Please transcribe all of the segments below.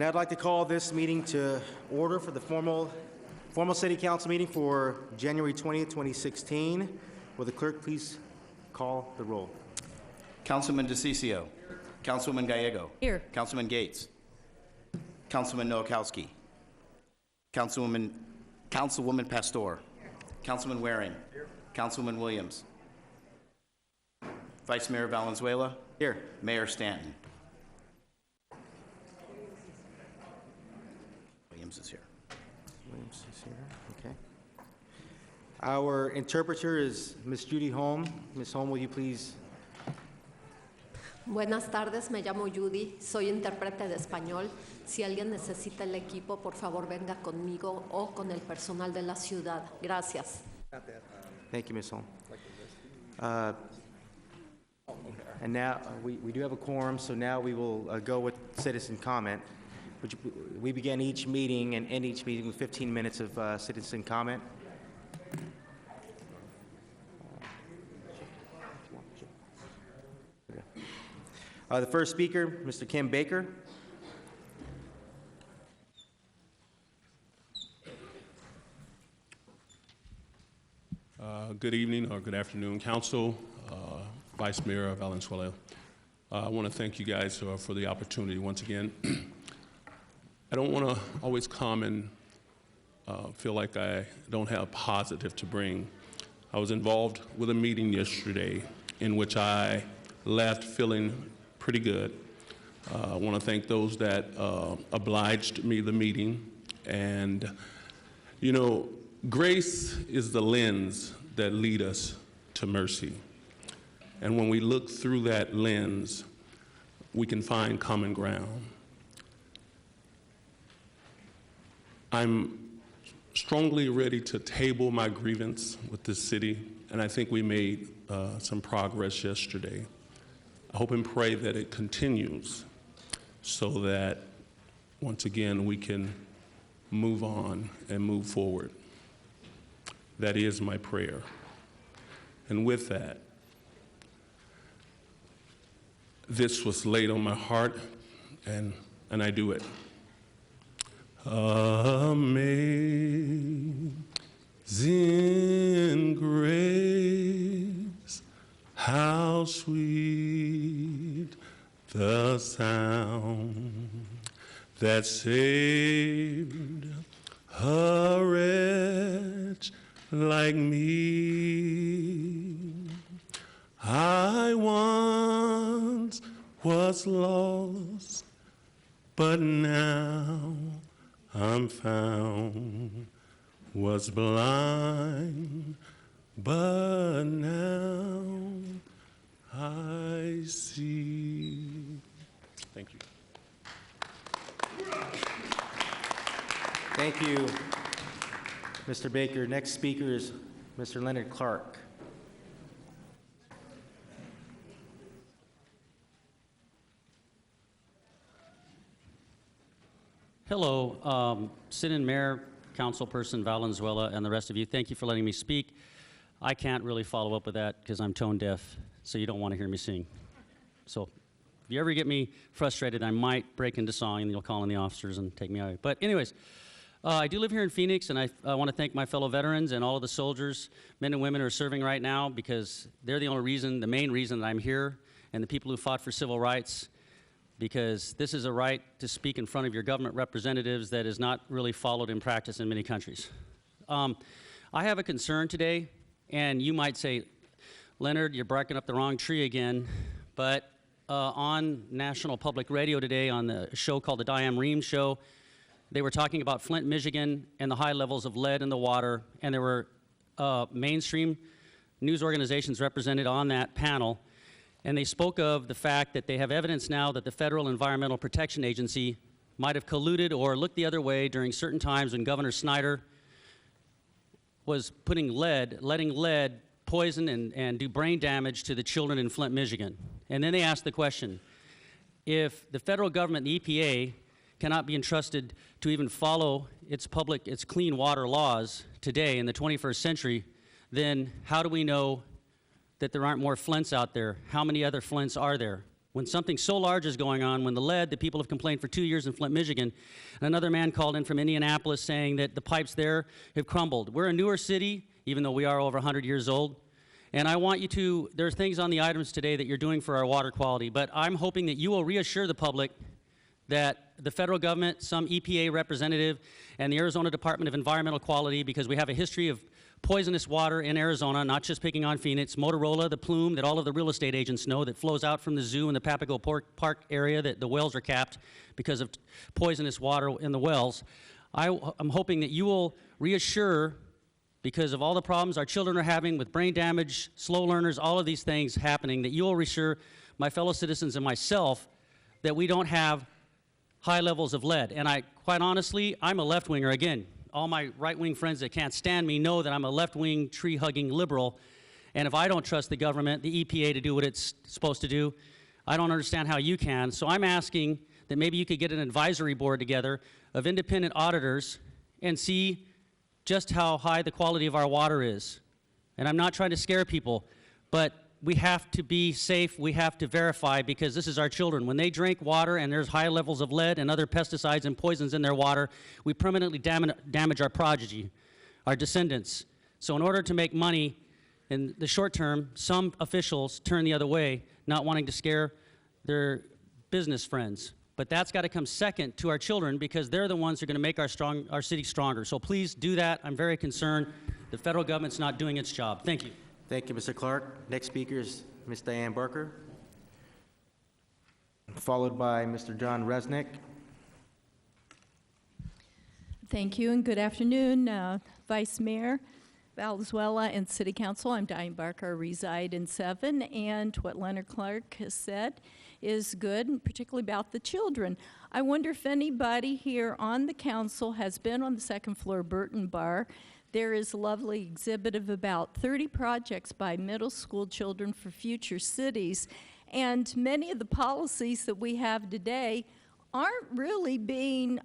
Now I'd like to call this meeting to order for the formal City Council meeting for January 20th, 2016. Will the clerk please call the roll? Councilman DeCiccio. Councilwoman Gallego. Here. Councilman Gates. Councilman Nowakowski. Councilwoman Pastor. Councilman Waring. Here. Councilman Williams. Vice Mayor Valenzuela. Here. Mayor Stanton. Williams is here. Williams is here, okay. Our interpreter is Ms. Judy Holm. Ms. Holm, will you please? Buenas tardes, me llamo Judy, soy intérprete de español. Si alguien necesita el equipo, por favor venga conmigo o con el personal de la ciudad. Gracias. Thank you, Ms. Holm. And now we do have a quorum, so now we will go with citizen comment. We begin each meeting and end each meeting with 15 minutes of citizen comment. The first speaker, Mr. Kim Baker. Good evening or good afternoon, Council, Vice Mayor Valenzuela. I want to thank you guys for the opportunity once again. I don't want to always come and feel like I don't have positive to bring. I was involved with a meeting yesterday in which I left feeling pretty good. I want to thank those that obliged me the meeting. And, you know, grace is the lens that lead us to mercy. And when we look through that lens, we can find common ground. I'm strongly ready to table my grievance with this city, and I think we made some progress yesterday. I hope and pray that it continues so that, once again, we can move on and move forward. That is my prayer. And with that, this was laid on my heart, and I do it. Amazing grace, how sweet the sound that saved a wretch like me. I once was lost, but now I'm found, was blind, but now I see. Thank you. Thank you, Mr. Baker. Next speaker is Mr. Leonard Clark. Hello, Sit-in Mayor, Councilperson Valenzuela, and the rest of you. Thank you for letting me speak. I can't really follow up with that because I'm tone deaf, so you don't want to hear me sing. So if you ever get me frustrated, I might break into song and you'll call in the officers and take me out. But anyways, I do live here in Phoenix, and I want to thank my fellow veterans and all of the soldiers, men and women who are serving right now, because they're the only reason, the main reason that I'm here, and the people who fought for civil rights, because this is a right to speak in front of your government representatives that is not really followed in practice in many countries. I have a concern today, and you might say, Leonard, you're barking up the wrong tree again, but on National Public Radio today on the show called the Diane Rehm Show, they were talking about Flint, Michigan, and the high levels of lead in the water, and there were mainstream news organizations represented on that panel. And they spoke of the fact that they have evidence now that the Federal Environmental Protection Agency might have colluded or looked the other way during certain times when Governor Snyder was letting lead poison and do brain damage to the children in Flint, Michigan. And then they asked the question, if the federal government, the EPA, cannot be entrusted to even follow its clean water laws today in the 21st century, then how do we know that there aren't more Flints out there? How many other Flints are there? When something so large is going on, when the lead, the people have complained for 2 years in Flint, Michigan, and another man called in from Indianapolis saying that the pipes there have crumbled. We're a newer city, even though we are over 100 years old, and I want you to, there's things on the items today that you're doing for our water quality, but I'm hoping that you will reassure the public that the federal government, some EPA representative, and the Arizona Department of Environmental Quality, because we have a history of poisonous water in Arizona, not just picking on Phoenix, Motorola, the plume that all of the real estate agents know that flows out from the zoo in the Papago Park area, that the wells are capped because of poisonous water in the wells. I'm hoping that you will reassure, because of all the problems our children are having with brain damage, slow learners, all of these things happening, that you will reassure my fellow citizens and myself that we don't have high levels of lead. And quite honestly, I'm a left-winger. Again, all my right-wing friends that can't stand me know that I'm a left-wing, tree-hugging liberal, and if I don't trust the government, the EPA, to do what it's supposed to do, I don't understand how you can. So I'm asking that maybe you could get an advisory board together of independent auditors and see just how high the quality of our water is. And I'm not trying to scare people, but we have to be safe, we have to verify, because this is our children. When they drink water and there's high levels of lead and other pesticides and poisons in their water, we permanently damage our progeny, our descendants. So in order to make money in the short term, some officials turn the other way, not wanting to scare their business friends. But that's got to come second to our children, because they're the ones who are going to make our city stronger. So please do that. I'm very concerned the federal government's not doing its job. Thank you. Thank you, Mr. Clark. Next speaker is Ms. Diane Barker, followed by Mr. John Resnick. Thank you, and good afternoon, Vice Mayor Valenzuela and City Council. I'm Diane Barker, I reside in 7, and what Leonard Clark has said is good, and particularly about the children. I wonder if anybody here on the council has been on the second floor Burton Bar. There is a lovely exhibit of about 30 projects by middle school children for future cities, and many of the policies that we have today aren't really being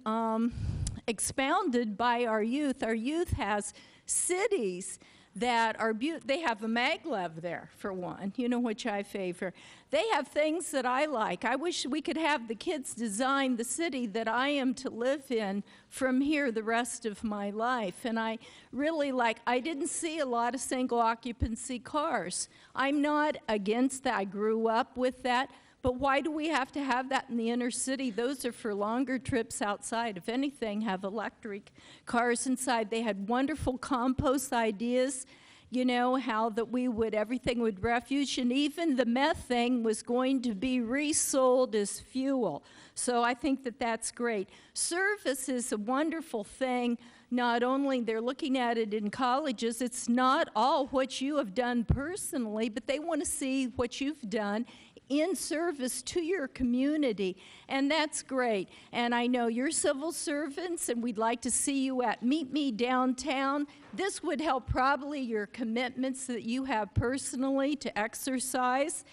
expounded by our youth. Our youth has cities that are they have a maglev there, for one, which I favor. They have things that I like. I wish we could have the kids design the city that I am to live in from here the rest of my life. And I really I didn't see a lot of single occupancy cars. I'm not against that. I grew up with that. But why do we have to have that in the inner city? Those are for longer trips outside. If anything, have electric cars inside. They had wonderful compost ideas, how that everything would refuge, and even the methane was going to be resold as fuel. So I think that that's great. Service is a wonderful thing. Not only they're looking at it in colleges, it's not all what you have done personally, but they want to see what you've done in service to your community, and that's great. And I know you're civil servants, and we'd like to see you at Meet Me Downtown. This would help probably your commitments that you have personally to exercise,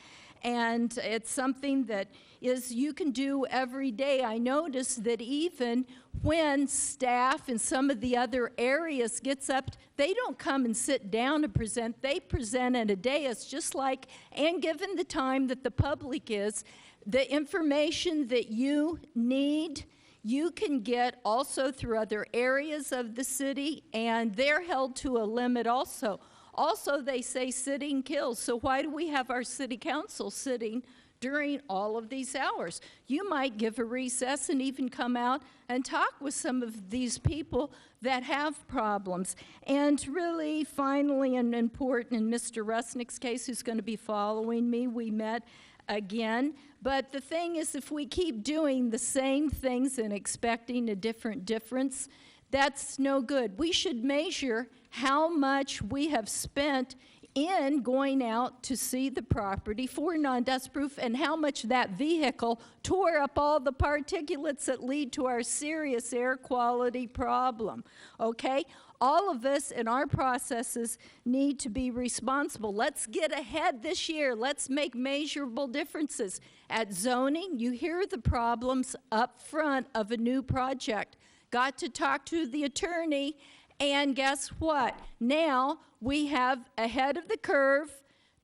and it's something that you can do every day. I noticed that even when staff in some of the other areas gets up, they don't come and sit down to present. They present in a day. It's just like, and given the time that the public is, the information that you need, you can get also through other areas of the city, and they're held to a limit also. Also, they say sitting kills, so why do we have our city council sitting during all of these hours? You might give a recess and even come out and talk with some of these people that have problems. And really, finally, and important, in Mr. Resnick's case, who's going to be following me, we met again. But the thing is, if we keep doing the same things and expecting a different difference, that's no good. We should measure how much we have spent in going out to see the property for non-dust proof, and how much that vehicle tore up all the particulates that lead to our serious air quality problem, okay? All of us in our processes need to be responsible. Let's get ahead this year. Let's make measurable differences. At zoning, you hear the problems up front of a new project. Got to talk to the attorney, and guess what? Now we have ahead of the curve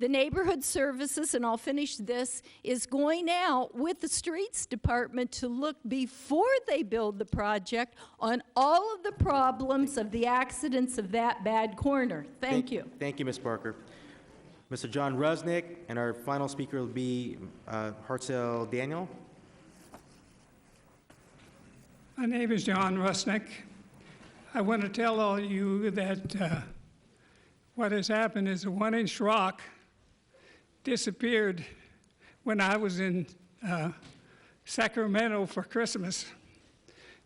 The neighborhood services, and I'll finish this, is going out with the streets department to look before they build the project on all of the problems of the accidents of that bad corner. Thank you. Thank you, Ms. Barker. Mr. John Rusnick, and our final speaker will be Hartzell Daniel. My name is John Rusnick. I want to tell all of you that what has happened is a 1-inch rock disappeared when I was in Sacramento for Christmas.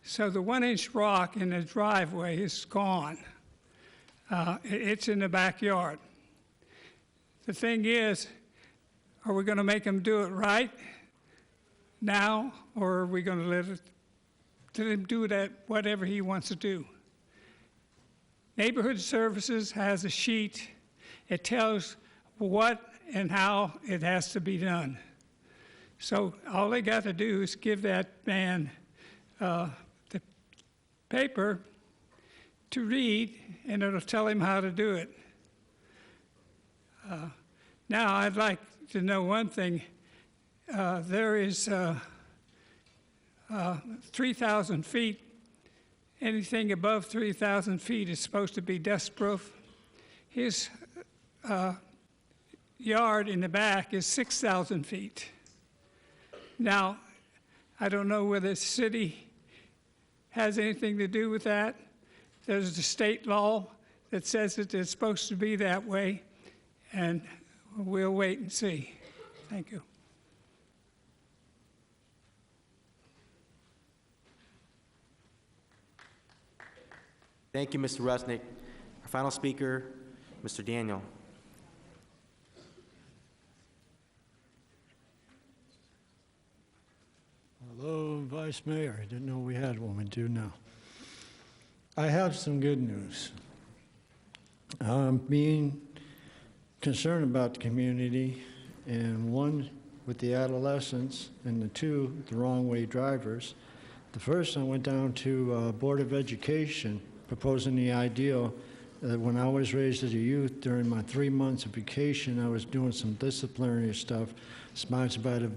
So the 1-inch rock in the driveway is gone. It's in the backyard. The thing is, are we going to make him do it right now, or are we going to let him do that whatever he wants to do? Neighborhood Services has a sheet. It tells what and how it has to be done. So all they got to do is give that man the paper to read, and it'll tell him how to do it. Now, I'd like to know one thing. There is 3,000 feet. Anything above 3,000 feet is supposed to be dust-proof. His yard in the back is 6,000 feet. Now, I don't know whether the city has anything to do with that. There's a state law that says that it's supposed to be that way, and we'll wait and see. Thank you. Thank you, Mr. Rusnick. Our final speaker, Mr. Daniel. Hello, Vice Mayor. I didn't know we had one. We do now. I have some good news. Being concerned about the community, and one with the adolescents, and the two, the wrong-way drivers. The first, I went down to Board of Education proposing the ideal that when I was raised as a youth, during my 3 months of vacation, I was doing some disciplinary stuff sponsored by the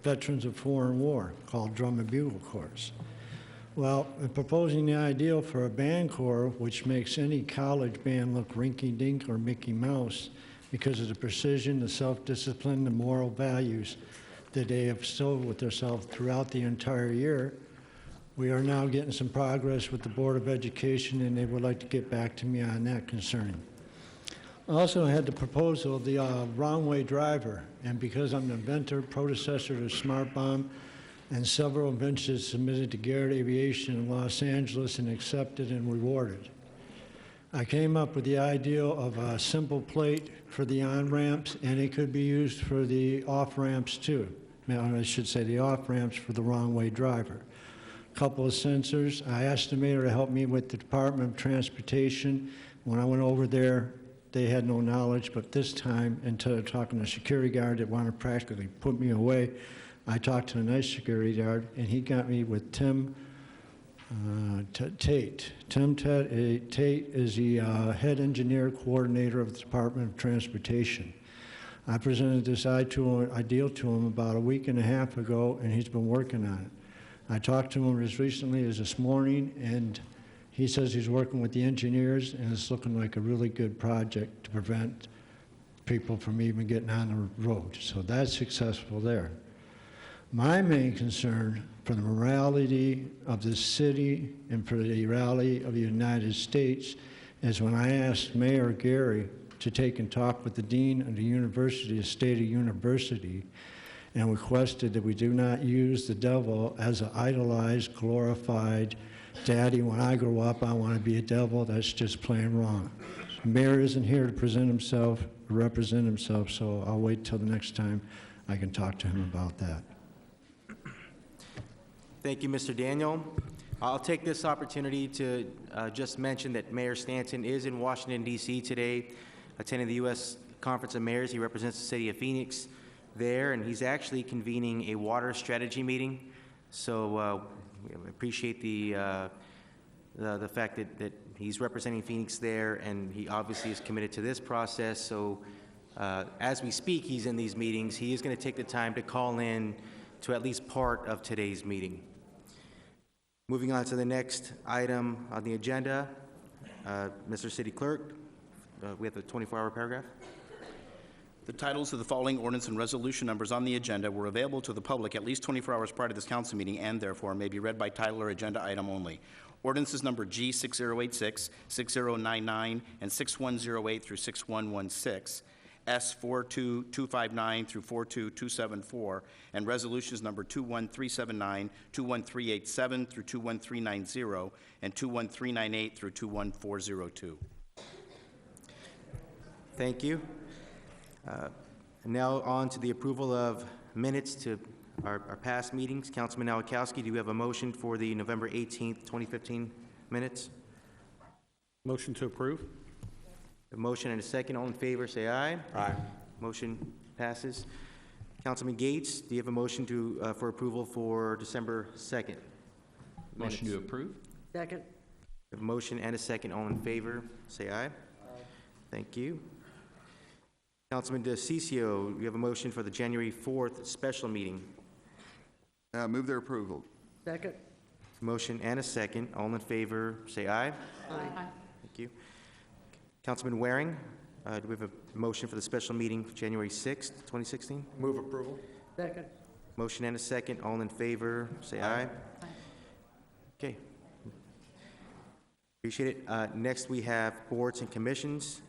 Veterans of Foreign War called Drum and Bugle Corps. Well, in proposing the ideal for a band corps, which makes any college band look rinky-dink or Mickey Mouse because of the precision, the self-discipline, the moral values that they have instilled with themselves throughout the entire year, we are now getting some progress with the Board of Education, and they would like to get back to me on that concern. Also, I had the proposal of the wrong-way driver, and because I'm the inventor, predecessor to Smart Bomb, and several inventions submitted to Garrett Aviation in Los Angeles and accepted and rewarded. I came up with the idea of a simple plate for the on-ramps, and it could be used for the off-ramps too. I should say the off-ramps for the wrong-way driver. Couple of sensors. I asked the mayor to help me with the Department of Transportation. When I went over there, they had no knowledge, but this time, instead of talking to a security guard that wanted to practically put me away, I talked to a nice security guard, and he got me with Tim Tate. Tim Tate is the head engineer coordinator of the Department of Transportation. I presented this ideal to him about a week and a half ago, and he's been working on it. I talked to him as recently as this morning, and he says he's working with the engineers, and it's looking like a really good project to prevent people from even getting on the road. So that's successful there. My main concern for the morality of the city and for the morality of the United States is when I asked Mayor Gary to take and talk with the dean of the university, the state of university, and requested that we do not use the devil as an idolized, glorified, daddy, when I grow up, I want to be a devil. That's just plain wrong. The mayor isn't here to present himself, represent himself, so I'll wait till the next time I can talk to him about that. Thank you, Mr. Daniel. I'll take this opportunity to just mention that Mayor Stanton is in Washington, D.C. today, attending the U.S. Conference of Mayors. He represents the city of Phoenix there, and he's actually convening a water strategy meeting. So we appreciate the fact that he's representing Phoenix there, and he obviously is committed to this process. So As we speak, he's in these meetings. He is going to take the time to call in to at least part of today's meeting. Moving on to the next item on the agenda, Mr. City Clerk, we have the 24-hour paragraph. The titles of the following ordinance and resolution numbers on the agenda were available to the public at least 24 hours prior to this council meeting and therefore may be read by title or agenda item only. Ordinances number G 6086, 6099, and 6108 through 6116, S 42259 through 42274, and resolutions number 21379, 21387 through 21390, and 21398 through 21402. Thank you. Now on to the approval of minutes to our past meetings. Councilman Nowakowski, do you have a motion for the November 18th, 2015 minutes? Motion to approve. A motion and a second. All in favor, say aye. Aye. Motion passes. Councilman Gates, do you have a motion to, for approval for December 2nd? Motion to approve. Second. A motion and a second. All in favor, say aye. Aye. Thank you. Councilman DeCiccio, you have a motion for the January 4th special meeting. Move their approval. Second. Motion and a second. All in favor, say aye. Aye. Thank you. Councilman Waring, do we have a motion for the special meeting for January 6th, 2016? Move approval. Second. Motion and a second. All in favor, say aye. Aye. Okay. Appreciate it. Next, we have boards and commissions.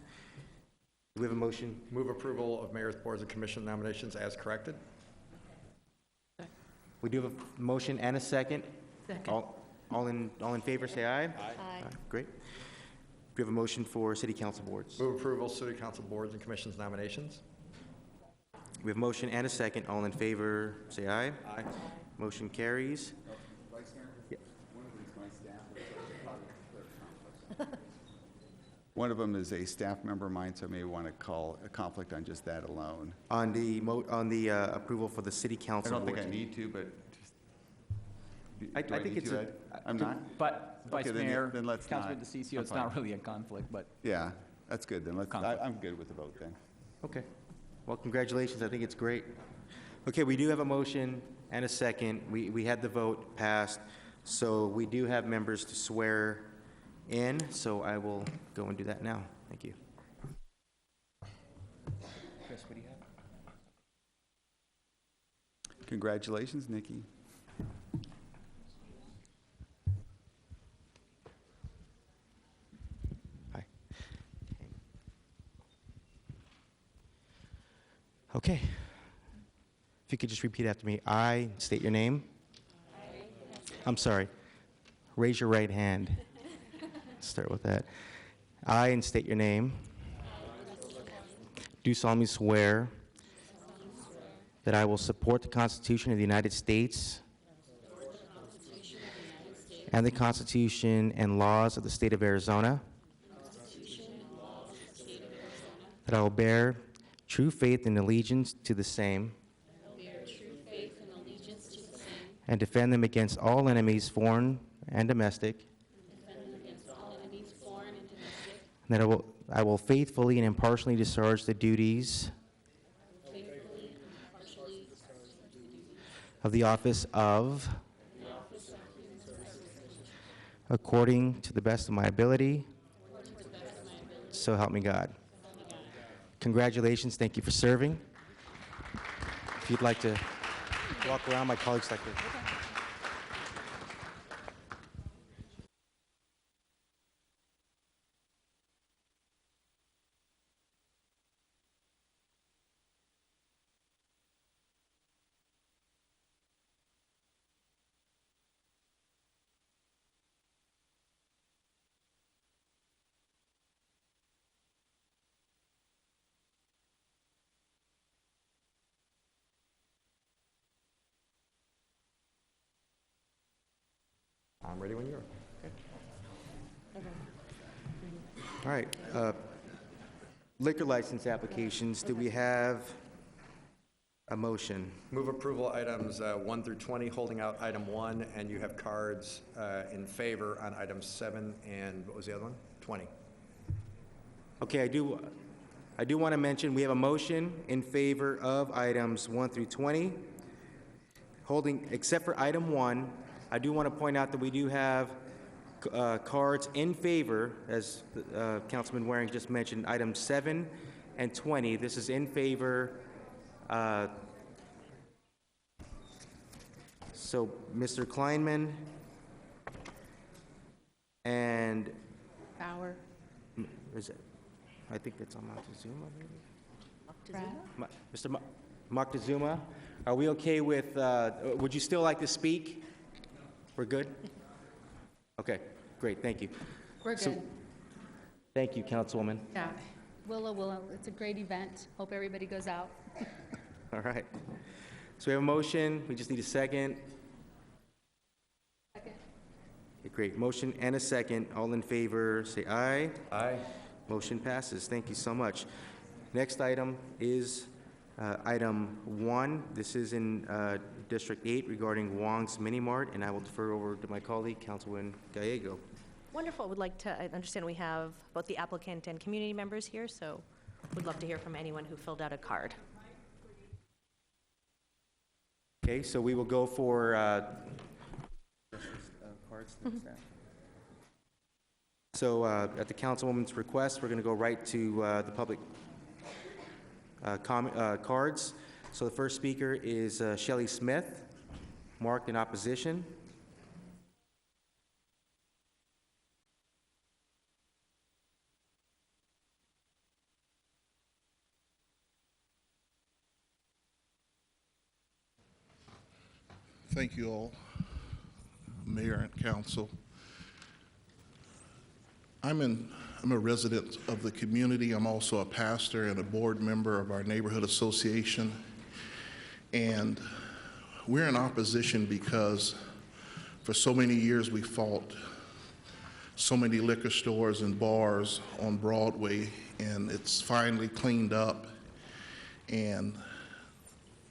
Do we have a motion? Move approval of mayor's, boards, and commission nominations as corrected. We do have a motion and a second. Second. All in favor, say aye. Aye. Great. Do we have a motion for city council boards? Move approval, city council boards and commissions nominations. We have a motion and a second. All in favor, say aye. Aye. Motion carries. One of them is a staff member of mine, so I may want to call a conflict on just that alone. On the approval for the city I council don't think boards. I need to, but just. I Do think need it's to, a- Ed? I'm not? But Vice Okay, Mayor, then let's Councilor not. DeCiccio, I'm it's not fine. really a conflict, but Yeah, that's good then. Conflict. I'm good with the vote then. Okay. Well, congratulations. I think it's great. Okay, we do have a motion and a second. We had the vote passed, so we do have members to swear in, so I will go and do that now. Thank you. Chris, what do you have? Congratulations, Nikki. Hi. Okay. If you could just repeat after me. I state your name. I'm sorry. Raise your right hand. Start with that. I, and state your name, do solemnly swear that I will support the Constitution of the United States and the Constitution and laws of the state of Arizona, that I will bear true faith and allegiance to the same, and defend them against all enemies, foreign and domestic, and that I will faithfully and impartially discharge the duties of the office of, according to the best of my ability, so help me God. Congratulations. Thank you for serving. If you'd like to walk around, my colleagues like to. I'm ready when you are. All right. Liquor license applications. Do we have a motion? Move approval items 1 through 20, holding out item 1, and you have cards in favor on items 7 and, what was the other one? 20. Okay, I do I do want to mention, we have a motion in favor of items 1 through 20. Except for item 1, I do want to point out that we do have cards in favor, as Councilman Waring just mentioned, items 7 and 20. This is in favor. So Mr. Kleinman and Bauer. is it? I think that's on Moctezuma, maybe? Mr. Moctezuma, are we okay with, would you still like to speak? We're good? Okay, great, thank you. We're So- good. Thank you, Councilwoman. Yeah. Willow, it's a great event. Hope everybody goes out. All right. So we have a motion, we just need a second. Second. Okay, great, motion and a second. All in favor, say aye. Aye. Motion passes. Thank you so much. Next item is item 1. This is in District 8 regarding Wong's Mini Mart, and I will defer over to my colleague, Councilwoman Gallego. Wonderful. Would like to, I understand we have both the applicant and community members here, so would love to hear from anyone who filled out a card. Okay, so we will go for cards to the staff. So at the Councilwoman's request, we're going to go right to the public cards. So the first speaker is Shelley Smith, marked in opposition. Thank you all, Mayor and Council. I'm a resident of the community. I'm also a pastor and a board member of our neighborhood association. And we're in opposition because for so many years we fought so many liquor stores and bars on Broadway, and it's finally cleaned up. And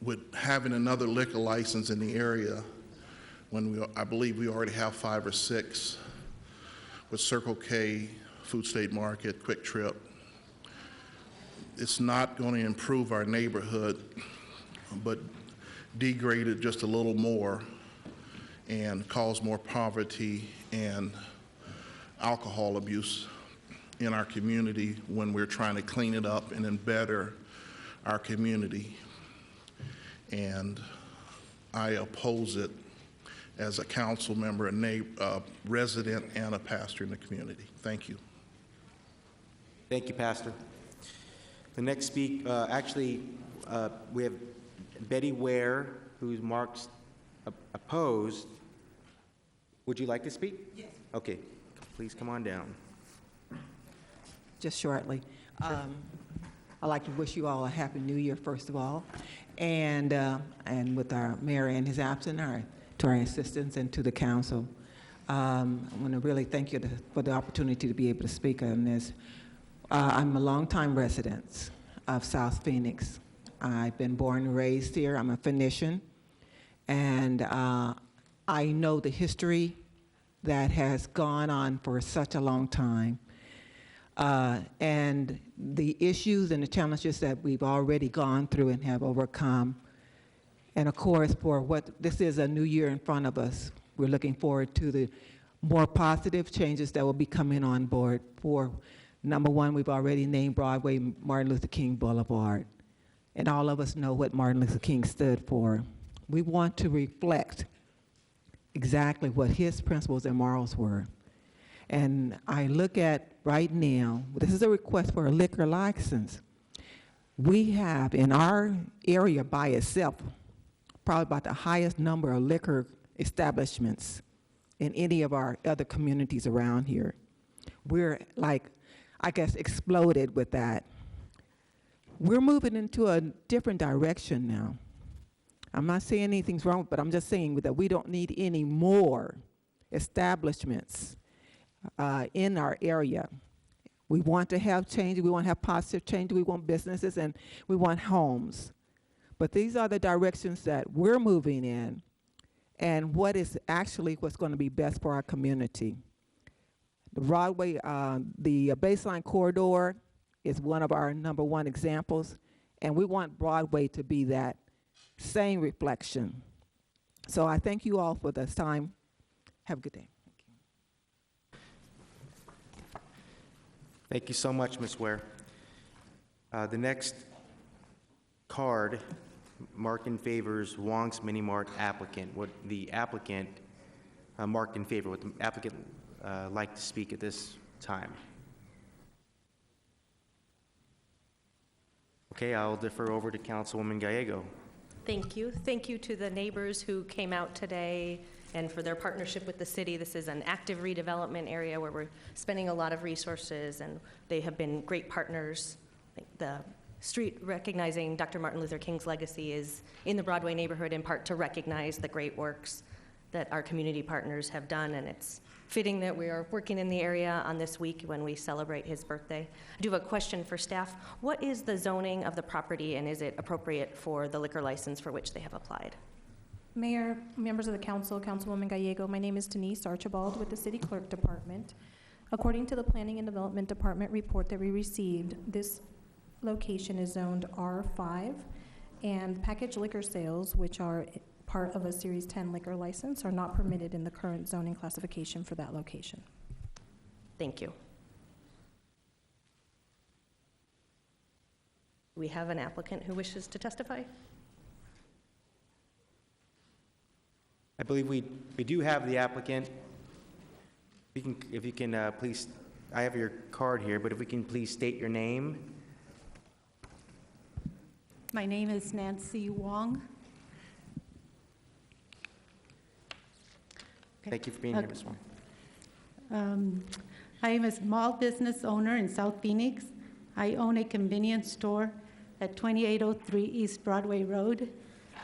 with having another liquor license in the area, when I believe we already have 5 or 6 with Circle K, Food State Market, Quick Trip, it's not going to improve our neighborhood, but degrade it just a little more and cause more poverty and alcohol abuse in our community when we're trying to clean it up and then better our community. And I oppose it as a council member, a resident, and a pastor in the community. Thank you. Thank you, Pastor. The next speaker, we have Betty Ware, who's marked opposed. Would you like to speak? Yes. Okay, please come on down. Just shortly. I'd like to wish you all a Happy New Year, first of all. And with our mayor in his absence, to our assistants and to the council. I want to really thank you for the opportunity to be able to speak on this. I'm a longtime resident of South Phoenix. I've been born and raised here. I'm a Phoenician. And I know the history that has gone on for such a long time. And the issues and the challenges that we've already gone through and have overcome. And of course, this is a new year in front of us. We're looking forward to the more positive changes that will be coming on board. For number one, we've already named Broadway Martin Luther King Boulevard. And all of us know what Martin Luther King stood for. We want to reflect exactly what his principles and morals were. And I look at right now, this is a request for a liquor license. We have in our area by itself, probably about the highest number of liquor establishments in any of our other communities around here. We're like, I guess, exploded with that. We're moving into a different direction now. I'm not saying anything's wrong, but I'm just saying that we don't need any more establishments in our area. We want to have change, we want to have positive change, we want businesses, and we want homes. But these are the directions that we're moving in, and what is actually what's going to be best for our community. The Broadway, the baseline corridor is one of our number one examples, and we want Broadway to be that same reflection. So I thank you all for this time. Have a good day. Thank you so much, Ms. Ware. The next card, marked in favors Wong's Mini Mart applicant. Would the applicant marked in favor, would the applicant like to speak at this time? Okay, I'll defer over to Councilwoman Gallego. Thank you. Thank you to the neighbors who came out today and for their partnership with the city. This is an active redevelopment area where we're spending a lot of resources, and they have been great partners. The street recognizing Dr. Martin Luther King's legacy is in the Broadway neighborhood in part to recognize the great works that our community partners have done, and it's fitting that we are working in the area on this week when we celebrate his birthday. I do have a question for staff. What is the zoning of the property, and is it appropriate for the liquor license for which they have applied? Mayor, members of the council, Councilwoman Gallego, my name is Denise Archibald with the City Clerk Department. According to the Planning and Development Department report that we received, this location is zoned R5, and packaged liquor sales, which are part of a Series 10 liquor license, are not permitted in the current zoning classification for that location. Thank you. We have an applicant who wishes to testify. I believe we do have the applicant. If you can please, I have your card here, but if we can please state your name. My name is Nancy Wong. Thank you for being here, Ms. Wong. I am a small business owner in South Phoenix. I own a convenience store at 2803 East Broadway Road.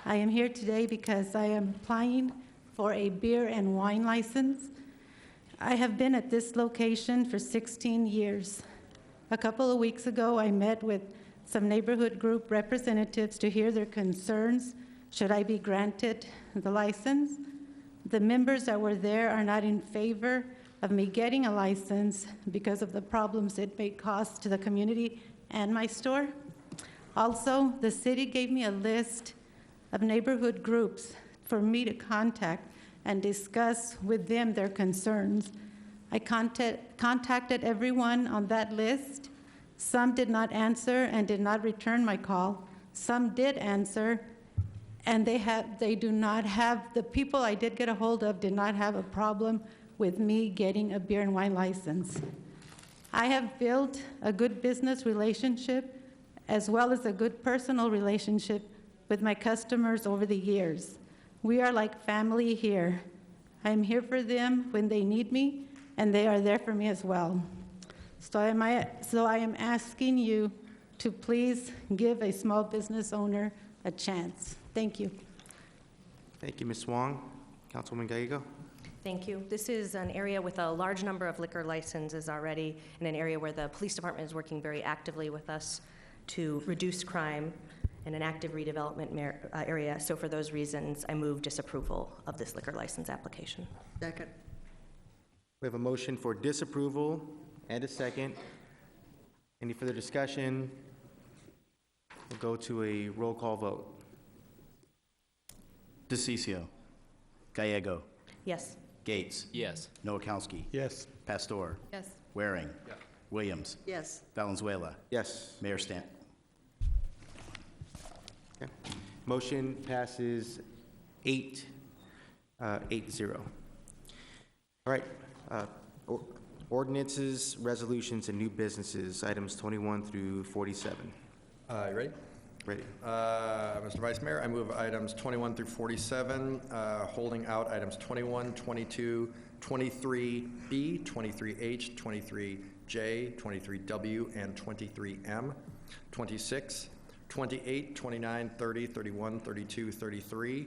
I am here today because I am applying for a beer and wine license. I have been at this location for 16 years. A couple of weeks ago, I met with some neighborhood group representatives to hear their concerns should I be granted the license. The members that were there are not in favor of me getting a license because of the problems it may cause to the community and my store. Also, the city gave me a list of neighborhood groups for me to contact and discuss with them their concerns. I contacted everyone on that list. Some did not answer and did not return my call. Some did answer, and the people I did get a hold of did not have a problem with me getting a beer and wine license. I have built a good business relationship as well as a good personal relationship with my customers over the years. We are like family here. I'm here for them when they need me, and they are there for me as well. So I am asking you to please give a small business owner a chance. Thank you. Thank you, Ms. Wong. Councilwoman Gallego. Thank you. This is an area with a large number of liquor licenses already, and an area where the police department is working very actively with us to reduce crime in an active redevelopment area. So for those reasons, I move disapproval of this liquor license application. Second. We have a motion for disapproval and a second. Any further discussion? We'll go to a roll call vote. DeCiccio. Gallego. Yes. Gates. Yes. Nowakowski. Yes. Pastor. Yes. Waring. Williams. Yes. Valenzuela. Yes. Mayor Stanton. Okay. Motion passes 8-0. All right. Ordinances, resolutions, and new businesses, items 21 through 47. You ready? Ready. Mr. Vice Mayor, I move items 21 through 47, holding out items 21, 22, 23B, 23H, 23J, 23W, and 23M, 26, 28, 29, 30, 31, 32, 33,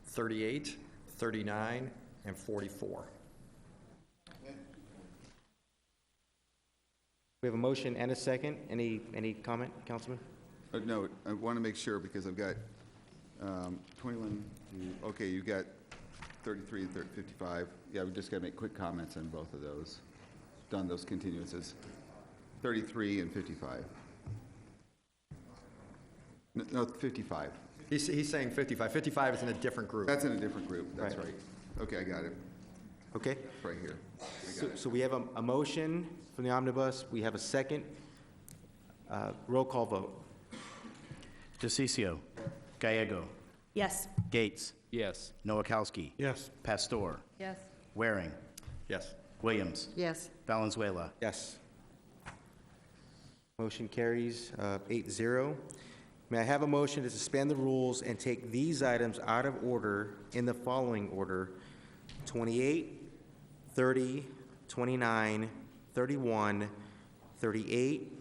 38, 39, and 44. We have a motion and a second. Any comment, Councilman? No, I want to make sure because I've got 21, okay, you've got 33 and 55. Yeah, we just got to make quick comments on both of those. Done those continuances. 33 and 55. No, 55. He's saying 55. 55 is in a different group. That's in a different group, that's right. Okay, I got it. Okay? It's right here. I got it. So we have a motion from the omnibus. We have a second. Roll call vote. DeCiccio. Gallego. Yes. Gates. Yes. Nowakowski. Yes. Pastor. Yes. Waring. Yes. Williams. Yes. Valenzuela. Yes. Motion carries 8-0. May I have a motion to suspend the rules and take these items out of order in the following order: 28, 30, 29, 31, 38,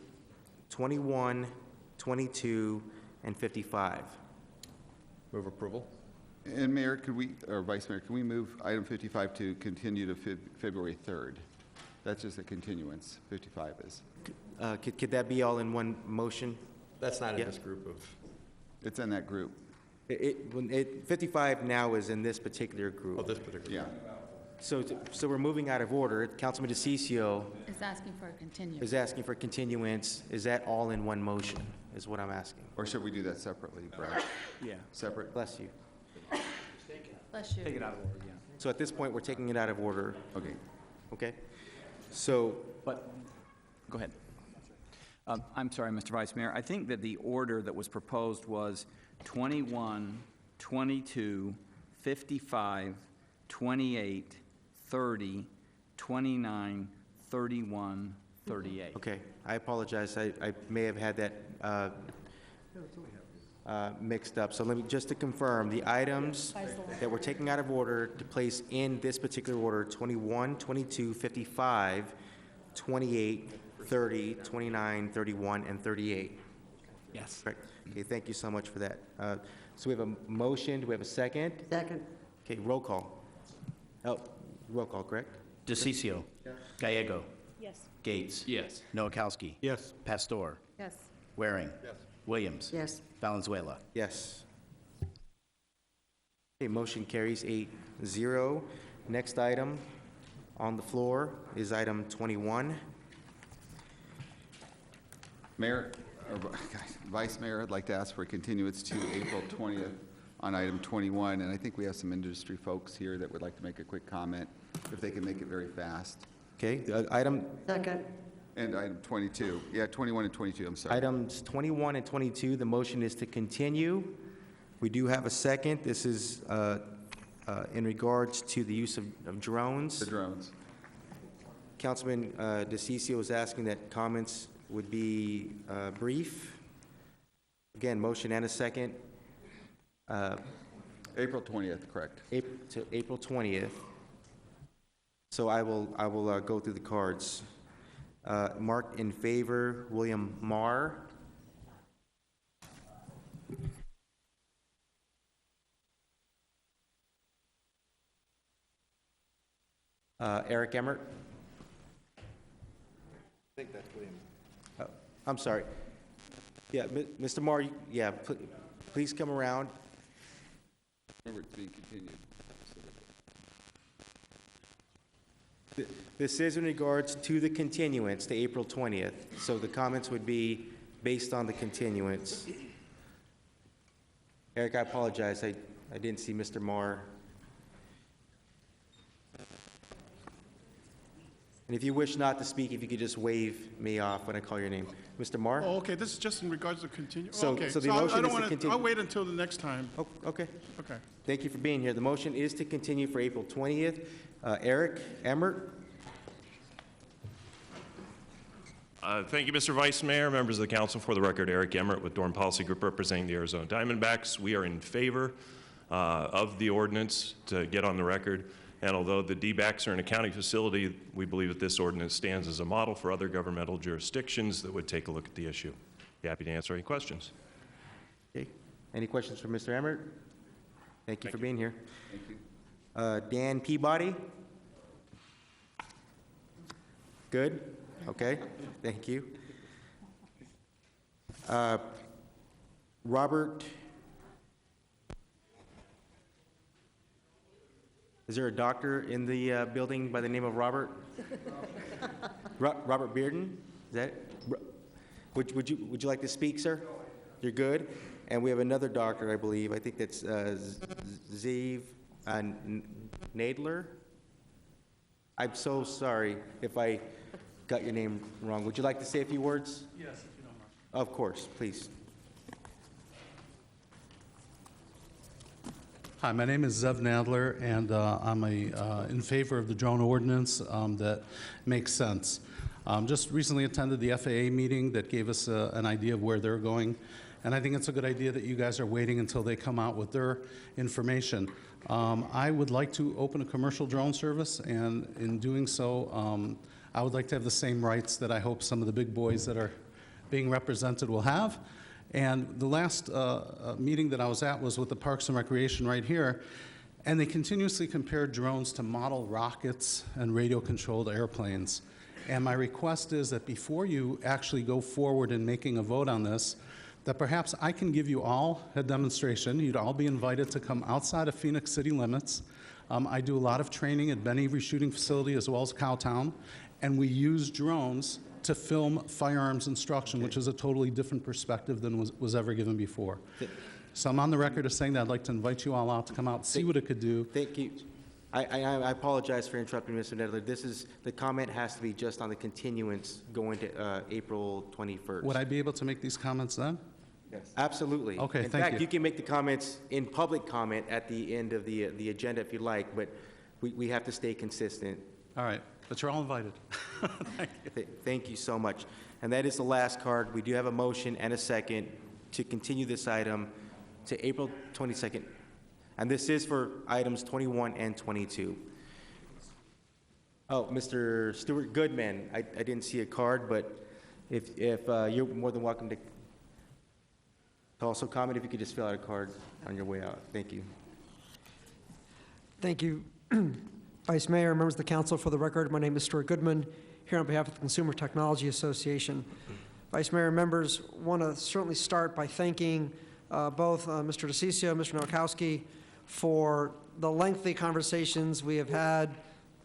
21, 22, and 55. Move approval. And Mayor, could we, or Vice Mayor, can we move item 55 to continue to February 3rd? That's just a continuance, 55 is. Could that be all in one motion? That's not in Yeah. this group of. It's in that group. 55 now is in this particular group. Oh, this particular. Yeah. So we're moving out of order. Councilman DeCiccio It's asking for a continuance. is asking for continuance. Is that all in one motion, is what I'm asking? Or should we do that separately, Brad? Yeah. Separate? Bless you. Bless you. Take it out of order, yeah. So at this point, we're taking it out of order, Okay. okay? So, But, go ahead. I'm sorry, Mr. Vice Mayor. I think that the order that was proposed was 21, 22, 55, 28, 30, 29, 31, 38. okay, I apologize. I may have had that mixed up. So let me, just to confirm, the items that we're taking out of order to place in this particular order: 21, 22, 55, 28, 30, 29, 31, and 38. Yes. Correct. Okay, thank you so much for that. So we have a motion. Do we have a second? Second. Okay, roll call. Oh, roll call, correct? DeCiccio. Gallego. Yes. Gates. Yes. Nowakowski. Yes. Pastor. Yes. Waring. Yes. Williams. Yes. Valenzuela. Yes. Okay, motion carries 8-0. Next item on the floor is item 21. Mayor, or Vice Mayor, I'd like to ask for a continuance to April 20th on item 21, and I think we have some industry folks here that would like to make a quick comment, if they can make it very fast. Okay, item, Second. And item 22, yeah, 21 and 22, I'm sorry. items 21 and 22, the motion is to continue. We do have a second. This is in regards to the use of drones. The drones. Councilman DeCiccio is asking that comments would be brief. Again, motion and a second. April 20th, correct. To April 20th. So I will go through the cards. Marked in favor, William Marr. Eric Emmert. I think that's William. I'm sorry. Yeah, Mr. Marr, yeah, please come around. Remember, it's being continued. This is in regards to the continuance to April 20th, so the comments would be based on the continuance. Eric, I apologize, I didn't see Mr. Marr. And if you wish not to speak, if you could just wave me off when I call your name. Mr. Marr? Oh, okay, this is just in regards to continue, So- okay. so the I motion don't is to wanna- continue. I'll wait until the next time. Oh, okay. Okay. Thank you for being here. The motion is to continue for April 20th. Eric Emmert? Thank you, Mr. Vice Mayor, members of the council. For the record, Eric Emmert with Dorn Policy Group representing the Arizona Diamondbacks. We are in favor of the ordinance, to get on the record. And although the D-backs are in a county facility, we believe that this ordinance stands as a model for other governmental jurisdictions that would take a look at the issue. Be happy to answer any questions. Okay. Any questions for Mr. Emmert? Thank you for being here. Thank you. Dan Peabody? Good? Okay, thank you. Robert? Is there a doctor in the building by the name of Robert? Robert Bearden? Is that it? Would you like to speak, sir? You're good? And we have another doctor, I believe. I think that's Zeev Nadler. I'm so sorry if I got your name wrong. Would you like to say a few words? Yes, if you don't mind. Of course, please. Hi, my name is Zev Nadler, and I'm in favor of the drone ordinance that makes sense. Just recently attended the FAA meeting that gave us an idea of where they're going, and I think it's a good idea that you guys are waiting until they come out with their information. I would like to open a commercial drone service, and in doing so, I would like to have the same rights that I hope some of the big boys that are being represented will have. And the last meeting that I was at was with the Parks and Recreation right here, and they continuously compared drones to model rockets and radio-controlled airplanes. And my request is that before you actually go forward in making a vote on this, that perhaps I can give you all a demonstration. You'd all be invited to come outside of Phoenix city limits. I do a lot of training at Ben Avery Shooting Facility as well as Cowtown, and we use drones to film firearms instruction, which is a totally different perspective than was ever given before. So I'm on the record as saying that I'd like to invite you all out to come out, see what it could do. Thank you. I apologize for interrupting, Mr. Nedler. The comment has to be just on the continuance going to April 21st. Would I be able to make these comments then? Yes. Absolutely. Okay, in thank fact, you. You can make the comments in public comment at the end of the agenda if you like, but we have to stay consistent. All right, but you're all invited. Thank you. Thank you so much. And that is the last card. We do have a motion and a second to continue this item to April 22nd. And this is for items 21 and 22. Oh, Mr. Stuart Goodman, I didn't see a card, but if you're more than welcome to also comment, if you could just fill out a card on your way out. Thank you. Thank you, Vice Mayor, members of the council. For the record, my name is Stuart Goodman, here on behalf of the Consumer Technology Association. Vice Mayor, members, want to certainly start by thanking both Mr. DeCiccio and Mr. Nowakowski for the lengthy conversations we have had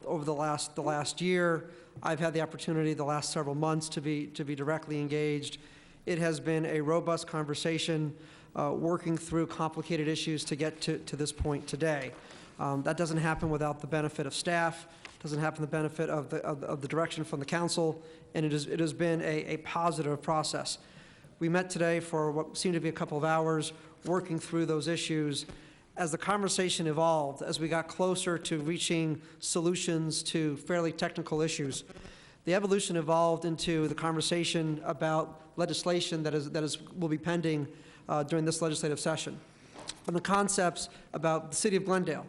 over the last year. I've had the opportunity the last several months to be directly engaged. It has been a robust conversation, working through complicated issues to get to this point today. That doesn't happen without the benefit of staff, doesn't happen with the benefit of the direction from the council, and it has been a positive process. We met today for what seemed to be a couple of hours, working through those issues. As the conversation evolved, as we got closer to reaching solutions to fairly technical issues, the evolution evolved into the conversation about legislation that will be pending during this legislative session. And the concepts about the city of Glendale,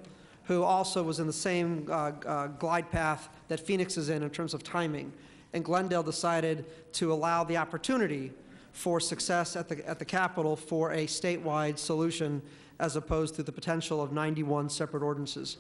who also was in the same glide path that Phoenix is in terms of timing. And Glendale decided to allow the opportunity for success at the Capitol for a statewide solution as opposed to the potential of 91 separate ordinances.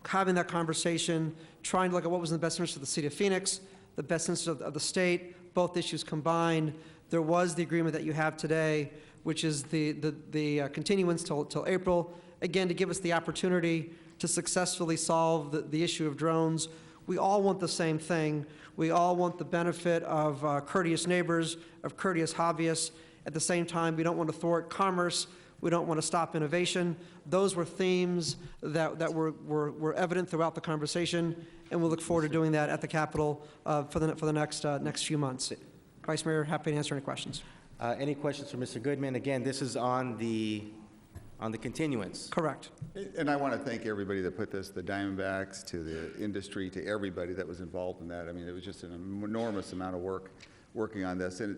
Having that conversation, trying to look at what was in the best interest of the city of Phoenix, the best interest of the state, both issues combined, there was the agreement that you have today, which is the continuance till April, again, to give us the opportunity to successfully solve the issue of drones. We all want the same thing. We all want the benefit of courteous neighbors, of courteous hobbyists. At the same time, we don't want to thwart commerce. We don't want to stop innovation. Those were themes that were evident throughout the conversation, and we'll look forward to doing that at the Capitol for the next few months. Vice Mayor, happy to answer any questions. Any questions for Mr. Goodman? Again, this is on the continuance. Correct. And I want to thank everybody that put this, the Diamondbacks, to the industry, to everybody that was involved in that. I mean, it was just an enormous amount of work working on this. And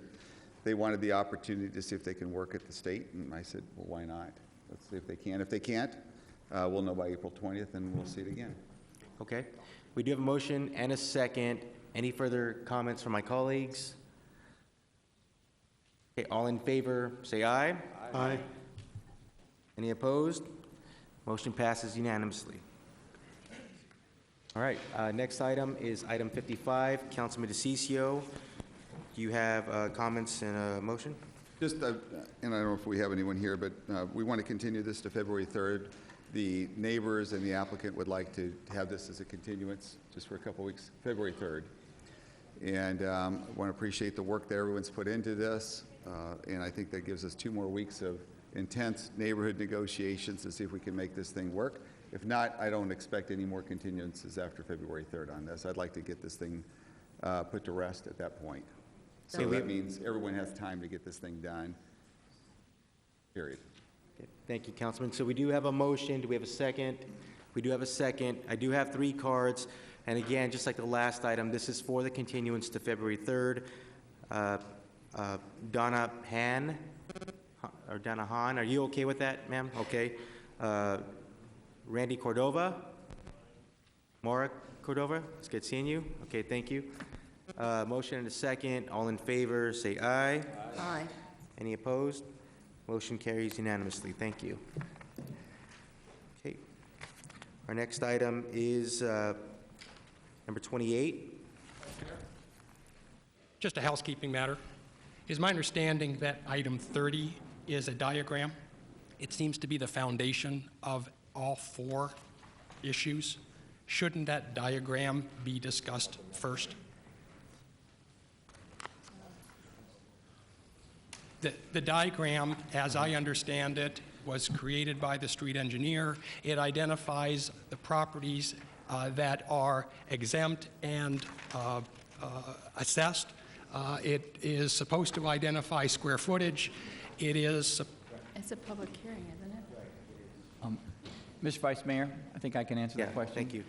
they wanted the opportunity to see if they can work at the state, and I said, well, why not? Let's see if they can. If they can't, we'll know by April 20th, and we'll see it again. Okay. We do have a motion and a second. Any further comments from my colleagues? Okay, all in favor, say aye. Aye. Any opposed? Motion passes unanimously. All right, next item is item 55. Councilman DeCiccio, do you have comments and a motion? Just, and I don't know if we have anyone here, but we want to continue this to February 3rd. The neighbors and the applicant would like to have this as a continuance just for a couple weeks, February 3rd. And I want to appreciate the work that everyone's put into this. And I think that gives us 2 more weeks of intense neighborhood negotiations to see if we can make this thing work. If not, I don't expect any more continuances after February 3rd on this. I'd like to get this thing put to rest at that point. So that means everyone has time to get this thing done, period. Okay, thank you, Councilman. So we do have a motion. Do we have a second? We do have a second. I do have 3 cards. And again, just like the last item, this is for the continuance to February 3rd. Donna Han, or Donna Han, are you okay with that, ma'am? Okay. Randy Cordova? Maura Cordova? It's good seeing you. Okay, thank you. Motion and a second. All in favor, say aye. Aye. Any opposed? Motion carries unanimously. Thank you. Okay. Our next item is number 28. Just a housekeeping matter. It is my understanding that item 30 is a diagram. It seems to be the foundation of all 4 issues. Shouldn't that diagram be discussed first? The diagram, as I understand it, was created by the street engineer. It identifies the properties that are exempt and assessed. It is supposed to identify square footage. It is... It's a public hearing, isn't it? Mr. Vice Mayor, I think I can answer that question. Thank you.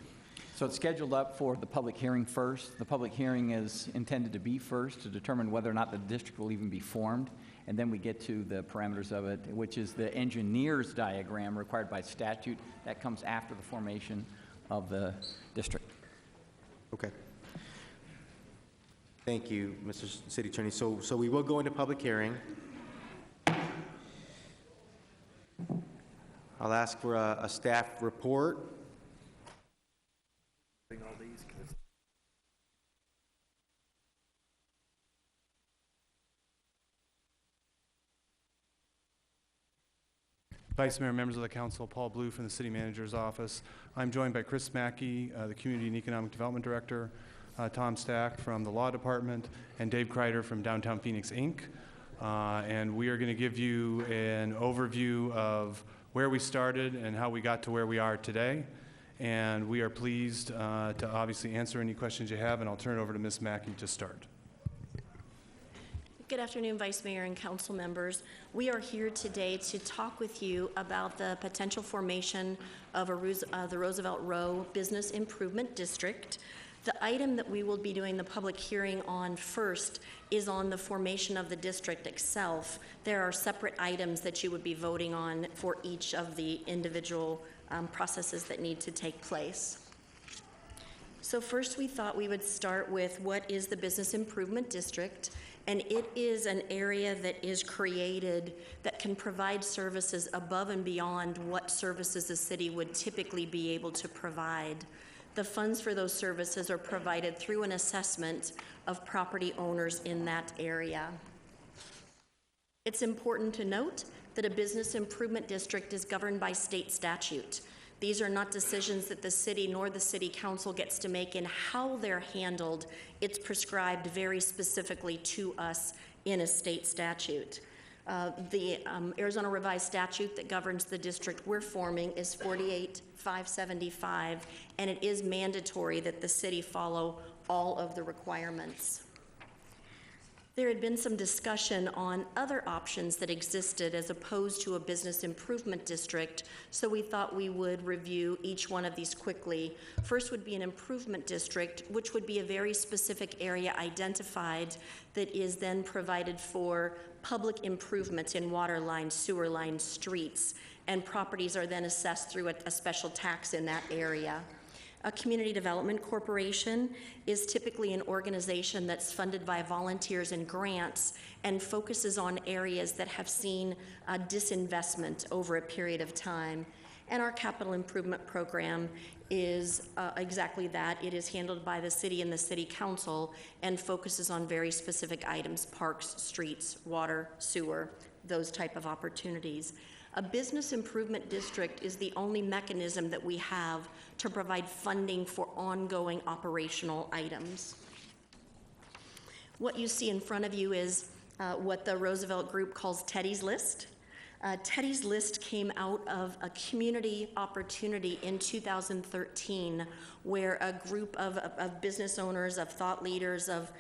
So it's scheduled up for the public hearing first. The public hearing is intended to be first to determine whether or not the district will even be formed. And then we get to the parameters of it, which is the engineer's diagram required by statute. That comes after the formation of the district. Okay. Thank you, Mr. City Attorney. So we will go into public hearing. I'll ask for a staff report. Vice Mayor, members of the council, Paul Blue from the City Manager's Office. I'm joined by Chris Mackey, the Community and Economic Development Director, Tom Stack from the Law Department, and Dave Kreider from Downtown Phoenix, Inc. And we are going to give you an overview of where we started and how we got to where we are today. And we are pleased to obviously answer any questions you have, and I'll turn it over to Ms. Mackey to start. Good afternoon, Vice Mayor and council members. We are here today to talk with you about the potential formation of the Roosevelt Row Business Improvement District. The item that we will be doing the public hearing on first is on the formation of the district itself. There are separate items that you would be voting on for each of the individual processes that need to take place. So first we thought we would start with what is the Business Improvement District, and it is an area that is created that can provide services above and beyond what services the city would typically be able to provide. The funds for those services are provided through an assessment of property owners in that area. It's important to note that a business improvement district is governed by state statute. These are not decisions that the city nor the city council gets to make in how they're handled. It's prescribed very specifically to us in a state statute. The Arizona Revised Statute that governs the district we're forming is 48-575, and it is mandatory that the city follow all of the requirements. There had been some discussion on other options that existed as opposed to a business improvement district, so we thought we would review each one of these quickly. First would be an improvement district, which would be a very specific area identified that is then provided for public improvements in water lines, sewer lines, streets, and properties are then assessed through a special tax in that area. A community development corporation is typically an organization that's funded by volunteers and grants and focuses on areas that have seen disinvestment over a period of time. And our capital improvement program is exactly that. It is handled by the city and the city council and focuses on very specific items: parks, streets, water, sewer, those type of opportunities. A business improvement district is the only mechanism that we have to provide funding for ongoing operational items. What you see in front of you is what the Roosevelt Group calls Teddy's List. Teddy's List came out of a community opportunity in 2013 where a group of business owners, of thought leaders, of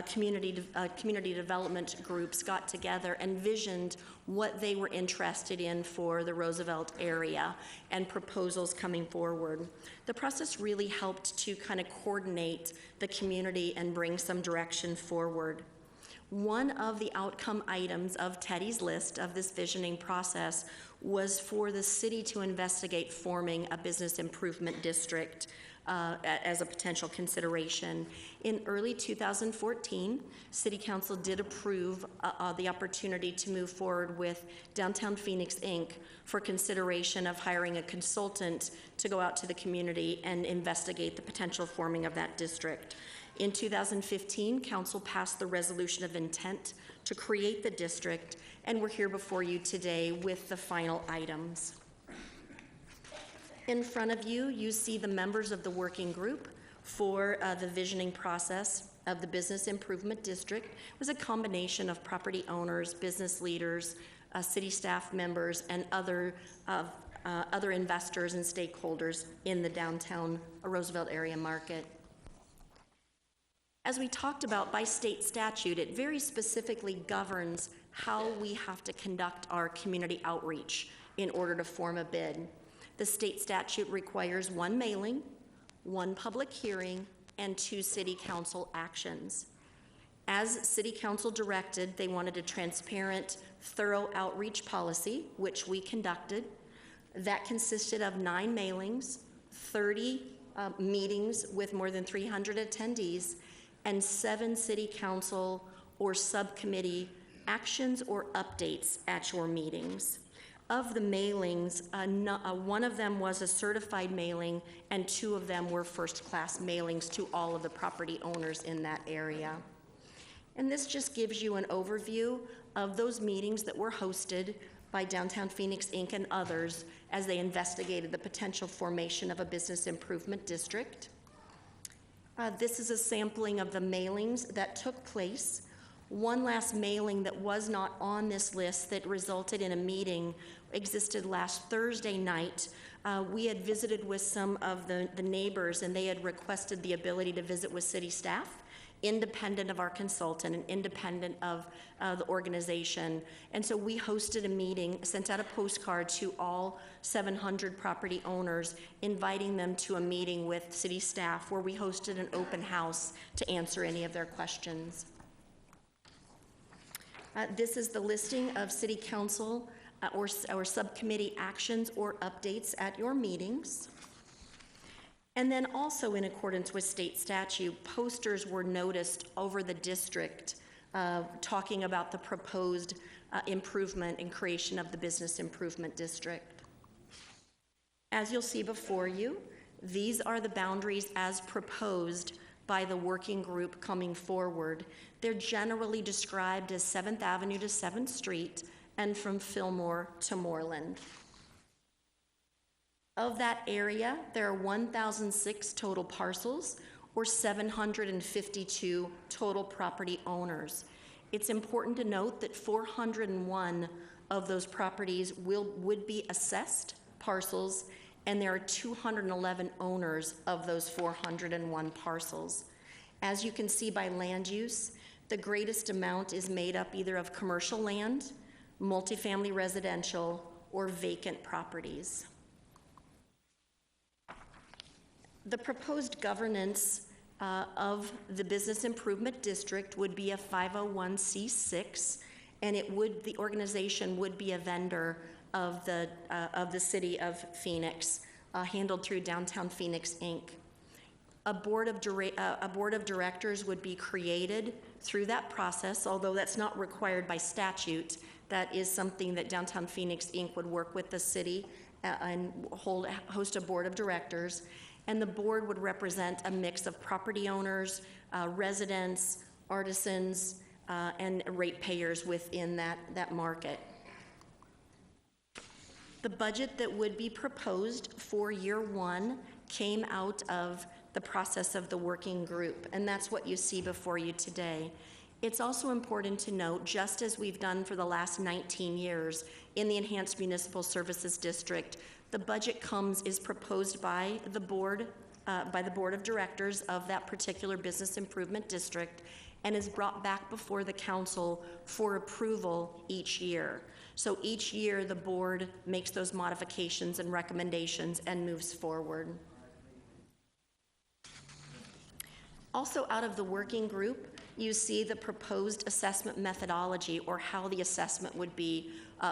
community development groups got together and visioned what they were interested in for the Roosevelt area and proposals coming forward. The process really helped to kind of coordinate the community and bring some direction forward. One of the outcome items of Teddy's List of this visioning process was for the city to investigate forming a business improvement district as a potential consideration. In early 2014, City Council did approve the opportunity to move forward with Downtown Phoenix, Inc. for consideration of hiring a consultant to go out to the community and investigate the potential forming of that district. In 2015, Council passed the resolution of intent to create the district, and we're here before you today with the final items. In front of you, you see the members of the working group for the visioning process of the Business Improvement District. It was a combination of property owners, business leaders, city staff members, and other investors and stakeholders in the downtown Roosevelt area market. As we talked about, by state statute, it very specifically governs how we have to conduct our community outreach in order to form a bid. The state statute requires 1 mailing, 1 public hearing, and 2 city council actions. As city council directed, they wanted a transparent, thorough outreach policy, which we conducted. That consisted of 9 mailings, 30 meetings with more than 300 attendees, and 7 city council or subcommittee actions or updates at your meetings. Of the mailings, 1 of them was a certified mailing, and 2 of them were first-class mailings to all of the property owners in that area. And this just gives you an overview of those meetings that were hosted by Downtown Phoenix, Inc. and others as they investigated the potential formation of a business improvement district. This is a sampling of the mailings that took place. One last mailing that was not on this list that resulted in a meeting existed last Thursday night. We had visited with some of the neighbors, and they had requested the ability to visit with city staff, independent of our consultant and independent of the organization. And so we hosted a meeting, sent out a postcard to all 700 property owners, inviting them to a meeting with city staff where we hosted an open house to answer any of their questions. This is the listing of city council or subcommittee actions or updates at your meetings. And then also in accordance with state statute, posters were noticed over the district talking about the proposed improvement and creation of the Business Improvement District. As you'll see before you, these are the boundaries as proposed by the working group coming forward. They're generally described as 7th Avenue to 7th Street and from Fillmore to Moreland. Of that area, there are 1,006 total parcels, or 752 total property owners. It's important to note that 401 of those properties would be assessed parcels, and there are 211 owners of those 401 parcels. As you can see by land use, the greatest amount is made up either of commercial land, multifamily residential, or vacant properties. The proposed governance of the Business Improvement District would be a 501c6, and the organization would be a vendor of the City of Phoenix, handled through Downtown Phoenix, Inc. A board of directors would be created through that process, although that's not required by statute. That is something that Downtown Phoenix, Inc. would work with the city and host a board of directors. And the board would represent a mix of property owners, residents, artisans, and ratepayers within that market. The budget that would be proposed for year 1 came out of the process of the working group, and that's what you see before you today. It's also important to note, just as we've done for the last 19 years in the Enhanced Municipal Services District, the budget is proposed by the board of directors of that particular business improvement district and is brought back before the council for approval each year. So each year the board makes those modifications and recommendations and moves forward. Also out of the working group, you see the proposed assessment methodology, or how the assessment would be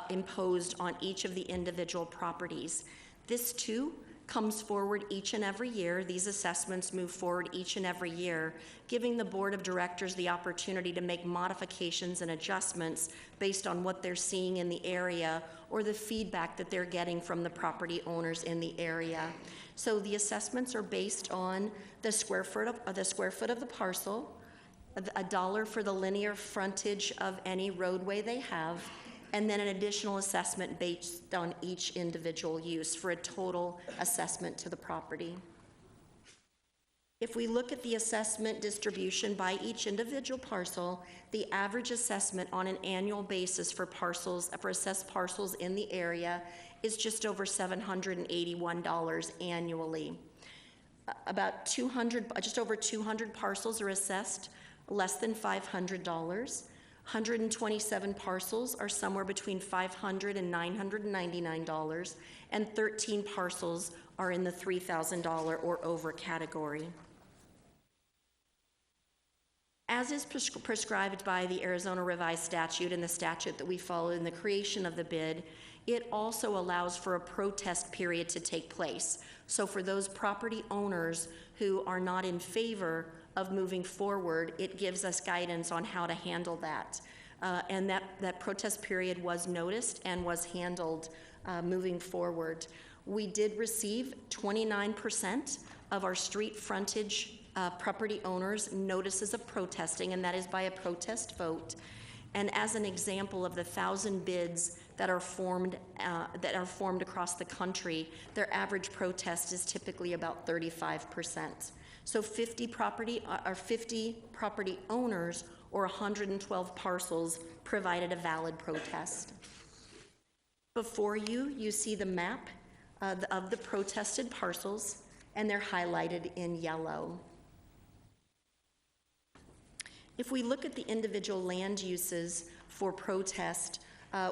imposed on each of the individual properties. This too comes forward each and every year. These assessments move forward each and every year, giving the board of directors the opportunity to make modifications and adjustments based on what they're seeing in the area or the feedback that they're getting from the property owners in the area. So the assessments are based on the square foot of the parcel, $1 for the linear frontage of any roadway they have, and then an additional assessment based on each individual use for a total assessment to the property. If we look at the assessment distribution by each individual parcel, the average assessment on an annual basis for assessed parcels in the area is just over $781 annually. Just over 200 parcels are assessed less than $500. 127 parcels are somewhere between $500 and $999, and 13 parcels are in the $3,000 or over category. As is prescribed by the Arizona Revised Statute and the statute that we follow in the creation of the bid, it also allows for a protest period to take place. So for those property owners who are not in favor of moving forward, it gives us guidance on how to handle that. And that protest period was noticed and was handled moving forward. We did receive 29% of our street frontage property owners notices of protesting, and that is by a protest vote. And as an example of the 1,000 bids that are formed across the country, their average protest is typically about 35%. So 50 property owners or 112 parcels provided a valid protest. Before you see the map of the protested parcels, and they're highlighted in yellow. If we look at the individual land uses for protest,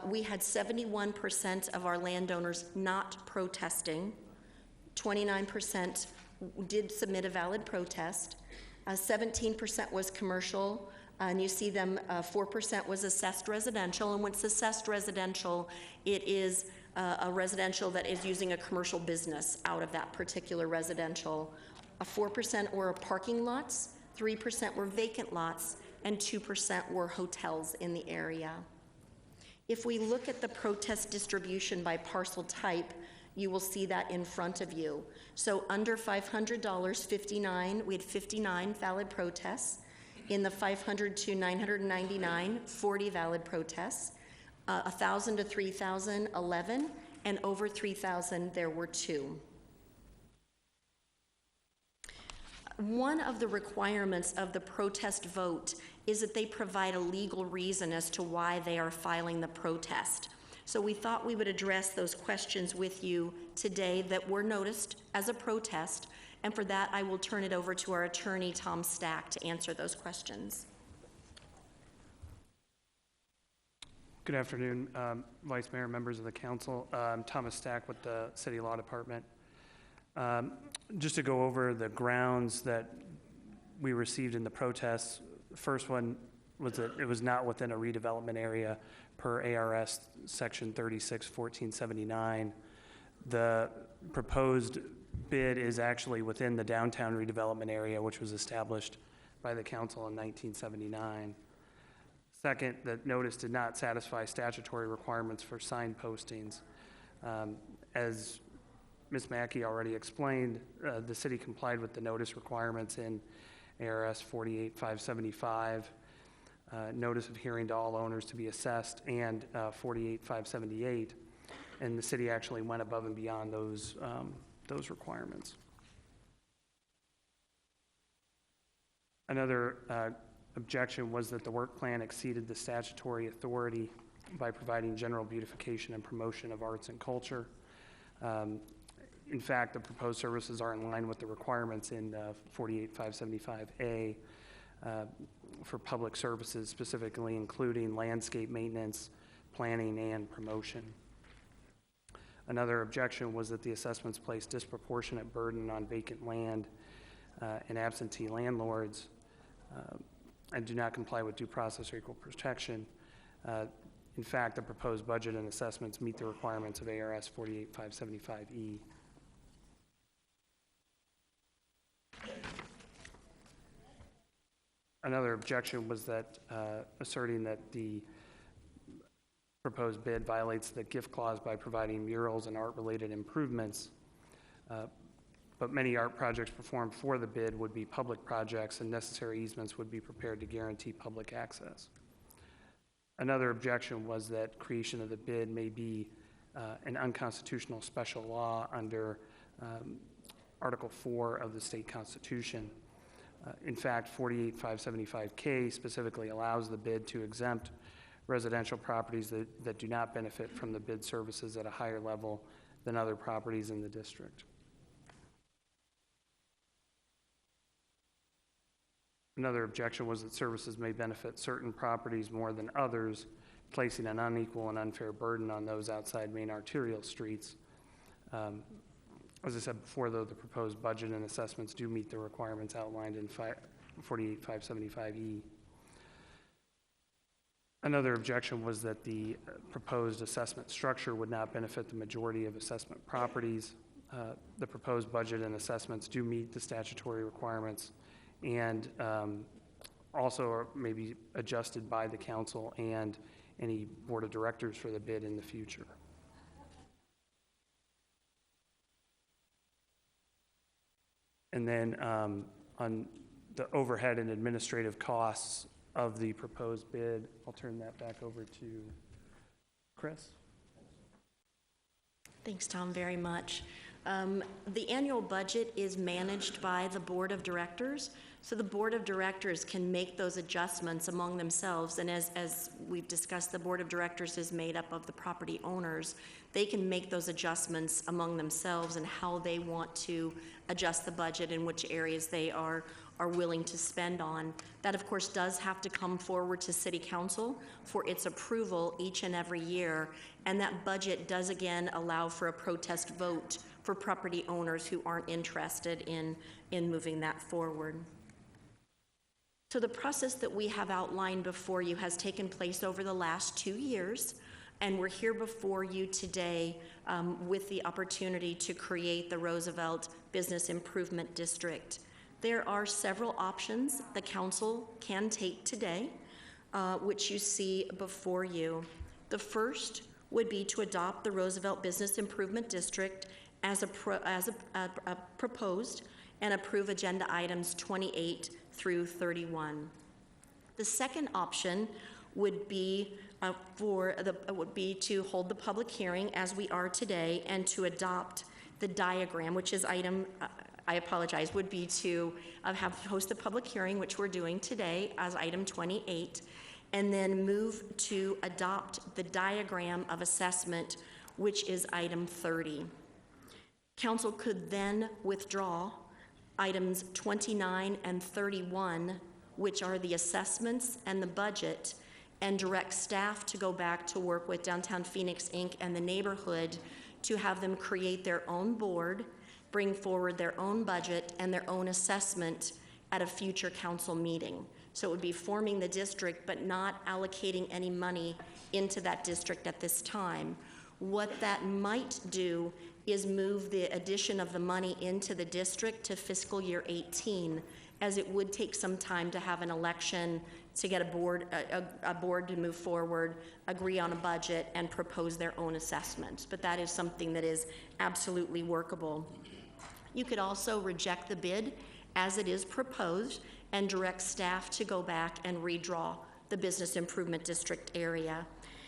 we had 71% of our landowners not protesting, 29% did submit a valid protest, 17% was commercial, and you see them, 4% was assessed residential, and when it's assessed residential, it is a residential that is using a commercial business out of that particular residential. 4% were parking lots, 3% were vacant lots, and 2% were hotels in the area. If we look at the protest distribution by parcel type, you will see that in front of you. So under $500, 59, we had 59 valid protests. In the 500 to 999, 40 valid protests. 1,000 to 3,000, 11, and over 3,000, there were 2. One of the requirements of the protest vote is that they provide a legal reason as to why they are filing the protest. So we thought we would address those questions with you today that were noticed as a protest, and for that I will turn it over to our attorney, Tom Stack, to answer those questions. Good afternoon, Vice Mayor, members of the council. I'm Thomas Stack with the City Law Department. Just to go over the grounds that we received in the protests, the first one was that it was not within a redevelopment area per ARS section 36-1479. The proposed bid is actually within the downtown redevelopment area, which was established by the council in 1979. Second, the notice did not satisfy statutory requirements for sign postings. As Ms. Mackey already explained, the city complied with the notice requirements in ARS 48-575, notice of hearing to all owners to be assessed, and 48-578, and the city actually went above and beyond those requirements. Another objection was that the work plan exceeded the statutory authority by providing general beautification and promotion of arts and culture. In fact, the proposed services are in line with the requirements in 48575A for public services, specifically including landscape maintenance, planning, and promotion. Another objection was that the assessments place disproportionate burden on vacant land and absentee landlords and do not comply with due process or equal protection. In fact, the proposed budget and assessments meet the requirements of ARS 48575E. Another objection was that asserting that the proposed bid violates the gift clause by providing murals and art-related improvements, but many art projects performed for the bid would be public projects and necessary easements would be prepared to guarantee public access. Another objection was that creation of the bid may be an unconstitutional special law under Article 4 of the state constitution. In fact, 48575K specifically allows the bid to exempt residential properties that do not benefit from the bid services at a higher level than other properties in the district. Another objection was that services may benefit certain properties more than others, placing an unequal and unfair burden on those outside main arterial streets. As I said before, though, the proposed budget and assessments do meet the requirements outlined in 48575E. Another objection was that the proposed assessment structure would not benefit the majority of assessment properties. The proposed budget and assessments do meet the statutory requirements and also may be adjusted by the council and any board of directors for the bid in the future. And then on the overhead and administrative costs of the proposed bid, I'll turn that back over to Chris. Thanks, Tom, very much. The annual budget is managed by the board of directors, so the board of directors can make those adjustments among themselves, and as we've discussed, the board of directors is made up of the property owners. They can make those adjustments among themselves and how they want to adjust the budget and which areas they are willing to spend on. That, of course, does have to come forward to City Council for its approval each and every year, and that budget does again allow for a protest vote for property owners who aren't interested in moving that forward. So the process that we have outlined before you has taken place over the last 2 years, and we're here before you today with the opportunity to create the Roosevelt Business Improvement District. There are several options the council can take today, which you see before you. The first would be to adopt the Roosevelt Business Improvement District as proposed and approve agenda items 28 through 31. The second option would be to hold the public hearing as we are today and to adopt the diagram, which is item, I apologize, would be to host the public hearing, which we're doing today as item 28, and then move to adopt the diagram of assessment, which is item 30. Council could then withdraw items 29 and 31, which are the assessments and the budget, and direct staff to go back to work with Downtown Phoenix, Inc. and the neighborhood to have them create their own board, bring forward their own budget and their own assessment at a future council meeting. So it would be forming the district, but not allocating any money into that district at this time. What that might do is move the addition of the money into the district to fiscal year 18, as it would take some time to have an election to get a board to move forward, agree on a budget, and propose their own assessment. But that is something that is absolutely workable. You could also reject the bid as it is proposed and direct staff to go back and redraw the Business Improvement District area.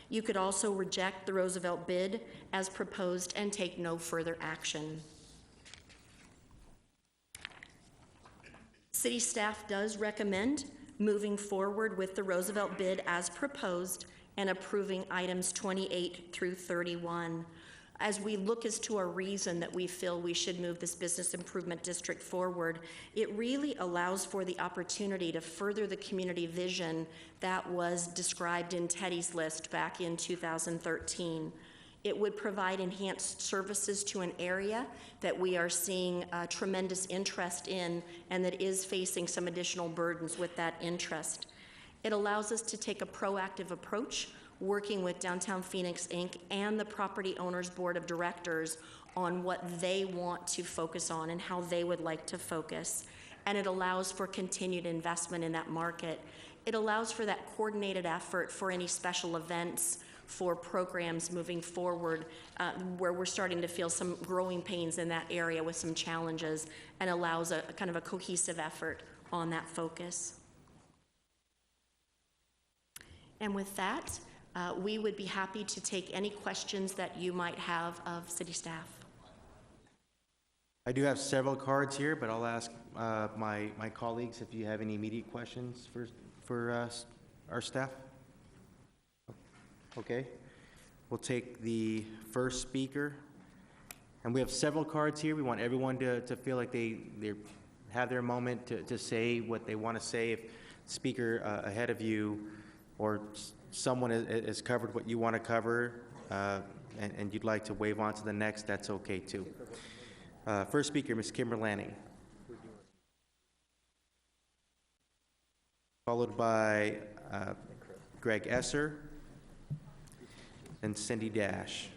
You could also reject the Roosevelt bid as proposed and take no further action. City staff does recommend moving forward with the Roosevelt bid as proposed and approving items 28 through 31. As we look as to a reason that we feel we should move this business improvement district forward, it really allows for the opportunity to further the community vision that was described in Teddy's list back in 2013. It would provide enhanced services to an area that we are seeing tremendous interest in and that is facing some additional burdens with that interest. It allows us to take a proactive approach, working with Downtown Phoenix, Inc. and the Property Owners Board of Directors on what they want to focus on and how they would like to focus. And it allows for continued investment in that market. It allows for that coordinated effort for any special events, for programs moving forward, where we're starting to feel some growing pains in that area with some challenges, and allows a kind of a cohesive effort on that focus. And with that, we would be happy to take any questions that you might have of city staff. I do have several cards here, but I'll ask my colleagues if you have any immediate questions for our staff. Okay. We'll take the first speaker. And we have several cards here. We want everyone to feel like they have their moment to say what they want to say. If the speaker ahead of you or someone has covered what you want to cover and you'd like to wave on to the next, that's okay too. First speaker, Ms. Kimber Lanning. Followed by Greg Esser and Cindy Dash.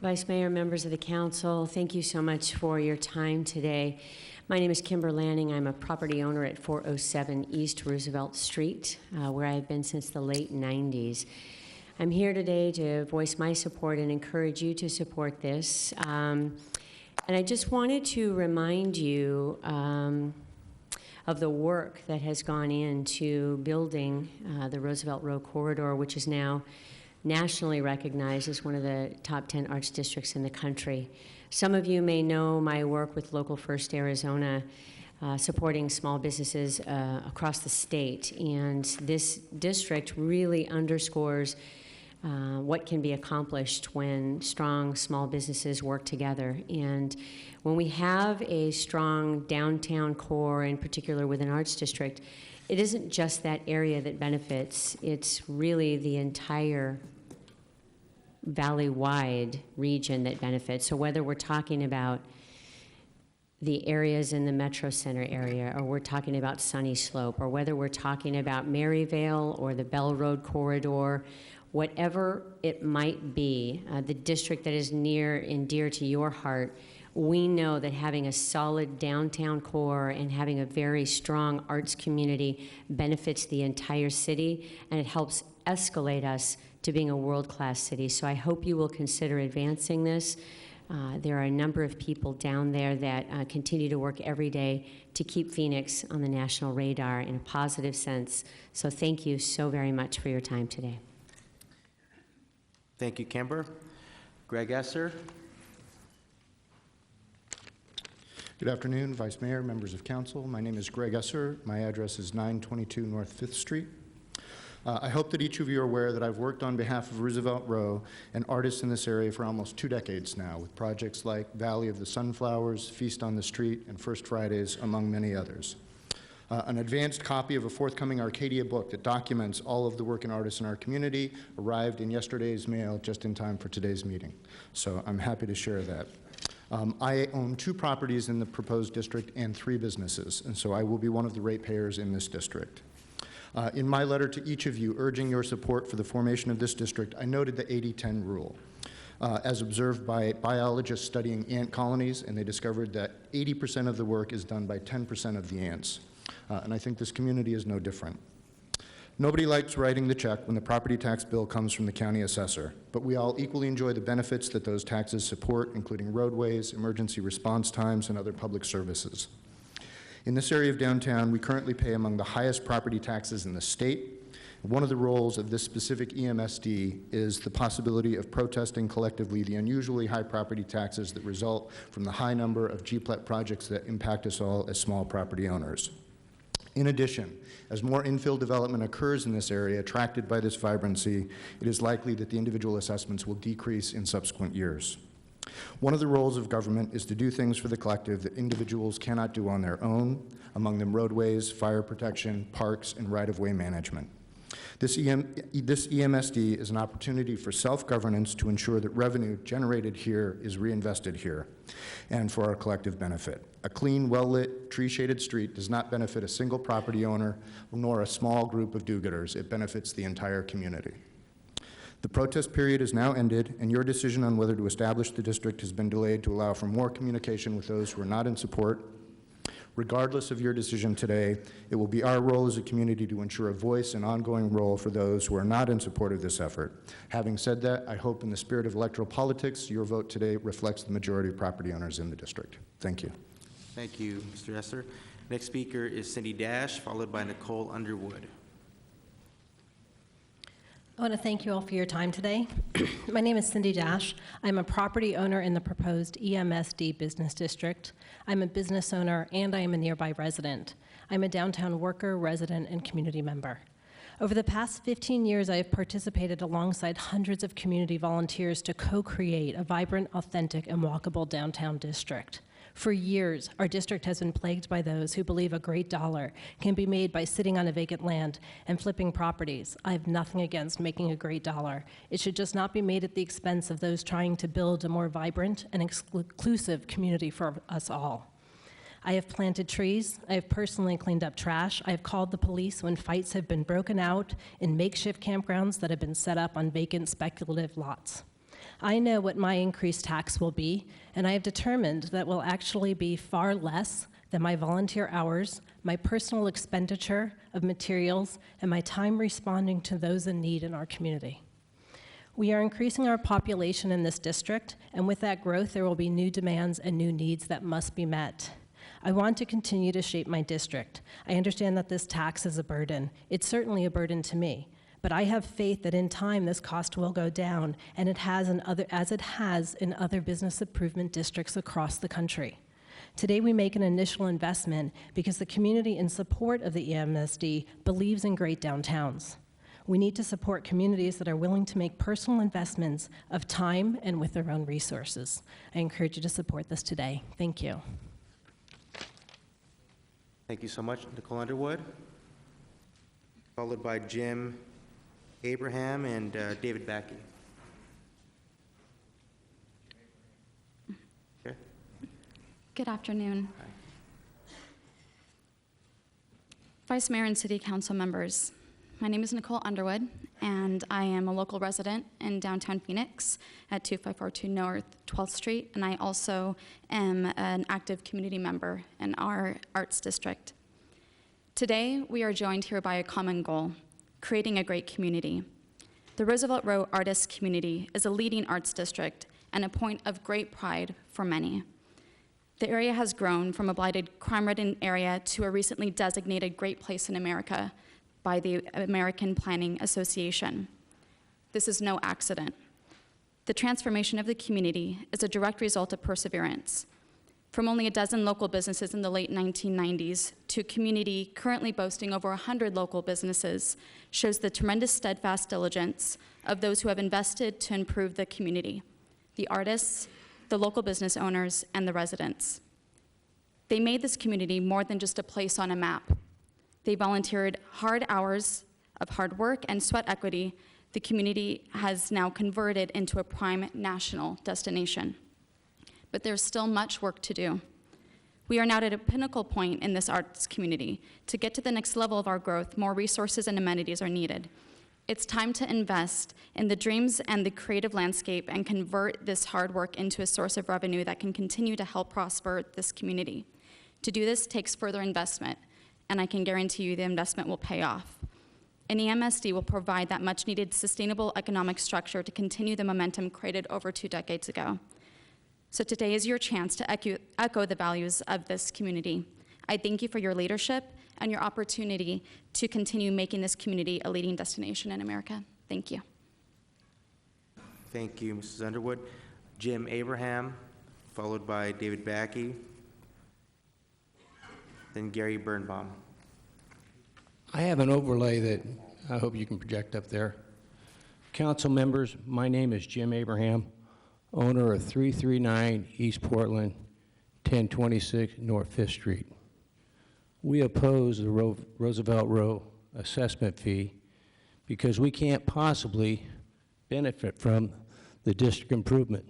Vice Mayor, members of the council, thank you so much for your time today. My name is Kimber Lanning. I'm a property owner at 407 East Roosevelt Street, where I've been since the late 90s. I'm here today to voice my support and encourage you to support this. And I just wanted to remind you of the work that has gone into building the Roosevelt Row corridor, which is now nationally recognized as one of the top 10 arts districts in the country. Some of you may know my work with Local First Arizona, supporting small businesses across the state. And this district really underscores what can be accomplished when strong small businesses work together. And when we have a strong downtown core, in particular with an arts district, it isn't just that area that benefits, it's really the entire valley-wide region that benefits. So whether we're talking about the areas in the Metro Center area, or we're talking about Sunny Slope, or whether we're talking about Maryvale or the Bell Road corridor, whatever it might be, the district that is near and dear to your heart, we know that having a solid downtown core and having a very strong arts community benefits the entire city, and it helps escalate us to being a world-class city. So I hope you will consider advancing this. There are a number of people down there that continue to work every day to keep Phoenix on the national radar in a positive sense. So thank you so very much for your time today. Thank you, Kimber. Greg Esser. Good afternoon, Vice Mayor, members of council. My name is Greg Esser. My address is 922 North 5th Street. I hope that each of you are aware that I've worked on behalf of Roosevelt Row and artists in this area for almost 2 decades now, with projects like Valley of the Sunflowers, Feast on the Street, and First Fridays, among many others. An advanced copy of a forthcoming Arcadia book that documents all of the work and artists in our community arrived in yesterday's mail just in time for today's meeting. So I'm happy to share that. I own 2 properties in the proposed district and 3 businesses, and so I will be one of the ratepayers in this district. In my letter to each of you urging your support for the formation of this district, I noted the 80-10 rule, as observed by biologists studying ant colonies, and they discovered that 80% of the work is done by 10% of the ants. And I think this community is no different. Nobody likes writing the check when the property tax bill comes from the county assessor, but we all equally enjoy the benefits that those taxes support, including roadways, emergency response times, and other public services. In this area of downtown, we currently pay among the highest property taxes in the state. One of the roles of this specific EMSD is the possibility of protesting collectively the unusually high property taxes that result from the high number of GPLET projects that impact us all as small property owners. In addition, as more infill development occurs in this area attracted by this vibrancy, it is likely that the individual assessments will decrease in subsequent years. One of the roles of government is to do things for the collective that individuals cannot do on their own, among them roadways, fire protection, parks, and right-of-way management. This EMSD is an opportunity for self-governance to ensure that revenue generated here is reinvested here and for our collective benefit. A clean, well-lit, tree-shaded street does not benefit a single property owner nor a small group of do-gooders. It benefits the entire community. The protest period is now ended, and your decision on whether to establish the district has been delayed to allow for more communication with those who are not in support. Regardless of your decision today, it will be our role as a community to ensure a voice and ongoing role for those who are not in support of this effort. Having said that, I hope in the spirit of electoral politics, your vote today reflects the majority of property owners in the district. Thank you. Thank you, Mr. Esser. Next speaker is Cindy Dash, followed by Nicole Underwood. I want to thank you all for your time today. My name is Cindy Dash. I'm a property owner in the proposed EMSD business district. I'm a business owner and I am a nearby resident. I'm a downtown worker, resident, and community member. Over the past 15 years, I have participated alongside hundreds of community volunteers to co-create a vibrant, authentic, and walkable downtown district. For years, our district has been plagued by those who believe a great dollar can be made by sitting on a vacant land and flipping properties. I have nothing against making a great dollar. It should just not be made at the expense of those trying to build a more vibrant and inclusive community for us all. I have planted trees. I have personally cleaned up trash. I have called the police when fights have been broken out in makeshift campgrounds that have been set up on vacant speculative lots. I know what my increased tax will be, and I have determined that will actually be far less than my volunteer hours, my personal expenditure of materials, and my time responding to those in need in our community. We are increasing our population in this district, and with that growth, there will be new demands and new needs that must be met. I want to continue to shape my district. I understand that this tax is a burden. It's certainly a burden to me. But I have faith that in time this cost will go down, and as it has in other business improvement districts across the country. Today we make an initial investment because the community in support of the EMSD believes in great downtowns. We need to support communities that are willing to make personal investments of time and with their own resources. I encourage you to support this today. Thank you. Thank you so much, Nicole Underwood. Followed by Jim Abraham and David Backey. Okay. Good afternoon. Hi. Vice Mayor and City Council members, my name is Nicole Underwood, and I am a local resident in downtown Phoenix at 2542 North 12th Street, and I also am an active community member in our arts district. Today, we are joined here by a common goal: creating a great community. The Roosevelt Row Artists Community is a leading arts district and a point of great pride for many. The area has grown from a blighted, crime-ridden area to a recently designated Great Place in America by the American Planning Association. This is no accident. The transformation of the community is a direct result of perseverance. From only a dozen local businesses in the late 1990s to a community currently boasting over 100 local businesses shows the tremendous steadfast diligence of those who have invested to improve the community, the artists, the local business owners, and the residents. They made this community more than just a place on a map. They volunteered hard hours of hard work and sweat equity the community has now converted into a prime national destination. But there's still much work to do. We are now at a pinnacle point in this arts community. To get to the next level of our growth, more resources and amenities are needed. It's time to invest in the dreams and the creative landscape and convert this hard work into a source of revenue that can continue to help prosper this community. To do this takes further investment, and I can guarantee you the investment will pay off. An EMSD will provide that much-needed sustainable economic structure to continue the momentum created over 2 decades ago. So today is your chance to echo the values of this community. I thank you for your leadership and your opportunity to continue making this community a leading destination in America. Thank you. Thank you, Mrs. Underwood. Jim Abraham, followed by David Backey, then Gary Birnbaum. I have an overlay that I hope you can project up there. Council members, my name is Jim Abraham, owner of 339 East Portland, 1026 North 5th Street. We oppose the Roosevelt Row assessment fee because we can't possibly benefit from the district improvement.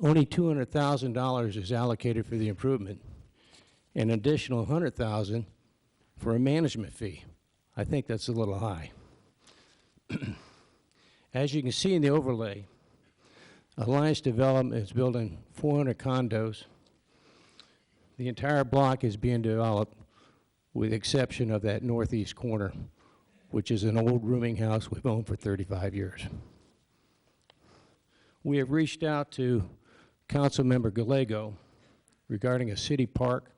Only $200,000 is allocated for the improvement, and an additional $100,000 for a management fee. I think that's a little high. As you can see in the overlay, Alliance Development is building 400 condos. The entire block is being developed with the exception of that northeast corner, which is an old rooming house we've owned for 35 years. We have reached out to Councilmember Gallego regarding a city park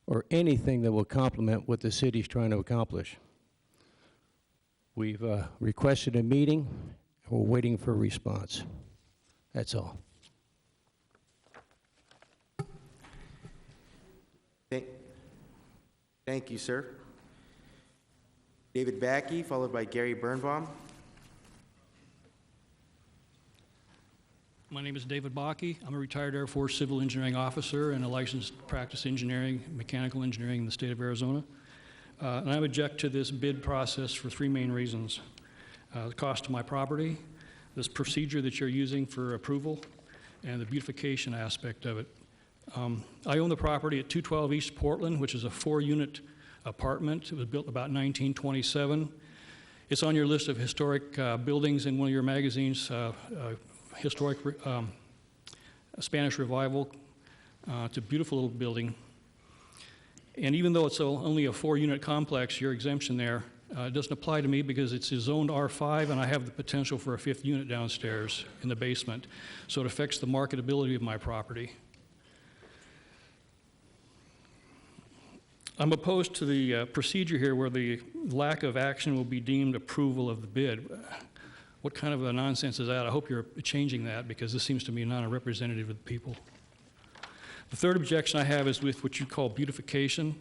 or anything that will complement what the city's trying to accomplish. We've requested a meeting, and we're waiting for a response. That's all. Thank you, sir. David Backey, followed by Gary Birnbaum. My name is David Backey. I'm a retired Air Force civil engineering officer and a licensed practice engineering, mechanical engineering in the state of Arizona. And I object to this bid process for three main reasons. The cost of my property, this procedure that you're using for approval, and the beautification aspect of it. I own the property at 212 East Portland, which is a 4-unit apartment. It was built about 1927. It's on your list of historic buildings in one of your magazines, Historic Spanish Revival. It's a beautiful little building. And even though it's only a 4-unit complex, your exemption there doesn't apply to me because it's zoned R5 and I have the potential for a 5th unit downstairs in the basement. So it affects the marketability of my property. I'm opposed to the procedure here where the lack of action will be deemed approval of the bid. What kind of a nonsense is that? I hope you're changing that because this seems to me not a representative of the people. The third objection I have is with what you call beautification.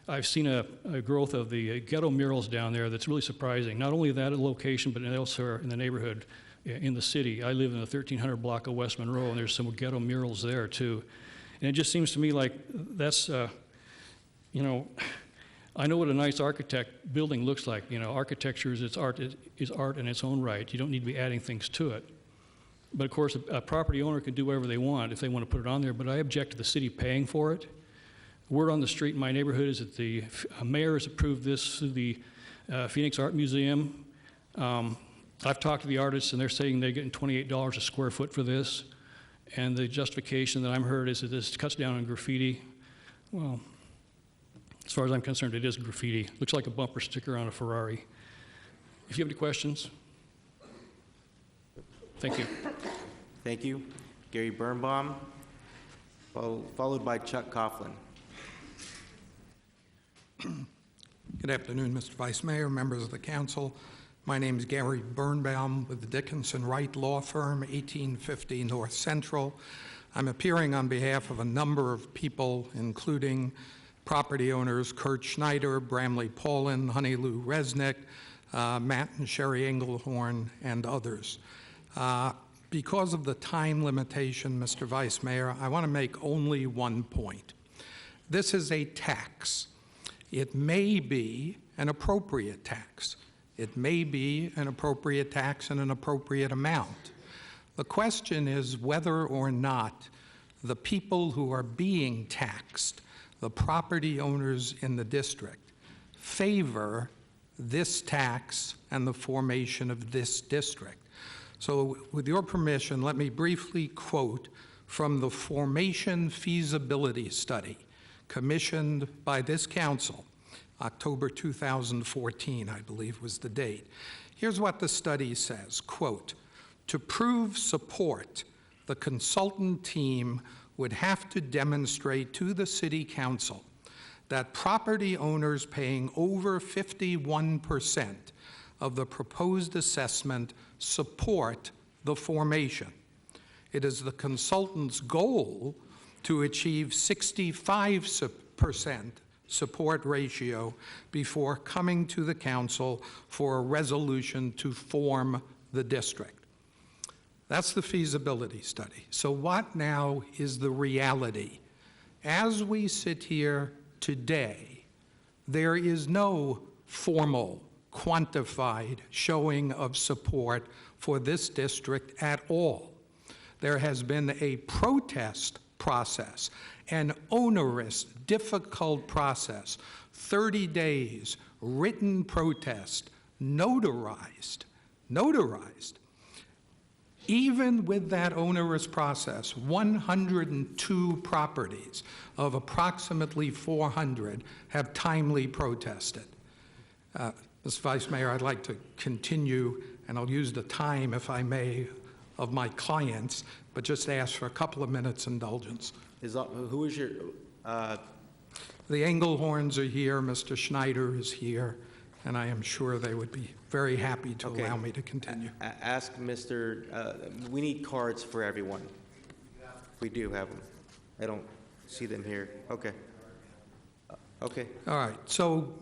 I've seen a growth of the ghetto murals down there that's really surprising. Not only that location, but elsewhere in the neighborhood, in the city. I live in the 1300 block of West Monroe, and there's some ghetto murals there too. And it just seems to me like that's, you know, I know what a nice architect building looks like. You know, architecture is art in its own right. You don't need to be adding things to it. But of course, a property owner can do whatever they want if they want to put it on there, but I object to the city paying for it. Word on the street in my neighborhood is that the mayor has approved this through the Phoenix Art Museum. I've talked to the artists and they're saying they're getting $28 a square foot for this. And the justification that I'm heard is that this cuts down on graffiti. Well, as far as I'm concerned, it is graffiti. Looks like a bumper sticker on a Ferrari. If you have any questions, thank you. Thank you. Gary Birnbaum, followed by Chuck Coughlin. Good afternoon, Mr. Vice Mayor, members of the council. My name is Gary Birnbaum with the Dickinson Wright Law Firm, 1850 North Central. I'm appearing on behalf of a number of people, including property owners Kurt Schneider, Bramley Paulin, Honey Lou Resnick, Matt and Sherry Englehorn, and others. Because of the time limitation, Mr. Vice Mayor, I want to make only one point. This is a tax. It may be an appropriate tax. It may be an appropriate tax in an appropriate amount. The question is whether or not the people who are being taxed, the property owners in the district, favor this tax and the formation of this district. So with your permission, let me briefly quote from the Formation Feasibility Study commissioned by this council, October 2014, I believe was the date. Here's what the study says, quote, "To prove support, the consultant team would have to demonstrate to the City Council that property owners paying over 51% of the proposed assessment support the formation. It is the consultant's goal to achieve 65% support ratio before coming to the council for a resolution to form the district. That's the feasibility study. So what now is the reality? As we sit here today, there is no formal, quantified showing of support for this district at all. There has been a protest process, an onerous, difficult process, 30 days, written protest, notarized. Even with that onerous process, 102 properties of approximately 400 have timely protested. Mr. Vice Mayor, I'd like to continue, and I'll use the time, if I may, of my clients, but just ask for a couple of minutes indulgence. Who is your... The Engelhorns are here, Mr. Schneider is here, and I am sure they would be very happy to allow me to continue. Ask Mr. We need cards for everyone. We do have them. I don't see them here. Okay. Okay. All right. So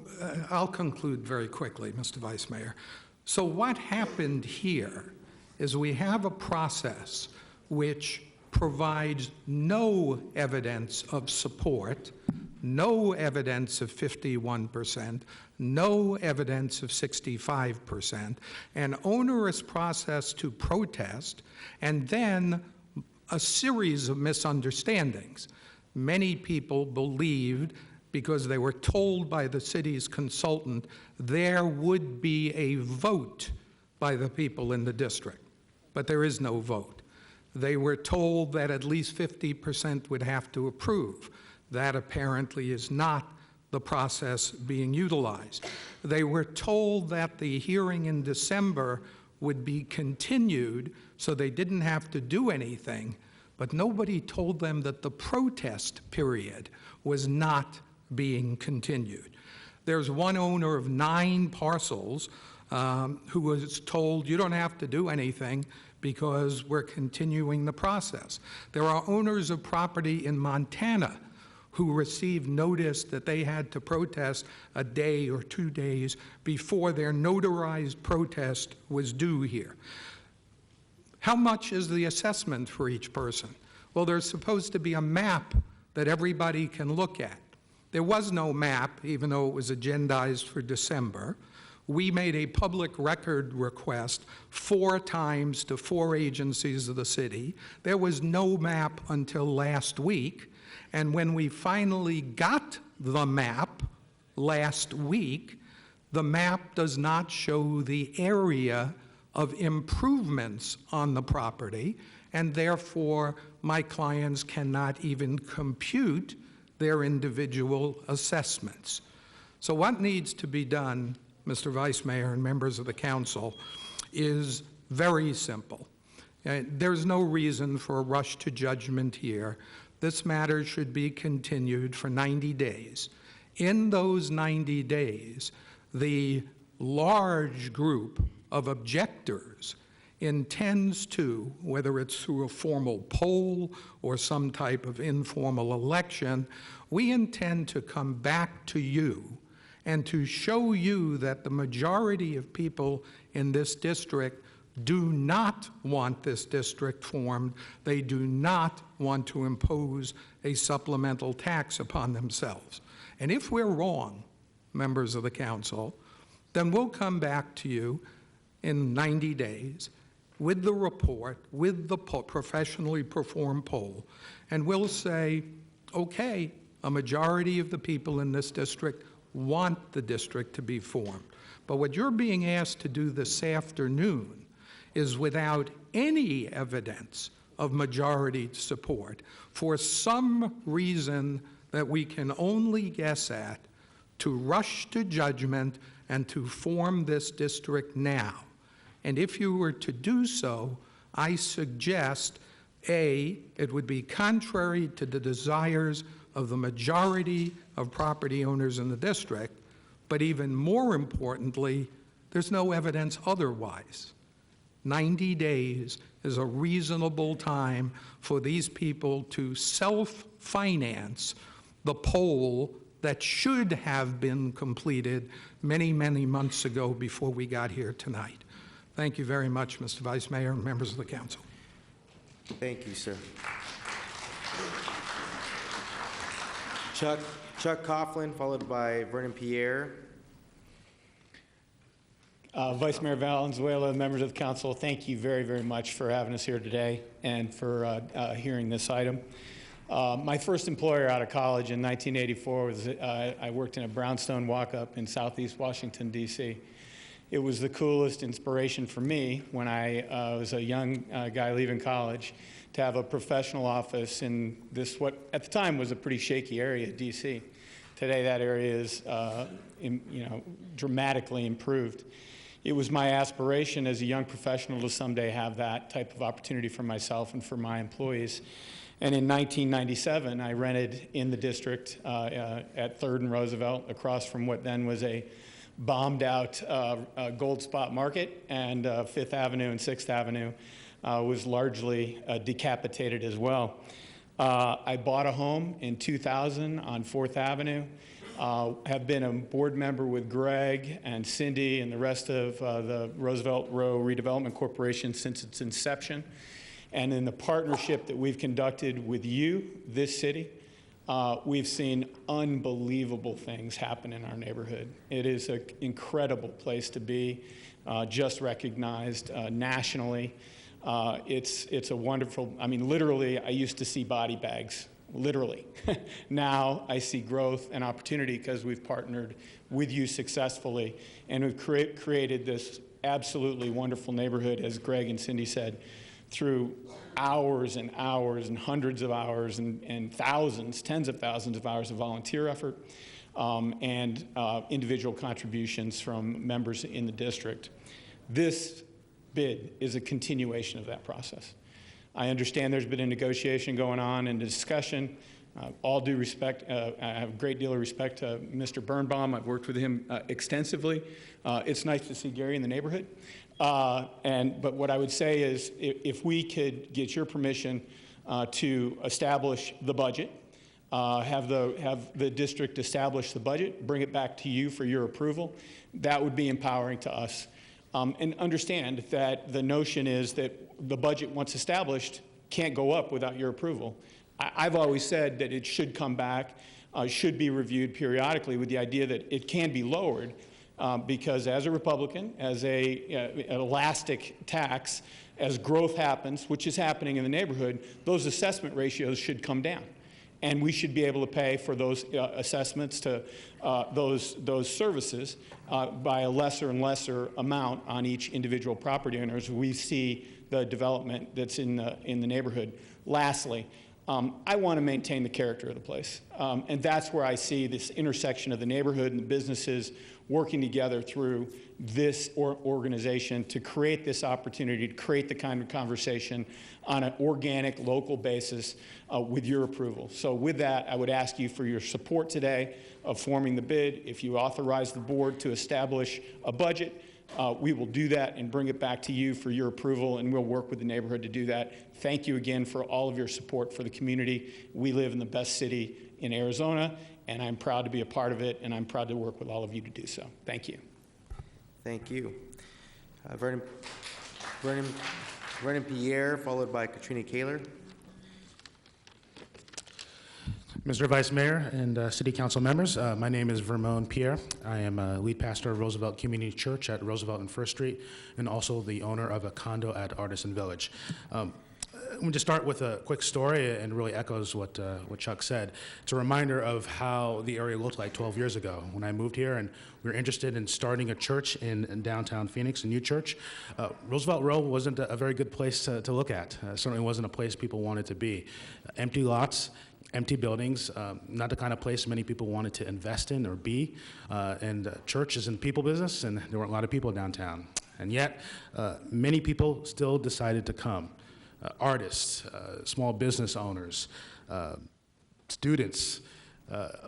I'll conclude very quickly, Mr. Vice Mayor. So what happened here is we have a process which provides no evidence of support, no evidence of 51%, no evidence of 65%, an onerous process to protest, and then a series of misunderstandings. Many people believed, because they were told by the city's consultant, there would be a vote by the people in the district, but there is no vote. They were told that at least 50% would have to approve. That apparently is not the process being utilized. They were told that the hearing in December would be continued so they didn't have to do anything, but nobody told them that the protest period was not being continued. There's one owner of 9 parcels who was told, you don't have to do anything because we're continuing the process. There are owners of property in Montana who received notice that they had to protest a day or 2 days before their notarized protest was due here. How much is the assessment for each person? Well, there's supposed to be a map that everybody can look at. There was no map, even though it was agendized for December. We made a public record request 4 times to 4 agencies of the city. There was no map until last week. And when we finally got the map last week, the map does not show the area of improvements on the property, and therefore my clients cannot even compute their individual assessments. So what needs to be done, Mr. Vice Mayor and members of the council, is very simple. There's no reason for a rush to judgment here. This matter should be continued for 90 days. In those 90 days, the large group of objectors intends to, whether it's through a formal poll or some type of informal election, we intend to come back to you and to show you that the majority of people in this district do not want this district formed. They do not want to impose a supplemental tax upon themselves. And if we're wrong, members of the council, then we'll come back to you in 90 days with the report, with the professionally performed poll, and we'll say, okay, a majority of the people in this district want the district to be formed. But what you're being asked to do this afternoon is, without any evidence of majority support, for some reason that we can only guess at, to rush to judgment and to form this district now. And if you were to do so, I suggest A, it would be contrary to the desires of the majority of property owners in the district, but even more importantly, there's no evidence otherwise. 90 days is a reasonable time for these people to self-finance the poll that should have been completed many, many months ago before we got here tonight. Thank you very much, Mr. Vice Mayor and members of the council. Thank you, sir. Chuck Coughlin, followed by Vernon Pierre. Vice Mayor Valenzuela, members of the council, thank you very, very much for having us here today and for hearing this item. My first employer out of college in 1984 was I worked in a brownstone walk-up in Southeast Washington, D.C. It was the coolest inspiration for me when I was a young guy leaving college to have a professional office in this, what at the time was a pretty shaky area, D.C. Today that area is dramatically improved. It was my aspiration as a young professional to someday have that type of opportunity for myself and for my employees. And in 1997, I rented in the district at 3rd and Roosevelt, across from what then was a bombed-out Gold Spot Market, and 5th Avenue and 6th Avenue was largely decapitated as well. I bought a home in 2000 on 4th Avenue. Have been a board member with Greg and Cindy and the rest of the Roosevelt Row Redevelopment Corporation since its inception. And in the partnership that we've conducted with you, this city, we've seen unbelievable things happen in our neighborhood. It is an incredible place to be, just recognized nationally. It's a wonderful, I mean, literally, I used to see body bags. Literally. Now I see growth and opportunity because we've partnered with you successfully, and we've created this absolutely wonderful neighborhood, as Greg and Cindy said, through hours and hours and hundreds of hours and thousands, tens of thousands of hours of volunteer effort and individual contributions from members in the district. This bid is a continuation of that process. I understand there's been a negotiation going on and a discussion. All due respect, I have a great deal of respect to Mr. Birnbaum. I've worked with him extensively. It's nice to see Gary in the neighborhood. But what I would say is if we could get your permission to establish the budget, have the district establish the budget, bring it back to you for your approval, that would be empowering to us. And understand that the notion is that the budget, once established, can't go up without your approval. I've always said that it should come back, should be reviewed periodically with the idea that it can be lowered because as a Republican, as an elastic tax, as growth happens, which is happening in the neighborhood, those assessment ratios should come down. And we should be able to pay for those assessments to those services by a lesser and lesser amount on each individual property owner as we see the development that's in the neighborhood. Lastly, I want to maintain the character of the place. And that's where I see this intersection of the neighborhood and the businesses working together through this organization to create this opportunity, to create the kind of conversation on an organic, local basis with your approval. So with that, I would ask you for your support today of forming the bid. If you authorize the board to establish a budget, we will do that and bring it back to you for your approval, and we'll work with the neighborhood to do that. Thank you again for all of your support for the community. We live in the best city in Arizona, and I'm proud to be a part of it, and I'm proud to work with all of you to do so. Thank you. Thank you. Vernon Pierre, followed by Katrina Kaler. Mr. Vice Mayor and City Council members, my name is Vernon Pierre. I am a lead pastor of Roosevelt Community Church at Roosevelt and First Street, and also the owner of a condo at Artisan Village. I'm going to start with a quick story, and really echoes what Chuck said. It's a reminder of how the area looked like 12 years ago when I moved here, and we were interested in starting a church in downtown Phoenix, a new church. Roosevelt Row wasn't a very good place to look at. Certainly wasn't a place people wanted to be. Empty lots, empty buildings, not the kind of place many people wanted to invest in or be. And church is in people business, and there weren't a lot of people downtown. And yet, many people still decided to come. artists, small business owners, students,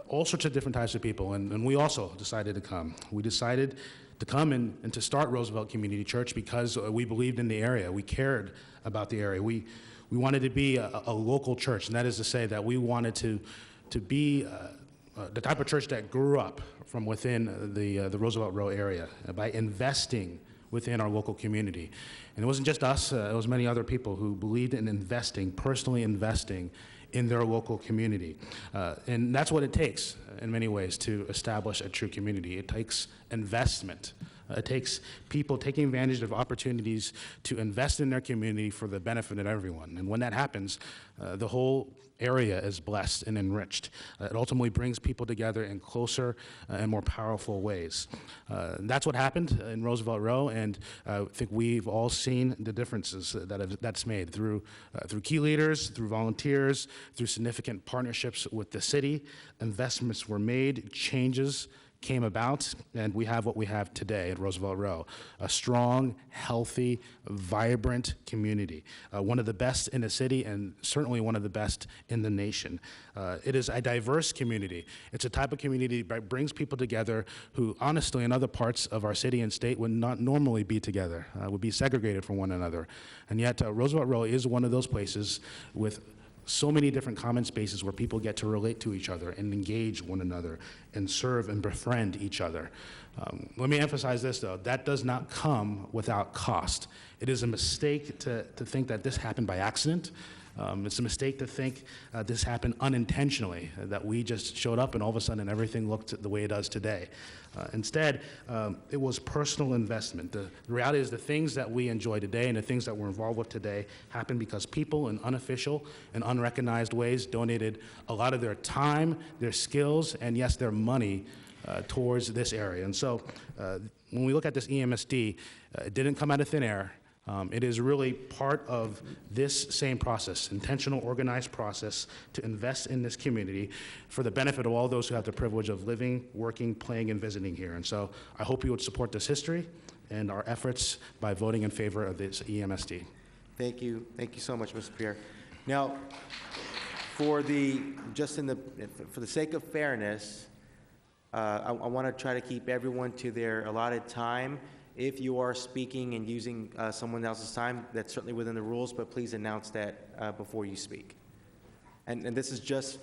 all sorts of different types of people, and we also decided to come. We decided to come and to start Roosevelt Community Church because we believed in the area. We cared about the area. We wanted to be a local church, and that is to say that we wanted to be the type of church that grew up from within the Roosevelt Row area by investing within our local community. And it wasn't just us, it was many other people who believed in investing, personally investing in their local community. And that's what it takes in many ways to establish a true community. It takes investment. It takes people taking advantage of opportunities to invest in their community for the benefit of everyone. And when that happens, the whole area is blessed and enriched. It ultimately brings people together in closer and more powerful ways. That's what happened in Roosevelt Row, and I think we've all seen the differences that's made through key leaders, through volunteers, through significant partnerships with the city. Investments were made, changes came about, and we have what we have today at Roosevelt Row, a strong, healthy, vibrant community, one of the best in the city and certainly one of the best in the nation. It is a diverse community. It's a type of community that brings people together who honestly in other parts of our city and state would not normally be together, would be segregated from one another. And yet Roosevelt Row is one of those places with so many different common spaces where people get to relate to each other and engage one another and serve and befriend each other. Let me emphasize this, though. That does not come without cost. It is a mistake to think that this happened by accident. It's a mistake to think this happened unintentionally, that we just showed up and all of a sudden everything looked the way it does today. Instead, it was personal investment. The reality is the things that we enjoy today and the things that we're involved with today happen because people in unofficial and unrecognized ways donated a lot of their time, their skills, and yes, their money towards this area. And so when we look at this EMSD, it didn't come out of thin air. It is really part of this same process, intentional, organized process to invest in this community for the benefit of all those who have the privilege of living, working, playing, and visiting here. And so I hope you would support this history and our efforts by voting in favor of this EMSD. Thank you. Thank you so much, Mr. Pierre. Now, for the sake of fairness, I want to try to keep everyone to their allotted time. If you are speaking and using someone else's time, that's certainly within the rules, but please announce that before you speak. And this is just,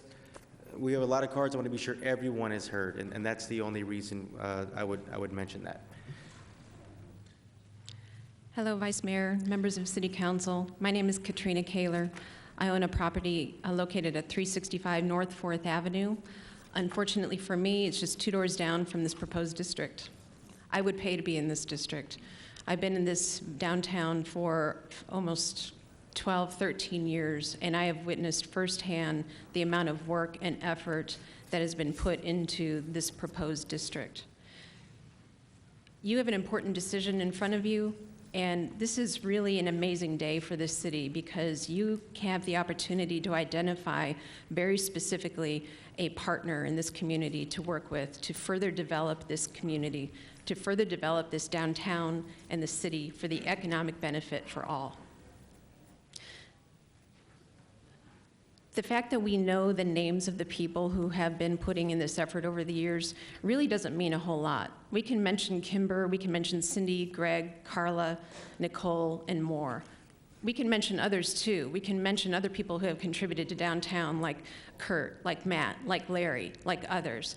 we have a lot of cards. I want to be sure everyone is heard, and that's the only reason I would mention that. Hello, Vice Mayor, members of City Council. My name is Katrina Kaler. I own a property located at 365 North 4th Avenue. Unfortunately for me, it's just 2 doors down from this proposed district. I would pay to be in this district. I've been in this downtown for almost 12, 13 years, and I have witnessed firsthand the amount of work and effort that has been put into this proposed district. You have an important decision in front of you, and this is really an amazing day for this city because you have the opportunity to identify very specifically a partner in this community to work with to further develop this community, to further develop this downtown and the city for the economic benefit for all. The fact that we know the names of the people who have been putting in this effort over the years really doesn't mean a whole lot. We can mention Kimber, we can mention Cindy, Greg, Carla, Nicole, and more. We can mention others too. We can mention other people who have contributed to downtown like Kurt, like Matt, like Larry, like others.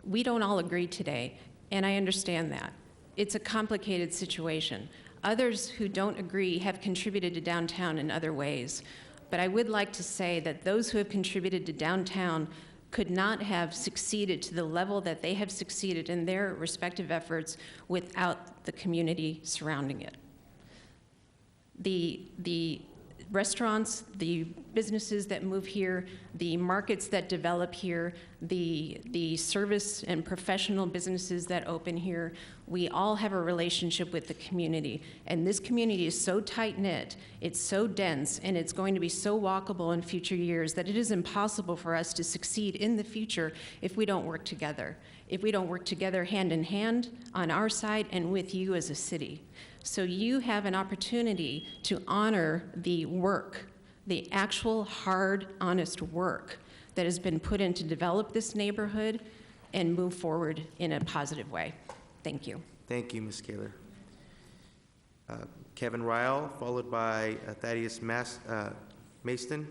We don't all agree today, and I understand that. It's a complicated situation. Others who don't agree have contributed to downtown in other ways. But I would like to say that those who have contributed to downtown could not have succeeded to the level that they have succeeded in their respective efforts without the community surrounding it. The restaurants, the businesses that move here, the markets that develop here, the service and professional businesses that open here, we all have a relationship with the community. And this community is so tight-knit, it's so dense, and it's going to be so walkable in future years that it is impossible for us to succeed in the future if we don't work together. If we don't work together hand in hand on our side and with you as a city. So you have an opportunity to honor the work, the actual hard, honest work that has been put in to develop this neighborhood and move forward in a positive way. Thank you. Thank you, Ms. Kaler. Kevin Ryle, followed by Thaddeus Maston.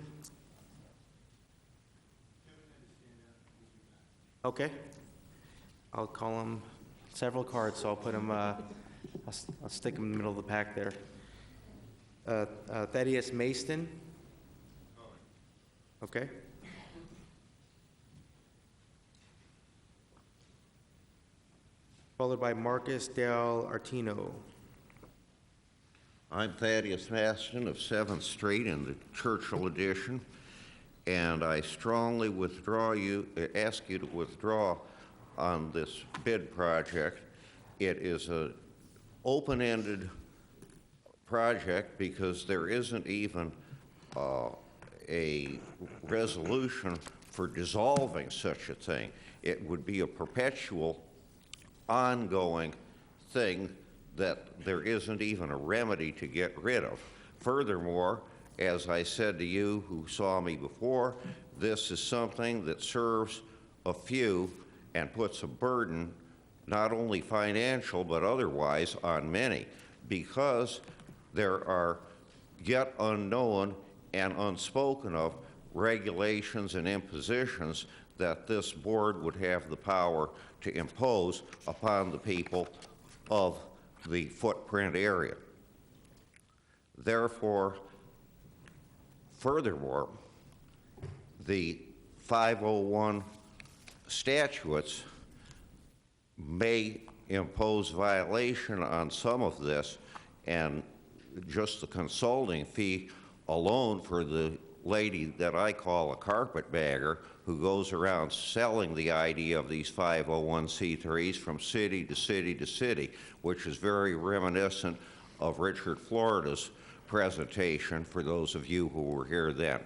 Okay. I'll call him several cards, so I'll put him, I'll stick him in the middle of the pack there. Thaddeus Maston. Okay. Followed by Marcus Del Artino. I'm Thaddeus Maston of 7th Street in the Churchill edition, and I strongly ask you to withdraw on this bid project. It is an open-ended project because there isn't even a resolution for dissolving such a thing. It would be a perpetual, ongoing thing that there isn't even a remedy to get rid of. Furthermore, as I said to you who saw me before, this is something that serves a few and puts a burden, not only financial but otherwise, on many, because there are yet unknown and unspoken of regulations and impositions that this board would have the power to impose upon the people of the footprint area. Therefore, furthermore, the 501 statutes may impose violation on some of this, and just the consulting fee alone for the lady that I call a carpetbagger who goes around selling the idea of these 501c3s from city to city to city, which is very reminiscent of Richard Florida's presentation for those of you who were here then.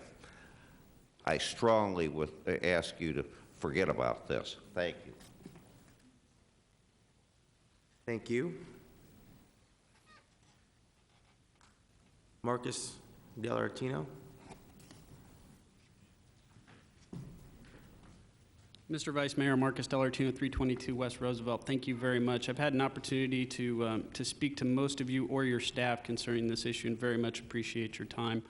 I strongly would ask you to forget about this. Thank you. Thank you. Marcus Del Artino. Mr. Vice Mayor, Marcus Del Artino, 322 West Roosevelt. Thank you very much. I've had an opportunity to speak to most of you or your staff concerning this issue and very much appreciate your time.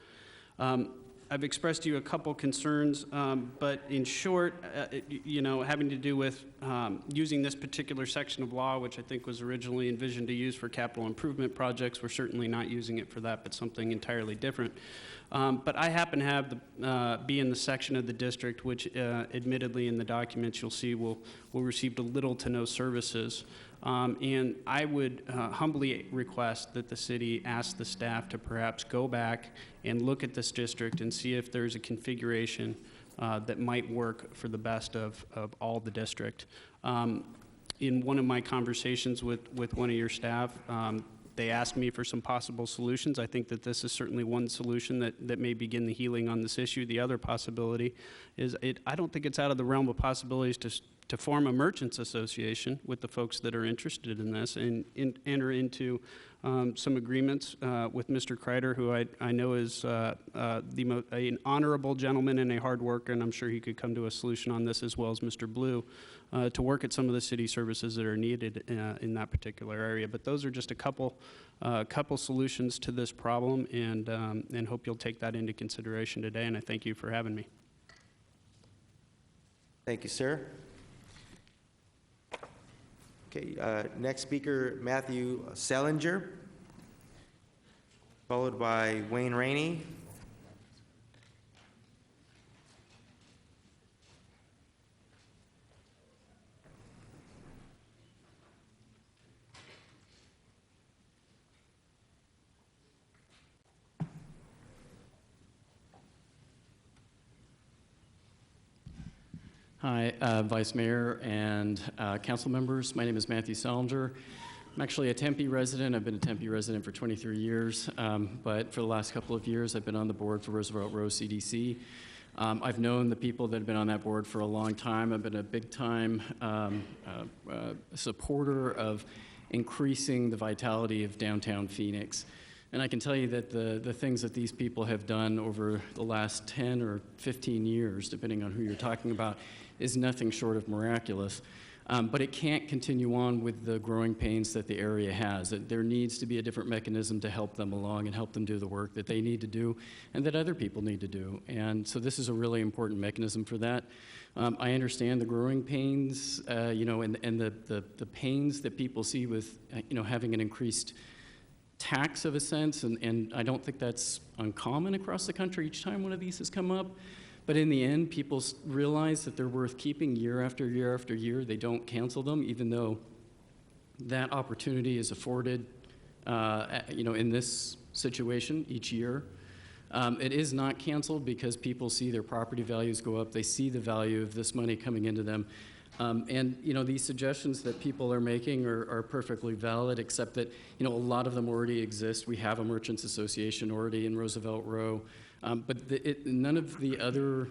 I've expressed to you a couple concerns, but in short, having to do with using this particular section of law, which I think was originally envisioned to use for capital improvement projects. We're certainly not using it for that, but something entirely different. But I happen to have be in the section of the district which, admittedly, in the documents you'll see will receive little to no services. And I would humbly request that the city ask the staff to perhaps go back and look at this district and see if there's a configuration that might work for the best of all the district. In one of my conversations with one of your staff, they asked me for some possible solutions. I think that this is certainly one solution that may begin the healing on this issue. The other possibility is I don't think it's out of the realm of possibilities to form a merchants association with the folks that are interested in this and enter into some agreements with Mr. Kreider, who I know is an honorable gentleman and a hard worker, and I'm sure he could come to a solution on this, as well as Mr. Blue, to work at some of the city services that are needed in that particular area. But those are just a couple solutions to this problem, and hope you'll take that into consideration today, and I thank you for having me. Thank you, sir. Okay, next speaker, Matthew Selinger, followed by Wayne Rainey. Hi, Vice Mayor and council members. My name is Matthew Selinger. I'm actually a Tempe resident. I've been a Tempe resident for 23 years, but for the last couple of years, I've been on the board for Roosevelt Row CDC. I've known the people that have been on that board for a long time. I've been a big-time supporter of increasing the vitality of downtown Phoenix. And I can tell you that the things that these people have done over the last 10 or 15 years, depending on who you're talking about, is nothing short of miraculous. But it can't continue on with the growing pains that the area has. There needs to be a different mechanism to help them along and help them do the work that they need to do and that other people need to do. And so this is a really important mechanism for that. I understand the growing pains, and the pains that people see with, having an increased tax of a sense, and I don't think that's uncommon across the country each time one of these has come up. But in the end, people realize that they're worth keeping year after year after year. They don't cancel them, even though that opportunity is afforded, in this situation each year. It is not canceled because people see their property values go up. They see the value of this money coming into them. These suggestions that people are making are perfectly valid, except that, a lot of them already exist. We have a merchants association already in Roosevelt Row. But none of the other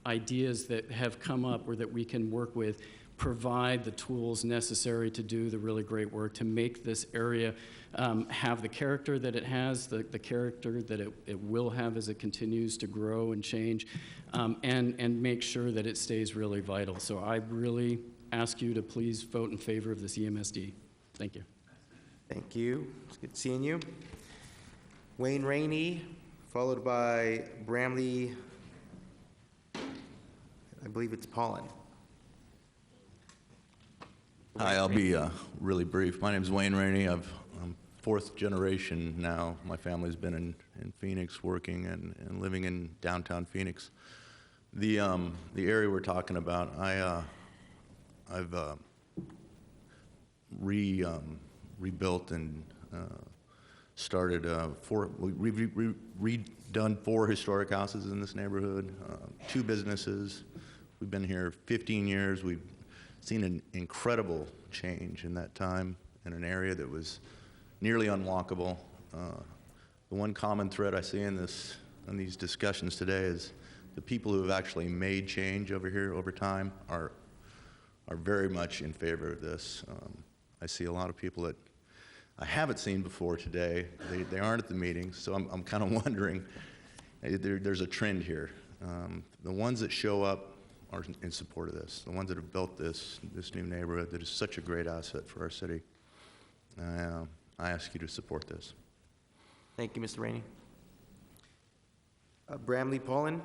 ideas that have come up or that we can work with provide the tools necessary to do the really great work to make this area have the character that it has, the character that it will have as it continues to grow and change, and make sure that it stays really vital. So I really ask you to please vote in favor of this EMSD. Thank you. Thank you. It's good seeing you. Wayne Rainey, followed by Bramley, I believe it's Paulin. Hi, I'll be really brief. My name is Wayne Rainey. I'm fourth generation now. My family's been in Phoenix working and living in downtown Phoenix. The area we're talking about, I've rebuilt and started redone 4 historic houses in this neighborhood, 2 businesses. We've been here 15 years. We've seen an incredible change in that time in an area that was nearly unwalkable. The one common thread I see in these discussions today is the people who have actually made change over here over time are very much in favor of this. I see a lot of people that I haven't seen before today. They aren't at the meetings, so I'm kind of wondering, there's a trend here. The ones that show up are in support of this. The ones that have built this new neighborhood that is such a great asset for our city. I ask you to support this. Thank you, Mr. Rainey. Bramley Paulin.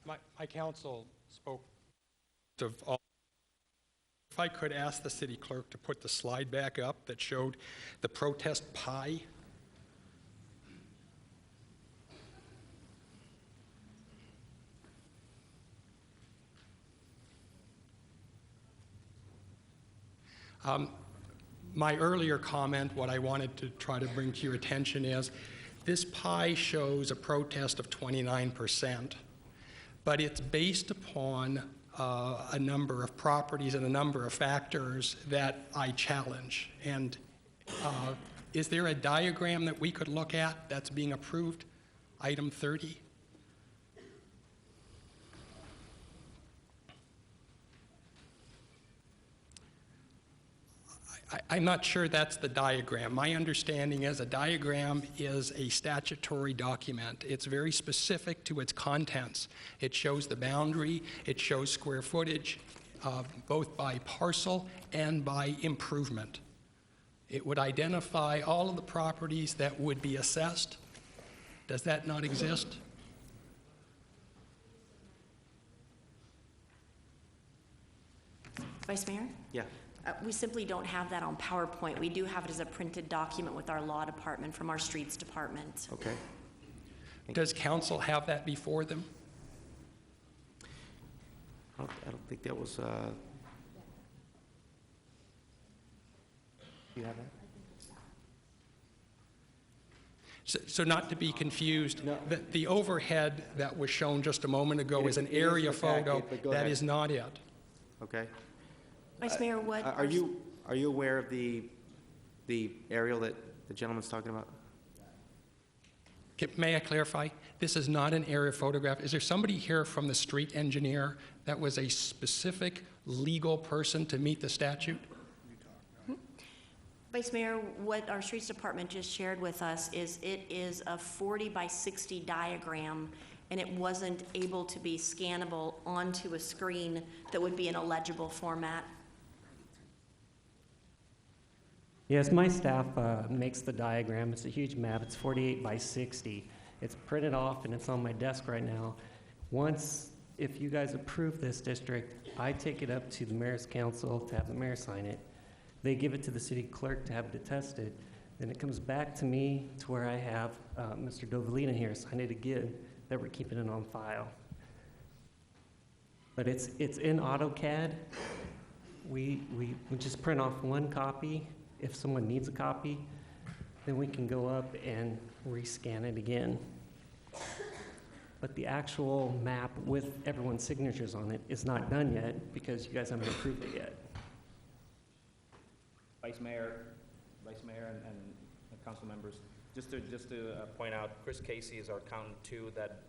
My counsel spoke of all. If I could ask the city clerk to put the slide back up that showed the protest pie. My earlier comment, what I wanted to try to bring to your attention is this pie shows a protest of 29%, but it's based upon a number of properties and a number of factors that I challenge. And is there a diagram that we could look at that's being approved? Item 30. I'm not sure that's the diagram. My understanding is a diagram is a statutory document. It's very specific to its contents. It shows the boundary, it shows square footage, both by parcel and by improvement. It would identify all of the properties that would be assessed. Does that not exist? Vice Mayor? Yeah. We simply don't have that on PowerPoint. We do have it as a printed document with our law department from our streets department. Okay. Does council have that before them? I don't think that was. You have that? So not to be confused, the overhead that was shown just a moment ago is an area photo. That is not it. Okay. Vice Mayor, what are you aware of the aerial that the gentleman's talking about? May I clarify? This is not an aerial photograph. Is there somebody here from the street engineer that was a specific legal person to meet the statute? Vice Mayor, what our streets department just shared with us is it is a 40 by 60 diagram, and it wasn't able to be scannable onto a screen that would be in a legible format. Yes, my staff makes the diagram. It's a huge map. It's 48 by 60. It's printed off and it's on my desk right now. Once, if you guys approve this district, I take it up to the mayor's council to have the mayor sign it. They give it to the city clerk to have it attested. Then it comes back to me to where I have Mr. Dovalina here sign it again, that we're keeping it on file. But it's in AutoCAD. We just print off one copy. If someone needs a copy, then we can go up and rescan it again. But the actual map with everyone's signatures on it is not done yet because you guys haven't approved it yet. Vice Mayor and council members, just to point out, Chris Casey is our accountant too that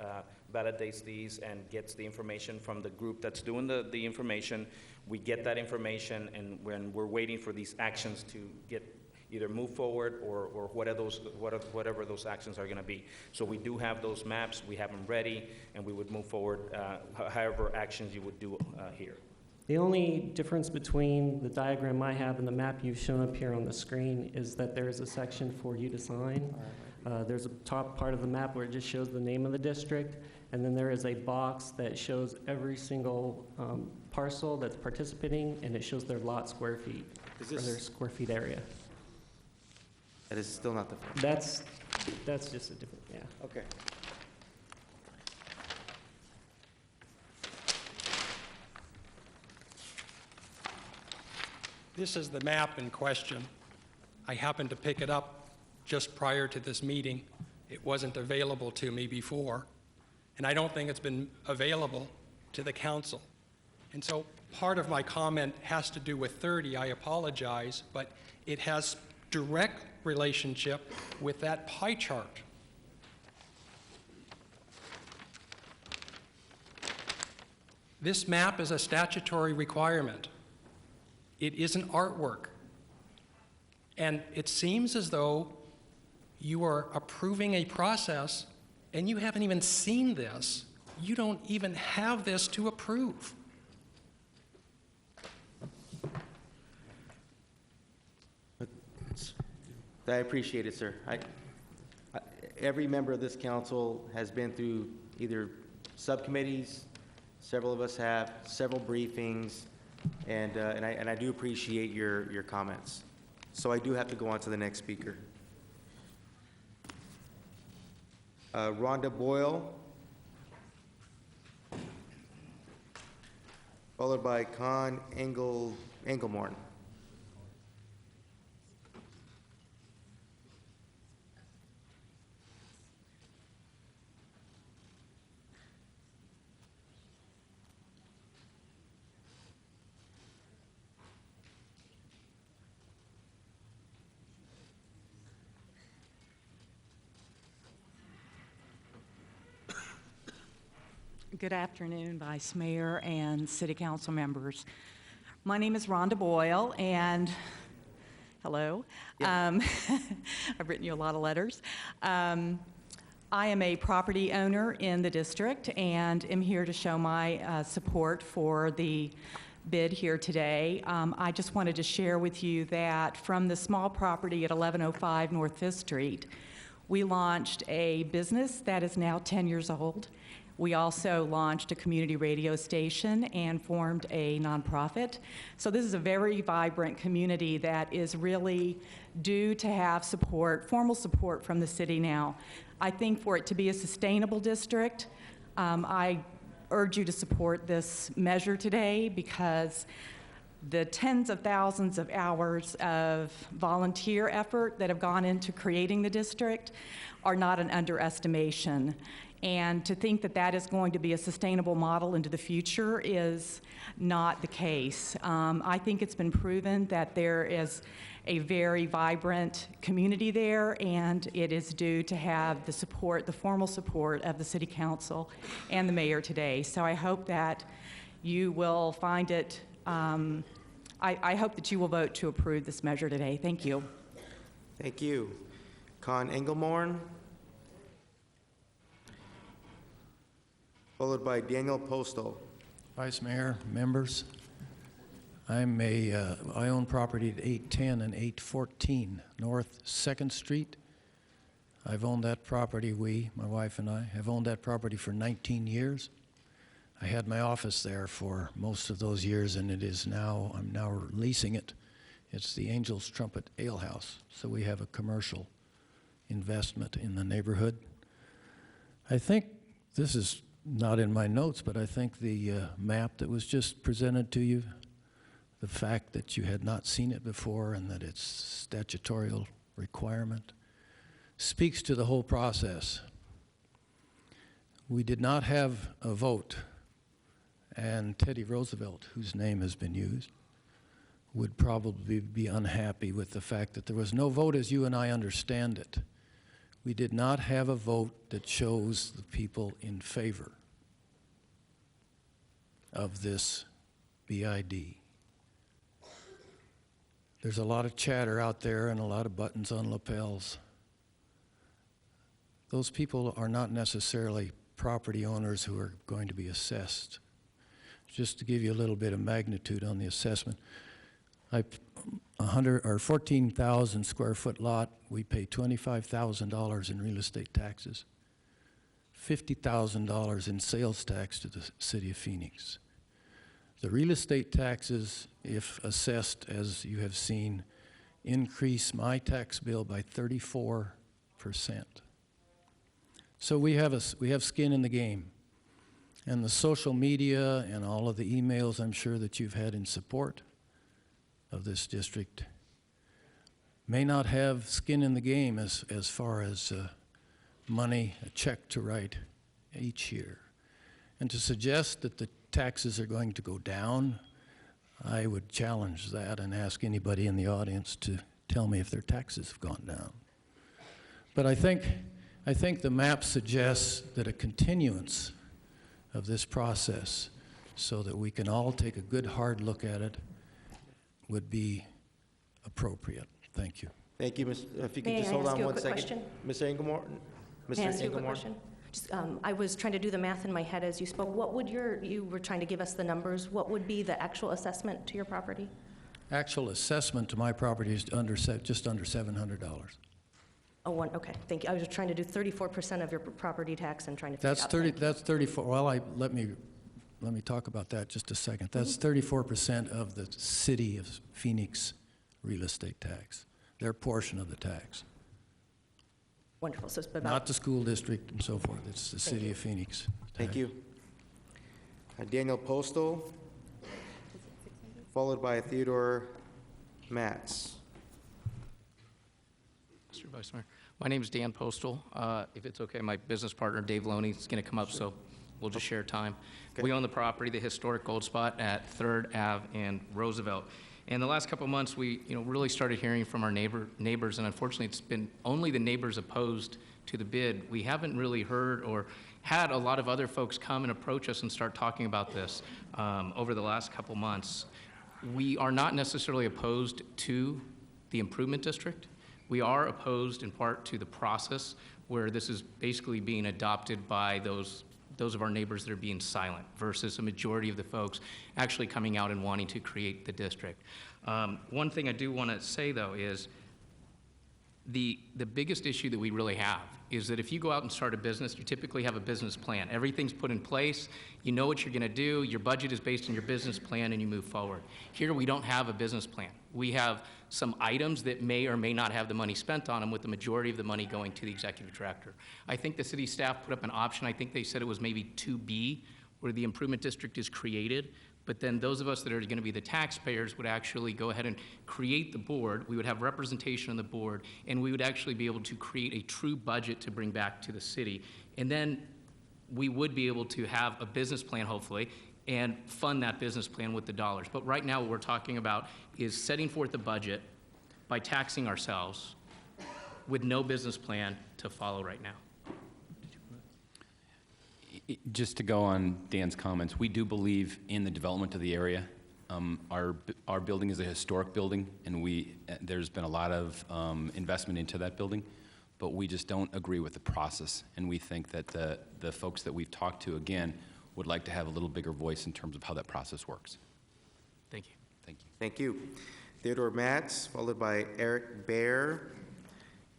validates these and gets the information from the group that's doing the information. We get that information, and when we're waiting for these actions to get either move forward or whatever those actions are going to be. So we do have those maps, we have them ready, and we would move forward however actions you would do here. The only difference between the diagram I have and the map you've shown up here on the screen is that there is a section for you to sign. There's a top part of the map where it just shows the name of the district, and then there is a box that shows every single parcel that's participating, and it shows their lot square feet, or their square feet area. That is still not the... That's just a different, yeah. Okay. This is the map in question. I happened to pick it up just prior to this meeting. It wasn't available to me before, and I don't think it's been available to the council. And so part of my comment has to do with 30. I apologize, but it has direct relationship with that pie chart. This map is a statutory requirement. It isn't artwork. And it seems as though you are approving a process and you haven't even seen this. You don't even have this to approve. I appreciate it, sir. Every member of this council has been through either subcommittees, several of us have, several briefings, and I do appreciate your comments. So I do have to go on to the next speaker. Rhonda Boyle, followed by Con Engelmorn. Good afternoon, Vice Mayor and City Council members. My name is Rhonda Boyle, and hello. I've written you a lot of letters. I am a property owner in the district and am here to show my support for the bid here today. I just wanted to share with you that from the small property at 1105 North 5th Street, we launched a business that is now 10 years old. We also launched a community radio station and formed a nonprofit. So this is a very vibrant community that is really due to have support, formal support from the city now. I think for it to be a sustainable district, I urge you to support this measure today because the tens of thousands of hours of volunteer effort that have gone into creating the district are not an underestimation. And to think that that is going to be a sustainable model into the future is not the case. I think it's been proven that there is a very vibrant community there, and it is due to have the support, the formal support of the City Council and the Mayor today. So I hope that you will find it, I hope that you will vote to approve this measure today. Thank you. Thank you. Con Engelmorn, followed by Daniel Postal. Vice Mayor, members, I own property at 810 and 814 North 2nd Street. I've owned that property, my wife and I, have owned that property for 19 years. I had my office there for most of those years, and I'm now leasing it. It's the Angel's Trumpet Ale House, so we have a commercial investment in the neighborhood. I think this is not in my notes, but I think the map that was just presented to you, the fact that you had not seen it before and that it's statutory requirement, speaks to the whole process. We did not have a vote, and Teddy Roosevelt, whose name has been used, would probably be unhappy with the fact that there was no vote as you and I understand it. We did not have a vote that shows the people in favor of this BID. There's a lot of chatter out there and a lot of buttons on lapels. Those people are not necessarily property owners who are going to be assessed. Just to give you a little bit of magnitude on the assessment, 14,000 square foot lot, we pay $25,000 in real estate taxes, $50,000 in sales tax to the city of Phoenix. The real estate taxes, if assessed as you have seen, increase my tax bill by 34%. So we have skin in the game. And the social media and all of the emails I'm sure that you've had in support of this district may not have skin in the game as far as money, a check to write each year. And to suggest that the taxes are going to go down, I would challenge that and ask anybody in the audience to tell me if their taxes have gone down. But I think the map suggests that a continuance of this process so that we can all take a good hard look at it would be appropriate. Thank you. Thank you, if you could May just I hold ask on you a one quick second. question? Ms. Engelmore? May I ask you a quick question? Just, I was trying to do the math in my head as you spoke. What would you were trying to give us the numbers. What would be the actual assessment to your property? Actual assessment to my property is just under $700. Oh, okay, thank you. I was just trying to do 34% of your property tax and trying to figure out. That's 34. Well, let me talk about that just a second. That's 34% of the city of Phoenix real estate tax, their portion of the tax. Wonderful. So it's about not the school district and so forth. It's the city of Phoenix. Thank you. Daniel Postal, followed by Theodore Matz. Mr. Vice Mayor, my name is Dan Postal. If it's okay, my business partner, Dave Loney, is going to come up, so we'll just share time. Okay. We own the property, the historic Gold Spot at 3rd Ave and Roosevelt. And the last couple of months, we really started hearing from our neighbors, and unfortunately, it's been only the neighbors opposed to the bid. We haven't really heard or had a lot of other folks come and approach us and start talking about this over the last couple months. We are not necessarily opposed to the improvement district. We are opposed in part to the process where this is basically being adopted by those of our neighbors that are being silent versus a majority of the folks actually coming out and wanting to create the district. One thing I do want to say, though, is the biggest issue that we really have is that if you go out and start a business, you typically have a business plan. Everything's put in place. You know what you're going to do. Your budget is based on your business plan, and you move forward. Here, we don't have a business plan. We have some items that may or may not have the money spent on them, with the majority of the money going to the executive director. I think the city staff put up an option. I think they said it was maybe 2B, where the improvement district is created. But then those of us that are going to be the taxpayers would actually go ahead and create the board. We would have representation on the board, and we would actually be able to create a true budget to bring back to the city. And then we would be able to have a business plan, hopefully, and fund that business plan with the dollars. But right now, what we're talking about is setting forth a budget by taxing ourselves with no business plan to follow right now. Just to go on Dan's comments, we do believe in the development of the area. Our building is a historic building, and there's been a lot of investment into that building, but we just don't agree with the process, and we think that the folks that we've talked to, again, would like to have a little bigger voice in terms of how that process works. Thank you. Thank you. Thank you. Theodore Matz, followed by Eric Baer,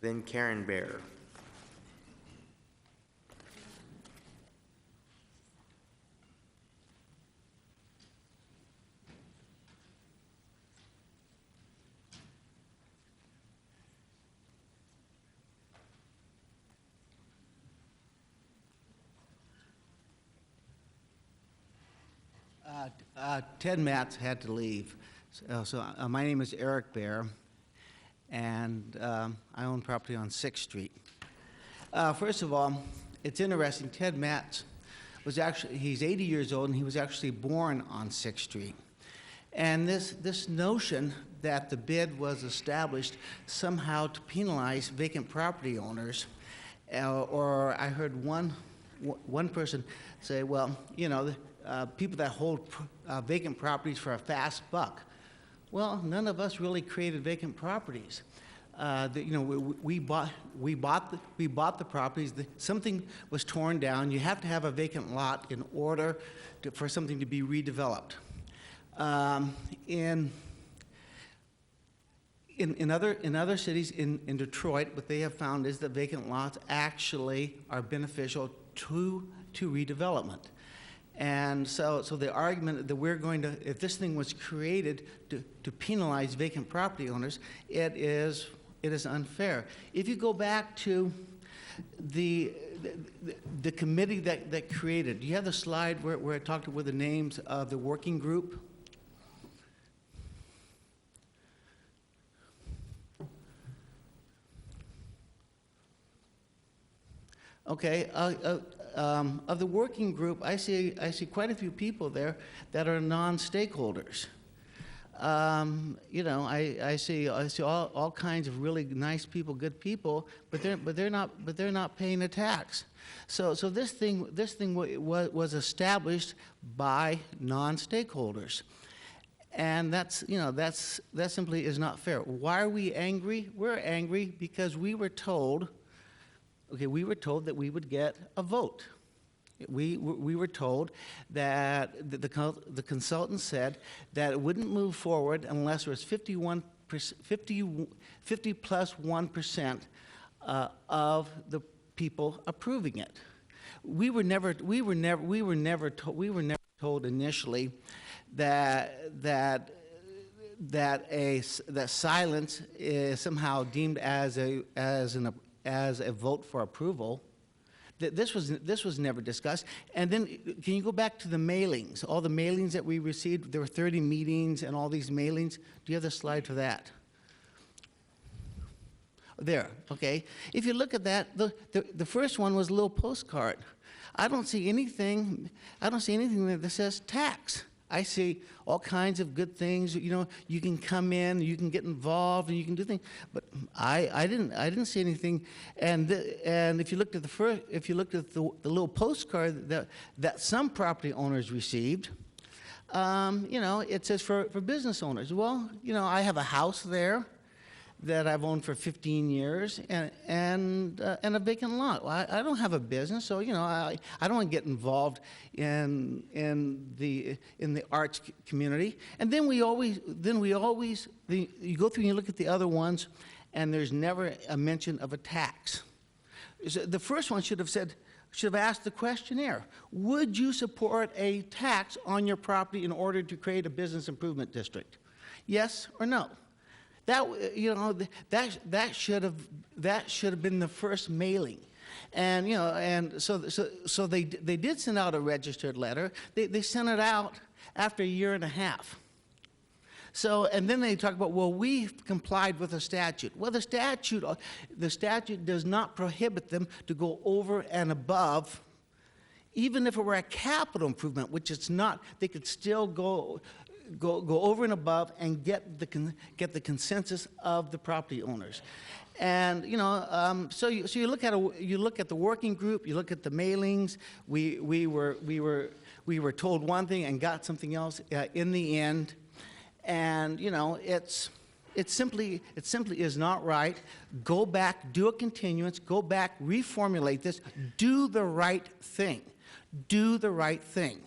then Karen Baer. Ted Matz had to leave. My name is Eric Baer, and I own property on 6th Street. First of all, it's interesting. Ted Matz was he's 80 years old, and he was actually born on 6th Street. And this notion that the bid was established somehow to penalize vacant property owners, or I heard one person say, well, you know, people that hold vacant properties for a fast buck. Well, none of us really created vacant properties. We bought the properties. Something was torn down. You have to have a vacant lot in order for something to be redeveloped. In other cities, in Detroit, what they have found is that vacant lots actually are beneficial to redevelopment. And so the argument that we're going to, if this thing was created to penalize vacant property owners, it is unfair. If you go back to the committee that created, do you have the slide where I talked with the names of the working group? Okay, of the working group, I see quite a few people there that are non-stakeholders. I see all kinds of really nice people, good people, but they're not paying a tax. So this thing was established by non-stakeholders, and that simply is not fair. Why are we angry? We're angry because we were told. Okay, we were told that we would get a vote. We were told that the consultant said that it wouldn't move forward unless there was 50 plus 1% of the people approving it. We were never told initially that silence is somehow deemed as a vote for approval. This was never discussed. And then, can you go back to the mailings? All the mailings that we received, there were 30 meetings and all these mailings. Do you have the slide for that? There, okay. If you look at that, the first one was a little postcard. I don't see anything that says tax. I see all kinds of good things. You know, you can come in, you can get involved, and you can do things. But I didn't see anything. And if you looked at the little postcard that some property owners received, it says for business owners. Well, I have a house there that I've owned for 15 years and a vacant lot. Well, I don't have a business, so I don't want to get involved in the arts community. And then you go through and you look at the other ones, and there's never a mention of a tax. So the first one should have asked the questionnaire: would you support a tax on your property in order to create a business improvement district? Yes or no? That should have been the first mailing, and so they did send out a registered letter. They sent it out, after a year and a half. So, and then they talk about, well, we've complied with the statute. Well, the statute does not prohibit them to go over and above. Even if it were a capital improvement, which it's not, they could still go over and above and get the consensus of the property owners. And so you look at the working group, you look at the mailings. We were told one thing and got something else in the end. And it simply is not right. Go back, do a continuance, go back, reformulate this, do the right thing. Do the right thing.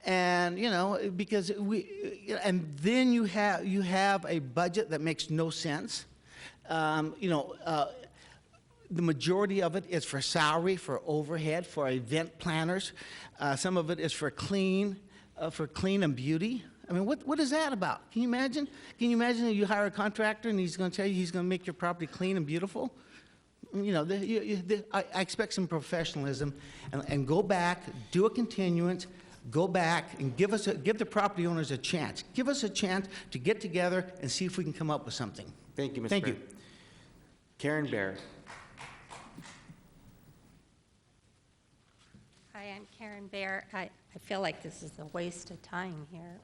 And because and then you have a budget that makes no sense. The majority of it is for salary, for overhead, for event planners. Some of it is for clean and beauty. I mean, what is that about? Can you imagine? Can you imagine that you hire a contractor and he's going to tell you he's going to make your property clean and beautiful? I expect some professionalism, and go back, do a continuance, go back and give the property owners a chance. Give us a chance to get together and see if we can come up with something. Thank you, Mr. Thank Bear. you. Karen Bear. Hi, I'm Karen Bear. I feel like this is a waste of time here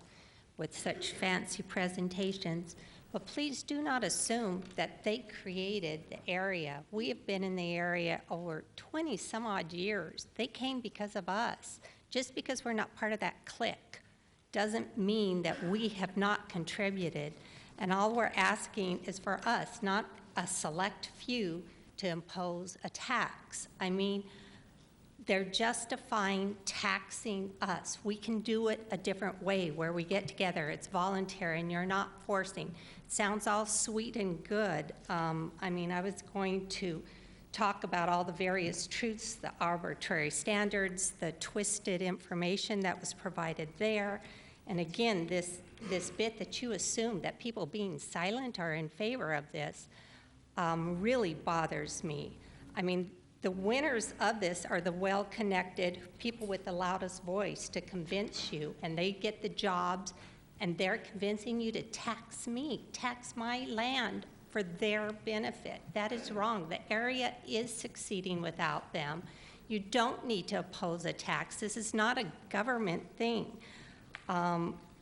with such fancy presentations. But please do not assume that they created the area. We have been in the area over 20 some odd years. They came because of us. Just because we're not part of that clique doesn't mean that we have not contributed. And all we're asking is for us, not a select few, to impose a tax. I mean, they're justifying taxing us. We can do it a different way where we get together. It's voluntary and you're not forcing. It sounds all sweet and good. I mean, I was going to talk about all the various truths, the arbitrary standards, the twisted information that was provided there. And again, this bit that you assume that people being silent are in favor of this really bothers me. I mean, the winners of this are the well-connected people with the loudest voice to convince you, and they get the jobs, and they're convincing you to tax me, tax my land for their benefit. That is wrong. The area is succeeding without them. You don't need to oppose a tax. This is not a government thing.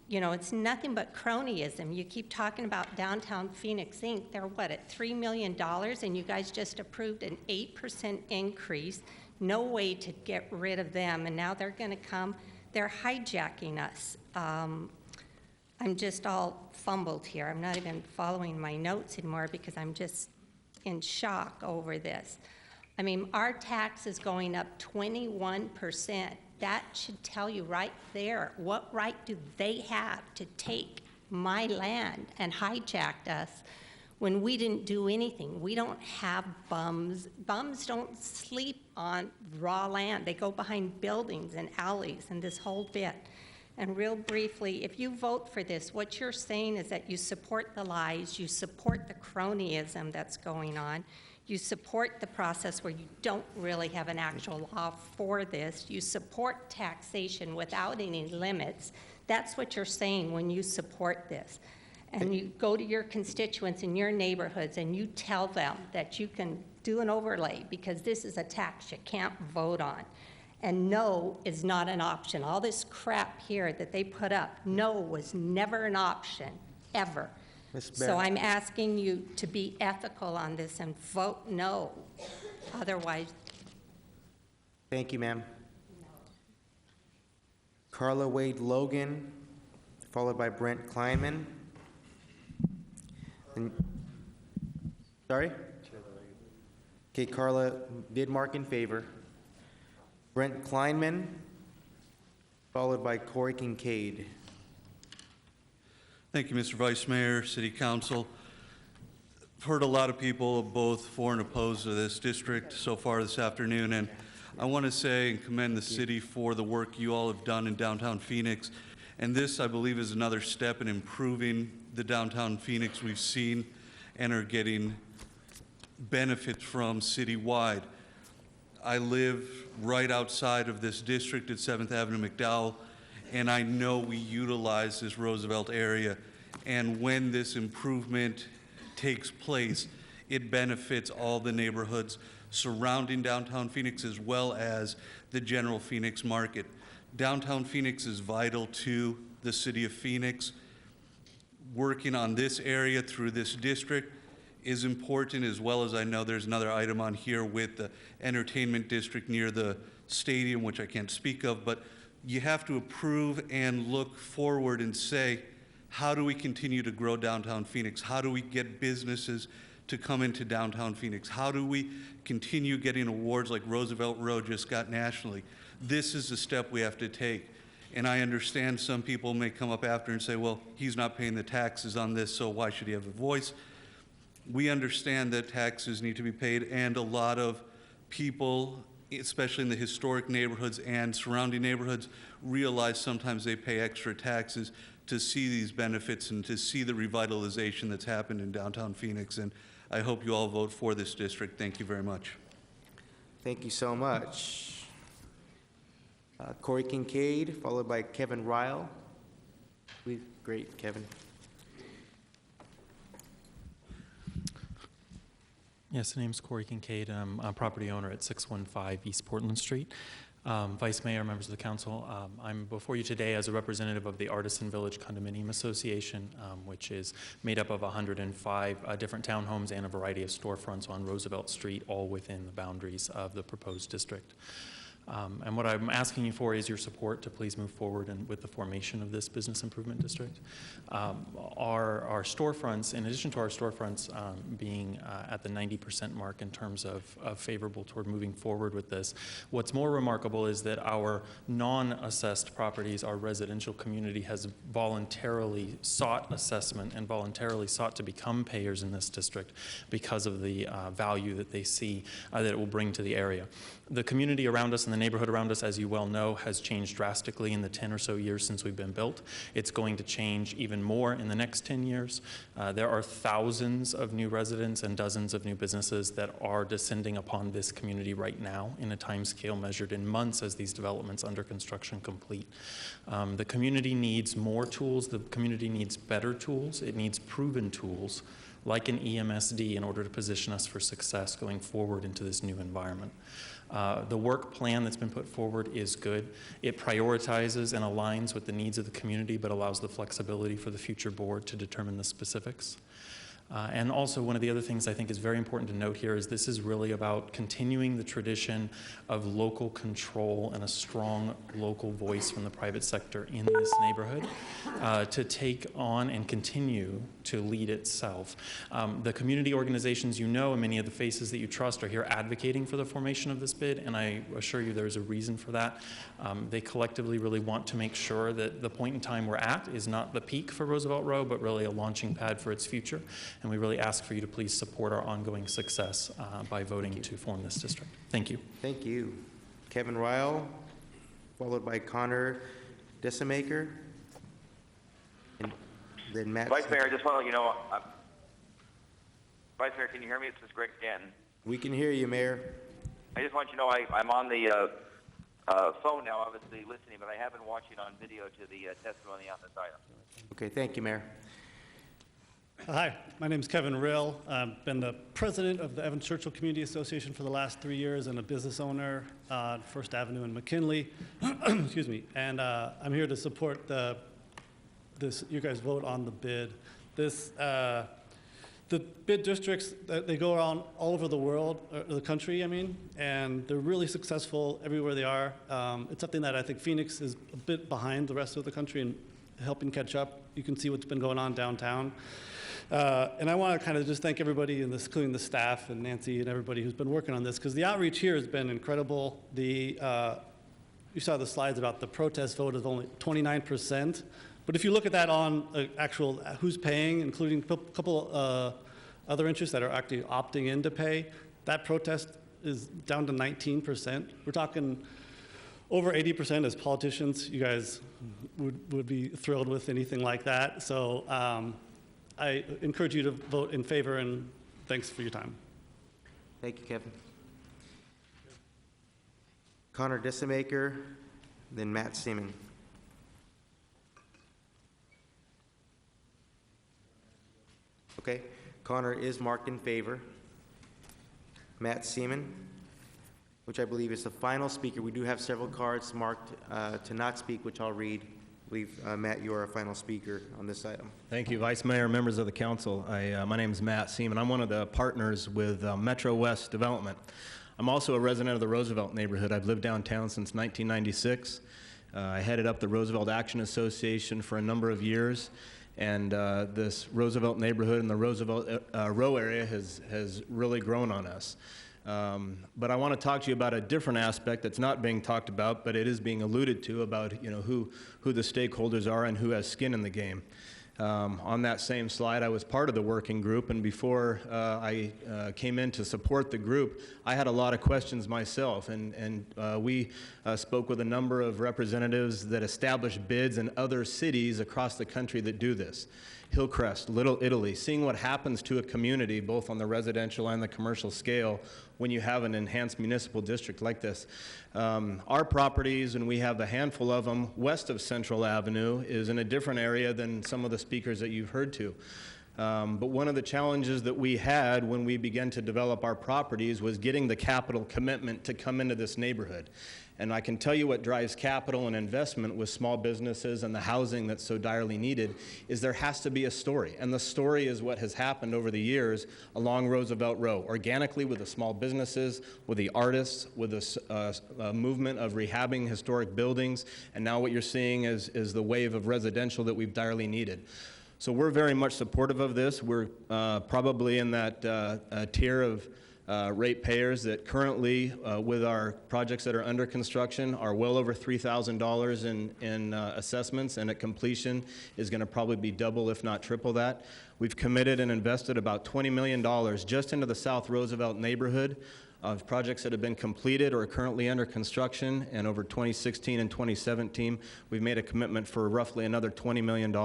It's nothing but cronyism. You keep talking about Downtown Phoenix, Inc. They're what, at $3 million, and you guys just approved an 8% increase. No way to get rid of them, and now they're going to come. They're hijacking us. I'm just all fumbled here. I'm not even following my notes anymore because I'm just in shock over this. I mean, our tax is going up 21%. That should tell you right there, what right do they have to take my land and hijack us when we didn't do anything? We don't have bums. Bums don't sleep on raw land. They go behind buildings and alleys and this whole bit. And real briefly, if you vote for this, what you're saying is that you support the lies, you support the cronyism that's going on, you support the process where you don't really have an actual law for this. You support taxation without any limits. That's what you're saying when you support this. And you go to your constituents in your neighborhoods and you tell them that you can do an overlay because this is a tax you can't vote on. And no is not an option. All this crap here that they put up, no was never an option, ever. So I'm asking you to be ethical on this and vote no. Otherwise. Thank you, ma'am. Carla Wade Logan, followed by Brent Kleinman. Sorry? Okay, Carla did mark in favor. Brent Kleinman, followed by Corey Kincaid. Thank you, Mr. Vice Mayor, City Council. I've heard a lot of people both for and opposed to this district so far this afternoon, and I want to say and commend the city for the work you all have done in downtown Phoenix. And this, I believe, is another step in improving the downtown Phoenix we've seen and are getting benefits from citywide. I live right outside of this district at 7th Avenue McDowell, and I know we utilize this Roosevelt area. And when this improvement takes place, it benefits all the neighborhoods surrounding downtown Phoenix as well as the general Phoenix market. Downtown Phoenix is vital to the city of Phoenix. Working on this area through this district is important, as well as I know there's another item on here with the entertainment district near the stadium, which I can't speak of, but you have to approve and look forward and say, how do we continue to grow downtown Phoenix? How do we get businesses to come into downtown Phoenix? How do we continue getting awards like Roosevelt Road just got nationally? This is the step we have to take. And I understand some people may come up after and say, well, he's not paying the taxes on this, so why should he have a voice? We understand that taxes need to be paid, and a lot of people, especially in the historic neighborhoods and surrounding neighborhoods, realize sometimes they pay extra taxes to see these benefits and to see the revitalization that's happened in downtown Phoenix. And I hope you all vote for this district. Thank you very much. Thank you so much. Corey Kincaid, followed by Kevin Ryle. Great, Kevin. Yes, the name's Corey Kincaid. I'm a property owner at 615 East Portland Street. Vice Mayor, members of the council, I'm before you today as a representative of the Artisan Village Condominium Association, which is made up of 105 different townhomes and a variety of storefronts on Roosevelt Street, all within the boundaries of the proposed district. And what I'm asking you for is your support to please move forward with the formation of this business improvement district. Our storefronts, in addition to our storefronts being at the 90% mark in terms of favorable toward moving forward with this, what's more remarkable is that our non-assessed properties, our residential community has voluntarily sought assessment and voluntarily sought to become payers in this district because of the value that they see that it will bring to the area. The community around us and the neighborhood around us, as you well know, has changed drastically in the 10 or so years since we've been built. It's going to change even more in the next 10 years. There are thousands of new residents and dozens of new businesses that are descending upon this community right now in a time scale measured in months as these developments under construction complete. The community needs more tools. The community needs better tools. It needs proven tools like an EMSD in order to position us for success going forward into this new environment. The work plan that's been put forward is good. It prioritizes and aligns with the needs of the community, but allows the flexibility for the future board to determine the specifics. And also, one of the other things I think is very important to note here is this is really about continuing the tradition of local control and a strong local voice from the private sector in this neighborhood to take on and continue to lead itself. The community organizations you know and many of the faces that you trust are here advocating for the formation of this bid, and I assure you there's a reason for that. They collectively really want to make sure that the point in time we're at is not the peak for Roosevelt Row, but really a launching pad for its future. And we really ask for you to please support our ongoing success by voting to form this district. Thank you. Thank you. Kevin Ryle, followed by Connor Decimaker. And then Matt. Vice Mayor, I just want to let you know, Vice Mayor, can you hear me? This is Greg Stanton. We can hear you, Mayor. I just want you to know I'm on the phone now, obviously listening, but I have been watching on video to the testimony on this item. Okay, thank you, Mayor. Hi, my name is Kevin Rill. I've been the president of the Evans Churchill Community Association for the last 3 years and a business owner at First Avenue in McKinley. Excuse me. And I'm here to support you guys vote on the bid. The bid districts, they go around all over the world, or the country, I mean, and they're really successful everywhere they are. It's something that I think Phoenix is a bit behind the rest of the country in helping catch up. You can see what's been going on downtown. And I want to kind of just thank everybody, including the staff and Nancy and everybody who's been working on this, because the outreach here has been incredible. You saw the slides about the protest vote is only 29%. But if you look at that on actual who's paying, including a couple other interests that are actually opting in to pay, that protest is down to 19%. We're talking over 80% as politicians. You guys would be thrilled with anything like that. So I encourage you to vote in favor, and thanks for your time. Thank you, Kevin. Connor Decimaker, then Matt Seaman. Okay. Connor is marked in favor. Matt Seaman, which I believe is the final speaker. We do have several cards marked to not speak, which I'll read. I believe, Matt, you are our final speaker on this item. Thank you, Vice Mayor, members of the council. My name is Matt Seaman. I'm one of the partners with Metro West Development. I'm also a resident of the Roosevelt neighborhood. I've lived downtown since 1996. I headed up the Roosevelt Action Association for a number of years, and this Roosevelt neighborhood and the Roosevelt Row area has really grown on us. But I want to talk to you about a different aspect that's not being talked about, but it is being alluded to about who the stakeholders are and who has skin in the game. On that same slide, I was part of the working group, and before I came in to support the group, I had a lot of questions myself, and we spoke with a number of representatives that establish bids in other cities across the country that do this. Hillcrest, Little Italy, seeing what happens to a community, both on the residential and the commercial scale, when you have an enhanced municipal district like this. Our properties, and we have a handful of them, west of Central Avenue, is in a different area than some of the speakers that you've heard to. But one of the challenges that we had when we began to develop our properties was getting the capital commitment to come into this neighborhood. And I can tell you what drives capital and investment with small businesses and the housing that's so direly needed is there has to be a story. And the story is what has happened over the years along Roosevelt Row, organically with the small businesses, with the artists, with the movement of rehabbing historic buildings, and now what you're seeing is the wave of residential that we've direly needed. So we're very much supportive of this. We're probably in that tier of ratepayers that currently, with our projects that are under construction, are well over $3,000 in assessments, and at completion is going to probably be double, if not triple that. We've committed and invested about $20 million just into the South Roosevelt neighborhood of projects that have been completed or are currently under construction, and over 2016 and 2017, we've made a commitment for roughly another $20 million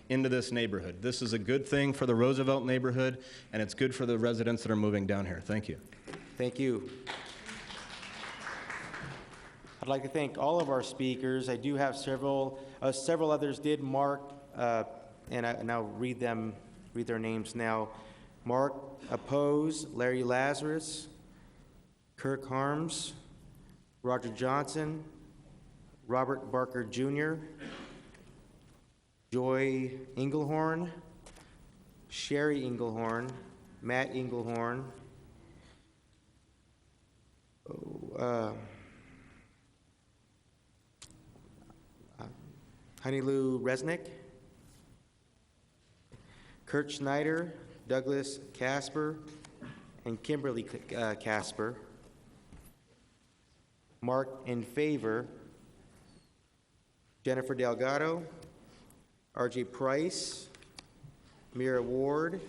into this neighborhood. This is a good thing for the Roosevelt neighborhood, and it's good for the residents that are moving down here. Thank you. Thank you. I'd like to thank all of our speakers. I do have several others did mark, and I'll read their names now. Mark Oppose, Larry Lazarus, Kirk Harms, Roger Johnson, Robert Barker Jr., Joy Englehorn, Sherry Englehorn, Matt Englehorn, Honeylou Resnick, Kurt Schneider, Douglas Casper, and Kimberly Casper. Marked in favor, Jennifer Delgado, R.J. Price, Mira Ward,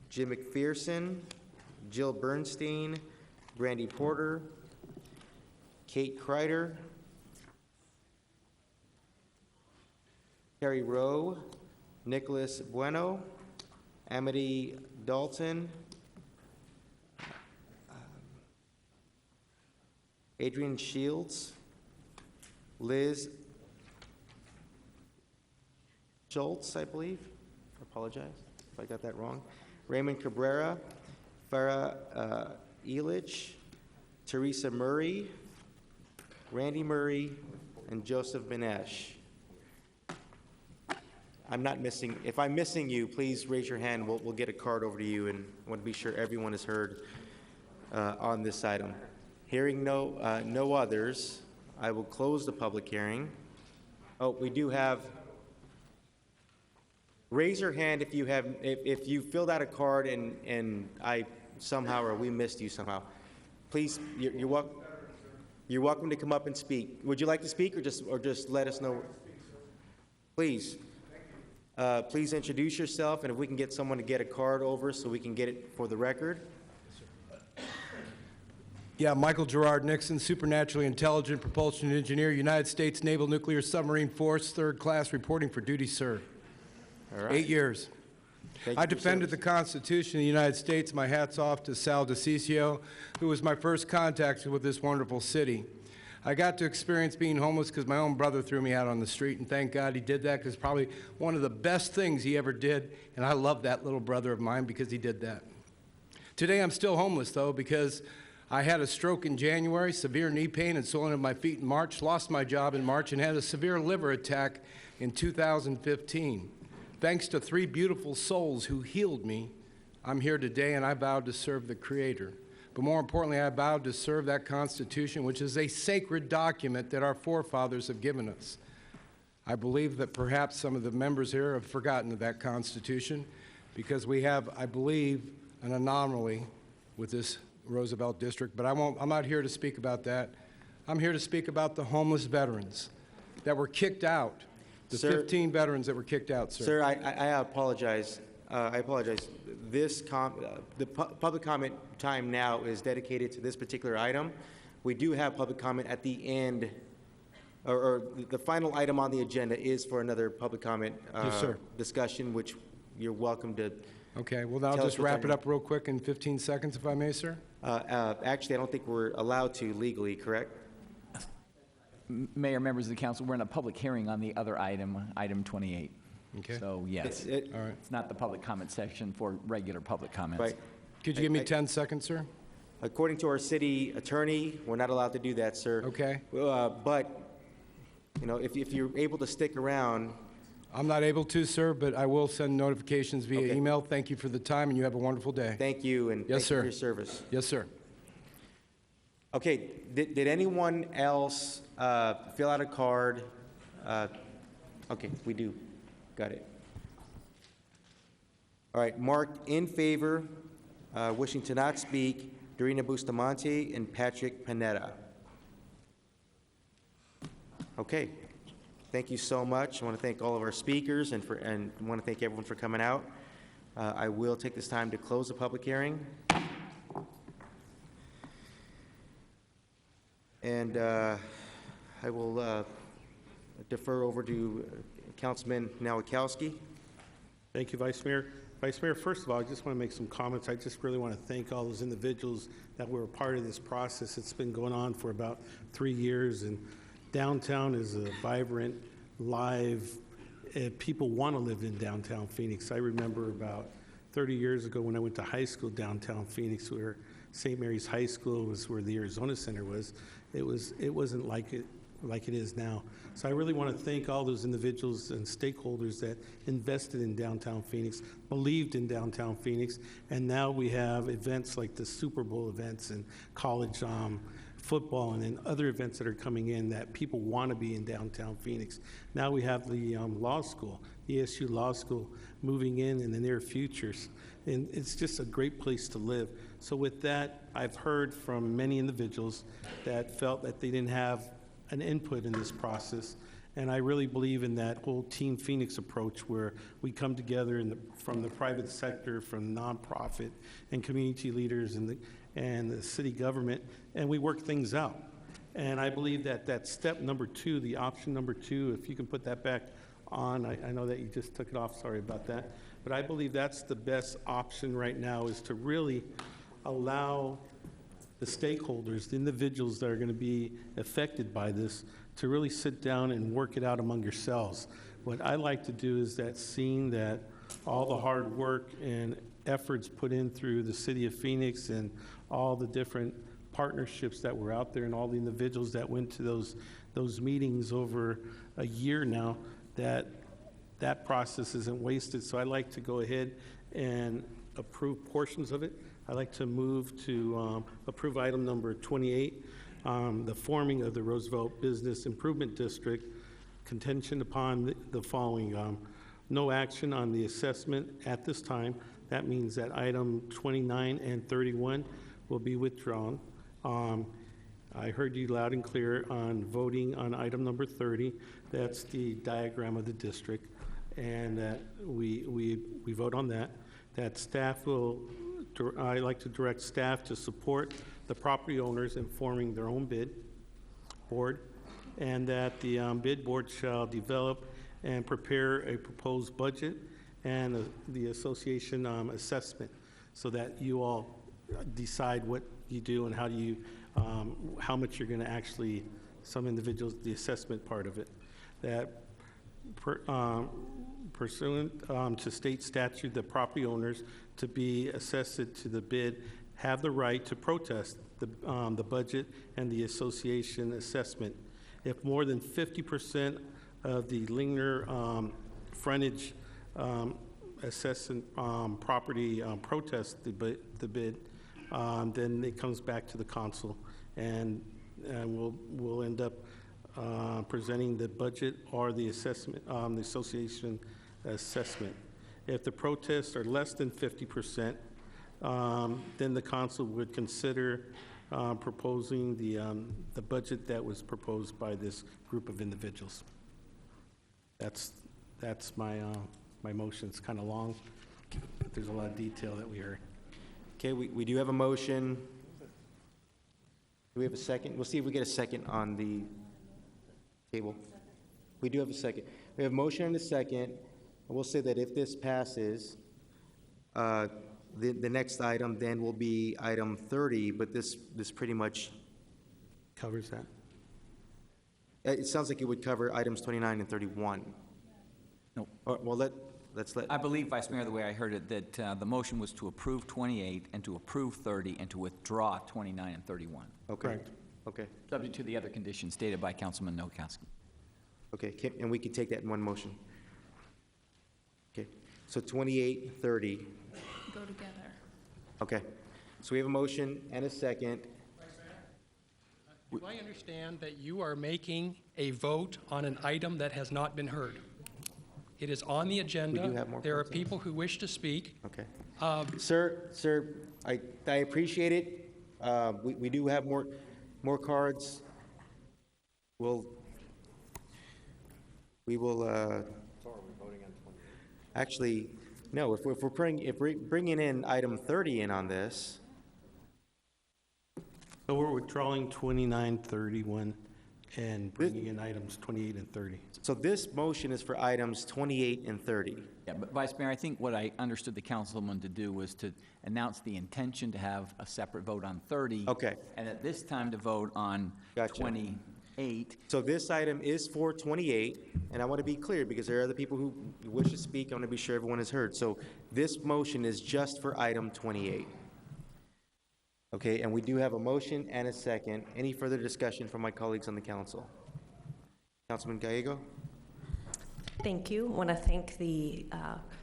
Jim McPherson, Jill Bernstein, Brandy Porter, Kate Kreider, Terry Rowe, Nicholas Bueno, Amity Dalton, Adrian Shields, Liz Schultz, I believe. I apologize if I got that wrong. Raymond Cabrera, Farah Elich, Teresa Murray, Randy Murray, and Joseph Benesh. I'm not missing. If I'm missing you, please raise your hand. We'll get a card over to you, and I want to be sure everyone is heard on this item. Hearing no others, I will close the public hearing. Oh, we do have. Raise your hand if you filled out a card and I somehow or we missed you somehow. Please, you're welcome to come up and speak. Would you like to speak or just let us know? Please. Please introduce yourself, and if we can get someone to get a card over so we can get it for the record. Yeah, Michael Gerard Nixon, supernaturally intelligent propulsion engineer, United States Naval Nuclear Submarine Force, 3rd class, reporting for duty, sir. All right. 8 years. I defended the Constitution of the United States. My hat's off to Sal DeCiccio, who was my first contact with this wonderful city. I got to experience being homeless because my own brother threw me out on the street, and thank God he did that, because probably one of the best things he ever did, and I love that little brother of mine because he did that. Today I'm still homeless, though, because I had a stroke in January, severe knee pain and swelling of my feet in March, lost my job in March, and had a severe liver attack in 2015. Thanks to 3 beautiful souls who healed me, I'm here today, and I vowed to serve the Creator. But more importantly, I vowed to serve that Constitution, which is a sacred document that our forefathers have given us. I believe that perhaps some of the members here have forgotten that Constitution, because we have, I believe, an anomaly with this Roosevelt district. But I'm not here to speak about that. I'm here to speak about the homeless veterans that were kicked out, the 15 veterans that were kicked out, sir. Sir, I apologize. I apologize. The public comment time now is dedicated to this particular item. We do have public comment at the end, or the final item on the agenda is for another public comment Yes, sir. discussion, which you're welcome to. Okay, well, I'll tell just us what's wrap on it your- up real quick in 15 seconds, if I may, sir. Actually, I don't think we're allowed to legally, correct? Mayor, members of the council, we're in a public hearing on the other item, item 28. Okay. So, yes. All right. It's not the public comment section for regular public comments. Right. Could you give me 10 seconds, sir? According to our city attorney, we're not allowed to do that, sir. Okay. But, you know, if you're able to stick around. I'm not able to, sir, but I will send notifications via Okay. email. Thank you for the time, and you have a wonderful day. Thank you, and Yes, thank you for sir. your service. Yes, sir. Okay, did anyone else fill out a card? Okay, we do. Got it. All right, marked in favor, wishing to not speak, Dorina Bustamante and Patrick Panetta. Okay, thank you so much. I want to thank all of our speakers and I want to thank everyone for coming out. I will take this time to close the public hearing. And I will defer over to Councilman Nowakowski. Thank you, Vice Mayor. Vice Mayor, first of all, I just want to make some comments. I just really want to thank all those individuals that were a part of this process. It's been going on for about 3 years, and downtown is a vibrant, live, people want to live in downtown Phoenix. I remember about 30 years ago when I went to high school downtown Phoenix, where St. Mary's High School was where the Arizona Center was. It wasn't like it is now. So I really want to thank all those individuals and stakeholders that invested in downtown Phoenix, believed in downtown Phoenix, and now we have events like the Super Bowl events and college football and then other events that are coming in that people want to be in downtown Phoenix. Now we have the law school, ESU Law School, moving in the near futures. And it's just a great place to live. So with that, I've heard from many individuals that felt that they didn't have an input in this process. And I really believe in that whole Team Phoenix approach where we come together from the private sector, from nonprofit and community leaders and the city government, and we work things out. And I believe that step number 2, the option number 2, if you can put that back on, I know that you just took it off, sorry about that. But I believe that's the best option right now, is to really allow the stakeholders, the individuals that are going to be affected by this, to really sit down and work it out among yourselves. What I like to do is that, seeing that all the hard work and efforts put in through the city of Phoenix and all the different partnerships that were out there and all the individuals that went to those meetings over a year now, that process isn't wasted. So I like to go ahead and approve portions of it. I'd like to move to approve item number 28, the forming of the Roosevelt Business Improvement District, contingent upon the following. No action on the assessment at this time. That means that item 29 and 31 will be withdrawn. I heard you loud and clear on voting on item number 30. That's the diagram of the district, and that we vote on that. That staff will, I like to direct staff to support the property owners in forming their own bid board, and that the bid board shall develop and prepare a proposed budget and the association assessment, so that you all decide what you do and how much you're going to actually some individuals, the assessment part of it, that pursuant to state statute, the property owners to be assessed to the bid have the right to protest the budget and the association assessment. If more than 50% of the linear frontage assessment property protests the bid, then it comes back to the council, and we'll end up presenting the budget or the assessment, the association assessment. If the protests are less than 50%, then the council would consider proposing the budget that was proposed by this group of individuals. That's my my motion. It's kind of long, but there's a lot of detail that we heard. Okay, we do have a motion. Do we have a second? We'll see if we get a second on the table. We do have a second. We have a motion and a second. I will say that if this passes, the next item then will be item 30, but this pretty much covers that. It sounds like it would cover items 29 and 31. No. Well, let's let. I believe, Vice Mayor, the way I heard it, that the motion was to approve 28 and to approve 30 and to withdraw 29 and 31. Okay. Correct. Okay. Subject to the other conditions stated by Councilman Nowakowski. Okay, and we can take that in one motion. Okay, so 28, 30. Go together. Okay, so we have a motion and a second. Do I understand that you are making a vote on an item that has not been heard? It is on the agenda. We do have more There are cards, people who wish to speak. Okay. Sir, I appreciate it. We do have more cards. We will. Actually, no. If we're bringing in item 30 in on this. So we're withdrawing 29, 31, and bringing in items 28 and 30. So this motion is for items 28 and 30. Yeah, but Vice Mayor, I think what I understood the councilman to do was to announce the intention to have a separate vote on 30. Okay. And at this time to vote on 28. So this item is for 28, and I want to be clear because there are other people who wish to speak. I want to be sure everyone is heard. So this motion is just for item 28. Okay, and we do have a motion and a second. Any further discussion from my colleagues on the council? Councilman Gallego? Thank you. I want to thank the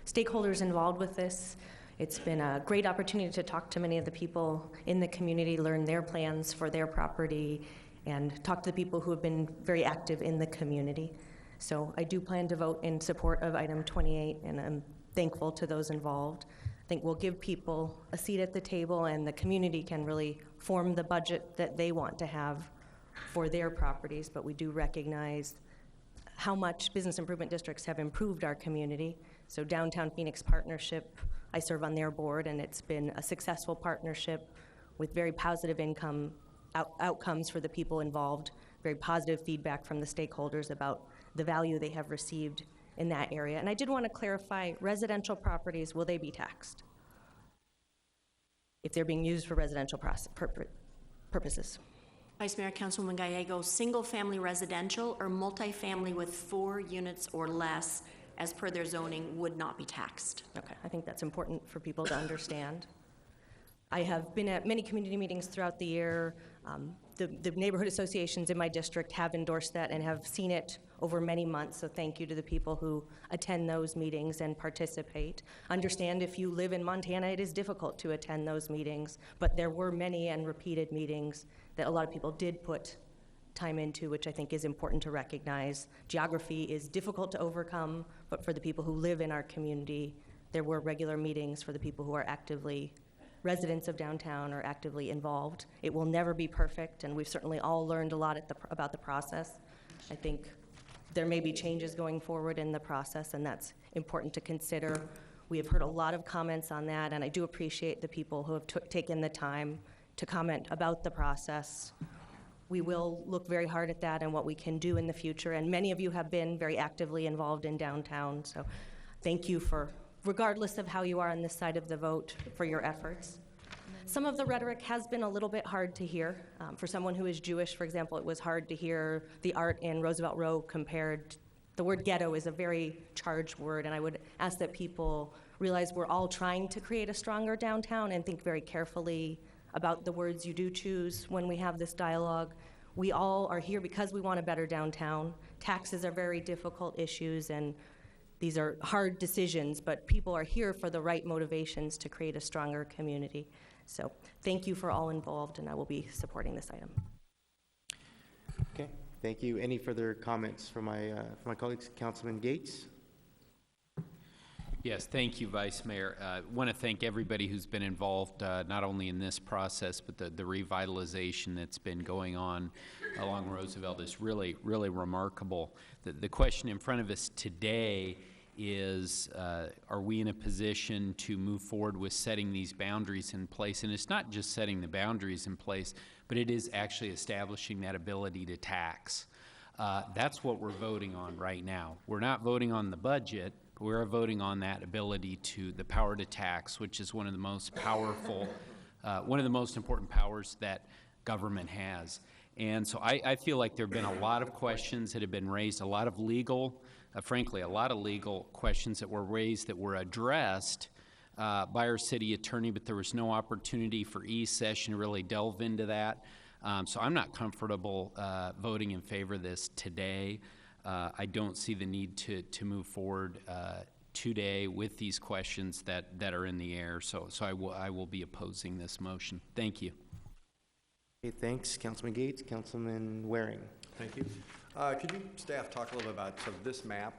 stakeholders involved with this. It's been a great opportunity to talk to many of the people in the community, learn their plans for their property, and talk to the people who have been very active in the community. So I do plan to vote in support of item 28, and I'm thankful to those involved. I think we'll give people a seat at the table, and the community can really form the budget that they want to have for their properties, but we do recognize how much business improvement districts have improved our community. So Downtown Phoenix Partnership, I serve on their board, and it's been a successful partnership with very positive outcomes for the people involved, very positive feedback from the stakeholders about the value they have received in that area. And I did want to clarify, residential properties, will they be taxed if they're being used for residential purposes? Vice Mayor, Councilwoman Gallego, single-family residential or multifamily with 4 units or less, as per their zoning, would not be taxed. Okay, I think that's important for people to understand. I have been at many community meetings throughout the year. The neighborhood associations in my district have endorsed that and have seen it over many months, so thank you to the people who attend those meetings and participate. Understand if you live in Montana, it is difficult to attend those meetings, but there were many and repeated meetings that a lot of people did put time into, which I think is important to recognize. Geography is difficult to overcome, but for the people who live in our community, there were regular meetings for the people who are actively residents of downtown or actively involved. It will never be perfect, and we've certainly all learned a lot about the process. I think there may be changes going forward in the process, and that's important to consider. We have heard a lot of comments on that, and I do appreciate the people who have taken the time to comment about the process. We will look very hard at that and what we can do in the future, and many of you have been very actively involved in downtown, so thank you for, regardless of how you are on this side of the vote, for your efforts. some of the rhetoric has been a little bit hard to hear. For someone who is Jewish, for example, it was hard to hear the art in Roosevelt Row compared. The word ghetto is a very charged word, and I would ask that people realize we're all trying to create a stronger downtown and think very carefully about the words you do choose when we have this dialogue. We all are here because we want a better downtown. Taxes are very difficult issues, and these are hard decisions, but people are here for the right motivations to create a stronger community. So thank you for all involved, and I will be supporting this item. Okay, thank you. Any further comments from my colleagues? Councilman Gates? Yes, thank you, Vice Mayor. I want to thank everybody who's been involved, not only in this process, but the revitalization that's been going on along Roosevelt is really, really remarkable. The question in front of us today is, are we in a position to move forward with setting these boundaries in place? And it's not just setting the boundaries in place, but it is actually establishing that ability to tax. That's what we're voting on right now. We're not voting on the budget. We're voting on that ability to, the power to tax, which is one of the most powerful, one of the most important powers that government has. And so I feel like there have been a lot of questions that have been raised, a lot of legal, frankly, a lot of legal questions that were raised that were addressed by our city attorney, but there was no opportunity for e-session to really delve into that. So I'm not comfortable voting in favor of this today. I don't see the need to move forward today with these questions that are in the air. So I will be opposing this motion. Thank you. Okay, thanks, Councilman Gates. Councilman Waring. Thank you. Could you, staff, talk a little bit about, so this map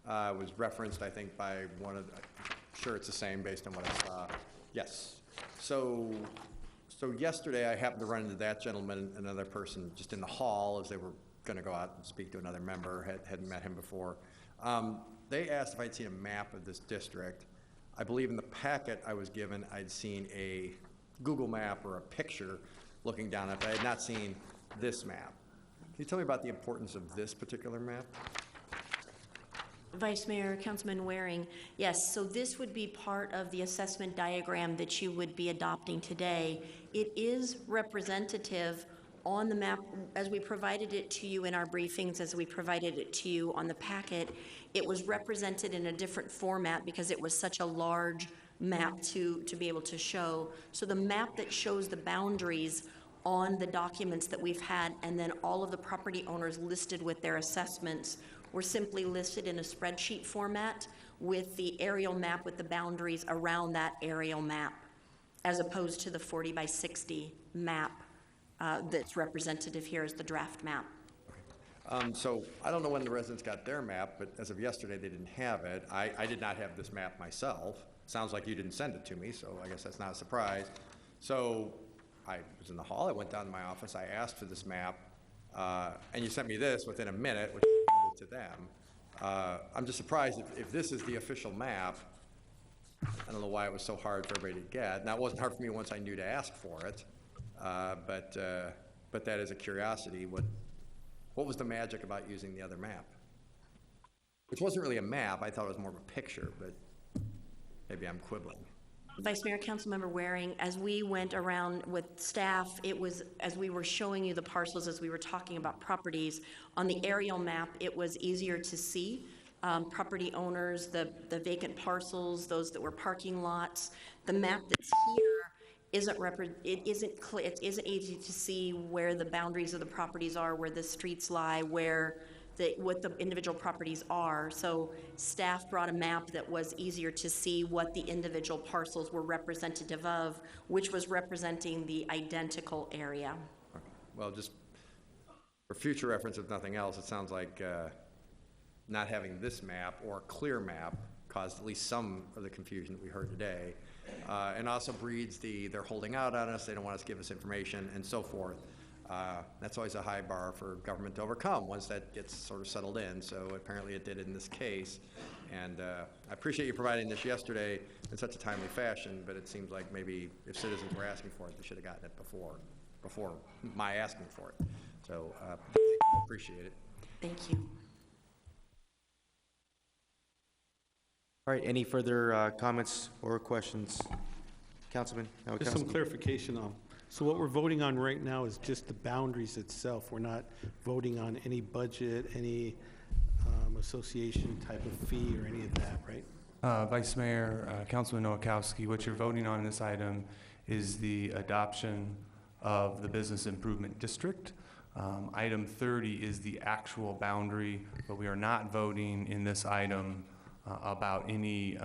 was referenced, I think, by one of the, I'm sure it's the same based on what I saw. Yes. So yesterday I happened to run into that gentleman, another person, just in the hall as they were going to go out and speak to another member, hadn't met him before. They asked if I'd seen a map of this district. I believe in the packet I was given, I'd seen a Google map or a picture looking down at it, but I had not seen this map. Can you tell me about the importance of this particular map? Vice Mayor, Councilman Waring, yes, so this would be part of the assessment diagram that you would be adopting today. It is representative on the map, as we provided it to you in our briefings, as we provided it to you on the packet. It was represented in a different format because it was such a large map to be able to show. So the map that shows the boundaries on the documents that we've had, and then all of the property owners listed with their assessments, were simply listed in a spreadsheet format with the aerial map with the boundaries around that aerial map, as opposed to the 40 by 60 map that's representative here as the draft map. So I don't know when the residents got their map, but as of yesterday, they didn't have it. I did not have this map myself. Sounds like you didn't send it to me, so I guess that's not a surprise. So I was in the hall. I went down to my office. I asked for this map, and you sent me this within a minute, which I handed to them. I'm just surprised if this is the official map. I don't know why it was so hard for everybody to get. Now, it wasn't hard for me once I knew to ask for it, but that is a curiosity. What was the magic about using the other map? Which wasn't really a map. I thought it was more of a picture, but maybe I'm quibbling. Vice Mayor, Councilmember Waring, as we went around with staff, it was, as we were showing you the parcels, as we were talking about properties, on the aerial map, it was easier to see property owners, the vacant parcels, those that were parking lots. The map that's here it isn't clear, it isn't easy to see where the boundaries of the properties are, where the streets lie, what the individual properties are. So staff brought a map that was easier to see what the individual parcels were representative of, which was representing the identical area. Okay. Well, just for future reference, if nothing else, it sounds like not having this map or a clear map caused at least some of the confusion that we heard today, and also breeds they're holding out on us, they don't want us to give us information, and so forth. That's always a high bar for government to overcome once that gets sort of settled in, so apparently it did in this case. And I appreciate you providing this yesterday in such a timely fashion, but it seems like maybe if citizens were asking for it, they should have gotten it before my asking for it. So I appreciate it. Thank you. All right, any further comments or questions? Councilman. Just some clarification. So what we're voting on right now is just the boundaries itself. We're not voting on any budget, any association type of fee or any of that, right? Vice Mayor, Councilman Nowakowski, what you're voting on in this item is the adoption of the Business Improvement District. Item 30 is the actual boundary, but we are not voting in this item about any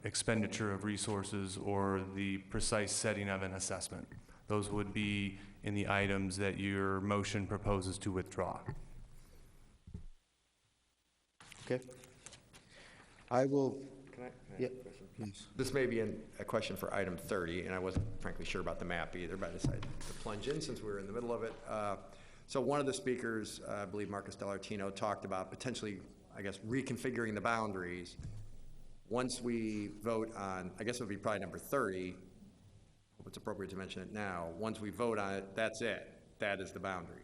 expenditure of resources or the precise setting of an assessment. Those would be in the items that your motion proposes to withdraw. Okay. I will. Can I ask a question? Yes. This may be a question for item 30, and I wasn't frankly sure about the map either, but I decided to plunge in since we were in the middle of it. So one of the speakers, I believe Marcus Dellartino, talked about potentially, I guess, reconfiguring the boundaries. Once we vote on, I guess it would be probably number 30, hope it's appropriate to mention it now. Once we vote on it, that's it. That is the boundary.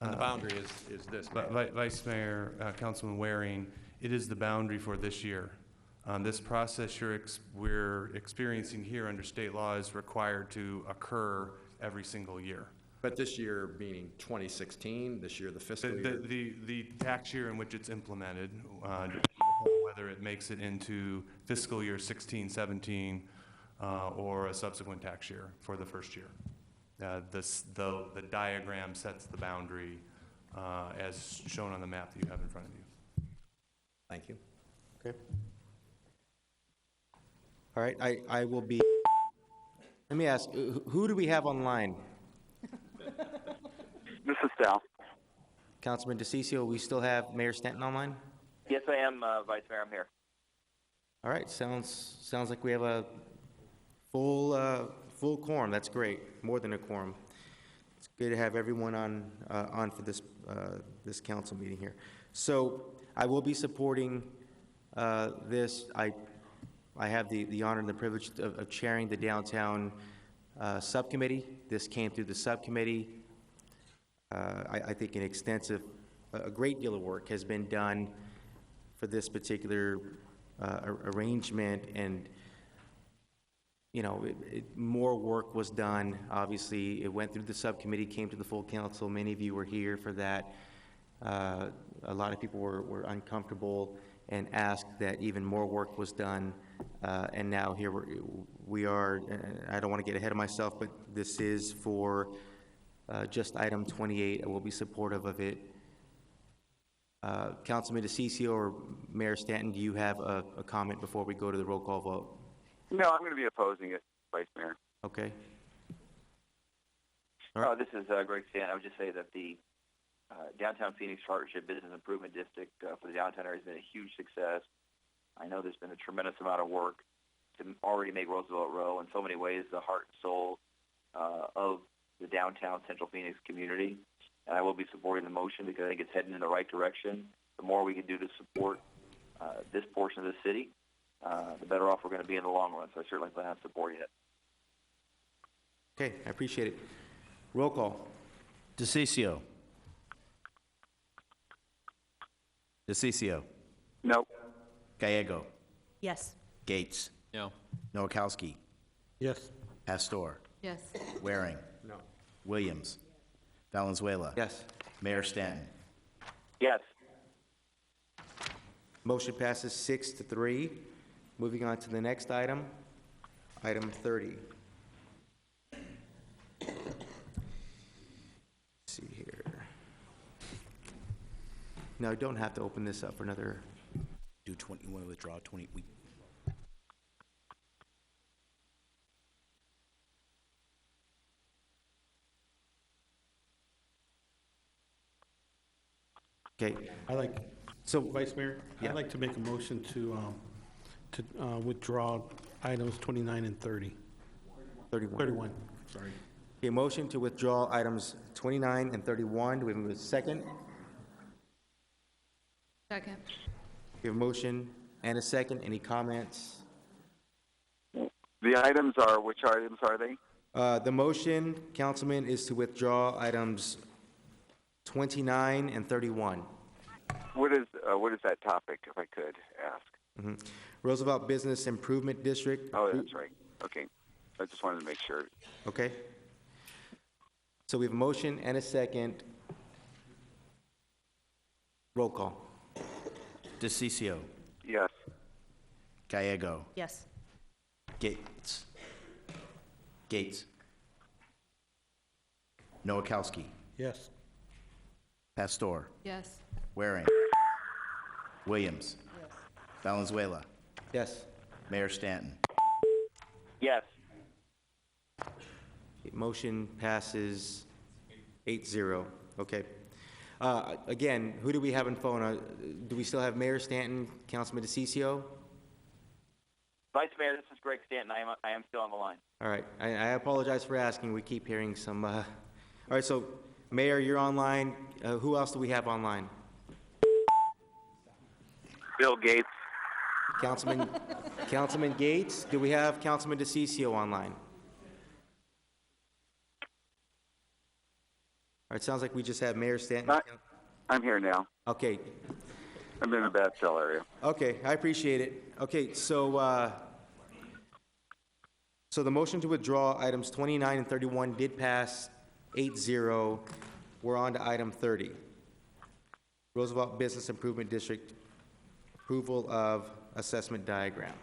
And the boundary is this. Vice Mayor, Councilman Waring, it is the boundary for this year. This process we're experiencing here under state law is required to occur every single year. But this year meaning 2016, this year the fiscal year? The tax year in which it's implemented, whether it makes it into fiscal year 16, 17, or a subsequent tax year for the first year. The diagram sets the boundary as shown on the map that you have in front of you. Thank you. Okay. All right, I will be, let me ask, who do we have online? This is Sal. Councilman DeCiccio, we still have Mayor Stanton online? Yes, I am, Vice Mayor. I'm here. All right, sounds like we have a full quorum. That's great, more than a quorum. It's good to have everyone on for this council meeting here. So I will be supporting this. I have the honor and the privilege of chairing the downtown subcommittee. This came through the subcommittee. I think a great deal of work has been done for this particular arrangement, and more work was done. Obviously, it went through the subcommittee, came to the full council. Many of you were here for that. A lot of people were uncomfortable and asked that even more work was done. And now here we are. I don't want to get ahead of myself, but this is for just item 28. I will be supportive of it. Councilman DeCiccio or Mayor Stanton, do you have a comment before we go to the roll call vote? No, I'm going to be opposing it, Vice Mayor. Okay. This is Greg Stanton. I would just say that the Downtown Phoenix Partnership Business Improvement District for the downtown area has been a huge success. I know there's been a tremendous amount of work to already make Roosevelt Row in so many ways the heart and soul of the downtown Central Phoenix community. And I will be supporting the motion because I think it's heading in the right direction. The more we can do to support this portion of the city, the better off we're going to be in the long run. So I certainly plan on supporting it. Okay, I appreciate it. Roll call. DeCiccio. DeCiccio. No. Gallego. Yes. Gates. No. Nowakowski. Yes. Pastor. Yes. Waring. No. Williams. Valenzuela. Yes. Mayor Stanton. Yes. Motion passes 6-3. Moving on to the next item, item 30. Let's see here. No, I don't have to open this up for another. Do 20, you want to withdraw 20? Okay. So, Vice Mayor, Yeah. I'd like to make a motion to withdraw items 29 and 30. 31. 31, sorry. Okay, motion to withdraw items 29 and 31. Do we have a second? Second. We have a motion and a second. Any comments? The items are, which items are they? The motion, Councilman, is to withdraw items 29 and 31. What is that topic, if I could ask? Roosevelt Business Improvement District. Oh, that's right. Okay. I just wanted to make sure. Okay. So we have a motion and a second. Roll call. DeCiccio. Yes. Gallego. Yes. Gates. Gates. Nowakowski. Yes. Pastor. Yes. Waring. Williams. Valenzuela. Yes. Mayor Stanton. Yes. Motion passes 8-0. Okay. Again, who do we have on phone? Do we still have Mayor Stanton, Councilman DeCiccio? Vice Mayor, this is Greg Stanton. I am still on the line. All right. I apologize for asking. We keep hearing some. All right. So, Mayor, you're online. Who else do we have online? Bill Gates. Councilman Gates. Do we have Councilman DeCiccio online? All right. Sounds like we just have Mayor Stanton. I'm here now. Okay. I'm in the bad cell area. Okay, I appreciate it. Okay, so so the motion to withdraw items 29 and 31 did pass 8-0. We're on to item 30. Roosevelt Business Improvement District, approval of assessment diagram.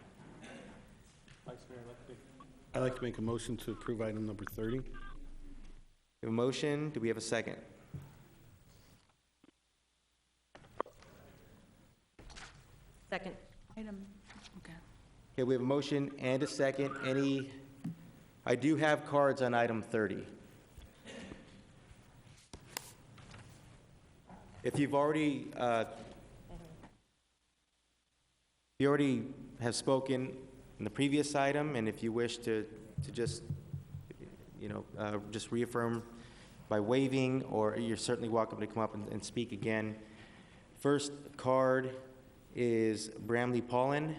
I'd like to make a motion to approve item number 30. We have a motion. Do we have a second? Second. Okay, we have a motion and a second. I do have cards on item 30. If you've already, you already have spoken in the previous item, and if you wish to just, just reaffirm by waving, or you're certainly welcome to come up and speak again. First card is Bramley Paulin.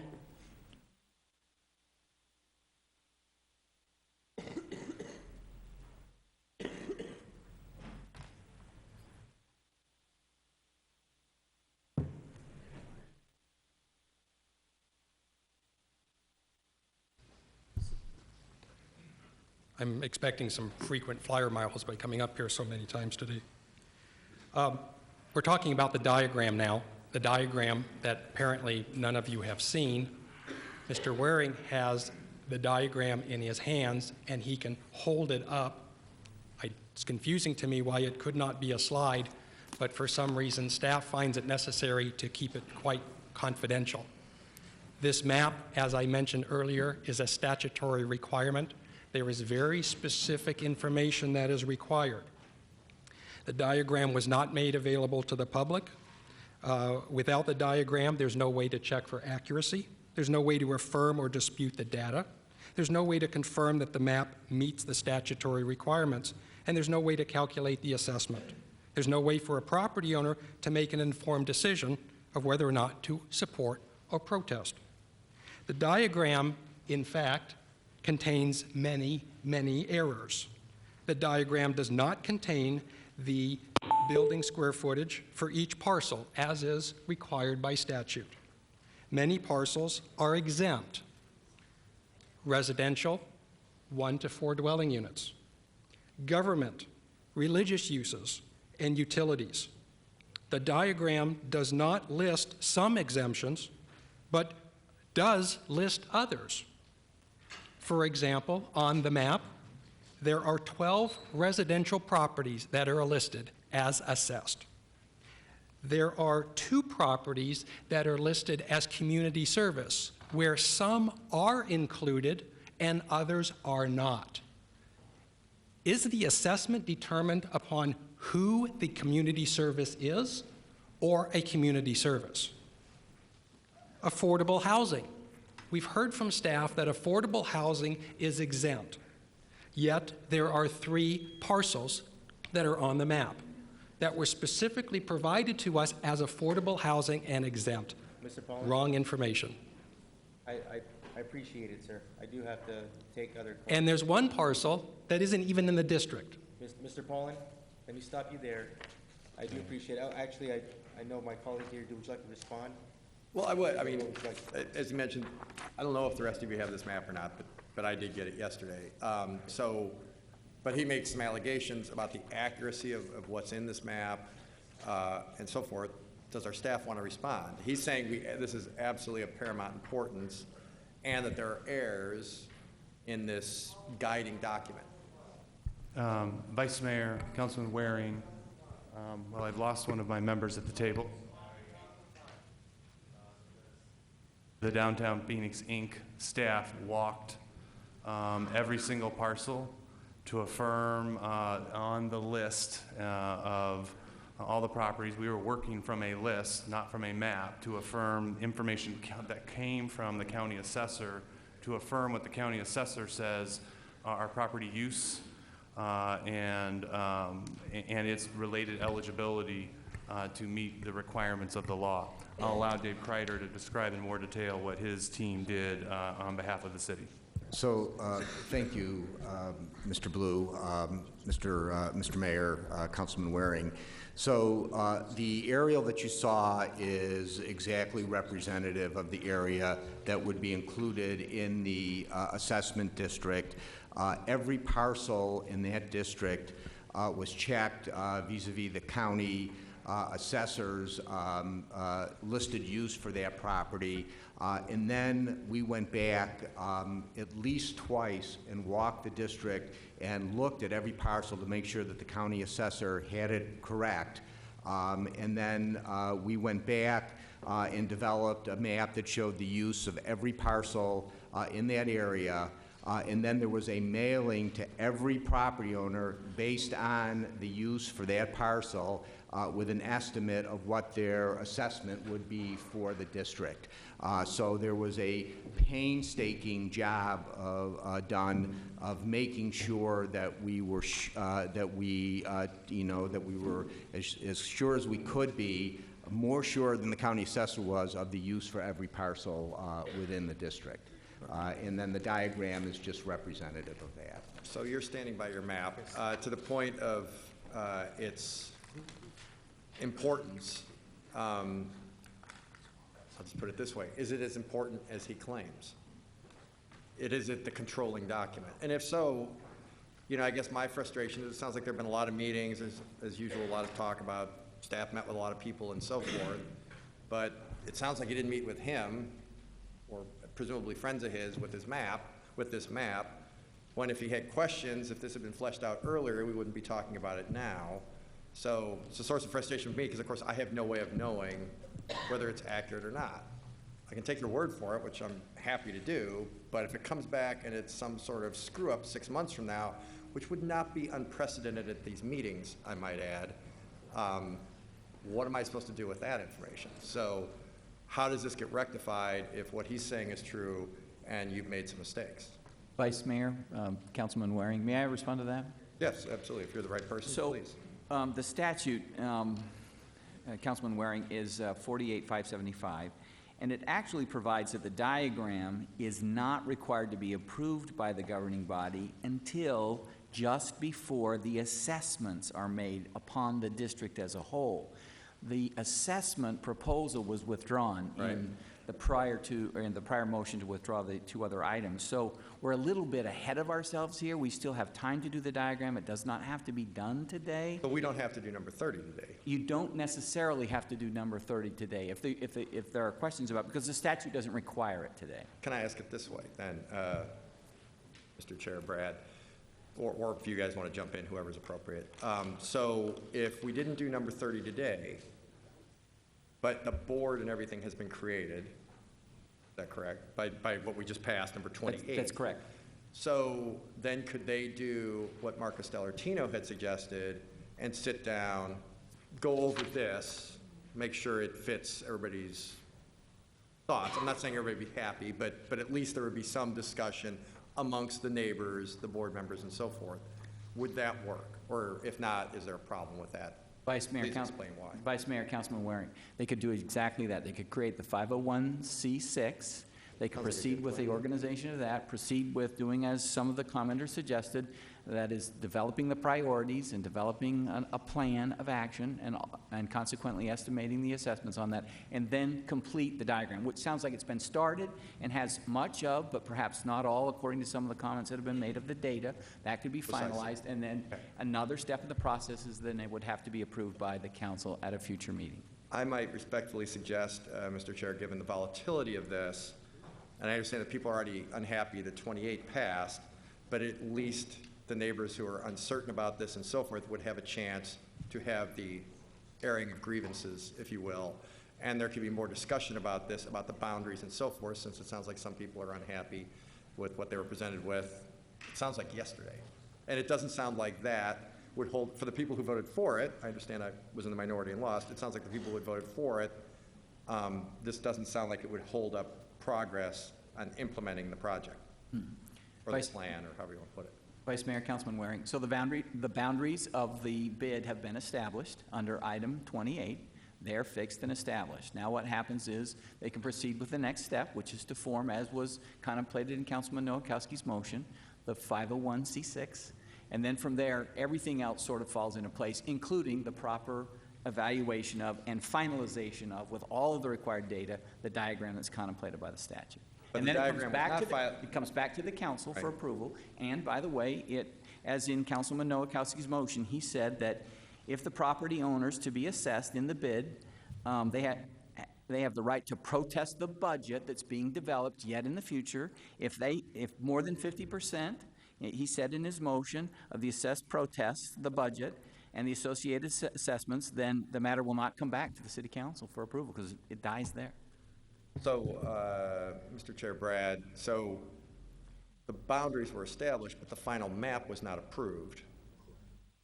I'm expecting some frequent flyer miles by coming up here so many times today. We're talking about the diagram now, the diagram that apparently none of you have seen. Mr. Waring has the diagram in his hands, and he can hold it up. It's confusing to me why it could not be a slide, but for some reason staff finds it necessary to keep it quite confidential. This map, as I mentioned earlier, is a statutory requirement. There is very specific information that is required. The diagram was not made available to the public. Without the diagram, there's no way to check for accuracy. There's no way to affirm or dispute the data. There's no way to confirm that the map meets the statutory requirements, and there's no way to calculate the assessment. There's no way for a property owner to make an informed decision of whether or not to support or protest. The diagram, in fact, contains many, many errors. The diagram does not contain the building square footage for each parcel, as is required by statute. Many parcels are exempt. Residential, 1 to 4 dwelling units. Government, religious uses, and utilities. The diagram does not list some exemptions, but does list others. For example, on the map, there are 12 residential properties that are listed as assessed. There are 2 properties that are listed as community service, where some are included and others are not. Is the assessment determined upon who the community service is or a community service? Affordable housing. We've heard from staff that affordable housing is exempt, yet there are 3 parcels that are on the map that were specifically provided to us as affordable housing and exempt. Mr. Paul? Wrong information. I appreciate it, sir. I do have to take other questions. And there's 1 parcel that isn't even in the district. Mr. Paulin, let me stop you there. I do appreciate it. Actually, I know my colleague here. Would you like to respond? Well, I would. I mean, as you mentioned, I don't know if the rest of you have this map or not, but I did get it yesterday. But he makes some allegations about the accuracy of what's in this map and so forth. Does our staff want to respond? He's saying this is absolutely of paramount importance and that there are errors in this guiding document. Vice Mayor, Councilman Waring, well, I've lost one of my members at the table. The Downtown Phoenix, Inc. staff walked every single parcel to affirm on the list of all the properties. We were working from a list, not from a map, to affirm information that came from the county assessor, to affirm what the county assessor says are property use and its related eligibility to meet the requirements of the law. I'll allow Dave Kreider to describe in more detail what his team did on behalf of the city. So, thank you, Mr. Blue, Mr. Mayor, Councilman Waring. So, the aerial that you saw is exactly representative of the area that would be included in the assessment district. Every parcel in that district was checked vis-a-vis the county assessors listed use for that property. And then we went back at least twice and walked the district and looked at every parcel to make sure that the county assessor had it correct. And then we went back and developed a map that showed the use of every parcel in that area. And then there was a mailing to every property owner based on the use for that parcel with an estimate of what their assessment would be for the district. So there was a painstaking job done of making sure that we were that we were as sure as we could be, more sure than the county assessor was of the use for every parcel within the district. And then the diagram is just representative of that. So you're standing by your map to the point of its importance. I'll just put it this way. Is it as important as he claims? Is it the controlling document? And if so, you know, I guess my frustration is it sounds like there have been a lot of meetings, as usual, a lot of talk about staff met with a lot of people and so forth, but it sounds like you didn't meet with him or presumably friends of his with this map, when if he had questions, if this had been fleshed out earlier, we wouldn't be talking about it now. So it's a source of frustration for me because, of course, I have no way of knowing whether it's accurate or not. I can take your word for it, which I'm happy to do, but if it comes back and it's some sort of screw-up 6 months from now, which would not be unprecedented at these meetings, I might add, what am I supposed to do with that information? So how does this get rectified if what he's saying is true and you've made some mistakes? Vice Mayor, Councilman Waring, may I respond to that? Yes, absolutely. If you're the right person, please. The statute, Councilman Waring, is 48575, and it actually provides that the diagram is not required to be approved by the governing body until just before the assessments are made upon the district as a whole. The assessment proposal was withdrawn in the prior motion to withdraw the two other items. So we're a little bit ahead of ourselves here. We still have time to do the diagram. It does not have to be done today. But we don't have to do number 30 today. You don't necessarily have to do number 30 today if there are questions about, because the statute doesn't require it today. Can I ask it this way then, Mr. Chair, Brad, or if you guys want to jump in, whoever's appropriate. So if we didn't do number 30 today, but the board and everything has been created, is that correct? By what we just passed, number 28. That's correct. So then could they do what Marcus Dellartino had suggested and sit down, go over this, make sure it fits everybody's thoughts? I'm not saying everybody would be happy, but at least there would be some discussion amongst the neighbors, the board members, and so forth. Would that work? Or if not, is there a problem with that? Vice Mayor, explain why. Vice Mayor, Councilman Waring, they could do exactly that. They could create the 501c6. They can proceed with the organization of that, proceed with doing as some of the commenters suggested, that is developing the priorities and developing a plan of action and consequently estimating the assessments on that, and then complete the diagram, which sounds like it's been started and has much of, but perhaps not all, according to some of the comments that have been made of the data. That could be finalized, and then another step of the process is then it would have to be approved by the council at a future meeting. I might respectfully suggest, Mr. Chair, given the volatility of this, and I understand that people are already unhappy that 28 passed, but at least the neighbors who are uncertain about this and so forth would have a chance to have the airing of grievances, if you will, and there could be more discussion about this, about the boundaries and so forth, since it sounds like some people are unhappy with what they were presented with. It sounds like yesterday. And it doesn't sound like that would hold, for the people who voted for it, I understand I was in the minority and lost, it sounds like the people who had voted for it, this doesn't sound like it would hold up progress on implementing the project, or the plan, or however you want to put it. Vice Mayor, Councilman Waring. So the boundaries of the bid have been established under item 28. They're fixed and established. Now what happens is they can proceed with the next step, which is to form, as was contemplated in Councilman Nowakowski's motion, the 501c6. And then from there, everything else sort of falls into place, including the proper evaluation of and finalization of, with all of the required data, the diagram that's contemplated by the statute. But And the then it comes back to the council for Right. approval. And by the way, as in Councilman Nowakowski's motion, he said that if the property owners to be assessed in the bid, they have the right to protest the budget that's being developed yet in the future. If more than 50%, he said in his motion, of the assessed protests the budget and the associated assessments, then the matter will not come back to the city council for approval because it dies there. So, Mr. Chair, Brad, so the boundaries were established, but the final map was not approved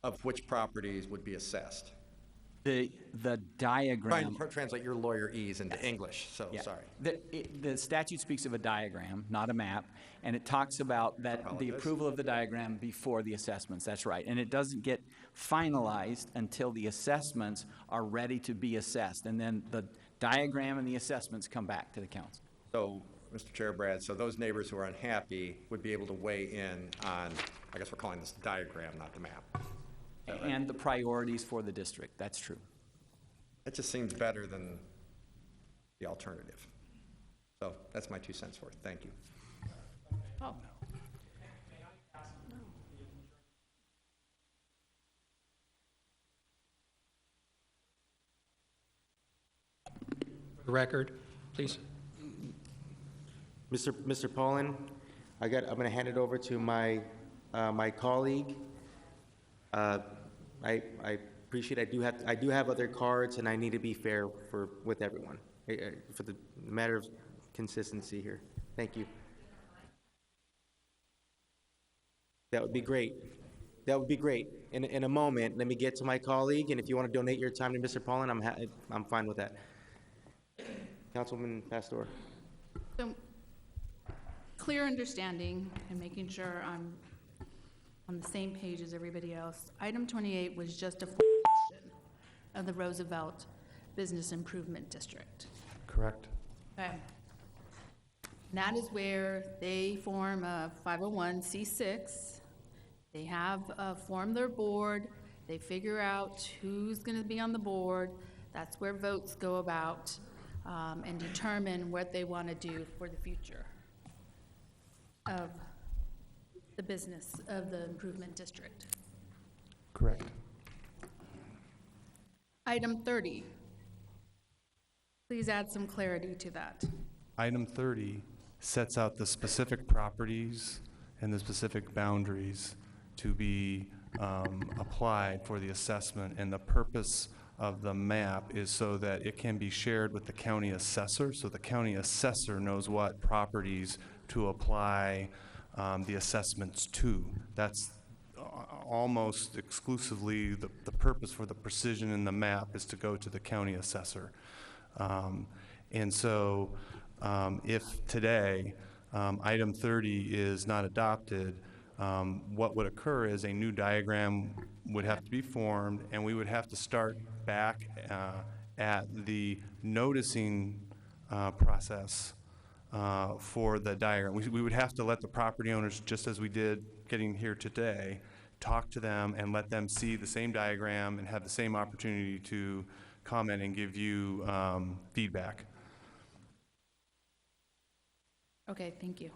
of which properties would be assessed. The diagram. Trying to translate your lawyer-ese into English, so Yeah. sorry. The statute speaks of a diagram, not a map, and it talks about that the approval of the diagram before the assessments. That's right. And it doesn't get finalized until the assessments are ready to be assessed. And then the diagram and the assessments come back to the council. So, Mr. Chair, Brad, so those neighbors who are unhappy would be able to weigh in on, I guess we're calling this diagram, not the map. And the priorities for the district. That's true. It just seems better than the alternative. So that's my 2 cents worth. Thank you. Oh. For the record, please. Mr. Pollan, I'm going to hand it over to my colleague. I appreciate. I do have other cards, and I need to be fair with everyone for the matter of consistency here. Thank you. That would be great. That would be great. In a moment, let me get to my colleague, and if you want to donate your time to Mr. Pollan, I'm fine with that. Councilman Pastor. So, clear understanding and making sure I'm on the same page as everybody else. Item 28 was just a formation of the Roosevelt Business Improvement District. Correct. Okay. And that is where they form a 501c6. They have formed their board. They figure out who's going to be on the board. That's where votes go about and determine what they want to do for the future of the business of the improvement district. Correct. Item 30. Please add some clarity to that. Item 30 sets out the specific properties and the specific boundaries to be applied for the assessment, and the purpose of the map is so that it can be shared with the county assessor, so the county assessor knows what properties to apply the assessments to. That's almost exclusively the purpose for the precision in the map is to go to the county assessor. And so if today item 30 is not adopted, what would occur is a new diagram would have to be formed, and we would have to start back at the noticing process for the diagram. We would have to let the property owners, just as we did getting here today, talk to them and let them see the same diagram and have the same opportunity to comment and give you feedback. Okay, thank you.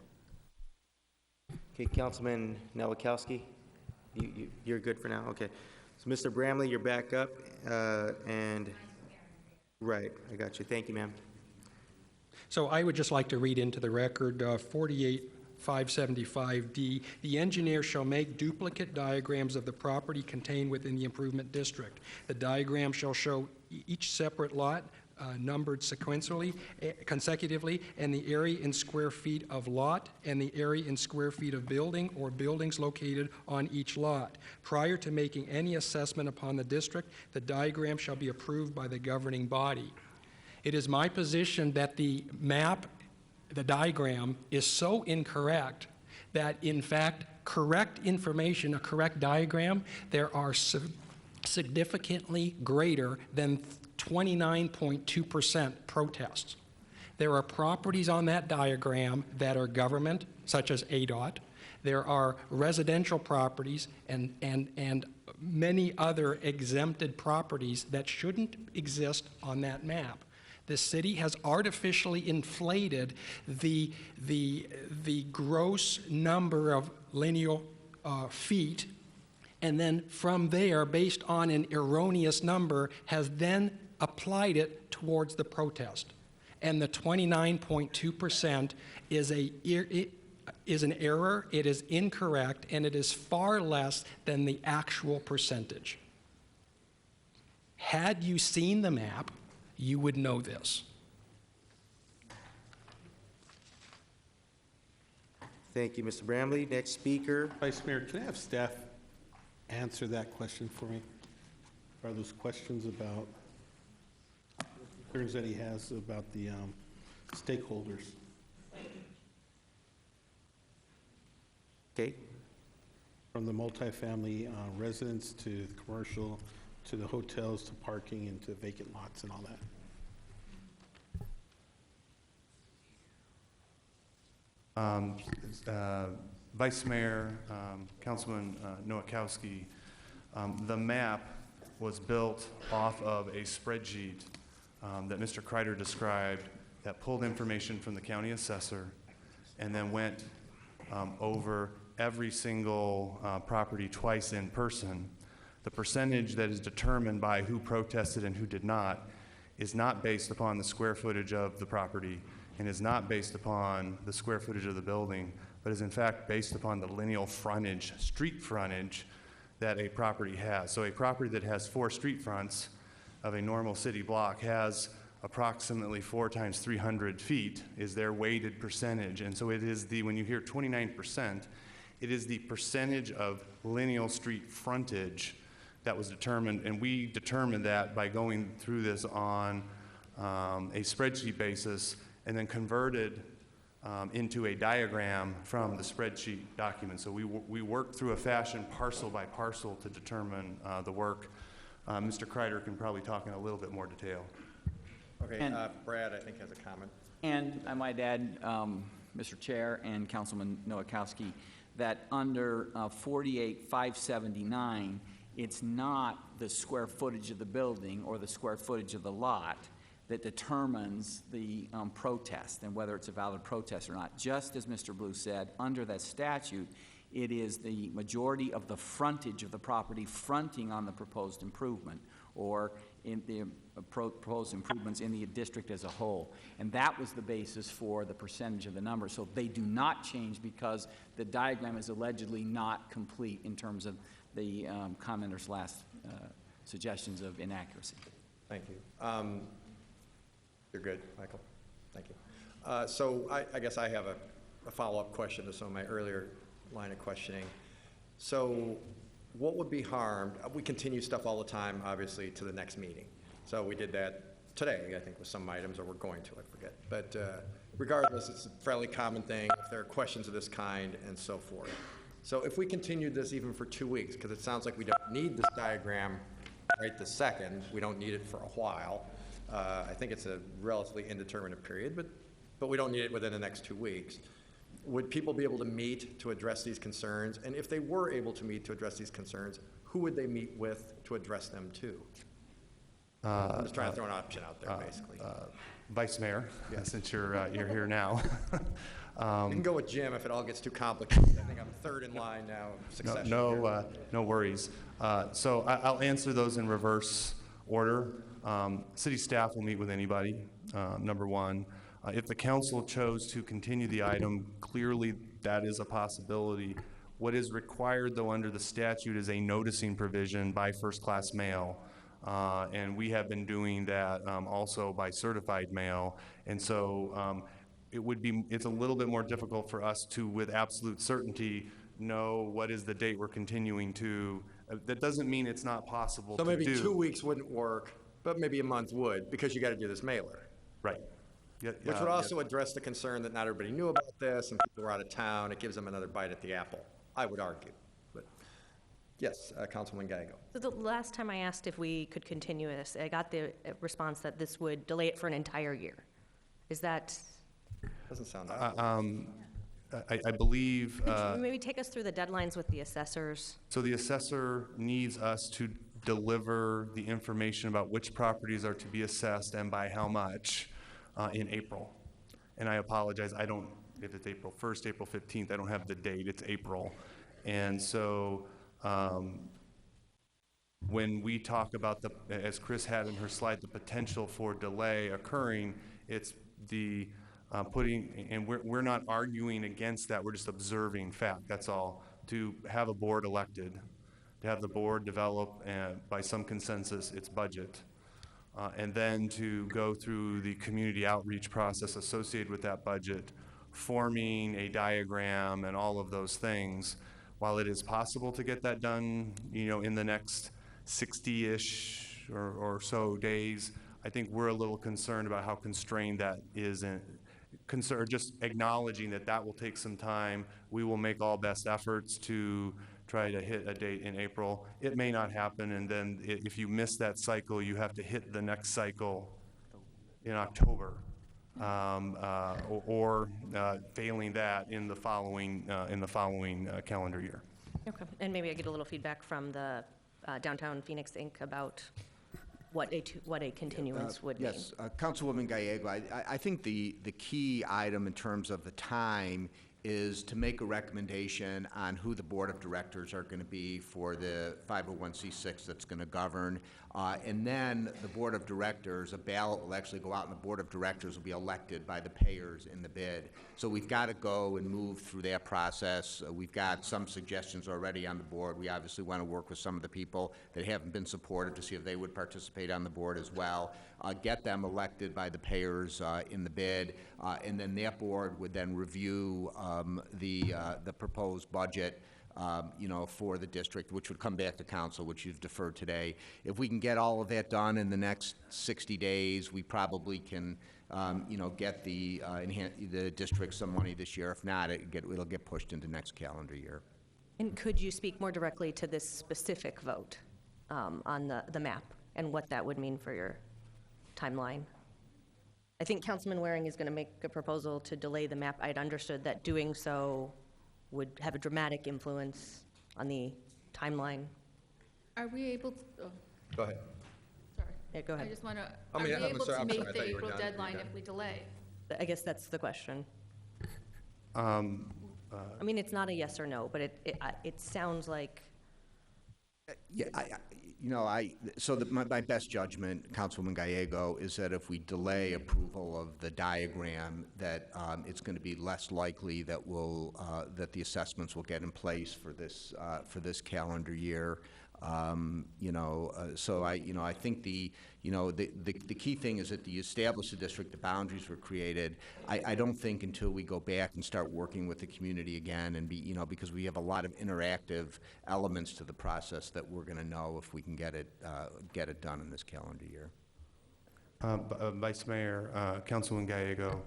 Okay, Councilman Nowakowski, you're good for now? Okay. So, Mr. Bramley, you're back up, and, right, I got you. Thank you, ma'am. So I would just like to read into the record 48575D, the engineer shall make duplicate diagrams of the property contained within the improvement district. The diagram shall show each separate lot numbered consecutively, and the area in square feet of lot and the area in square feet of building or buildings located on each lot. Prior to making any assessment upon the district, the diagram shall be approved by the governing body. It is my position that the map, the diagram, is so incorrect that, in fact, correct information, a correct diagram, there are significantly greater than 29.2% protests. There are properties on that diagram that are government, such as ADOT. There are residential properties and many other exempted properties that shouldn't exist on that map. The city has artificially inflated the gross number of lineal feet, and then from there, based on an erroneous number, has then applied it towards the protest. And the 29.2% is an error, it is incorrect, and it is far less than the actual percentage. Had you seen the map, you would know this. Thank you, Mr. Bramley. Next speaker. Vice Mayor, can I have staff answer that question for me? Are those questions about concerns that he has about the stakeholders? Okay. From the multifamily residents to the commercial, to the hotels, to parking, and to vacant lots and all that. Vice Mayor, Councilman Nowakowski, the map was built off of a spreadsheet that Mr. Kreider described that pulled information from the county assessor and then went over every single property twice in person. The percentage that is determined by who protested and who did not is not based upon the square footage of the property and is not based upon the square footage of the building, but is in fact based upon the lineal frontage, street frontage that a property has. So a property that has 4 street fronts of a normal city block has approximately 4 times 300 feet is their weighted percentage. And so it is when you hear 29%, it is the percentage of lineal street frontage that was determined, and we determined that by going through this on a spreadsheet basis and then converted into a diagram from the spreadsheet document. So we worked through a fashion parcel by parcel to determine the work. Mr. Kreider can probably talk in a little bit more detail. Okay, Brad, I think, has a comment. And I might add, Mr. Chair and Councilman Nowakowski, that under 48579, it's not the square footage of the building or the square footage of the lot that determines the protest and whether it's a valid protest or not. Just as Mr. Blue said, under that statute, it is the majority of the frontage of the property fronting on the proposed improvement or in the proposed improvements in the district as a whole. And that was the basis for the percentage of the number. So they do not change because the diagram is allegedly not complete in terms of the commenter's last suggestions of inaccuracy. Thank you. You're good, Michael. Thank you. So I guess I have a follow-up question to some of my earlier line of questioning. So what would be harmed? We continue stuff all the time, obviously, to the next meeting. So we did that today, I think, with some items, or we're going to, I forget. But regardless, it's a fairly common thing if there are questions of this kind and so forth. So if we continued this even for 2 weeks, because it sounds like we don't need this diagram right this second, we don't need it for a while. I think it's a relatively indeterminate period, but but we don't need it within the next 2 weeks. Would people be able to meet to address these concerns? And if they were able to meet to address these concerns, who would they meet with to address them to? I'm just trying to throw an option out there, basically. Vice Mayor, since you're here now. You can go with Jim if it all gets too complicated. I think I'm third in line now, succession. No worries. So I'll answer those in reverse order. City staff will meet with anybody, number one. If the council chose to continue the item, clearly that is a possibility. What is required, though, under the statute is a noticing provision by first-class mail. And we have been doing that also by certified mail. And so it's a little bit more difficult for us to, with absolute certainty, know what is the date we're continuing to. That doesn't mean it's not possible to do. So maybe 2 weeks wouldn't work, but maybe a month would, because you got to do this mailer. Right. Which would also address the concern that not everybody knew about this and people were out of town. It gives them another bite at the apple, I would argue. But yes, Councilman Gallego. So the last time I asked if we could continue this, I got the response that this would delay it for an entire year. Is that? Doesn't sound I believe. Could you maybe take us through the deadlines with the assessors? So the assessor needs us to deliver the information about which properties are to be assessed and by how much in April. And I apologize, I don't, if it's April 1st, April 15th, I don't have the date, it's April. And so when we talk about the, as Chris had in her slide, the potential for delay occurring, it's the putting, and we're not arguing against that, we're just observing fact, that's all, to have a board elected, to have the board develop by some consensus its budget, and then to go through the community outreach process associated with that budget, forming a diagram and all of those things. While it is possible to get that done, in the next 60-ish or so days, I think we're a little concerned about how constrained that is, just acknowledging that will take some time. We will make all best efforts to try to hit a date in April. It may not happen, and then if you miss that cycle, you have to hit the next cycle in October, or failing that in the following calendar year. Okay, and maybe I get a little feedback from the Downtown Phoenix Inc. about what a continuance would mean. Yes, Councilwoman Gallego, I think the key item in terms of the time is to make a recommendation on who the board of directors are going to be for the 501c6 that's going to govern. And then the board of directors, a ballot will actually go out and the board of directors will be elected by the payers in the bid. So we've got to go and move through that process. We've got some suggestions already on the board. We obviously want to work with some of the people that haven't been supported to see if they would participate on the board as well. Get them elected by the payers in the bid, and then that board would then review the proposed budget for the district, which would come back to council, which you've deferred today. If we can get all of that done in the next 60 days, we probably can, get the district some money this year. If not, it'll get pushed into next calendar year. And could you speak more directly to this specific vote on the map and what that would mean for your timeline? I think Councilman Waring is going to make a proposal to delay the map. I'd understood that doing so would have a dramatic influence on the timeline. Are we able to, Go ahead. sorry. Yeah, go ahead. I just want to, I are mean, we I'm able sorry, to I'm make sorry, I the thought you were April done. You're deadline done. if we delay? I guess that's the question. I mean, it's not a yes or no, but it sounds like. Yeah, my best judgment, Councilwoman Gallego, is that if we delay approval of the diagram, that it's going to be less likely that that the assessments will get in place for this calendar year. So I think the key thing is that you establish the district, the boundaries were created. I don't think until we go back and start working with the community again and because we have a lot of interactive elements to the process that we're going to know if we can get it done in this calendar year. Vice Mayor, Councilman Gallego,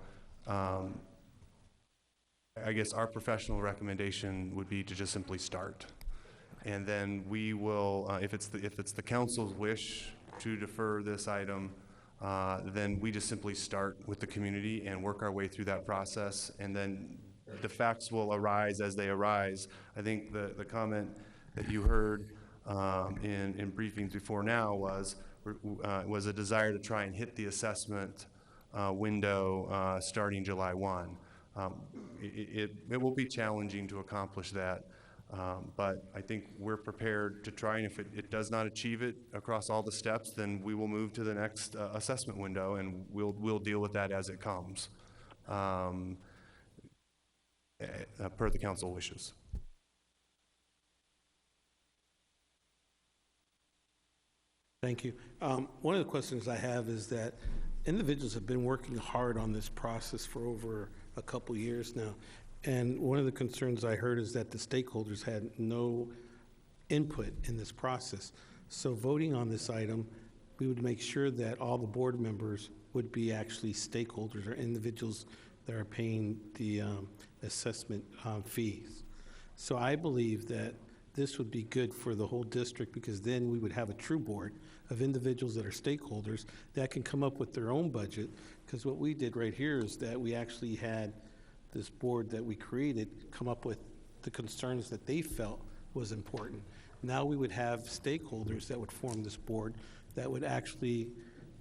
I guess our professional recommendation would be to just simply start. And then we will, if it's the council's wish to defer this item, then we just simply start with the community and work our way through that process, and then the facts will arise as they arise. I think the comment that you heard in briefings before now was a desire to try and hit the assessment window starting July 1. It will be challenging to accomplish that, but I think we're prepared to try, and if it does not achieve it across all the steps, then we will move to the next assessment window, and we'll deal with that as it comes, per the council wishes. Thank you. One of the questions I have is that individuals have been working hard on this process for over a couple years now. And one of the concerns I heard is that the stakeholders had no input in this process. So voting on this item, we would make sure that all the board members would be actually stakeholders or individuals that are paying the assessment fees. So I believe that this would be good for the whole district, because then we would have a true board of individuals that are stakeholders that can come up with their own budget. Because what we did right here is that we actually had this board that we created come up with the concerns that they felt was important. Now we would have stakeholders that would form this board that would actually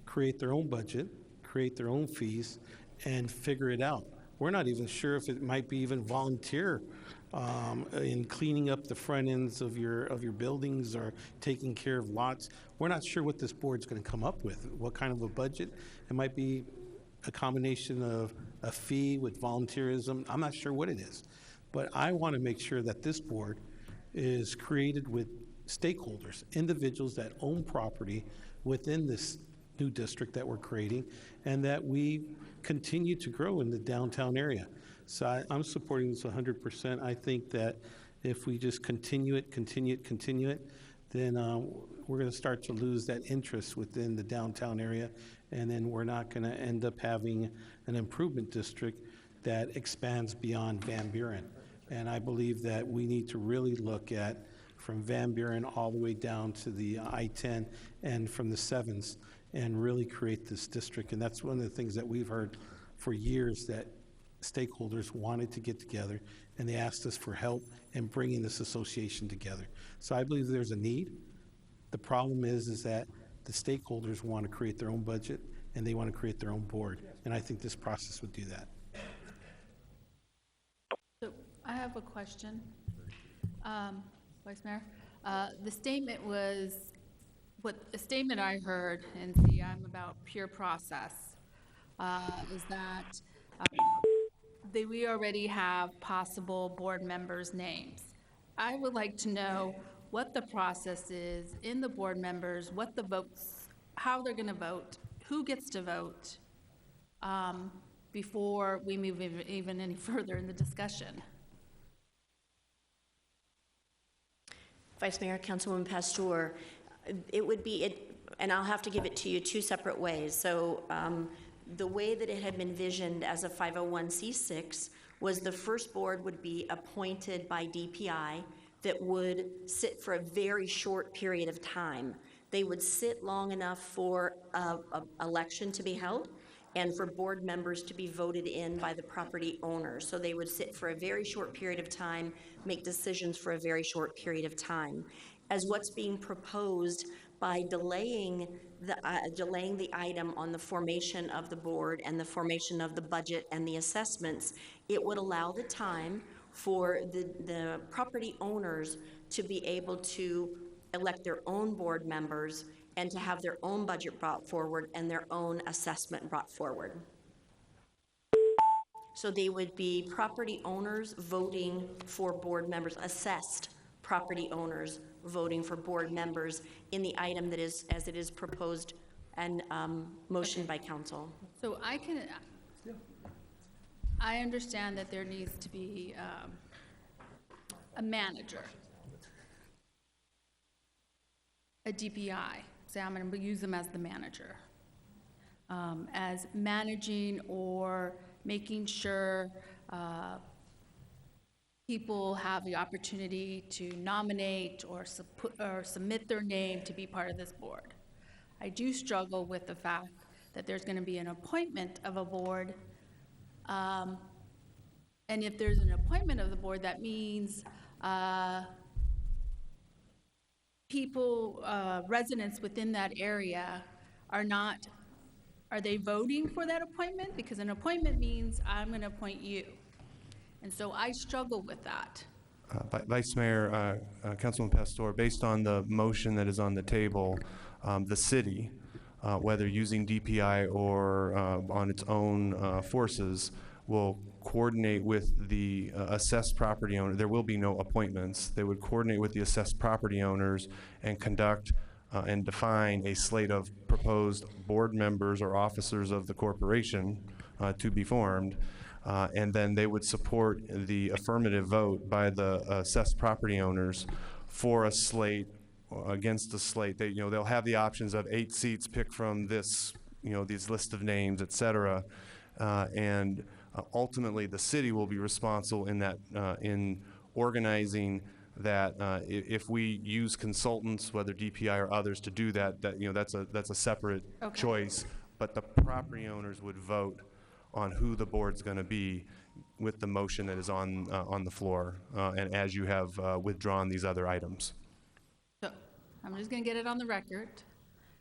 create their own budget, create their own fees, and figure it out. We're not even sure if it might be even volunteer in cleaning up the front ends of your buildings or taking care of lots. We're not sure what this board's going to come up with, what kind of a budget. It might be a combination of a fee with volunteerism. I'm not sure what it is. But I want to make sure that this board is created with stakeholders, individuals that own property within this new district that we're creating, and that we continue to grow in the downtown area. So I'm supporting this 100%. I think that if we just continue it, then we're going to start to lose that interest within the downtown area, and then we're not going to end up having an improvement district that expands beyond Van Buren. And I believe that we need to really look at from Van Buren all the way down to the I-10 and from the 7s and really create this district. And that's one of the things that we've heard for years, that stakeholders wanted to get together, and they asked us for help in bringing this association together. So I believe there's a need. The problem is that the stakeholders want to create their own budget, and they want to create their own board. And I think this process would do that. So I have a question, Vice Mayor. The statement was, the statement I heard, and see, I'm about pure process, is that we already have possible board members' names. I would like to know what the process is in the board members, what the votes, how they're going to vote, who gets to vote, before we move even any further in the discussion. Vice Mayor, Councilwoman Pastor, it would be, and I'll have to give it to you two separate ways. So the way that it had been envisioned as a 501c6 was the first board would be appointed by DPI that would sit for a very short period of time. They would sit long enough for an election to be held and for board members to be voted in by the property owners. So they would sit for a very short period of time, make decisions for a very short period of time. As what's being proposed by delaying the item on the formation of the board and the formation of the budget and the assessments, it would allow the time for the property owners to be able to elect their own board members and to have their own budget brought forward and their own assessment brought forward. So they would be property owners voting for board members, assessed property owners voting for board members in the item that is, as it is proposed and motioned by council. So I understand that there needs to be a manager, a DPI. So I'm going to use them as the manager, as managing or making sure people have the opportunity to nominate or submit their name to be part of this board. I do struggle with the fact that there's going to be an appointment of a board. And if there's an appointment of the board, that means people, residents within that area are they voting for that appointment? Because an appointment means I'm going to appoint you. And so I struggle with that. Vice Mayor, Councilman Pastor, based on the motion that is on the table, the city, whether using DPI or on its own forces, will coordinate with the assessed property owner. There will be no appointments. They would coordinate with the assessed property owners and conduct and define a slate of proposed board members or officers of the corporation to be formed. And then they would support the affirmative vote by the assessed property owners for a slate, against a slate. They'll have the options of 8 seats picked from this, these list of names, et cetera. And ultimately, the city will be responsible in that, in organizing that. If we use consultants, whether DPI or others, to do that, that's a separate choice. But the property owners would vote on who the board's going to be with the motion that is on the floor, and as you have withdrawn these other items. So I'm just going to get it on the record.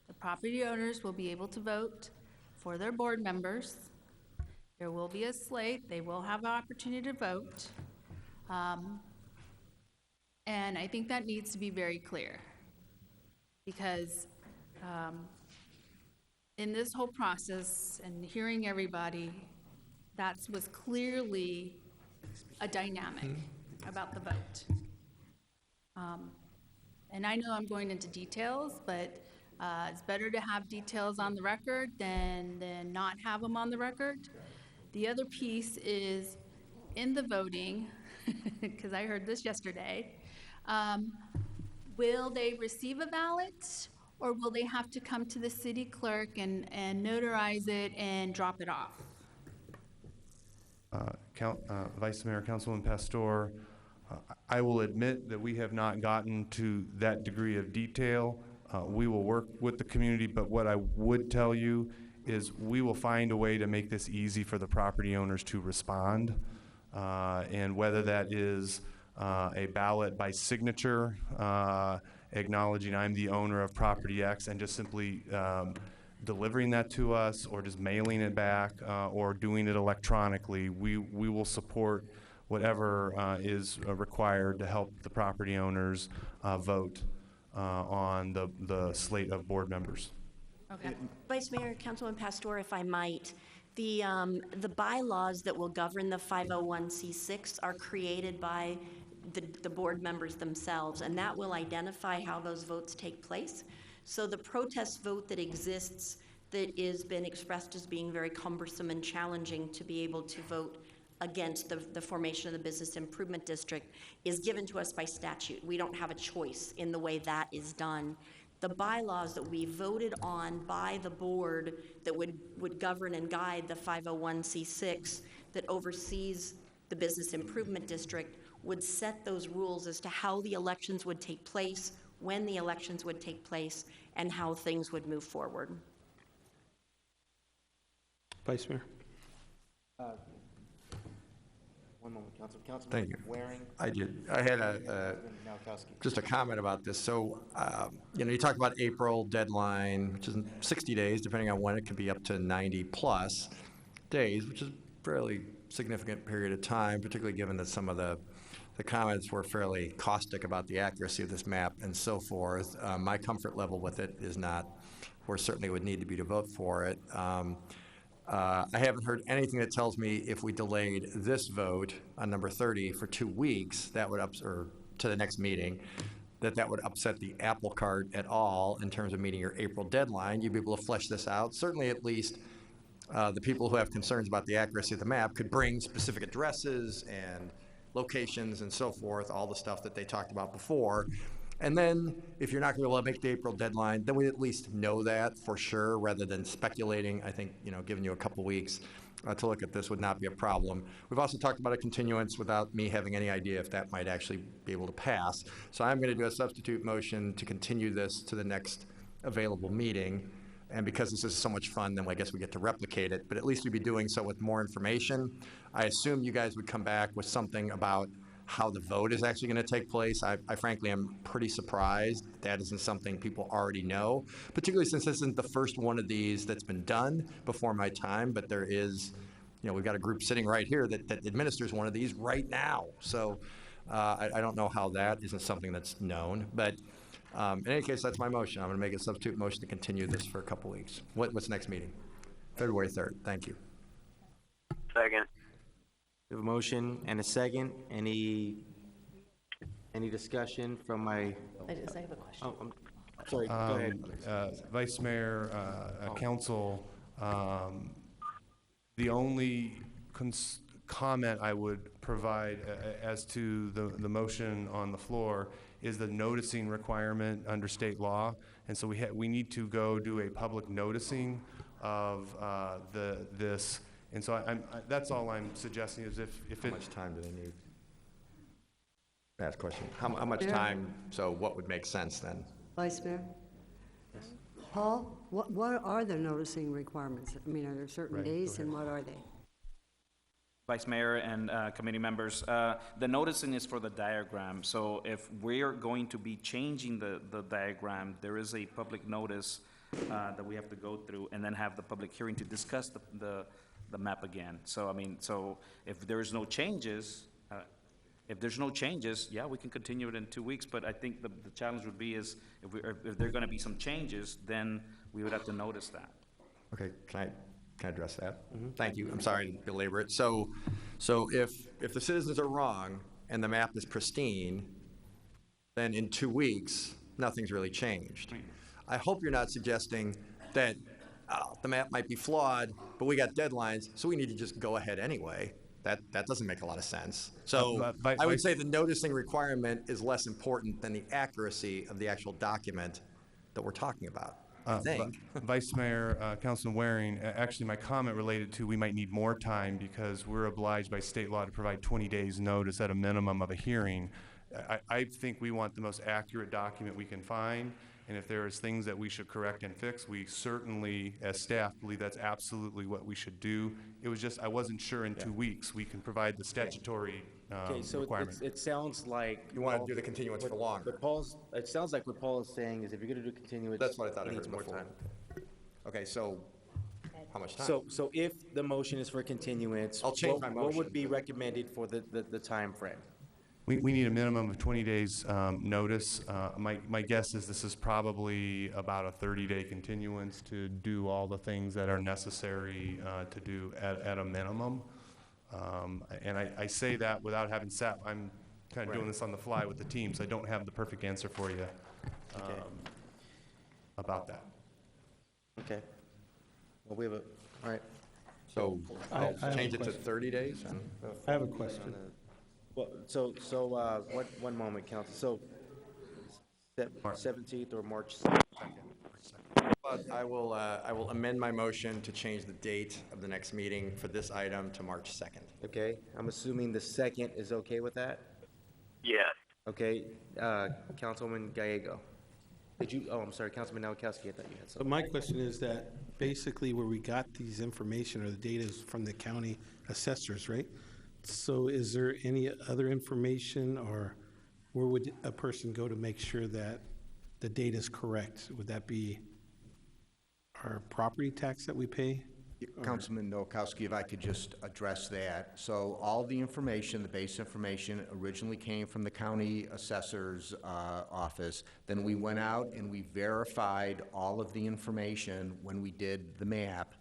The property owners will be able to vote for their board members. There will be a slate. They will have an opportunity to vote. And I think that needs to be very clear, because in this whole process and hearing everybody, that was clearly a dynamic about the vote. And I know I'm going into details, but it's better to have details on the record than not have them on the record. The other piece is in the voting, because I heard this yesterday, will they receive a ballot, or will they have to come to the city clerk and notarize it and drop it off? Vice Mayor, Councilman Pastor, I will admit that we have not gotten to that degree of detail. We will work with the community, but what I would tell you is we will find a way to make this easy for the property owners to respond, and whether that is a ballot by signature, acknowledging I'm the owner of property X, and just simply delivering that to us, or just mailing it back, or doing it electronically. We will support whatever is required to help the property owners vote on the slate of board members. Okay. Vice Mayor, Councilman Pastor, if I might, the bylaws that will govern the 501c6 are created by the board members themselves, and that will identify how those votes take place. So the protest vote that exists, that has been expressed as being very cumbersome and challenging to be able to vote against the formation of the business improvement district, is given to us by statute. We don't have a choice in the way that is done. The bylaws that we voted on by the board that would govern and guide the 501c6 that oversees the business improvement district would set those rules as to how the elections would take place, when the elections would take place, and how things would move forward. Vice Mayor. One moment, Councilman Thank you. Waring. I had just a comment about this. So, you talk about April deadline, which is 60 days, depending on when. It could be up to 90 plus days, which is a fairly significant period of time, particularly given that some of the comments were fairly caustic about the accuracy of this map and so forth. My comfort level with it is not where certainly would need to be to vote for it. I haven't heard anything that tells me if we delayed this vote on number 30 for 2 weeks, that would or to the next meeting, that would upset the apple cart at all in terms of meeting your April deadline. You'd be able to flesh this out. Certainly, at least the people who have concerns about the accuracy of the map could bring specific addresses and locations and so forth, all the stuff that they talked about before. And then if you're not going to be able to make the April deadline, then we at least know that for sure, rather than speculating. I think, giving you a couple weeks to look at this would not be a problem. We've also talked about a continuance without me having any idea if that might actually be able to pass. So I'm going to do a substitute motion to continue this to the next available meeting. And because this is so much fun, then I guess we get to replicate it, but at least we'd be doing so with more information. I assume you guys would come back with something about how the vote is actually going to take place. I frankly am pretty surprised that isn't something people already know, particularly since this isn't the first one of these that's been done before my time, but there is, we've got a group sitting right here that administers one of these right now. So I don't know how that isn't something that's known, but in any case, that's my motion. I'm going to make a substitute motion to continue this for a couple weeks. What's the next meeting? February 3rd. Thank you. Second. We have a motion and a second. Any discussion from my? I have a question. Oh, I'm sorry. Go ahead. Vice Mayor, Council, the only comment I would provide as to the motion on the floor is the noticing requirement under state law. And so we need to go do a public noticing of this. And so that's all I'm suggesting is if How much time do they need? Ask question. How much time, so what would make sense then? Vice Mayor? Yes. Paul, what are the noticing requirements? I mean, are there certain days and what are they? Vice Mayor and committee members, the noticing is for the diagram. So if we're going to be changing the diagram, there is a public notice that we have to go through and then have the public hearing to discuss the map again. So, I mean, if there's no changes, yeah, we can continue it in 2 weeks, but I think the challenge would be is if there are gonna be some changes, then we would have to notice that. Okay, can I address that? Thank you. I'm sorry to belabor it. So if the citizens are wrong and the map is pristine, then in 2 weeks, nothing's really changed. I hope you're not suggesting that the map might be flawed, but we got deadlines, so we need to just go ahead anyway. That doesn't make a lot of sense. So I would say the noticing requirement is less important than the accuracy of the actual document that we're talking about. I think. Vice Mayor, Councilman Waring, actually my comment related to we might need more time because we're obliged by state law to provide 20 days notice at a minimum of a hearing. I think we want the most accurate document we can find, and if there is things that we should correct and fix, we certainly, as staff, believe that's absolutely what we should do. It was just, I wasn't sure in 2 weeks we can provide the statutory requirement. It sounds like you want to do the continuance for longer. It sounds like what Paul is saying is if you're going to do continuance, that's what I thought. it needs more time. Okay, so how much time? So if the motion is for continuance, I'll change my motion. What would be recommended for the time frame? We need a minimum of 20 days notice. My guess is this is probably about a 30-day continuance to do all the things that are necessary to do at a minimum. And I say that without having sat. I'm kind of doing this on the fly with the team, so I don't have the perfect answer for you about that. Okay. Well, we have all right. So I'll change it to 30 days? I have a question. Well, one moment, Council. So, 17th or March 2nd? I will amend my motion to change the date of the next meeting for this item to March 2nd. Okay, I'm assuming the 2nd is okay with that? Yes. Okay, Councilwoman Gallego. I'm sorry, Councilman Nowakowski, I thought you had something. So my question is that basically where we got these information or the data is from the county assessors, right? So is there any other information or where would a person go to make sure that the data is correct? Would that be our property tax that we pay? Councilman Nowakowski, if I could just address that. So all the information, the base information, originally came from the county assessor's office. Then we went out and we verified all of the information when we did the map.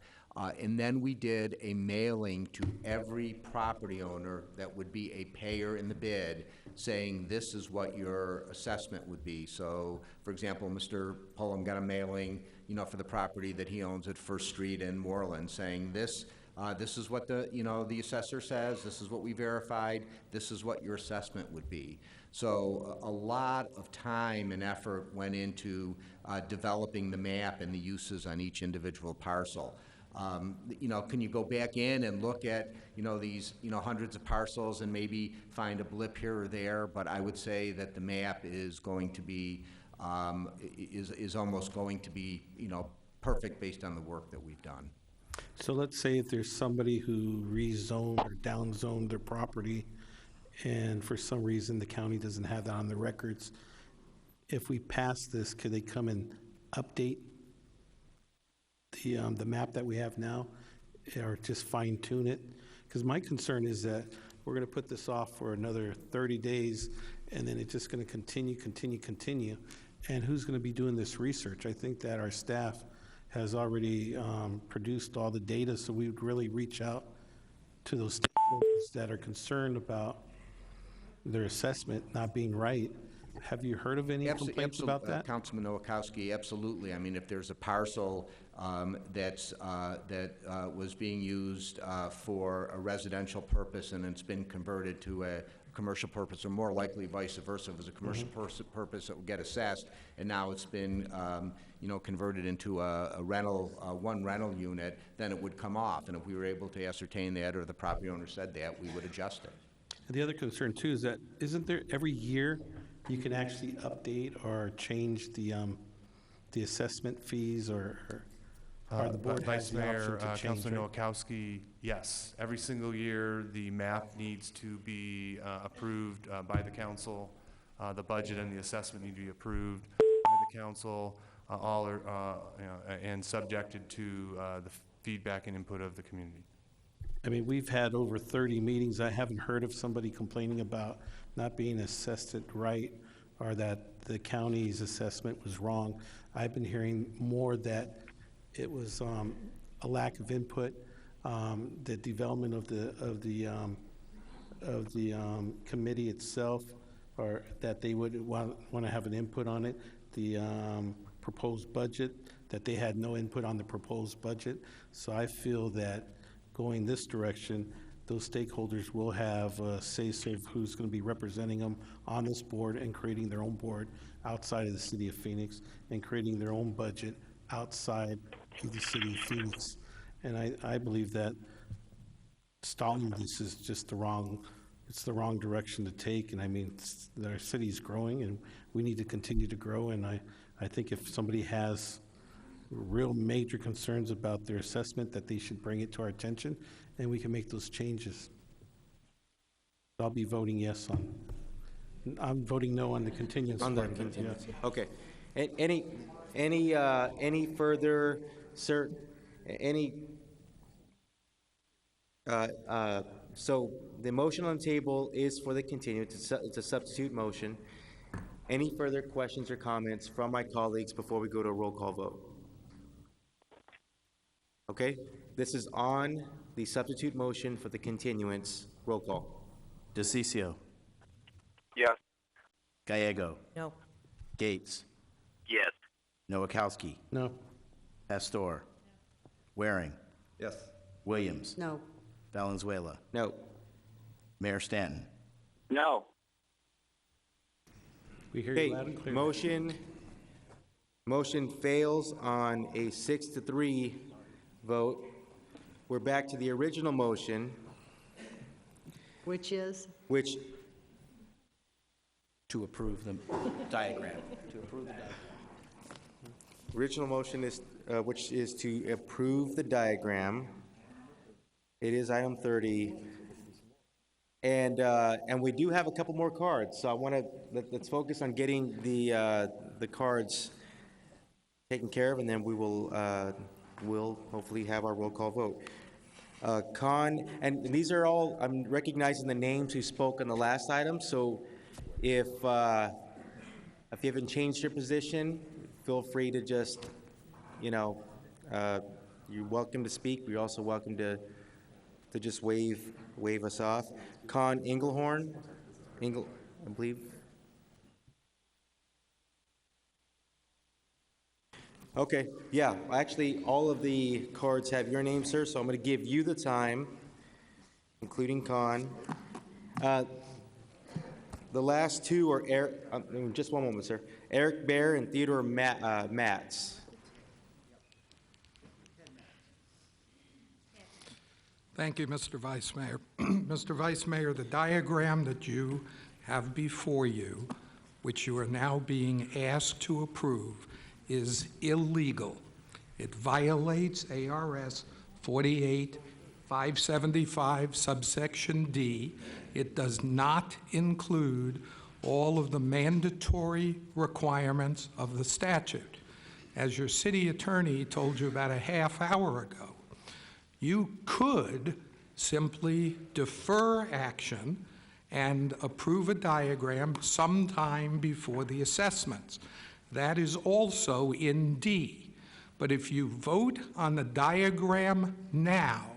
And then we did a mailing to every property owner that would be a payer in the bid, saying this is what your assessment would be. So, for example, Mr. Pullum got a mailing, for the property that he owns at First Street in Moreland, saying this is what the assessor says, this is what we verified, this is what your assessment would be. So a lot of time and effort went into developing the map and the uses on each individual parcel. Can you go back in and look at, these, hundreds of parcels and maybe find a blip here or there? But I would say that the map is going to be, is almost going to be, perfect based on the work that we've done. So let's say if there's somebody who rezoned or downzoned their property, and for some reason the county doesn't have that on the records, if we pass this, could they come and update the map that we have now, or just fine tune it? Because my concern is that we're going to put this off for another 30 days, and then it's just going to continue. And who's going to be doing this research? I think that our staff has already produced all the data, so we would really reach out to those stakeholders that are concerned about their assessment not being right. Have you heard of any complaints about that? Councilman Nowakowski, absolutely. I mean, if there's a parcel that was being used for a residential purpose and it's been converted to a commercial purpose, or more likely vice versa, if it was a commercial purpose, it would get assessed, and now it's been converted into a rental, one rental unit, then it would come off. And if we were able to ascertain that, or the property owner said that, we would adjust it. And the other concern too is that isn't there every year you can actually update or change the assessment fees, or the board has Vice the option Mayor, to change Councilor it? Nowakowski, yes. Every single year, the map needs to be approved by the council. The budget and the assessment need to be approved by the council, all are, and subjected to the feedback and input of the community. I mean, we've had over 30 meetings. I haven't heard of somebody complaining about not being assessed it right, or that the county's assessment was wrong. I've been hearing more that it was a lack of input, the development of the committee itself, or that they would want to have an input on it. The proposed budget, that they had no input on the proposed budget. So I feel that going this direction, those stakeholders will have a say-so of who's going to be representing them on this board, and creating their own board outside of the city of Phoenix, and creating their own budget outside of the city of Phoenix. And I believe that stalling this is just the wrong direction to take. And I mean, our city is growing, and we need to continue to grow. And I think if somebody has real major concerns about their assessment, that they should bring it to our attention, and we can make those changes. I'll be voting yes on. I'm voting no on the continuance. On the part of it, continuance. yeah. Okay. Any further, sir? So the motion on the table is for the continuance. It's a substitute motion. Any further questions or comments from my colleagues before we go to a roll call vote? Okay, this is on the substitute motion for the continuance. Roll call. DeCiccio. Yes. Gallego. No. Gates. Yes. Nowakowski. No. Pastor. Waring. Yes. Williams. No. Valenzuela. No. Mayor Stanton. No. We hear Okay, you loud and clear. motion fails on a 6-3 vote. We're back to the original motion, Which is? which, To approve the diagram. original motion is, which is to approve the diagram. It is item 30. And we do have a couple more cards, so I want to, let's focus on getting the cards taken care of, and then we will, we'll hopefully have our roll call vote. And these are all, I'm recognizing the names who spoke on the last item, so if you haven't changed your position, feel free to just, you're welcome to speak. You're also welcome to just wave us off. Con Engelhorn, I believe. Okay, yeah, actually, all of the cards have your name, sir, so I'm going to give you the time, including Con. The last two are just one moment, sir. Eric Baer and Theodore Matz. Thank you, Mr. Vice Mayor. Mr. Vice Mayor, the diagram that you have before you, which you are now being asked to approve, is illegal. It violates ARS 48575 subsection D. It does not include all of the mandatory requirements of the statute. As your city attorney told you about a half hour ago, you could simply defer action and approve a diagram sometime before the assessments. That is also in D. But if you vote on the diagram now,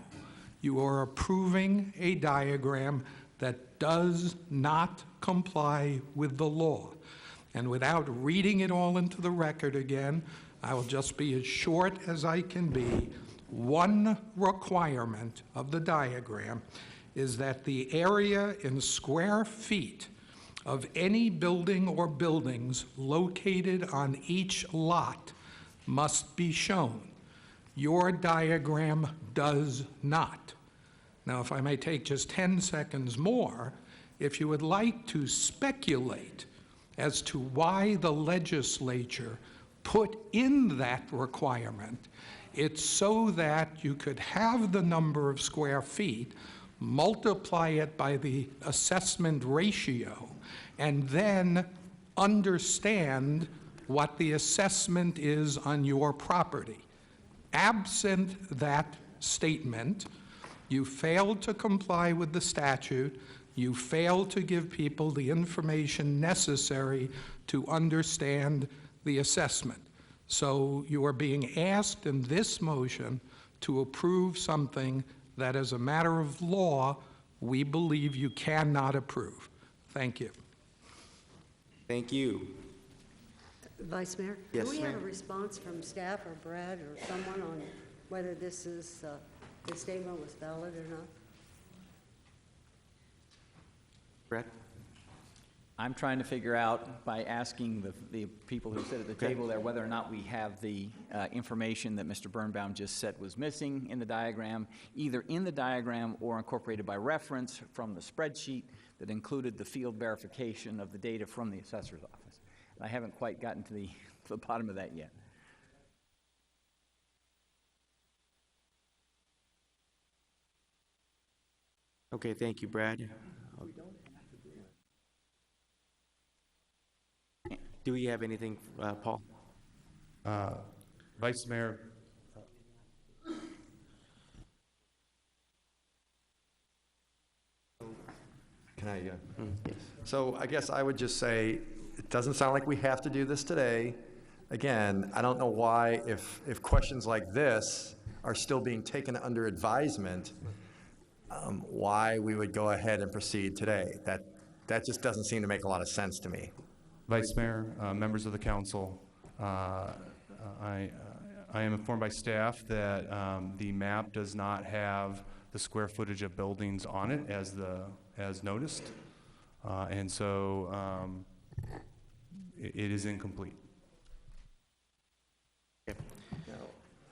you are approving a diagram that does not comply with the law. And without reading it all into the record again, I will just be as short as I can be. One requirement of the diagram is that the area in square feet of any building or buildings located on each lot must be shown. Your diagram does not. Now, if I may take just 10 seconds more, if you would like to speculate as to why the legislature put in that requirement, it's so that you could have the number of square feet, multiply it by the assessment ratio, and then understand what the assessment is on your property. Absent that statement, you failed to comply with the statute, you failed to give people the information necessary to understand the assessment. So you are being asked in this motion to approve something that, as a matter of law, we believe you cannot approve. Thank you. Thank you. Vice Mayor? Yes, Do we have a ma'am. response from staff or Brad or someone on whether this statement was valid or not? Brett? I'm trying to figure out, by asking the people who sit at the table there, whether or not we have the information that Mr. Birnbaum just said was missing in the diagram, either in the diagram or incorporated by reference from the spreadsheet that included the field verification of the data from the assessor's office. And I haven't quite gotten to the bottom of that yet. Okay, thank you, Brad. Do we have anything, Paul? Vice Mayor, Can I? Yes. So I guess I would just say, it doesn't sound like we have to do this today. Again, I don't know why, if questions like this are still being taken under advisement, why we would go ahead and proceed today. That just doesn't seem to make a lot of sense to me. Vice Mayor, members of the council, I am informed by staff that the map does not have the square footage of buildings on it as noticed, and so it is incomplete. Okay.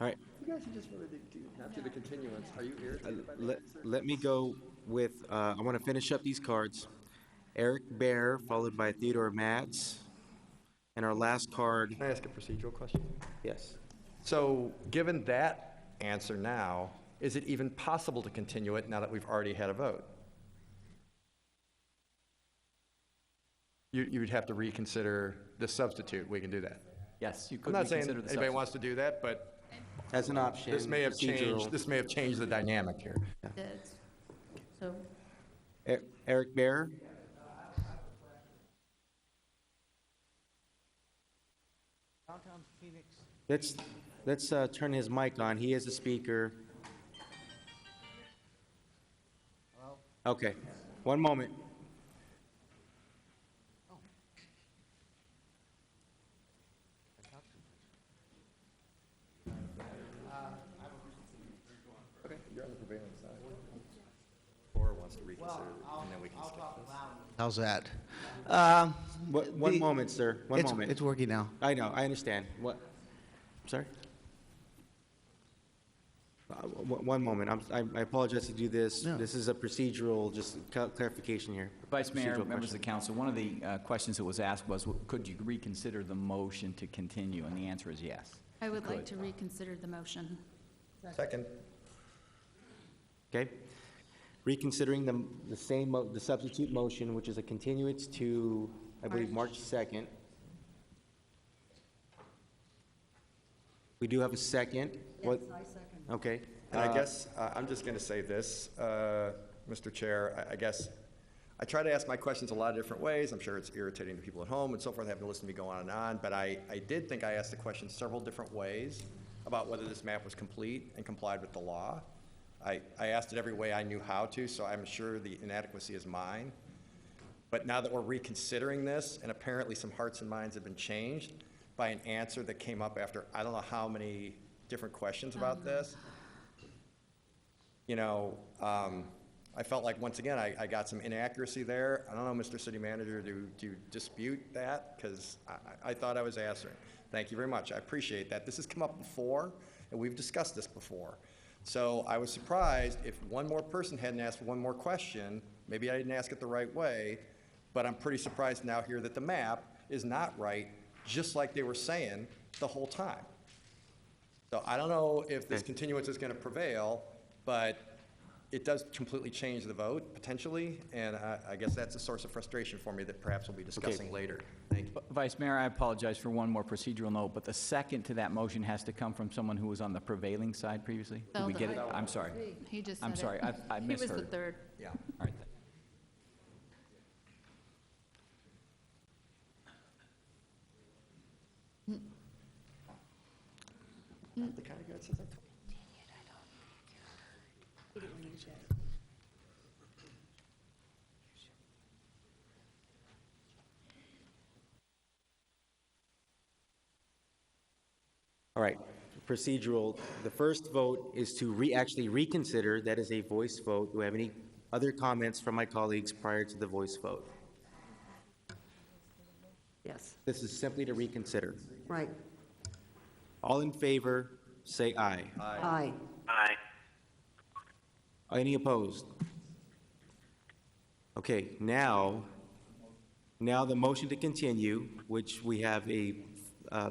All right. You guys just wanted to not do the continuance. Are you irritated by that? Let me go with, I want to finish up these cards. Eric Bear, followed by Theodore Matz. And our last card. Can I ask a procedural question? Yes. So given that answer now, is it even possible to continue it now that we've already had a vote? You would have to reconsider the substitute. We can do that. Yes, you I'm could not saying reconsider the anybody substitute. wants to do that, but as an option, this may have procedural. changed the dynamic here. So, Eric Bear. Let's turn his mic on. He is a speaker. Okay, one moment. Okay, you're on the prevailing side. Or wants to reconsider, and then we can skip this. How's that? One moment, sir. One moment. It's working now. I know. I understand. What? Sorry. One moment. I apologize to do this. No. This is a procedural, just clarification here. Vice Mayor, Procedural members of the question. council, one of the questions that was asked was, could you reconsider the motion to continue? And the answer is yes. I would like to reconsider the motion. Second. Okay. Reconsidering the substitute motion, which is a continuance to, I believe, March 2nd. We do have a second. Yes, I second. Okay. And I guess, I'm just going to say this, Mr. Chair, I guess, I try to ask my questions a lot of different ways. I'm sure it's irritating to people at home and so forth, having to listen to me go on and on, but I did think I asked the question several different ways about whether this map was complete and complied with the law. I asked it every way I knew how to, so I'm sure the inadequacy is mine. But now that we're reconsidering this, and apparently some hearts and minds have been changed by an answer that came up after I don't know how many different questions about this, you know, I felt like, once again, I got some inaccuracy there. I don't know, Mr. City Manager, do you dispute that? Because I thought I was answering. Thank you very much. I appreciate that. This has come up before, and we've discussed this before. So I was surprised if one more person hadn't asked one more question. Maybe I didn't ask it the right way, but I'm pretty surprised now here that the map is not right, just like they were saying the whole time. So I don't know if this continuance is going to prevail, but it does completely change the vote, potentially, and I guess that's a source of frustration for me that perhaps we'll be discussing later. Thank you. Vice Mayor, I apologize for one more procedural note, but the second to that motion has to come from someone who was on the prevailing side previously. Did we get it? I'm sorry. He just said I'm sorry, I He was misheard. the third. Yeah. All right. The kind of guy that says that. All right, procedural. The first vote is to actually reconsider. That is a voice vote. Do we have any other comments from my colleagues prior to the voice vote? Yes, This is simply to reconsider. right. All in favor, say aye. Aye. Aye. Any opposed? Okay, now the motion to continue, which we have a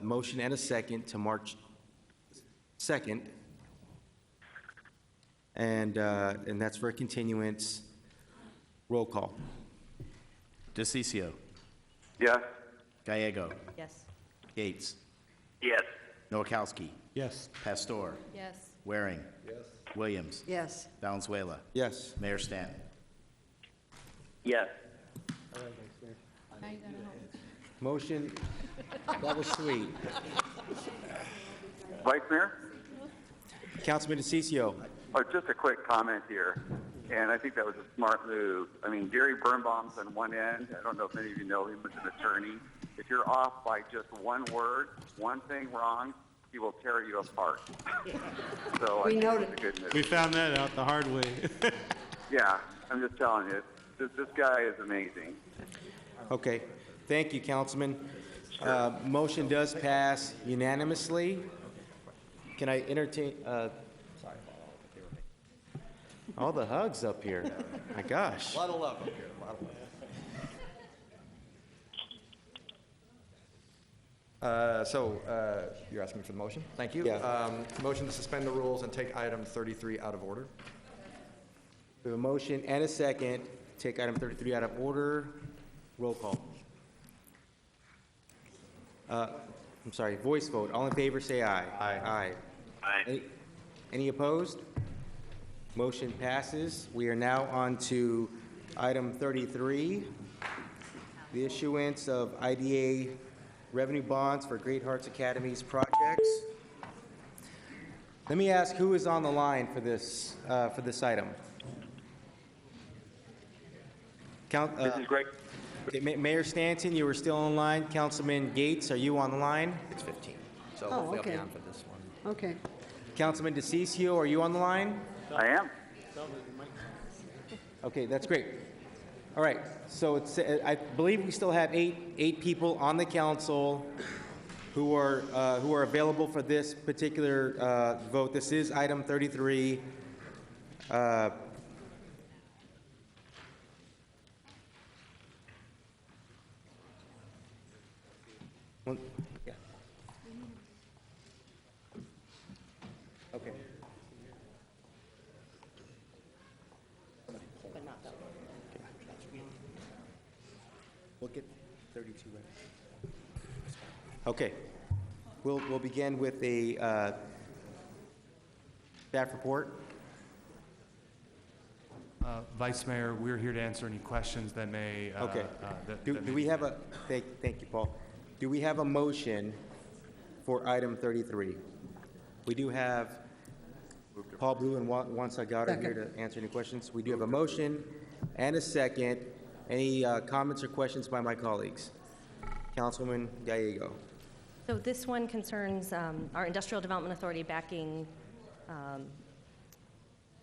motion and a second to March 2nd. And that's for a continuance. Roll call. DeCiccio. Yes. Gallego. Yes. Gates. Yes. Nowakowski. Yes. Pastor. Yes. Waring. Yes. Williams. Yes. Valenzuela. Yes. Mayor Stanton. Yes. Now you gotta help. Motion, that was sweet. Vice Mayor? Councilman DeCiccio. Just a quick comment here, and I think that was a smart move. I mean, Gary Birnbaum's on one end. I don't know if any of you know him as an attorney. If you're off by just one word, one thing wrong, he will tear you apart. So I think it's a good move. We found that out the hard way. Yeah, I'm just telling you, this guy is amazing. Okay, thank you, Councilman. Motion does pass unanimously. Can I entertain, all the hugs up here. My gosh. A lot of love up here, a lot of love. You're asking for the motion? Thank you. Yeah. Motion to suspend the rules and take item 33 out of order. We have a motion and a second. Take item 33 out of order. Roll call. I'm sorry, voice vote. All in favor, say aye. Aye. Aye. Any opposed? Motion passes. We are now on to item 33, the issuance of IDA revenue bonds for Great Hearts Academy's projects. Let me ask who is on the line for this item. This is Greg. Okay, Mayor Stanton, you were still on line. Councilman Gates, are you on the line? It's 15, so Oh, hopefully I'll be okay. on for this one. Okay. Councilman DeCiccio, are you on the line? I am. Okay, that's great. All right, so it's, I believe we still have eight people on the council who are available for this particular vote. This is item 33. 32, right? Okay. We'll begin with a staff report. Vice Mayor, we're here to answer any questions that may. Okay. Do we have a, thank you, Paul. Do we have a motion for item 33? We do have Paul Blue and Juan Salgado here to answer any questions. We do have a motion and a second. Any comments or questions by my colleagues? Councilman Gallego. So this one concerns our Industrial Development Authority backing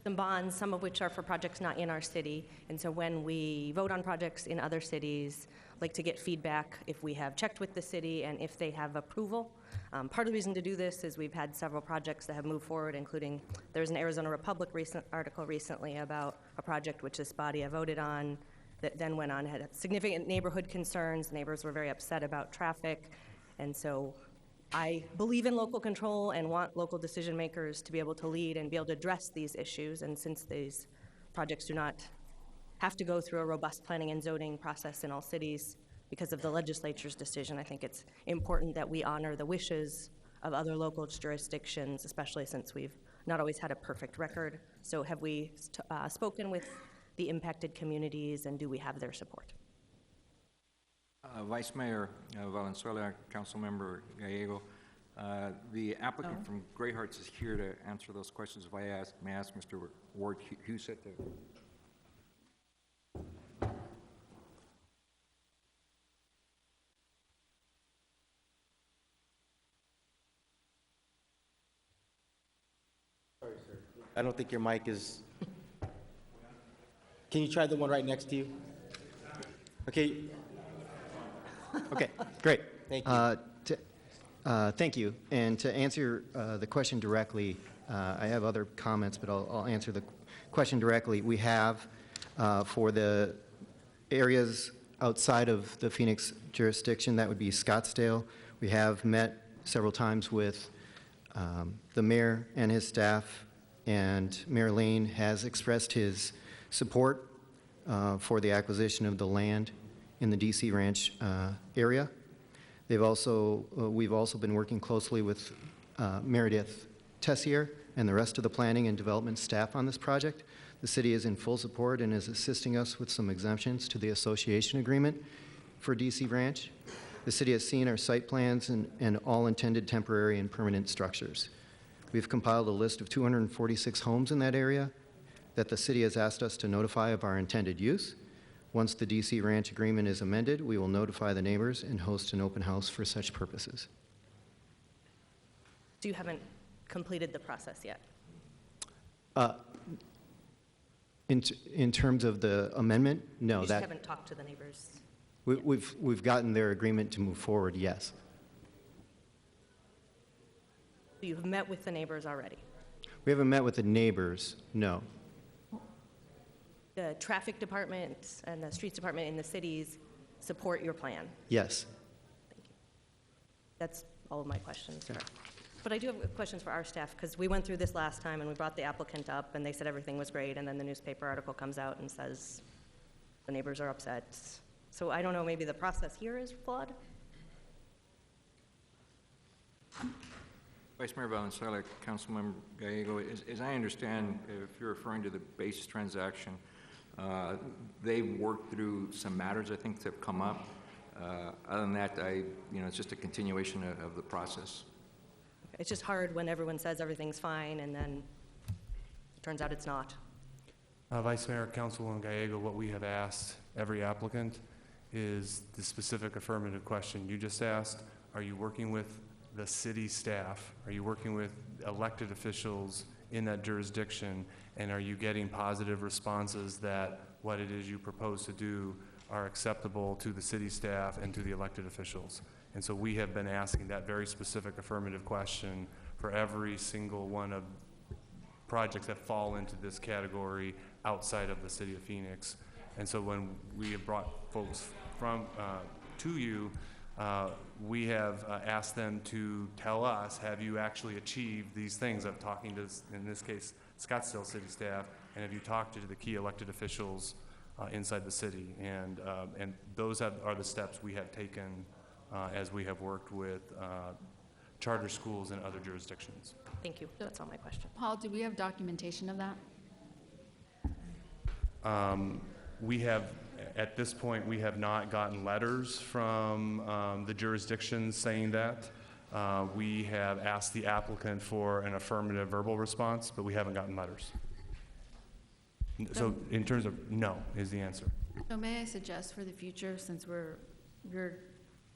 some bonds, some of which are for projects not in our city. And so when we vote on projects in other cities, like to get feedback if we have checked with the city and if they have approval. Part of the reason to do this is we've had several projects that have moved forward, including there's an Arizona Republic article recently about a project which this body voted on that then went on, had significant neighborhood concerns. Neighbors were very upset about traffic. And so I believe in local control and want local decision makers to be able to lead and be able to address these issues. And since these projects do not have to go through a robust planning and zoning process in all cities because of the legislature's decision, I think it's important that we honor the wishes of other local jurisdictions, especially since we've not always had a perfect record. So have we spoken with the impacted communities, and do we have their support? Vice Mayor Valenzuela, Councilmember Gallego, the applicant from Greyhearts is here to answer those questions. If I may ask Mr. Ward Husett to. Sorry, sir. I don't think your mic is. Can you try the one right next to you? Okay. Okay, great. Thank you. Thank you. And to answer the question directly, I have other comments, but I'll answer the question directly. We have, for the areas outside of the Phoenix jurisdiction, that would be Scottsdale. We have met several times with the mayor and his staff, and Mayor Lane has expressed his support for the acquisition of the land in the DC Ranch area. We've also been working closely with Meredith Tessier and the rest of the planning and development staff on this project. The city is in full support and is assisting us with some exemptions to the association agreement for DC Ranch. The city has seen our site plans and all intended temporary and permanent structures. We've compiled a list of 246 homes in that area that the city has asked us to notify of our intended use. Once the DC Ranch agreement is amended, we will notify the neighbors and host an open house for such purposes. So you haven't completed the process yet? In terms of the amendment, no. You just haven't talked to the neighbors? We've gotten their agreement to move forward, yes. So you've met with the neighbors already? We haven't met with the neighbors, no. The traffic department and the streets department in the cities support your plan? Yes. Thank you. That's all of my questions. Sure. But I do have questions for our staff, because we went through this last time and we brought the applicant up and they said everything was great, and then the newspaper article comes out and says the neighbors are upset. So I don't know, maybe the process here is flawed? Vice Mayor Valenzuela, Councilmember Gallego, as I understand, if you're referring to the base transaction, they've worked through some matters, I think, that have come up. Other than that, it's just a continuation of the process. It's just hard when everyone says everything's fine and then it turns out it's not. Vice Mayor, Councilwoman Gallego, what we have asked every applicant is the specific affirmative question you just asked. Are you working with the city staff? Are you working with elected officials in that jurisdiction? And are you getting positive responses that what it is you propose to do are acceptable to the city staff and to the elected officials? And so we have been asking that very specific affirmative question for every single one of projects that fall into this category outside of the city of Phoenix. And so when we have brought folks from to you, we have asked them to tell us, have you actually achieved these things? I'm talking to, in this case, Scottsdale city staff, and have you talked to the key elected officials inside the city. And those are the steps we have taken as we have worked with charter schools in other jurisdictions. Thank you. That's all my question. Paul, do we have documentation of that? We have, at this point, we have not gotten letters from the jurisdictions saying that. We have asked the applicant for an affirmative verbal response, but we haven't gotten letters. So in terms of no is the answer. So may I suggest for the future, since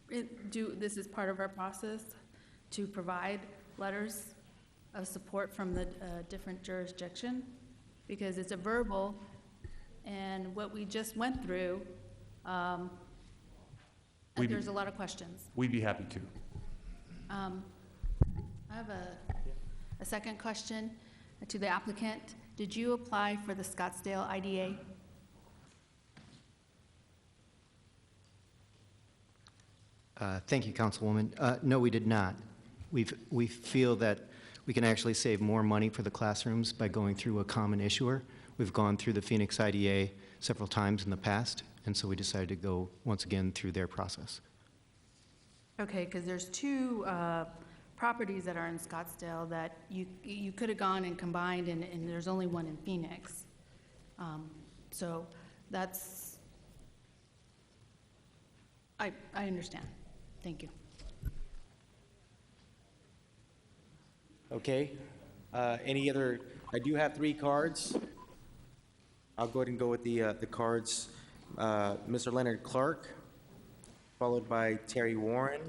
this is part of our process, to provide letters of support from the different jurisdiction? Because it's a verbal, and what we just went through, there's a lot of questions. We'd be happy to. I have a second question to the applicant. Did you apply for the Scottsdale IDA? Thank you, Councilwoman. No, we did not. We feel that we can actually save more money for the classrooms by going through a common issuer. We've gone through the Phoenix IDA several times in the past, and so we decided to go once again through their process. Okay, because there's two properties that are in Scottsdale that you could have gone and combined, and there's only one in Phoenix. So that's, I understand. Thank you. Okay. Any other, I do have 3 cards. I'll go ahead and go with the cards. Mr. Leonard Clark, followed by Terry Warren,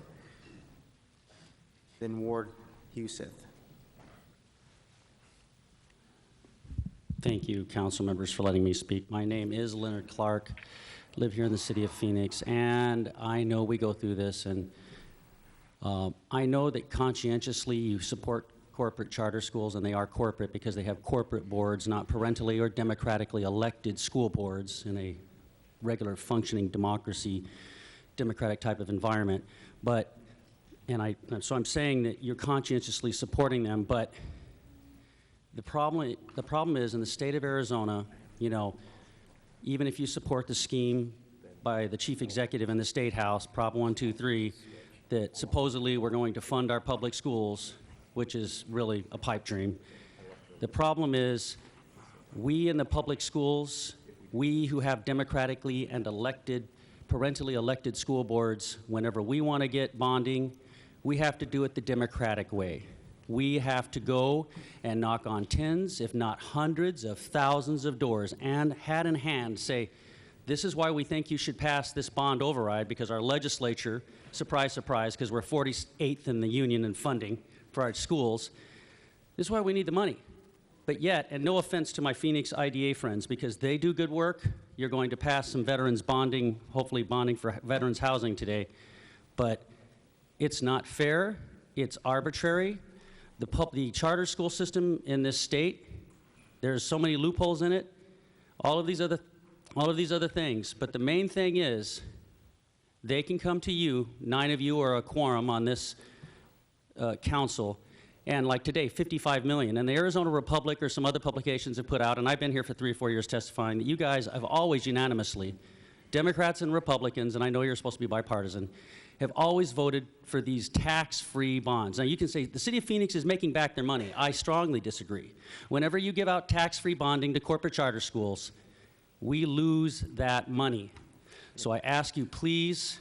then Ward Huseth. Thank you, council members, for letting me speak. My name is Leonard Clark, live here in the city of Phoenix, and I know we go through this, and I know that conscientiously you support corporate charter schools, and they are corporate because they have corporate boards, not parentally or democratically elected school boards in a regular functioning democracy, democratic type of environment. But, so I'm saying that you're conscientiously supporting them, but the problem is in the state of Arizona, you know, even if you support the scheme by the chief executive in the State House, Prop 123, that supposedly we're going to fund our public schools, which is really a pipe dream. The problem is we in the public schools, we who have democratically and elected, parentally elected school boards, whenever we want to get bonding, we have to do it the democratic way. We have to go and knock on tens, if not hundreds of thousands of doors, and hat in hand say, this is why we think you should pass this bond override, because our legislature, surprise, surprise, because we're 48th in the union in funding for our schools, this is why we need the money. But yet, and no offense to my Phoenix IDA friends, because they do good work, you're going to pass some veterans bonding, hopefully bonding for veterans housing today, but it's not fair, it's arbitrary. The charter school system in this state, there's so many loopholes in it, all of these other things, but the main thing is they can come to you, 9 of you are a quorum on this council, and like today, 55 million. And the Arizona Republic or some other publications have put out, and I've been here for 3 or 4 years testifying, that you guys have always unanimously, Democrats and Republicans, and I know you're supposed to be bipartisan, have always voted for these tax-free bonds. Now you can say the city of Phoenix is making back their money. I strongly disagree. Whenever you give out tax-free bonding to corporate charter schools, we lose that money. So I ask you, please,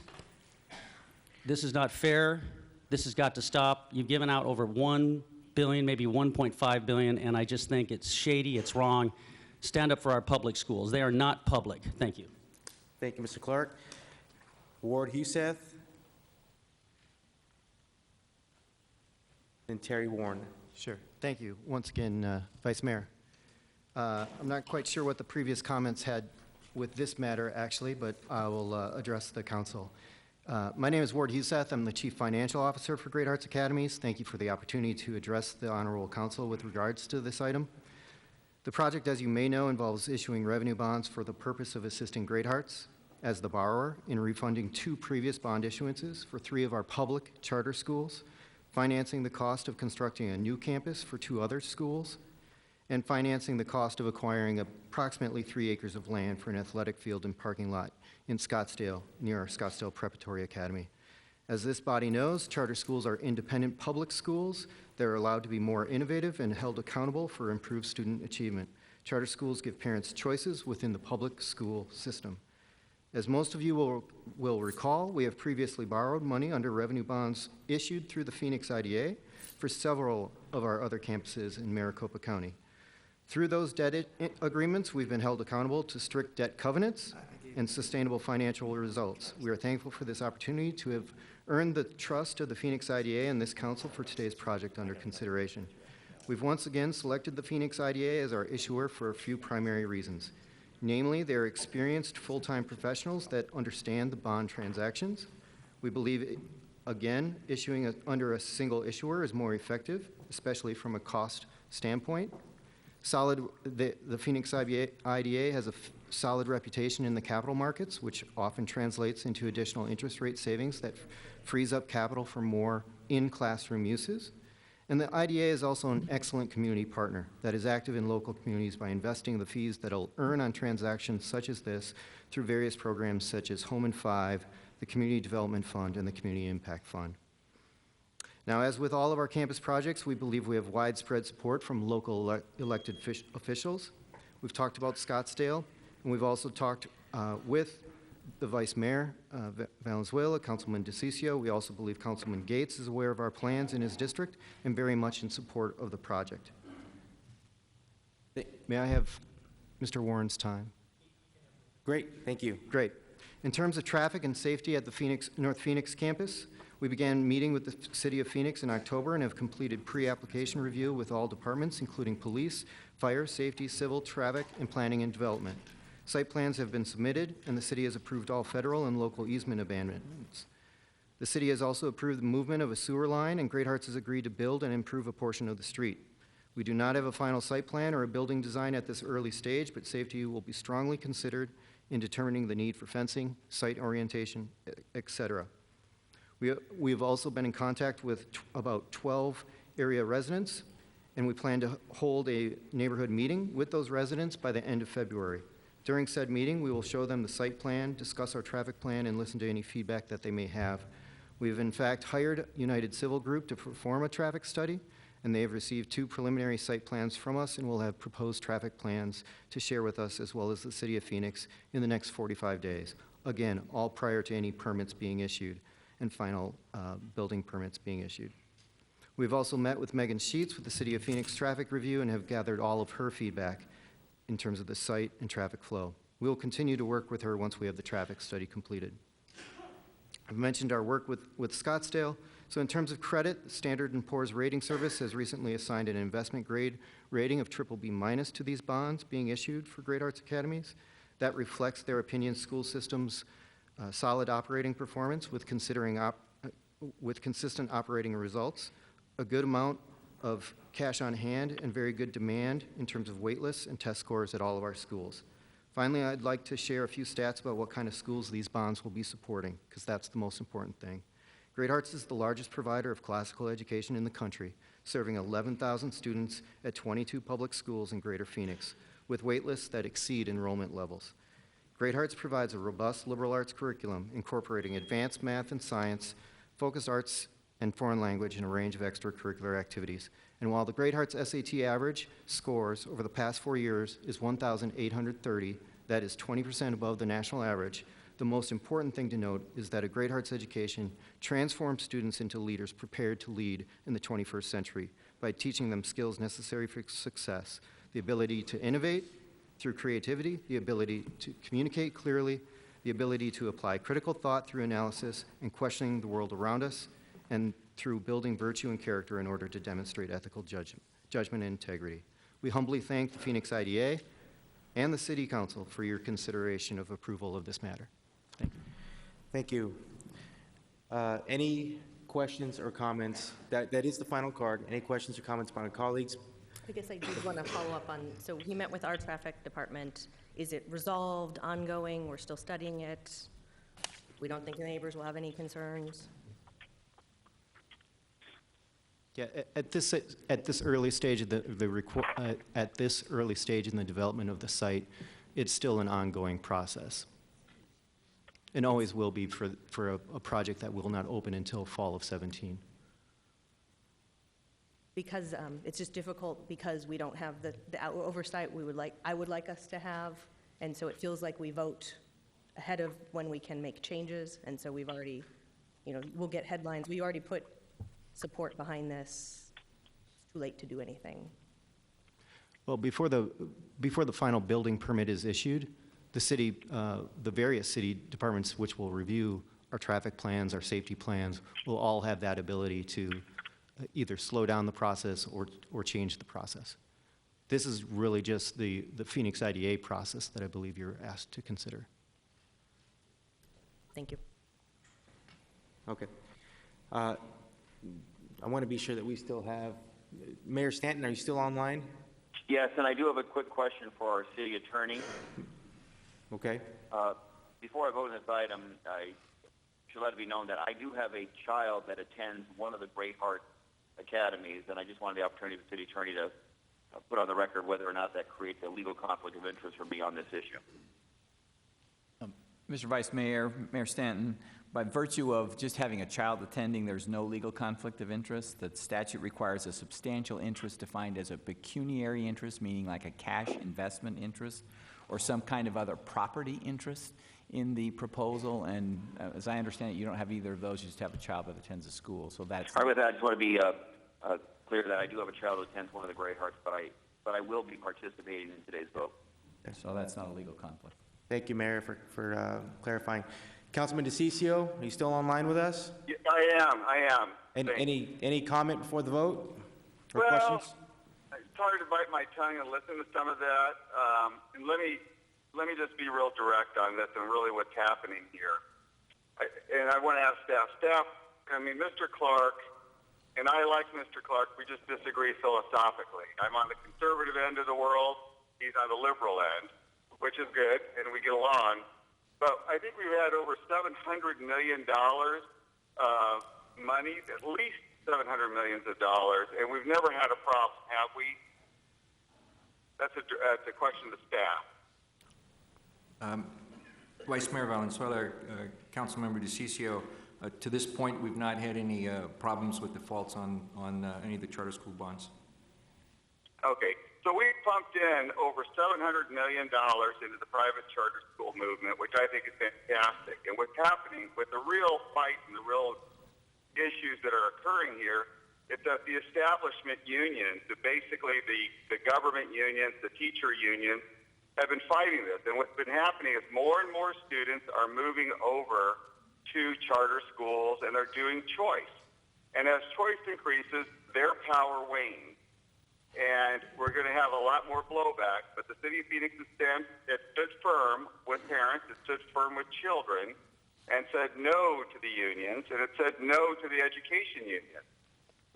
this is not fair. This has got to stop. You've given out over $1 billion, maybe $1.5 billion, and I just think it's shady, it's wrong. Stand up for our public schools. They are not public. Thank you. Thank you, Mr. Clark. Ward Huseth. Then Terry Warren. Sure. Thank you. Once again, Vice Mayor. I'm not quite sure what the previous comments had with this matter, actually, but I will address the council. My name is Ward Huseth. I'm the Chief Financial Officer for Great Hearts Academies. Thank you for the opportunity to address the Honorable Council with regards to this item. The project, as you may know, involves issuing revenue bonds for the purpose of assisting Great Hearts as the borrower in refunding 2 previous bond issuances for 3 of our public charter schools, financing the cost of constructing a new campus for 2 other schools, and financing the cost of acquiring approximately 3 acres of land for an athletic field and parking lot in Scottsdale, near our Scottsdale Preparatory Academy. As this body knows, charter schools are independent public schools that are allowed to be more innovative and held accountable for improved student achievement. Charter schools give parents choices within the public school system. As most of you will recall, we have previously borrowed money under revenue bonds issued through the Phoenix IDA for several of our other campuses in Maricopa County. Through those debt agreements, we've been held accountable to strict debt covenants and sustainable financial results. We are thankful for this opportunity to have earned the trust of the Phoenix IDA and this council for today's project under consideration. We've once again selected the Phoenix IDA as our issuer for a few primary reasons. Namely, they're experienced full-time professionals that understand the bond transactions. We believe, again, issuing under a single issuer is more effective, especially from a cost standpoint. The Phoenix IDA has a solid reputation in the capital markets, which often translates into additional interest rate savings that frees up capital for more in-classroom uses. And the IDA is also an excellent community partner that is active in local communities by investing the fees that it'll earn on transactions such as this through various programs such as Home in 5, the Community Development Fund, and the Community Impact Fund. Now, as with all of our campus projects, we believe we have widespread support from local elected officials. We've talked about Scottsdale, and we've also talked with the Vice Mayor, Valenzuela, Councilman DeCiccio. We also believe Councilman Gates is aware of our plans in his district and very much in support of the project. May I have Mr. Warren's time? Great, thank you. Great. In terms of traffic and safety at the North Phoenix campus, we began meeting with the City of Phoenix in October and have completed pre-application review with all departments, including police, fire, safety, civil, traffic, and planning and development. Site plans have been submitted, and the city has approved all federal and local easement abandonments. The city has also approved the movement of a sewer line, and Great Hearts has agreed to build and improve a portion of the street. We do not have a final site plan or a building design at this early stage, but safety will be strongly considered in determining the need for fencing, site orientation, etc. We have also been in contact with about 12 area residents, and we plan to hold a neighborhood meeting with those residents by the end of February. During said meeting, we will show them the site plan, discuss our traffic plan, and listen to any feedback that they may have. We have in fact hired United Civil Group to perform a traffic study, and they have received 2 preliminary site plans from us and will have proposed traffic plans to share with us as well as the City of Phoenix in the next 45 days. Again, all prior to any permits being issued and final building permits being issued. We've also met with Megan Sheets with the City of Phoenix Traffic Review and have gathered all of her feedback in terms of the site and traffic flow. We will continue to work with her once we have the traffic study completed. I've mentioned our work with Scottsdale. So in terms of credit, Standard & Poor's Rating Service has recently assigned an investment grade rating of BBB- to these bonds being issued for Great Arts Academies. That reflects their opinion school systems' solid operating performance with consistent operating results, a good amount of cash on hand, and very good demand in terms of wait lists and test scores at all of our schools. Finally, I'd like to share a few stats about what kind of schools these bonds will be supporting, because that's the most important thing. Great Hearts is the largest provider of classical education in the country, serving 11,000 students at 22 public schools in Greater Phoenix, with wait lists that exceed enrollment levels. Great Hearts provides a robust liberal arts curriculum incorporating advanced math and science, focused arts and foreign language, and a range of extracurricular activities. And while the Great Hearts SAT average scores over the past 4 years is 1,830, that is 20% above the national average, the most important thing to note is that a Great Hearts education transforms students into leaders prepared to lead in the 21st century by teaching them skills necessary for success, the ability to innovate through creativity, the ability to communicate clearly, the ability to apply critical thought through analysis and questioning the world around us, and through building virtue and character in order to demonstrate ethical judgment and integrity. We humbly thank the Phoenix IDA and the City Council for your consideration of approval of this matter. Thank you. Thank you. Any questions or comments? That is the final card. Any questions or comments by my colleagues? I guess I did want to follow up on, so we met with our traffic department. Is it resolved, ongoing? We're still studying it. We don't think the neighbors will have any concerns. Yeah, at this early stage of at this early stage in the development of the site, it's still an ongoing process, and always will be for a project that will not open until fall of 17. Because it's just difficult because we don't have the oversight I would like us to have, and so it feels like we vote ahead of when we can make changes, and so we've already, we'll get headlines. We already put support behind this. It's too late to do anything. Well, before the final building permit is issued, the various city departments which will review our traffic plans, our safety plans, will all have that ability to either slow down the process or change the process. This is really just the Phoenix IDA process that I believe you're asked to consider. Thank you. Okay. I want to be sure that we still have, Mayor Stanton, are you still online? Yes, and I do have a quick question for our city attorney. Okay. Before I vote on this item, I should let it be known that I do have a child that attends one of the Great Heart Academies, and I just wanted the opportunity of the city attorney to put on the record whether or not that creates a legal conflict of interest for me on this issue. Mr. Vice Mayor, Mayor Stanton, by virtue of just having a child attending, there's no legal conflict of interest. The statute requires a substantial interest defined as a pecuniary interest, meaning like a cash investment interest, or some kind of other property interest in the proposal. And as I understand it, you don't have either of those. You just have a child that attends a school. So that's. All right, with that, I just want to be clear that I do have a child who attends one of the Great Hearts, but I will be participating in today's vote. So that's not a legal conflict. Thank you, Mayor, for clarifying. Councilman DeCiccio, are you still online with us? Yeah, I am. And any comment before the vote or Well, questions? it's hard to bite my tongue and listen to some of that. And let me just be real direct on this and really what's happening here. I want to ask staff, I mean, Mr. Clark, and I like Mr. Clark, we just disagree philosophically. I'm on the conservative end of the world, he's on the liberal end, which is good, and we get along. But I think we've had over $700 million money, at least $700 million, and we've never had a problem, have we? That's a question to staff. Vice Mayor Valenzuela, Councilmember DeCiccio, to this point, we've not had any problems with defaults on any of the charter school bonds. Okay, so we pumped in over $700 million into the private charter school movement, which I think is fantastic. And what's happening with the real fight and the real issues that are occurring here is that the establishment unions, basically the government unions, the teacher unions, have been fighting this. And what's been happening is more and more students are moving over to charter schools, and they're doing choice. And as choice increases, their power wanes. And we're going to have a lot more blowback. But the city of Phoenix it stood firm with parents, it stood firm with children, and said no to the unions, and it said no to the education union.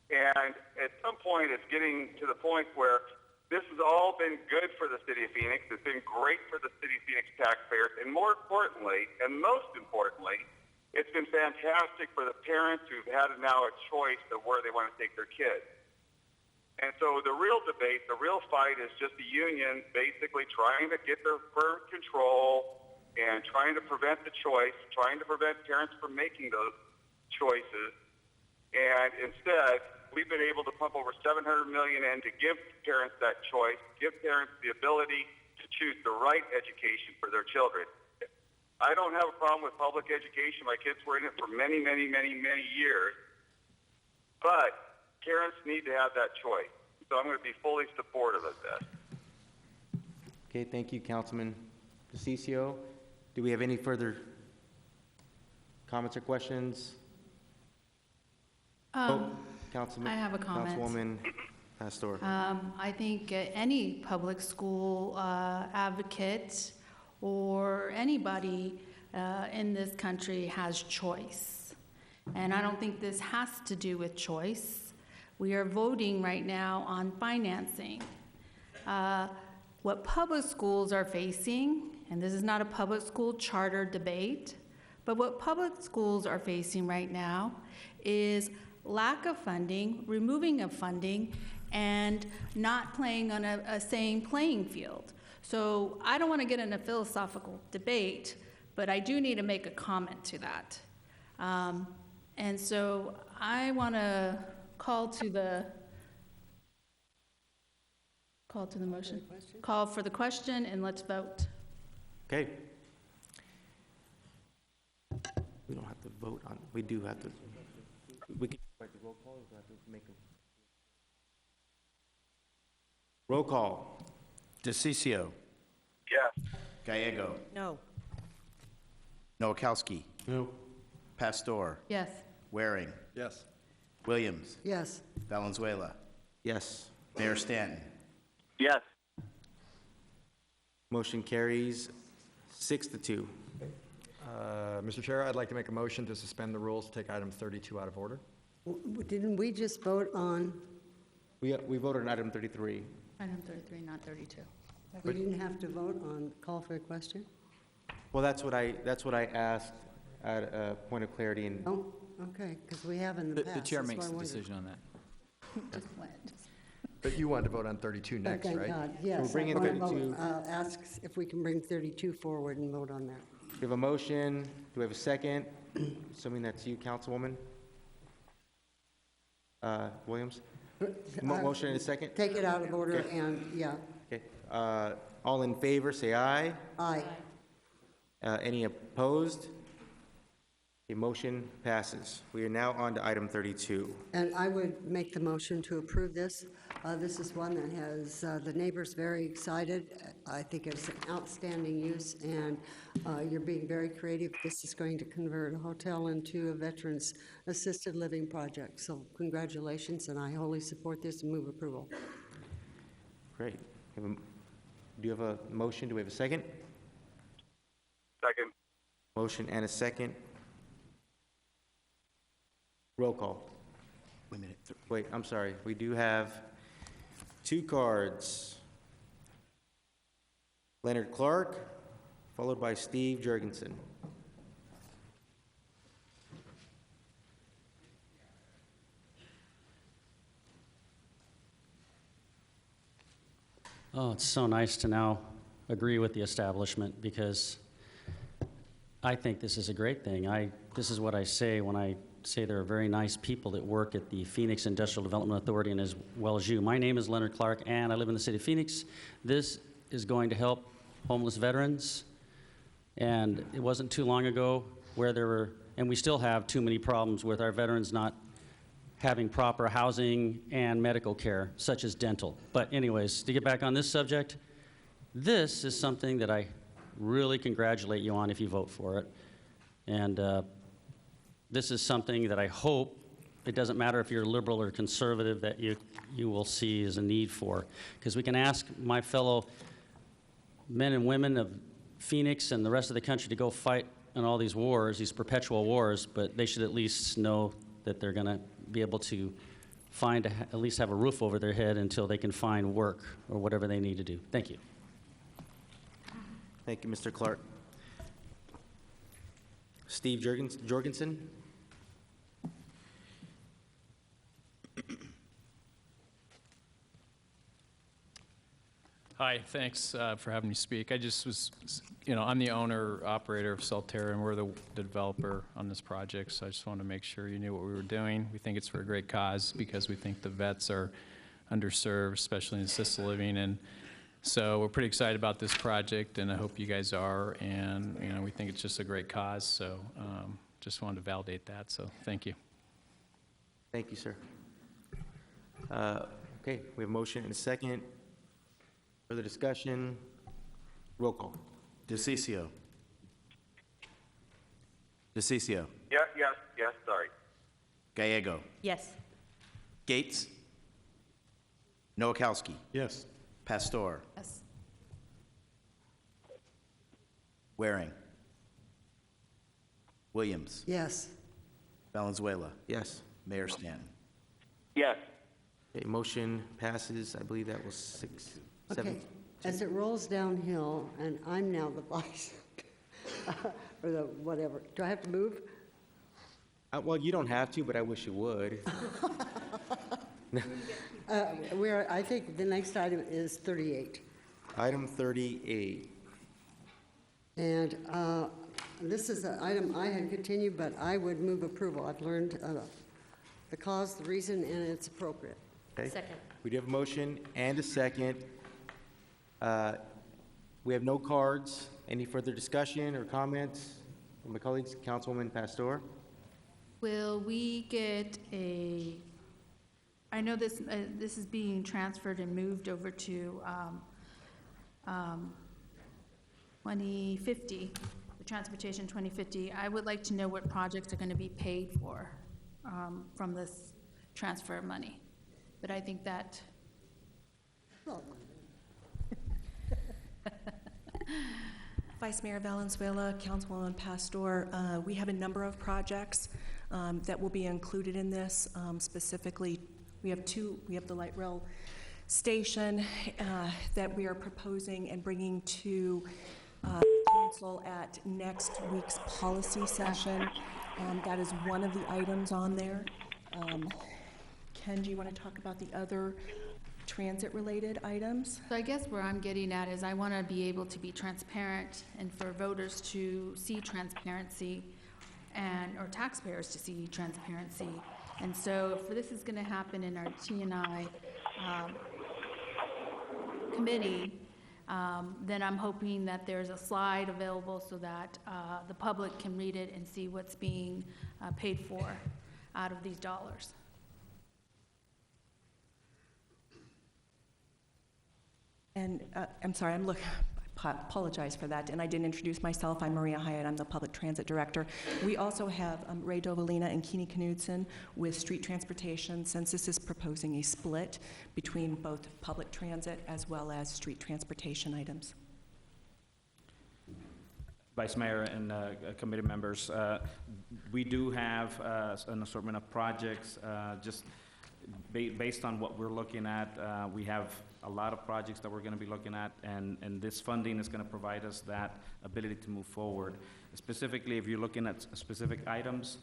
And at some point, it's getting to the point where this has all been good for the city of Phoenix. It's been great for the city of Phoenix taxpayers. And more importantly, and most importantly, it's been fantastic for the parents who've had now a choice of where they want to take their kids. And so the real debate, the real fight is just the union basically trying to get their firm control and trying to prevent the choice, trying to prevent parents from making those choices. And instead, we've been able to pump over $700 million in to give parents that choice, give parents the ability to choose the right education for their children. I don't have a problem with public education. My kids were in it for many, many, many, many years. But parents need to have that choice. So I'm going to be fully supportive of this. Okay, thank you, Councilman DeCiccio. Do we have any further comments or questions? Councilman, I have a comment. Councilwoman Pastor. I think any public school advocate or anybody in this country has choice. And I don't think this has to do with choice. We are voting right now on financing. What public schools are facing, and this is not a public school charter debate, but what public schools are facing right now is lack of funding, removing of funding, and not playing on a same playing field. So I don't want to get in a philosophical debate, but I do need to make a comment to that. And so I want to call to the motion. Call for the question, and let's vote. Okay. We don't have to vote on, we do have to, we can, like the roll call, or do we have to make a? Roll call. DeCiccio. Yes. Gallego. No. Nowakowski. No. Pastor. Yes. Waring. Yes. Williams. Yes. Valenzuela. Yes. Mayor Stanton. Yes. Motion carries 6-2. Mr. Chair, I'd like to make a motion to suspend the rules, take item 32 out of order. Didn't we just vote on, We voted on item 33. Item 33, not 32. we didn't have to vote on call for a question? Well, that's what I asked at a point of clarity, and Oh, okay, because we have in the past. The chair that's makes why I the wondered. decision on that. Just went. But you wanted to vote on 32 next, Thank right? God, yes. We're bringing I wanna 32. vote, ask if we can bring 32 forward and vote on that. we have a motion. Do we have a second? Assuming that's you, Councilwoman Williams? Motion and a second? Take it out of order Okay. and, yeah, Okay. All in favor, say aye. aye. Any opposed? The motion passes. We are now on to item 32. And I would make the motion to approve this. This is one that has the neighbors very excited. I think it's an outstanding use, and you're being very creative. This is going to convert a hotel into a veterans assisted living project. So congratulations, and I wholly support this and move approval. Great. Do you have a motion? Do we have a second? Second. Motion and a second. Roll call. Wait a minute. Wait, I'm sorry. We do have two cards. Leonard Clark, followed by Steve Jurgensen. Oh, it's so nice to now agree with the establishment, because I think this is a great thing. This is what I say when I say there are very nice people that work at the Phoenix Industrial Development Authority, and as well as you. My name is Leonard Clark, and I live in the city of Phoenix. This is going to help homeless veterans, and it wasn't too long ago where there were, and we still have too many problems with our veterans not having proper housing and medical care, such as dental. But anyways, to get back on this subject, this is something that I really congratulate you on if you vote for it. And this is something that I hope, it doesn't matter if you're liberal or conservative, that you will see as a need for. Because we can ask my fellow men and women of Phoenix and the rest of the country to go fight in all these wars, these perpetual wars, but they should at least know that they're going to be able to find, at least have a roof over their head until they can find work or whatever they need to do. Thank you. Thank you, Mr. Clark. Steve Jorgensen. Hi, thanks for having me speak. I just was, I'm the owner, operator of Salterra, and we're the developer on this project, so I just wanted to make sure you knew what we were doing. We think it's for a great cause because we think the vets are underserved, especially in assisted living, and so we're pretty excited about this project, and I hope you guys are, and, we think it's just a great cause, so just wanted to validate that, so thank you. Thank you, sir. Okay, we have a motion and a second. Further discussion? Roll call. DeCiccio. DeCiccio. Yes, sorry. Gallego. Yes. Gates. Nowakowski. Yes. Pastor. Yes. Waring. Williams. Yes. Valenzuela. Yes. Mayor Stanton. Yes. Okay, motion passes. I believe that was 7. Okay, as it rolls downhill, and I'm now the vice, or the whatever, do I have to move? Well, you don't have to, but I wish you would. I think the next item is 38. Item 38. And this is an item I had continued, but I would move approval. I've learned the cause, the reason, and it's appropriate. Okay. Second. We do have a motion and a second. We have no cards. Any further discussion or comments from my colleagues? Councilwoman Pastor? Will we get I know this is being transferred and moved over to 2050, the Transportation 2050. I would like to know what projects are going to be paid for from this transfer of money. But I think that... Vice Mayor Valenzuela, Councilwoman Pastor, we have a number of projects that will be included in this. Specifically, we have the light rail station that we are proposing and bringing to council at next week's policy session. That is one of the items on there. Ken, do you want to talk about the other transit-related items? So I guess where I'm getting at is I want to be able to be transparent and for voters to see transparency or taxpayers to see transparency. And so if this is going to happen in our T&I committee, then I'm hoping that there's a slide available so that the public can read it and see what's being paid for out of these dollars. And I'm sorry, I apologize for that, and I didn't introduce myself. I'm Maria Hyatt. I'm the Public Transit Director. We also have Ray Dovalina and Keeney Knudsen with Street Transportation, since this is proposing a split between both public transit as well as street transportation items. Vice Mayor and committee members, we do have an assortment of projects. Just based on what we're looking at, we have a lot of projects that we're going to be looking at, and this funding is going to provide us that ability to move forward. Specifically, if you're looking at specific items,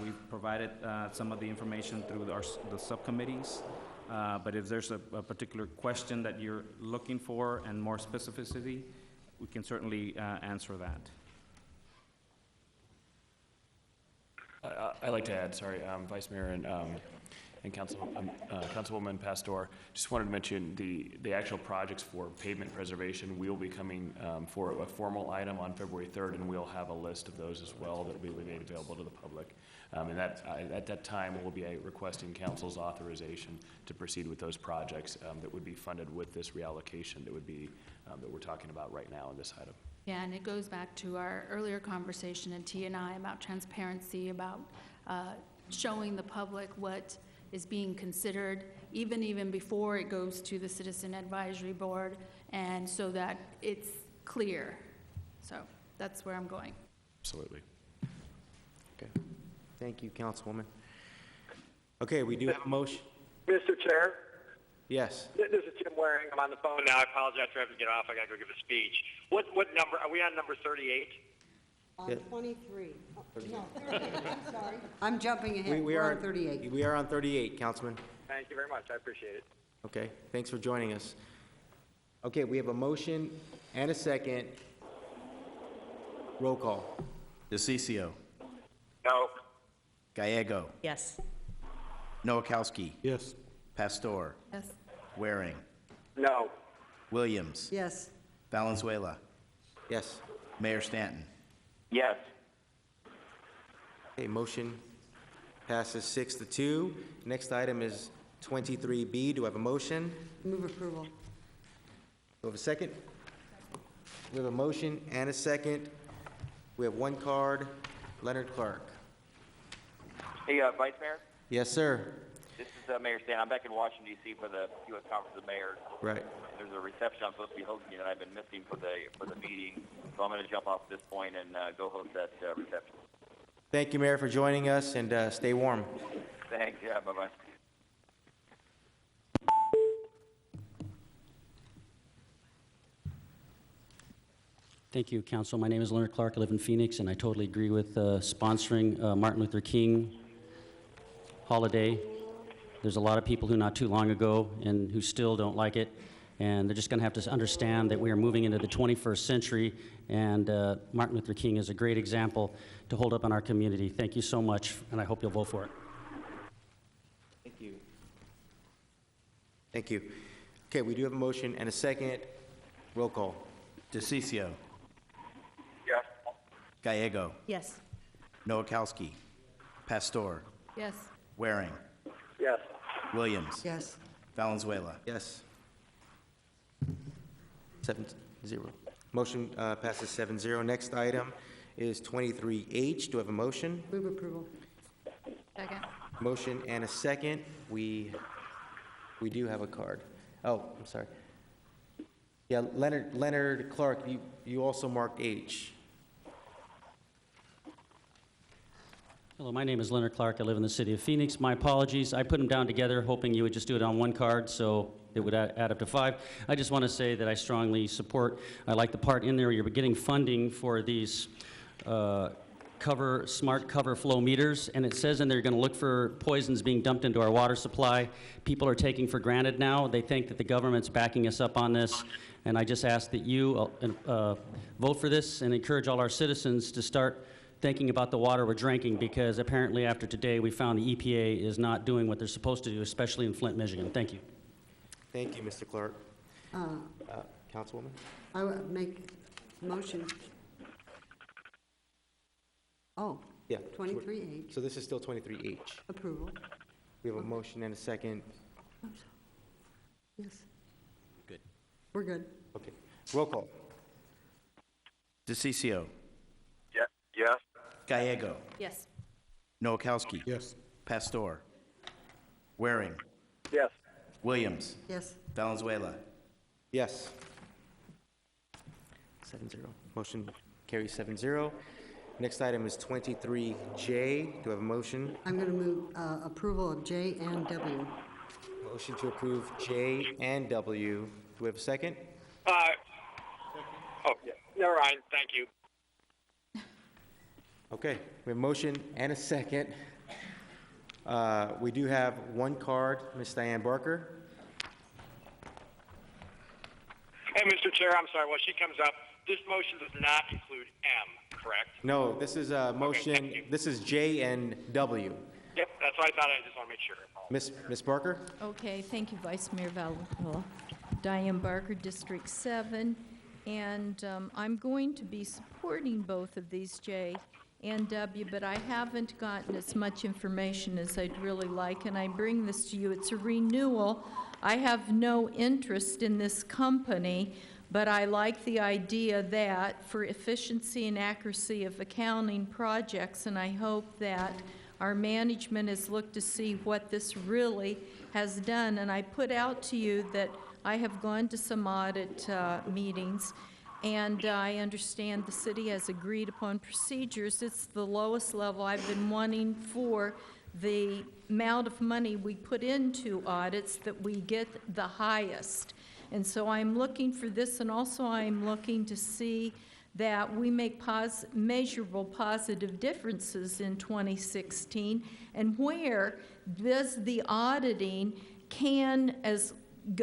we've provided some of the information through the subcommittees, but if there's a particular question that you're looking for and more specificity, we can certainly answer that. I'd like to add, sorry, Vice Mayor and Councilwoman Pastor, just wanted to mention the actual projects for pavement preservation. We'll be coming for a formal item on February 3rd, and we'll have a list of those as well that will be made available to the public. And at that time, we'll be requesting council's authorization to proceed with those projects that would be funded with this reallocation that would be that we're talking about right now in this item. Yeah, and it goes back to our earlier conversation in T&I about transparency, about showing the public what is being considered, even before it goes to the Citizen Advisory Board, and so that it's clear. So that's where I'm going. Absolutely. Okay. Thank you, Councilwoman. Okay, we do have a motion. Mr. Chair? Yes. This is Jim Waring. I'm on the phone now. I apologize for having to get off. I got to go give a speech. What number? Are we on number 38? 23. Oh, no, 38. I'm sorry. I'm jumping ahead. We are on 38. We are on 38, Councilman. Thank you very much. I appreciate it. Okay, thanks for joining us. Okay, we have a motion and a second. Roll call. DeCiccio. No. Gallego. Yes. Nowakowski. Yes. Pastor. Yes. Waring. No. Williams. Yes. Valenzuela. Yes. Mayor Stanton. Yes. Okay, motion passes 6-2. Next item is 23B. Do I have a motion? Move approval. Do we have a second? We have a motion and a second. We have one card. Leonard Clark. Hey, Vice Mayor? Yes, sir. This is Mayor Stan. I'm back in Washington, D.C. for the U.S. Conference of Mayors. Right. There's a reception I'm supposed to be hosting that I've been missing for the meeting. So I'm going to jump off at this point and go host that reception. Thank you, Mayor, for joining us, and stay warm. Thanks. Yeah, bye-bye. Thank you, Council. My name is Leonard Clark. I live in Phoenix, and I totally agree with sponsoring Martin Luther King holiday. There's a lot of people who not too long ago and who still don't like it, and they're just going to have to understand that we are moving into the 21st century, and Martin Luther King is a great example to hold up in our community. Thank you so much, and I hope you'll vote for it. Thank you. Thank you. Okay, we do have a motion and a second. Roll call. DeCiccio. Yes. Gallego. Yes. Nowakowski. Pastor. Yes. Waring. Yes. Williams. Yes. Valenzuela. Yes. 7-0. Motion passes 7-0. Next item is 23H. Do I have a motion? Move approval. Second. Motion and a second. We do have a card. Oh, I'm sorry. Yeah, Leonard Clark, you also marked H. Hello, my name is Leonard Clark. I live in the city of Phoenix. My apologies. I put them down together hoping you would just do it on one card so it would add up to 5. I just want to say that I strongly support, I like the part in there where you're getting funding for these smart cover flow meters, and it says in there you're going to look for poisons being dumped into our water supply. People are taking for granted now. They think that the government's backing us up on this, and I just ask that you vote for this and encourage all our citizens to start thinking about the water we're drinking, because apparently after today we found the EPA is not doing what they're supposed to do, especially in Flint, Michigan. Thank you. Thank you, Mr. Clark. Councilwoman? I would make motion. Oh, Yeah. 23H. So this is still 23H. Approval. We have a motion and a second. Yes. Good. We're good. Okay. Roll call. DeCiccio. Yes. Gallego. Yes. Nowakowski. Yes. Pastor. Waring. Yes. Williams. Yes. Valenzuela. Yes. 7-0. Motion carries 7-0. Next item is 23J. Do I have a motion? I'm going to move approval of J and W. Motion to approve J and W. Do we have a second? Oh, yeah. Never mind. Thank you. Okay, we have a motion and a second. We do have one card, Ms. Diane Barker. Hey, Mr. Chair, I'm sorry. While she comes up, this motion does not include M, correct? No, this is a motion, thank you. this is J and W. Yep, that's what I thought. I just want to make sure. Ms. Barker? Okay, thank you, Vice Mayor Valenzuela. Diane Barker, District 7, and I'm going to be supporting both of these, J and W, but I haven't gotten as much information as I'd really like, and I bring this to you. It's a renewal. I have no interest in this company, but I like the idea that for efficiency and accuracy of accounting projects, and I hope that our management has looked to see what this really has done. And I put out to you that I have gone to some audit meetings, and I understand the city has agreed upon procedures. It's the lowest level. I've been wanting for the amount of money we put into audits that we get the highest. And so I'm looking for this, and also I'm looking to see that we make measurable positive differences in 2016, and where does the auditing can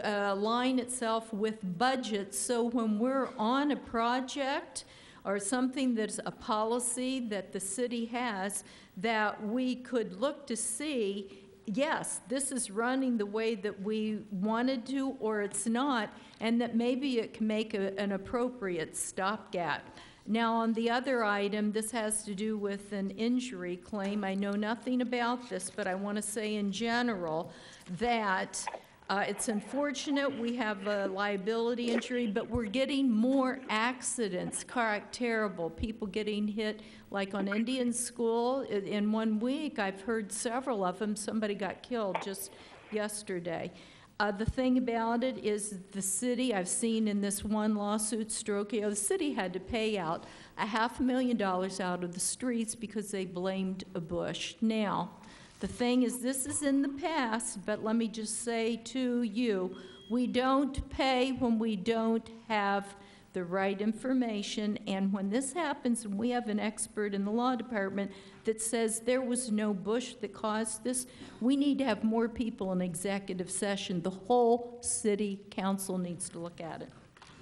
align itself with budgets, so when we're on a project or something that's a policy that the city has, that we could look to see, yes, this is running the way that we wanted to, or it's not, and that maybe it can make an appropriate stopgap. Now, on the other item, this has to do with an injury claim. I know nothing about this, but I want to say in general that it's unfortunate we have a liability injury, but we're getting more accidents, terrible, people getting hit, like on Indian School. In 1 week, I've heard several of them. Somebody got killed just yesterday. The thing about it is the city, I've seen in this one lawsuit, the city had to pay out $500,000 out of the streets because they blamed a bush. Now, the thing is, this is in the past, but let me just say to you, we don't pay when we don't have the right information, and when this happens, and we have an expert in the law department that says there was no bush that caused this, we need to have more people in executive session. The whole city council needs to look at it.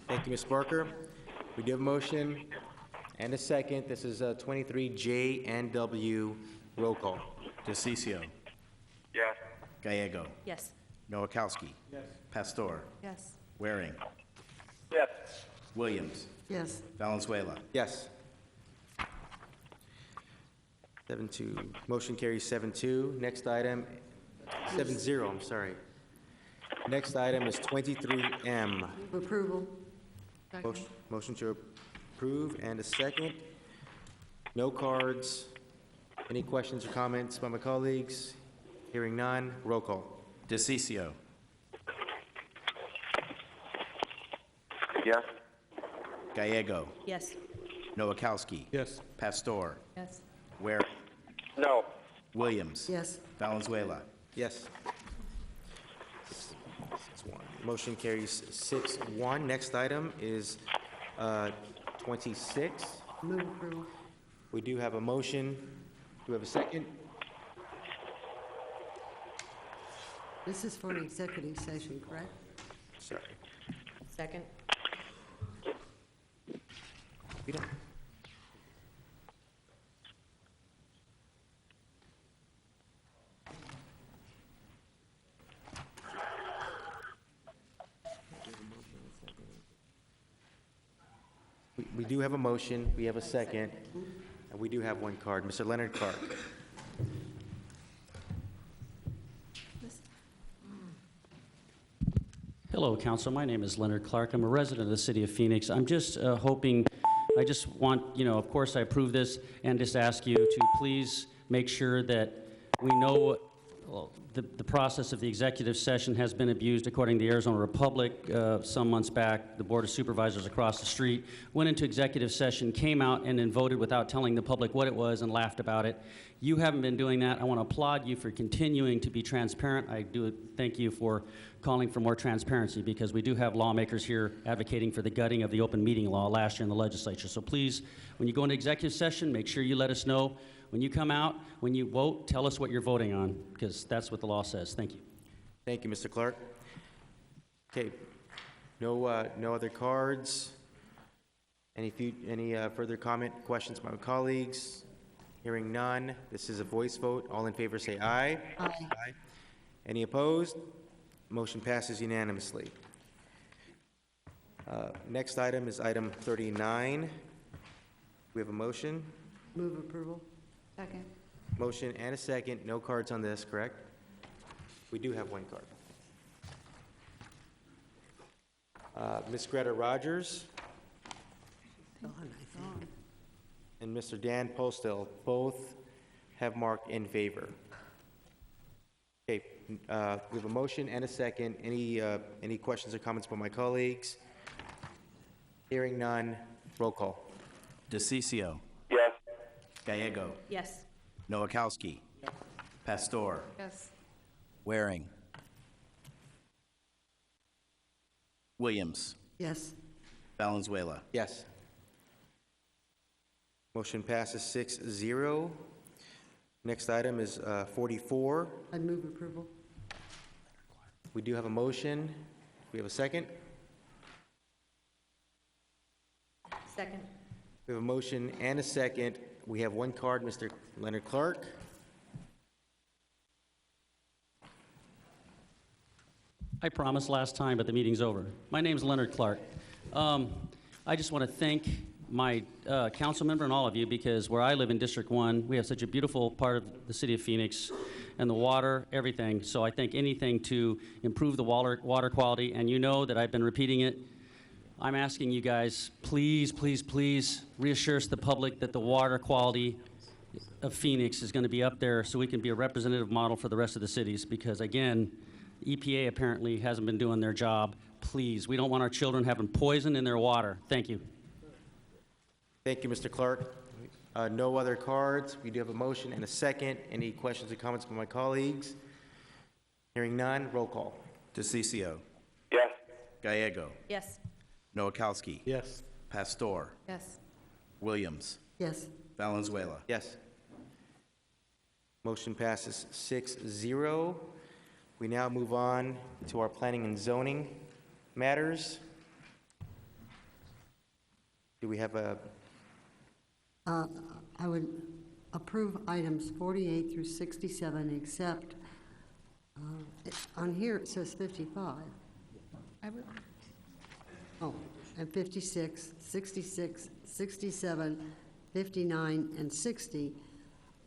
Thank you, Ms. Barker. We do have a motion and a second. This is 23J and W. Roll call. DeCiccio. Yes. Gallego. Yes. Nowakowski. Yes. Pastor. Yes. Waring. Yes. Williams. Yes. Valenzuela. Yes. 7-2. Motion carries 7-2. Next item, 7-0, I'm sorry. Next item is 23M. Move approval. Motion to approve and a second. No cards. Any questions or comments by my colleagues? Hearing none. Roll call. DeCiccio. Yes. Gallego. Yes. Nowakowski. Yes. Pastor. Yes. Waring. No. Williams. Yes. Valenzuela. Yes. 6-1. Motion carries 6-1. Next item is 26. Move approval. We do have a motion. Do we have a second? This is for an executive session, correct? Sorry. Second. We don't. We do have a motion, we have a second, and we do have one card. Mr. Leonard Clark. Hello, Council. My name is Leonard Clark. I'm a resident of the city of Phoenix. I'm just hoping, I just want, of course I approve this, and just ask you to please make sure that we know the process of the executive session has been abused according to the Arizona Republic. Some months back, the Board of Supervisors across the street went into executive session, came out, and then voted without telling the public what it was and laughed about it. You haven't been doing that. I want to applaud you for continuing to be transparent. I do thank you for calling for more transparency, because we do have lawmakers here advocating for the gutting of the open meeting law last year in the legislature. So please, when you go into executive session, make sure you let us know. When you come out, when you vote, tell us what you're voting on, because that's what the law says. Thank you. Thank you, Mr. Clark. Okay, no other cards. Any further comment, questions by my colleagues? Hearing none, this is a voice vote. All in favor say aye. Aye. Any opposed? Motion passes unanimously. Next item is item 39. We have a motion. Move approval. Second. Motion and a second. No cards on this, correct? We do have one card. Ms. Greta Rogers and Mr. Dan Postel both have marked in favor. Okay, we have a motion and a second. Any questions or comments by my colleagues? Hearing none, roll call. DeCiccio. Yes. Gallego. Yes. Nowakowski. Pastor. Yes. Waring. Williams. Yes. Valenzuela. Yes. Motion passes 6-0. Next item is 44. I move approval. We do have a motion. We have a second. Second. We have a motion and a second. We have one card, Mr. Leonard Clark. I promised last time, but the meeting's over. My name's Leonard Clark. I just want to thank my council member and all of you, because where I live in District 1, we have such a beautiful part of the city of Phoenix, and the water, everything. So I think anything to improve the water quality, and you know that I've been repeating it. I'm asking you guys, please, please, please reassure the public that the water quality of Phoenix is going to be up there so we can be a representative model for the rest of the cities, because again, EPA apparently hasn't been doing their job. Please, we don't want our children having poison in their water. Thank you. Thank you, Mr. Clark. No other cards. We do have a motion and a second. Any questions or comments from my colleagues? Hearing none, roll call. DeCiccio. Yes. Gallego. Yes. Noakowski. Yes. Pastor. Yes. Williams. Yes. Valenzuela. Yes. Motion passes 6-0. We now move on to our planning and zoning matters. Do we have a, I would approve items 48 through 67, except on here it says 55. Oh, and 56, 66, 67, 59, and 60,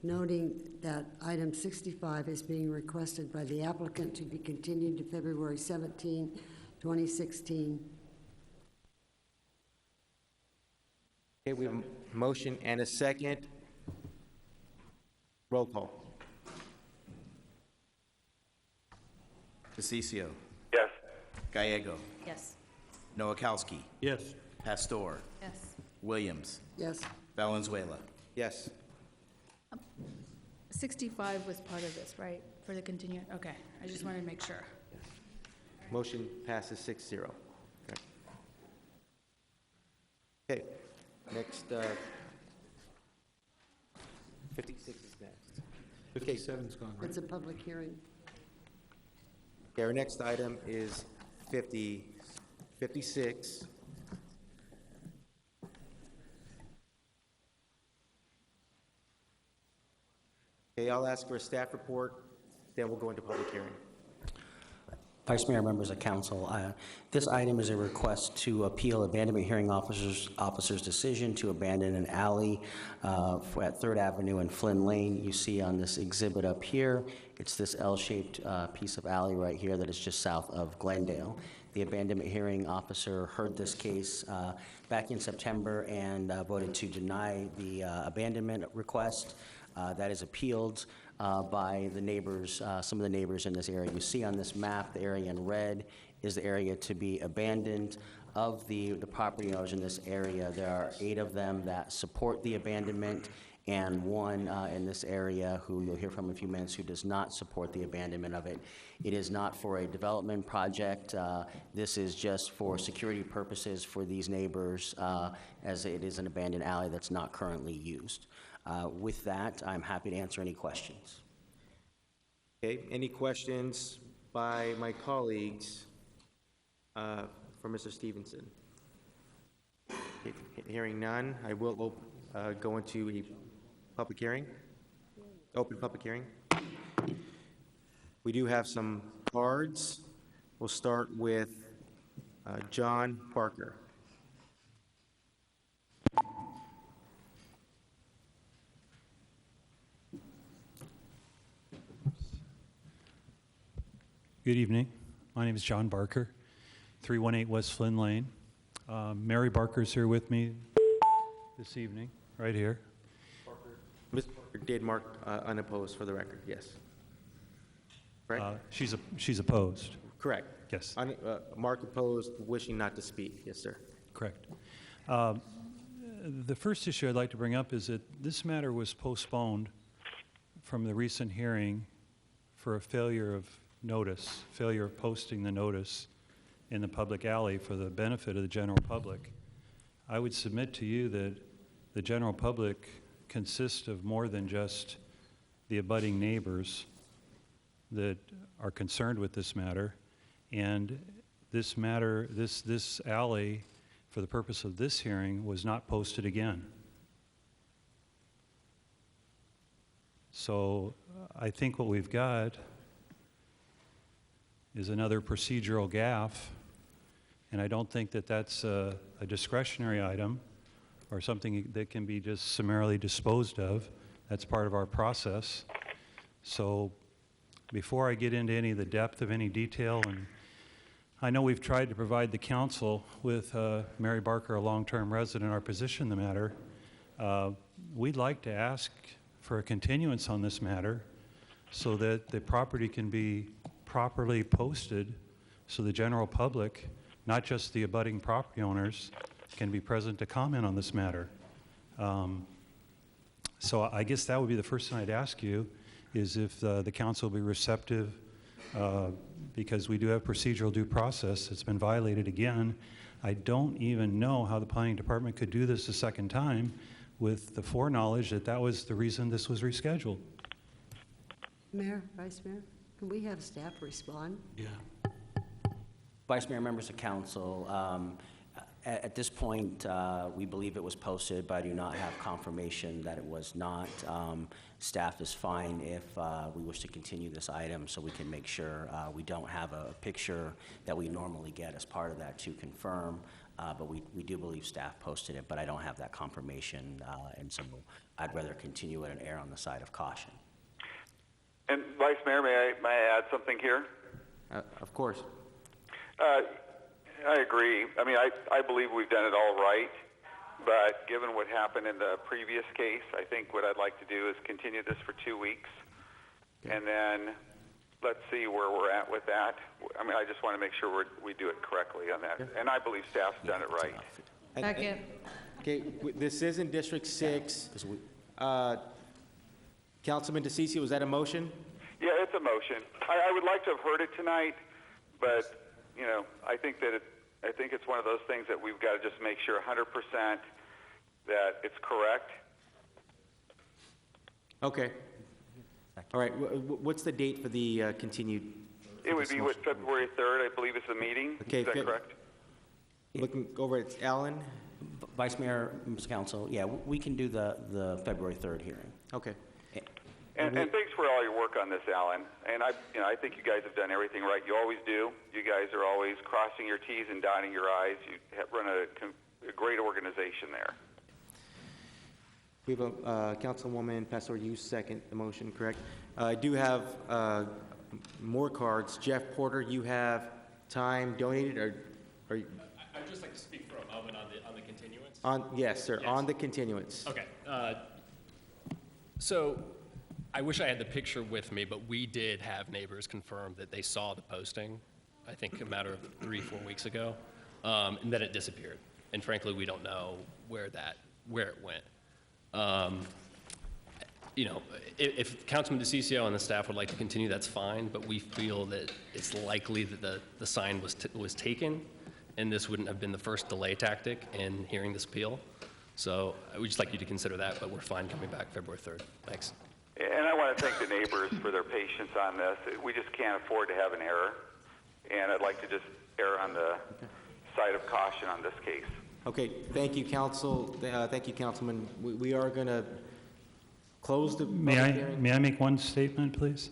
noting that item 65 is being requested by the applicant to be continued to February 17, 2016. okay, we have a motion and a second. Roll call. DeCiccio. Yes. Gallego. Yes. Noakowski. Yes. Pastor. Yes. Williams. Yes. Valenzuela. Yes. 65 was part of this, right? For the continue, okay. I just wanted to make sure. Motion passes 6-0. Okay. Okay, next, 56 is next. 57's gone, right? It's a public hearing. Okay, our next item is 56. Okay, I'll ask for a staff report, then we'll go into public hearing. Vice Mayor, members of council, this item is a request to appeal abandonment hearing officer's decision to abandon an alley at 3rd Avenue and Flynn Lane. You see on this exhibit up here, it's this L-shaped piece of alley right here that is just south of Glendale. The abandonment hearing officer heard this case back in September and voted to deny the abandonment request. That is appealed by the neighbors, some of the neighbors in this area. You see on this map, the area in red is the area to be abandoned. Of the property owners in this area, there are 8 of them that support the abandonment, and 1 in this area who you'll hear from in a few minutes who does not support the abandonment of it. It is not for a development project. This is just for security purposes for these neighbors, as it is an abandoned alley that's not currently used. With that, I'm happy to answer any questions. Okay, any questions by my colleagues for Mr. Stevenson? Okay, hearing none, I will go into a public hearing. Open public hearing. We do have some cards. We'll start with John Parker. Good evening. My name is John Barker, 318 West Flynn Lane. Mary Barker's here with me this evening, right here. Ms. Parker did mark unopposed for the record, yes. Correct? She's opposed. Correct. Yes. Mark opposed, wishing not to speak. Yes, sir. Correct. The first issue I'd like to bring up is that this matter was postponed from the recent hearing for a failure of notice, failure of posting the notice in the public alley for the benefit of the general public. I would submit to you that the general public consists of more than just the abutting neighbors that are concerned with this matter, and this matter, this alley, for the purpose of this hearing, was not posted again. So I think what we've got is another procedural gaffe, and I don't think that that's a discretionary item or something that can be just summarily disposed of. That's part of our process. So before I get into any of the depth of any detail, and I know we've tried to provide the council with Mary Barker, a long-term resident, our position in the matter, we'd like to ask for a continuance on this matter so that the property can be properly posted so the general public, not just the abutting property owners, can be present to comment on this matter. So I guess that would be the first thing I'd ask you, is if the council will be receptive, because we do have procedural due process. It's been violated again. I don't even know how the planning department could do this a second time with the foreknowledge that that was the reason this was rescheduled. Mayor, Vice Mayor, can we have staff respond? Yeah. Vice Mayor, members of council, at this point, we believe it was posted, but I do not have confirmation that it was not. Staff is fine if we wish to continue this item so we can make sure we don't have a picture that we normally get as part of that to confirm. But we do believe staff posted it, but I don't have that confirmation, and so I'd rather continue it and err on the side of caution. And Vice Mayor, may I add something here? Of course. I agree. I mean, I believe we've done it all right, but given what happened in the previous case, I think what I'd like to do is continue this for 2 weeks, and then let's see where we're at with that. I mean, I just want to make sure we do it correctly on that, and I believe staff's done it right. Second. Okay, this is in District 6. Councilman DeCiccio, was that a motion? Yeah, it's a motion. I would like to have heard it tonight, but you know, I think it's one of those things that we've got to just make sure 100% that it's correct. Okay. All right, what's the date for the continued? It would be February 3rd, I believe, is the meeting. Okay, is that correct? Looking over at Alan. Vice Mayor, members of council, yeah, we can do the February 3rd hearing. Okay. And thanks for all your work on this, Alan. And I think you guys have done everything right. You always do. You guys are always crossing your T's and dotting your I's. You have run a great organization there. We have a Councilwoman Pastor, you second the motion, correct? I do have more cards. Jeff Porter, you have time donated, or I'd just like to speak for a moment on the continuance. Yes, sir. Yes. On the continuance. Okay. So I wish I had the picture with me, but we did have neighbors confirm that they saw the posting, I think a matter of 3-4 weeks ago, and then it disappeared. And frankly, we don't know where it went. You know, if Councilman DeCiccio and the staff would like to continue, that's fine, but we feel that it's likely that the sign was taken, and this wouldn't have been the first delay tactic in hearing this appeal. So I would just like you to consider that, but we're fine coming back February 3rd. Thanks. And I want to thank the neighbors for their patience on this. We just can't afford to have an error, and I'd like to just err on the side of caution on this case. Okay, thank you, Council. Thank you, Councilman. We are going to close the public hearing. May I make one statement, please?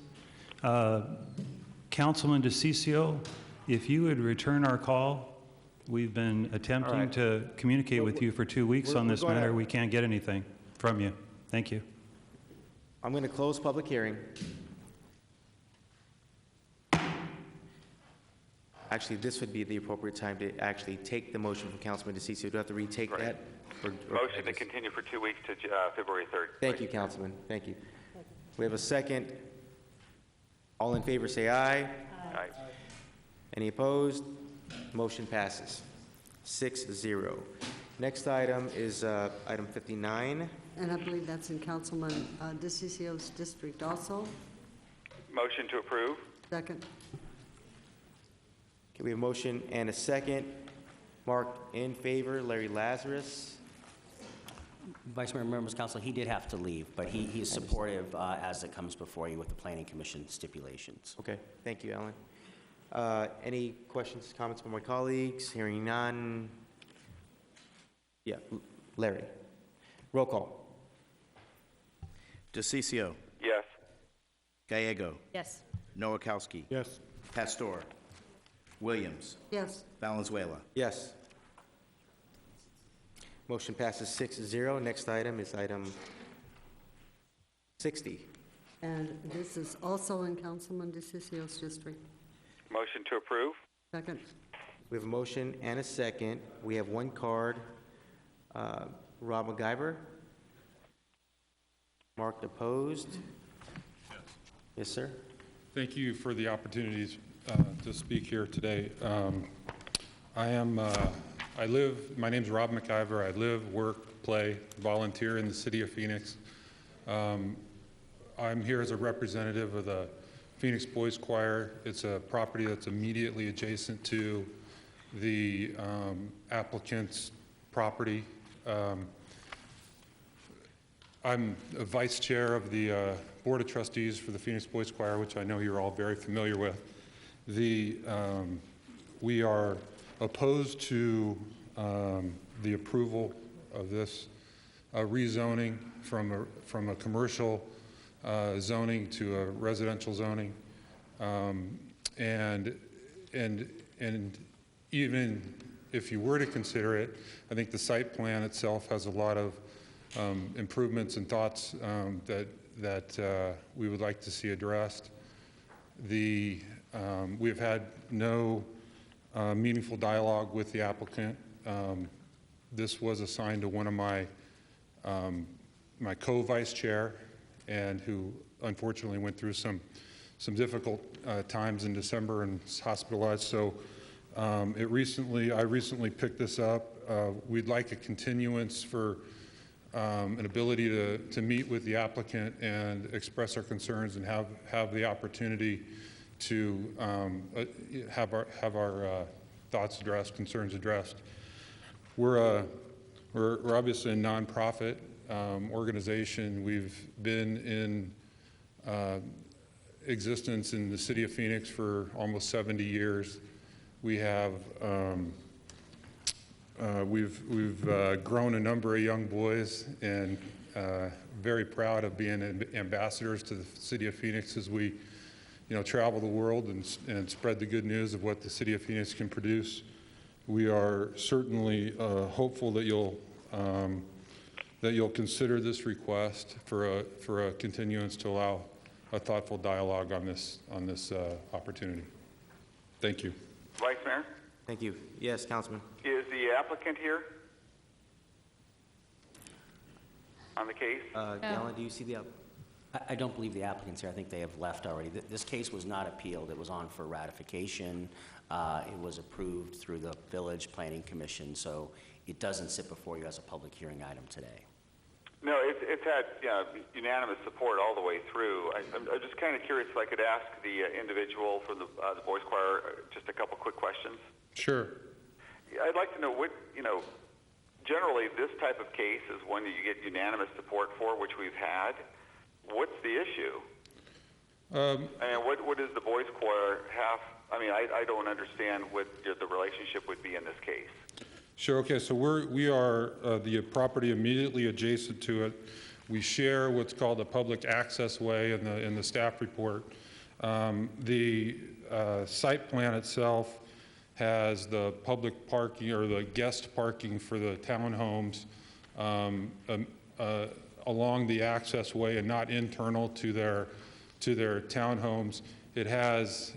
Councilman DeCiccio, if you would return our call, we've been attempting to communicate with you for 2 weeks on this matter. We can't get anything from you. Thank you. I'm going to close public hearing. Actually, this would be the appropriate time to actually take the motion from Councilman DeCiccio. Do I have to retake that? Motion to continue for 2 weeks to February 3rd. Thank you, Councilman. Thank you. We have a second. All in favor, say aye. Aye. Any opposed? Motion passes 6-0. Next item is item 59. And I believe that's in Councilman DeCiccio's district also. Motion to approve. Second. Okay, we have a motion and a second. Mark in favor. Larry Lazarus. Vice Mayor, members of council, he did have to leave, but he is supportive as it comes before you with the Planning Commission stipulations. Okay, thank you, Alan. Any questions, comments from my colleagues? Hearing none. Yeah, Larry. Roll call. DeCiccio. Yes. Gallego. Yes. Nowakowski. Yes. Pastor. Williams. Yes. Valenzuela. Yes. Motion passes 6-0. Next item is item 60. And this is also in Councilman DeCiccio's district. Motion to approve. Second. We have a motion and a second. We have one card. Rob MacGyver. Marked opposed. Yes, sir. Thank you for the opportunity to speak here today. My name's Rob MacIver. I live, work, play, volunteer in the city of Phoenix. I'm here as a representative of the Phoenix Boys Choir. It's a property that's immediately adjacent to the applicant's property. I'm a vice chair of the Board of Trustees for the Phoenix Boys Choir, which I know you're all very familiar with. We are opposed to the approval of this rezoning from a commercial zoning to a residential zoning, and even if you were to consider it, I think the site plan itself has a lot of improvements and thoughts that we would like to see addressed. We have had no meaningful dialogue with the applicant. This was assigned to one of my co-vice chair, and who unfortunately went through some difficult times in December and was hospitalized. So I recently picked this up. We'd like a continuance for an ability to meet with the applicant and express our concerns and have the opportunity to have our thoughts addressed, concerns addressed. We're obviously a nonprofit organization. We've been in existence in the city of Phoenix for almost 70 years. We have we've grown a number of young boys, and very proud of being ambassadors to the city of Phoenix as we travel the world and spread the good news of what the city of Phoenix can produce. We are certainly hopeful that you'll consider this request for a continuance to allow a thoughtful dialogue on this opportunity. Thank you. Vice Mayor? Thank you. Yes, Councilman. Is the applicant here on the case? Gallen, do you see the I don't believe the applicant's here. I think they have left already. This case was not appealed. It was on for ratification. It was approved through the Village Planning Commission, so it doesn't sit before you as a public hearing item today. No, it's had unanimous support all the way through. I'm just kind of curious if I could ask the individual from the Boys Choir just a couple quick questions. Sure. I'd like to know what, generally this type of case is one that you get unanimous support for, which we've had. What's the issue? What does the Boys Choir have? I don't understand what the relationship would be in this case. Sure. Okay. So we are the property immediately adjacent to it. We share what's called a public access way in the staff report. The site plan itself has the public parking or the guest parking for the townhomes along the access way and not internal to their townhomes. It has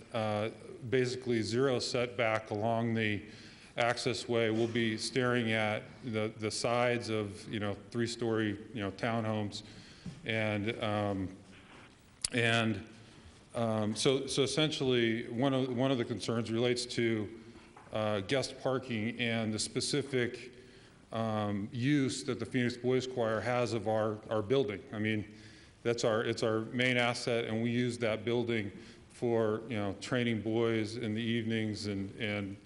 basically zero setback along the access way. We'll be staring at the sides of three-story townhomes, so essentially one of the concerns relates to guest parking and the specific use that the Phoenix Boys Choir has of our building. It's our main asset, and we use that building for training boys in the evenings, and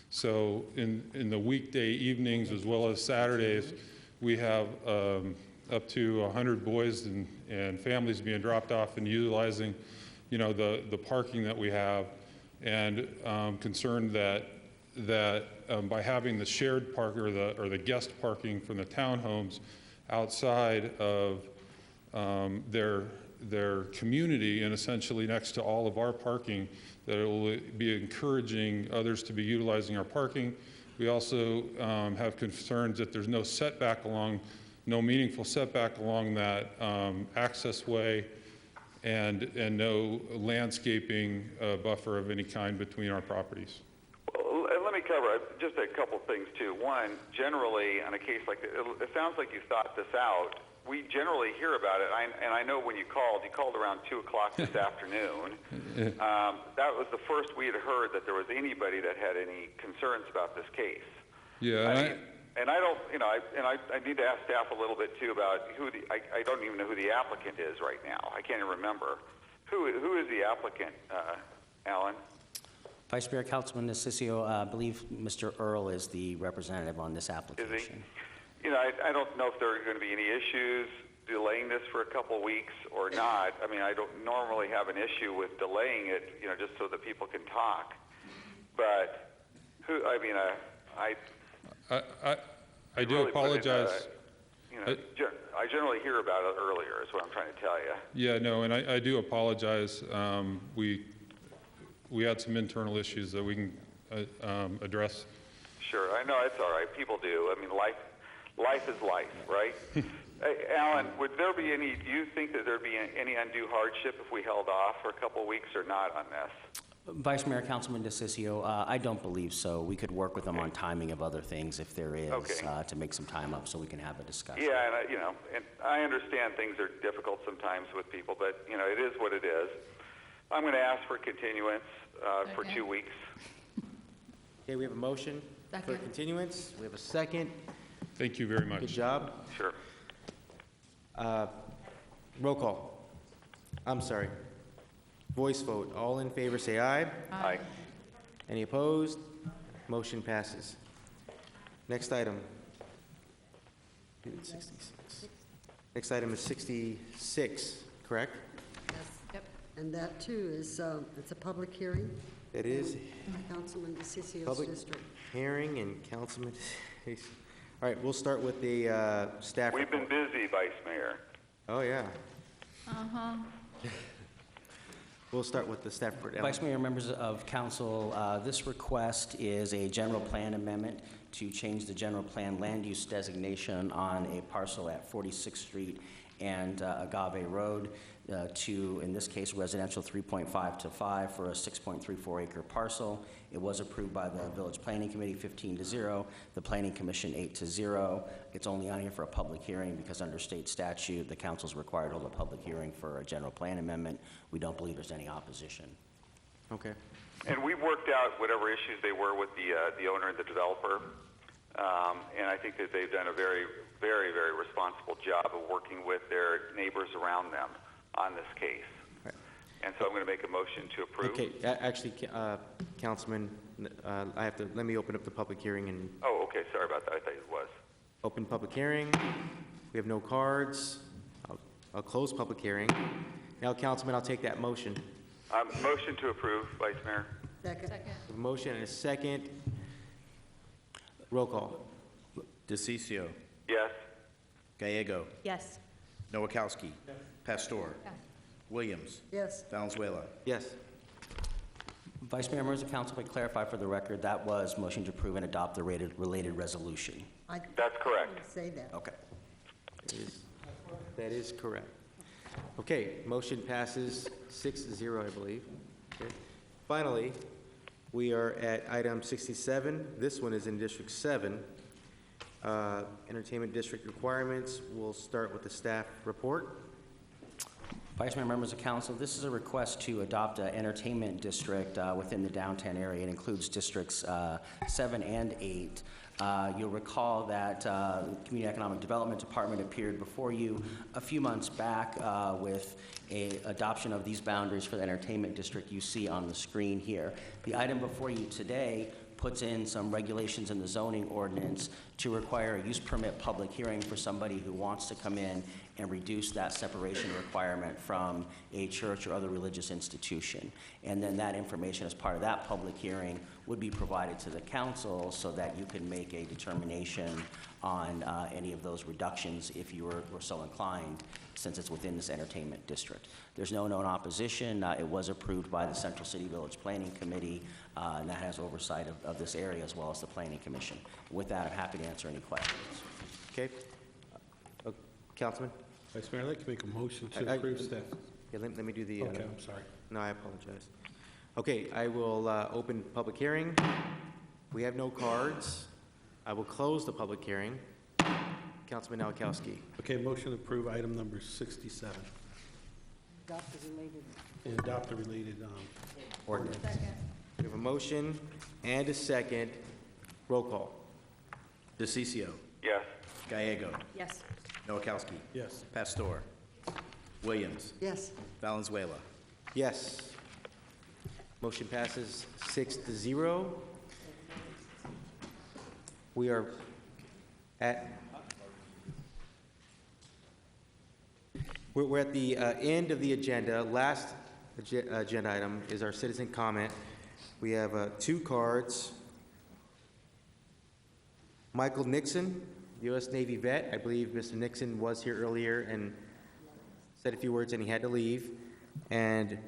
so in the weekday evenings as well as Saturdays, we have up to 100 boys and families being dropped off and utilizing the parking that we have, and concerned that by having the shared park or the guest parking from the townhomes outside of their community and essentially next to all of our parking, that it will be encouraging others to be utilizing our parking. We also have concerns that there's no meaningful setback along that access way, and no landscaping buffer of any kind between our properties. Well, let me cover just a couple things too. One, generally on a case like this, it sounds like you thought this out. We generally hear about it, and I know when you called around 2 o'clock this afternoon. That was the first we had heard that there was anybody that had any concerns about this case. Yeah. I need to ask staff a little bit too about I don't even know who the applicant is right now. I can't even remember. Who is the applicant, Alan? Vice Mayor, Councilman Nacisio, I believe Mr. Earl is the representative on this application. Is he? You know, I don't know if there are going to be any issues delaying this for a couple of weeks or not. I mean, I don't normally have an issue with delaying it, you know, just so that people can talk. But I do apologize. I generally hear about it earlier, is what I'm trying to tell you. Yeah, no, and I do apologize. We had some internal issues that we can address. Sure, I know, it's all right. People do. I mean, life is life, right? Hey, Alan, would there be any, do you think that there'd be any undue hardship if we held off for a couple of weeks or not on this? Vice Mayor, Councilman DeCiccio, I don't believe so. We could work with them on timing of other things if there is, to make some time up so we can have a discussion. Yeah, and I understand things are difficult sometimes with people, but, it is what it is. I'm going to ask for continuance for 2 weeks. Okay, we have a motion for continuance. We have a second. Thank you very much. Good job. Sure. Roll call. I'm sorry. Voice vote. All in favor say aye. Aye. Any opposed? Motion passes. Next item. 66. Next item is 66, correct? Yep. And that too is, it's a public hearing. It is Councilman DeCicio's public district. hearing and Councilman. All right, we'll start with the staff. We've been busy, Vice Mayor. Oh, yeah. Uh-huh. We'll start with the staff report. Vice Mayor, members of council, this request is a general plan amendment to change the general plan land use designation on a parcel at 46th Street and Agave Road to, in this case, residential 3.5 to 5 for a 6.34 acre parcel. It was approved by the Village Planning Committee 15-0, the Planning Commission 8-0. It's only on here for a public hearing because under state statute, the council is required to hold a public hearing for a general plan amendment. We don't believe there's any opposition. Okay. And we worked out whatever issues they were with the owner and the developer. And I think that they've done a very, very, very responsible job of working with their neighbors around them on this case. Right. And so I'm going to make a motion to approve. Okay, actually, Councilman, let me open up the public hearing and. Oh, okay, sorry about that. I thought it was. Open public hearing. We have no cards. I'll close public hearing. Now, Councilman, I'll take that motion. Motion to approve, Vice Mayor. Second. A motion and a second. Roll call. DeCiccio. Yes. Gallego. Yes. Nowakowski. Pastor. Williams. Yes. Valenzuela. Yes. Vice Mayor, members of council, if I clarify for the record, that was motion to approve and adopt the related resolution. That's correct. Say that. Okay. That is correct. Okay, motion passes 6-0, I believe. Okay. Finally, we are at item 67. This one is in District 7. Entertainment District requirements. We'll start with the staff report. Vice Mayor, members of council, this is a request to adopt an entertainment district within the downtown area. It includes districts 7 and 8. You'll recall that the Community Economic Development Department appeared before you a few months back with an adoption of these boundaries for the entertainment district you see on the screen here. The item before you today puts in some regulations in the zoning ordinance to require a use permit public hearing for somebody who wants to come in and reduce that separation requirement from a church or other religious institution. And then that information as part of that public hearing would be provided to the council so that you can make a determination on any of those reductions if you were so inclined, since it's within this entertainment district. There's no known opposition. It was approved by the Central City Village Planning Committee, and that has oversight of this area as well as the Planning Commission. With that, I'm happy to answer any questions. Okay. Councilman? Vice Mayor, I'd like to make a motion to approve staff. Yeah, let me do the. Okay, I'm sorry. No, I apologize. Okay, I will open public hearing. We have no cards. I will close the public hearing. Councilman Nowakowski. Okay, motion to approve item number 67. Adopt the related. And adopt the related Ordinance. We have a motion and a second. Roll call. DeCiccio. Yes. Gallego. Yes. Nowakowski. Yes. Pastor. Williams. Yes. Valenzuela. Yes. Motion passes 6-0. We are we're at the end of the agenda. Last agenda item is our citizen comment. We have 2 cards. Michael Nixon, U.S. Navy vet. I believe Mr. Nixon was here earlier and said a few words and he had to leave. And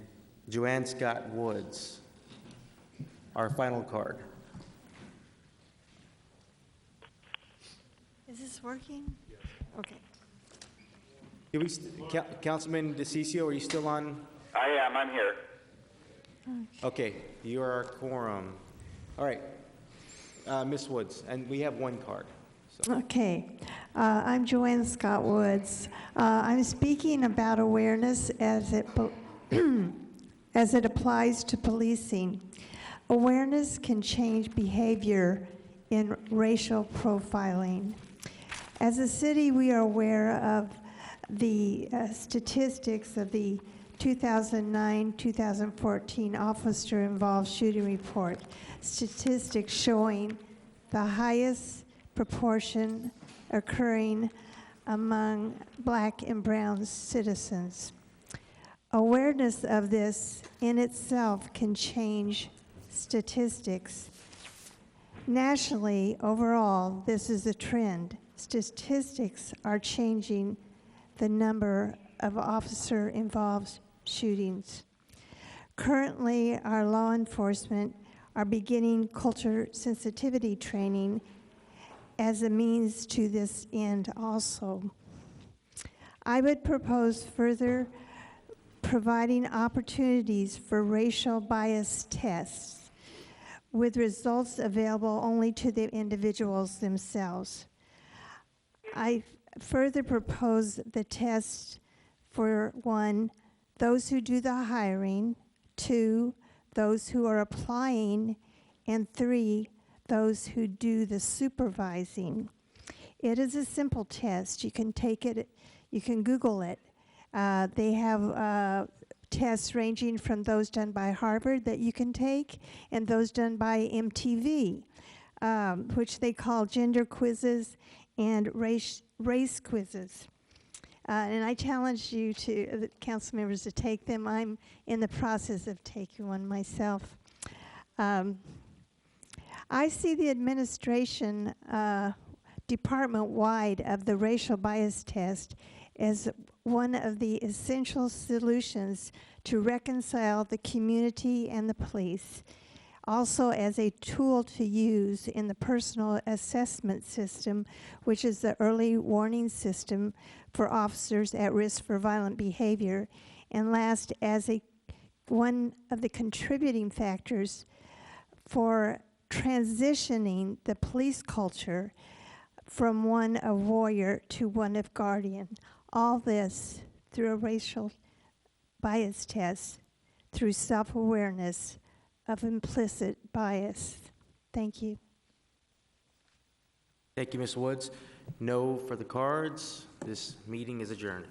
Joanne Scott Woods, our final card. Is this working? Okay. Councilman DeCiccio, are you still on? I am. I'm here. Okay, you are our quorum. All right, Ms. Woods, and we have 1 card. So. Okay. I'm Joanne Scott Woods. I'm speaking about awareness as it as it applies to policing. Awareness can change behavior in racial profiling. As a city, we are aware of the statistics of the 2009-2014 officer-involved shooting report, statistics showing the highest proportion occurring among Black and brown citizens. Awareness of this in itself can change statistics. Nationally, overall, this is a trend. Statistics are changing the number of officer-involved shootings. Currently, our law enforcement are beginning culture sensitivity training as a means to this end also. I would propose further providing opportunities for racial bias tests with results available only to the individuals themselves. I further propose the test for 1, those who do the hiring, 2, those who are applying, and 3, those who do the supervising. It is a simple test. You can take it, you can Google it. They have tests ranging from those done by Harvard that you can take and those done by MTV, which they call gender quizzes and race quizzes. And I challenge you to, council members, to take them. I'm in the process of taking one myself. I see the administration department-wide of the racial bias test as one of the essential solutions to reconcile the community and the police, also as a tool to use in the personal assessment system, which is the early warning system for officers at risk for violent behavior, and last, as one of the contributing factors for transitioning the police culture from one of warrior to one of guardian. All this through a racial bias test, through self-awareness of implicit bias. Thank you. Thank you, Ms. Woods. No further cards. This meeting is adjourned.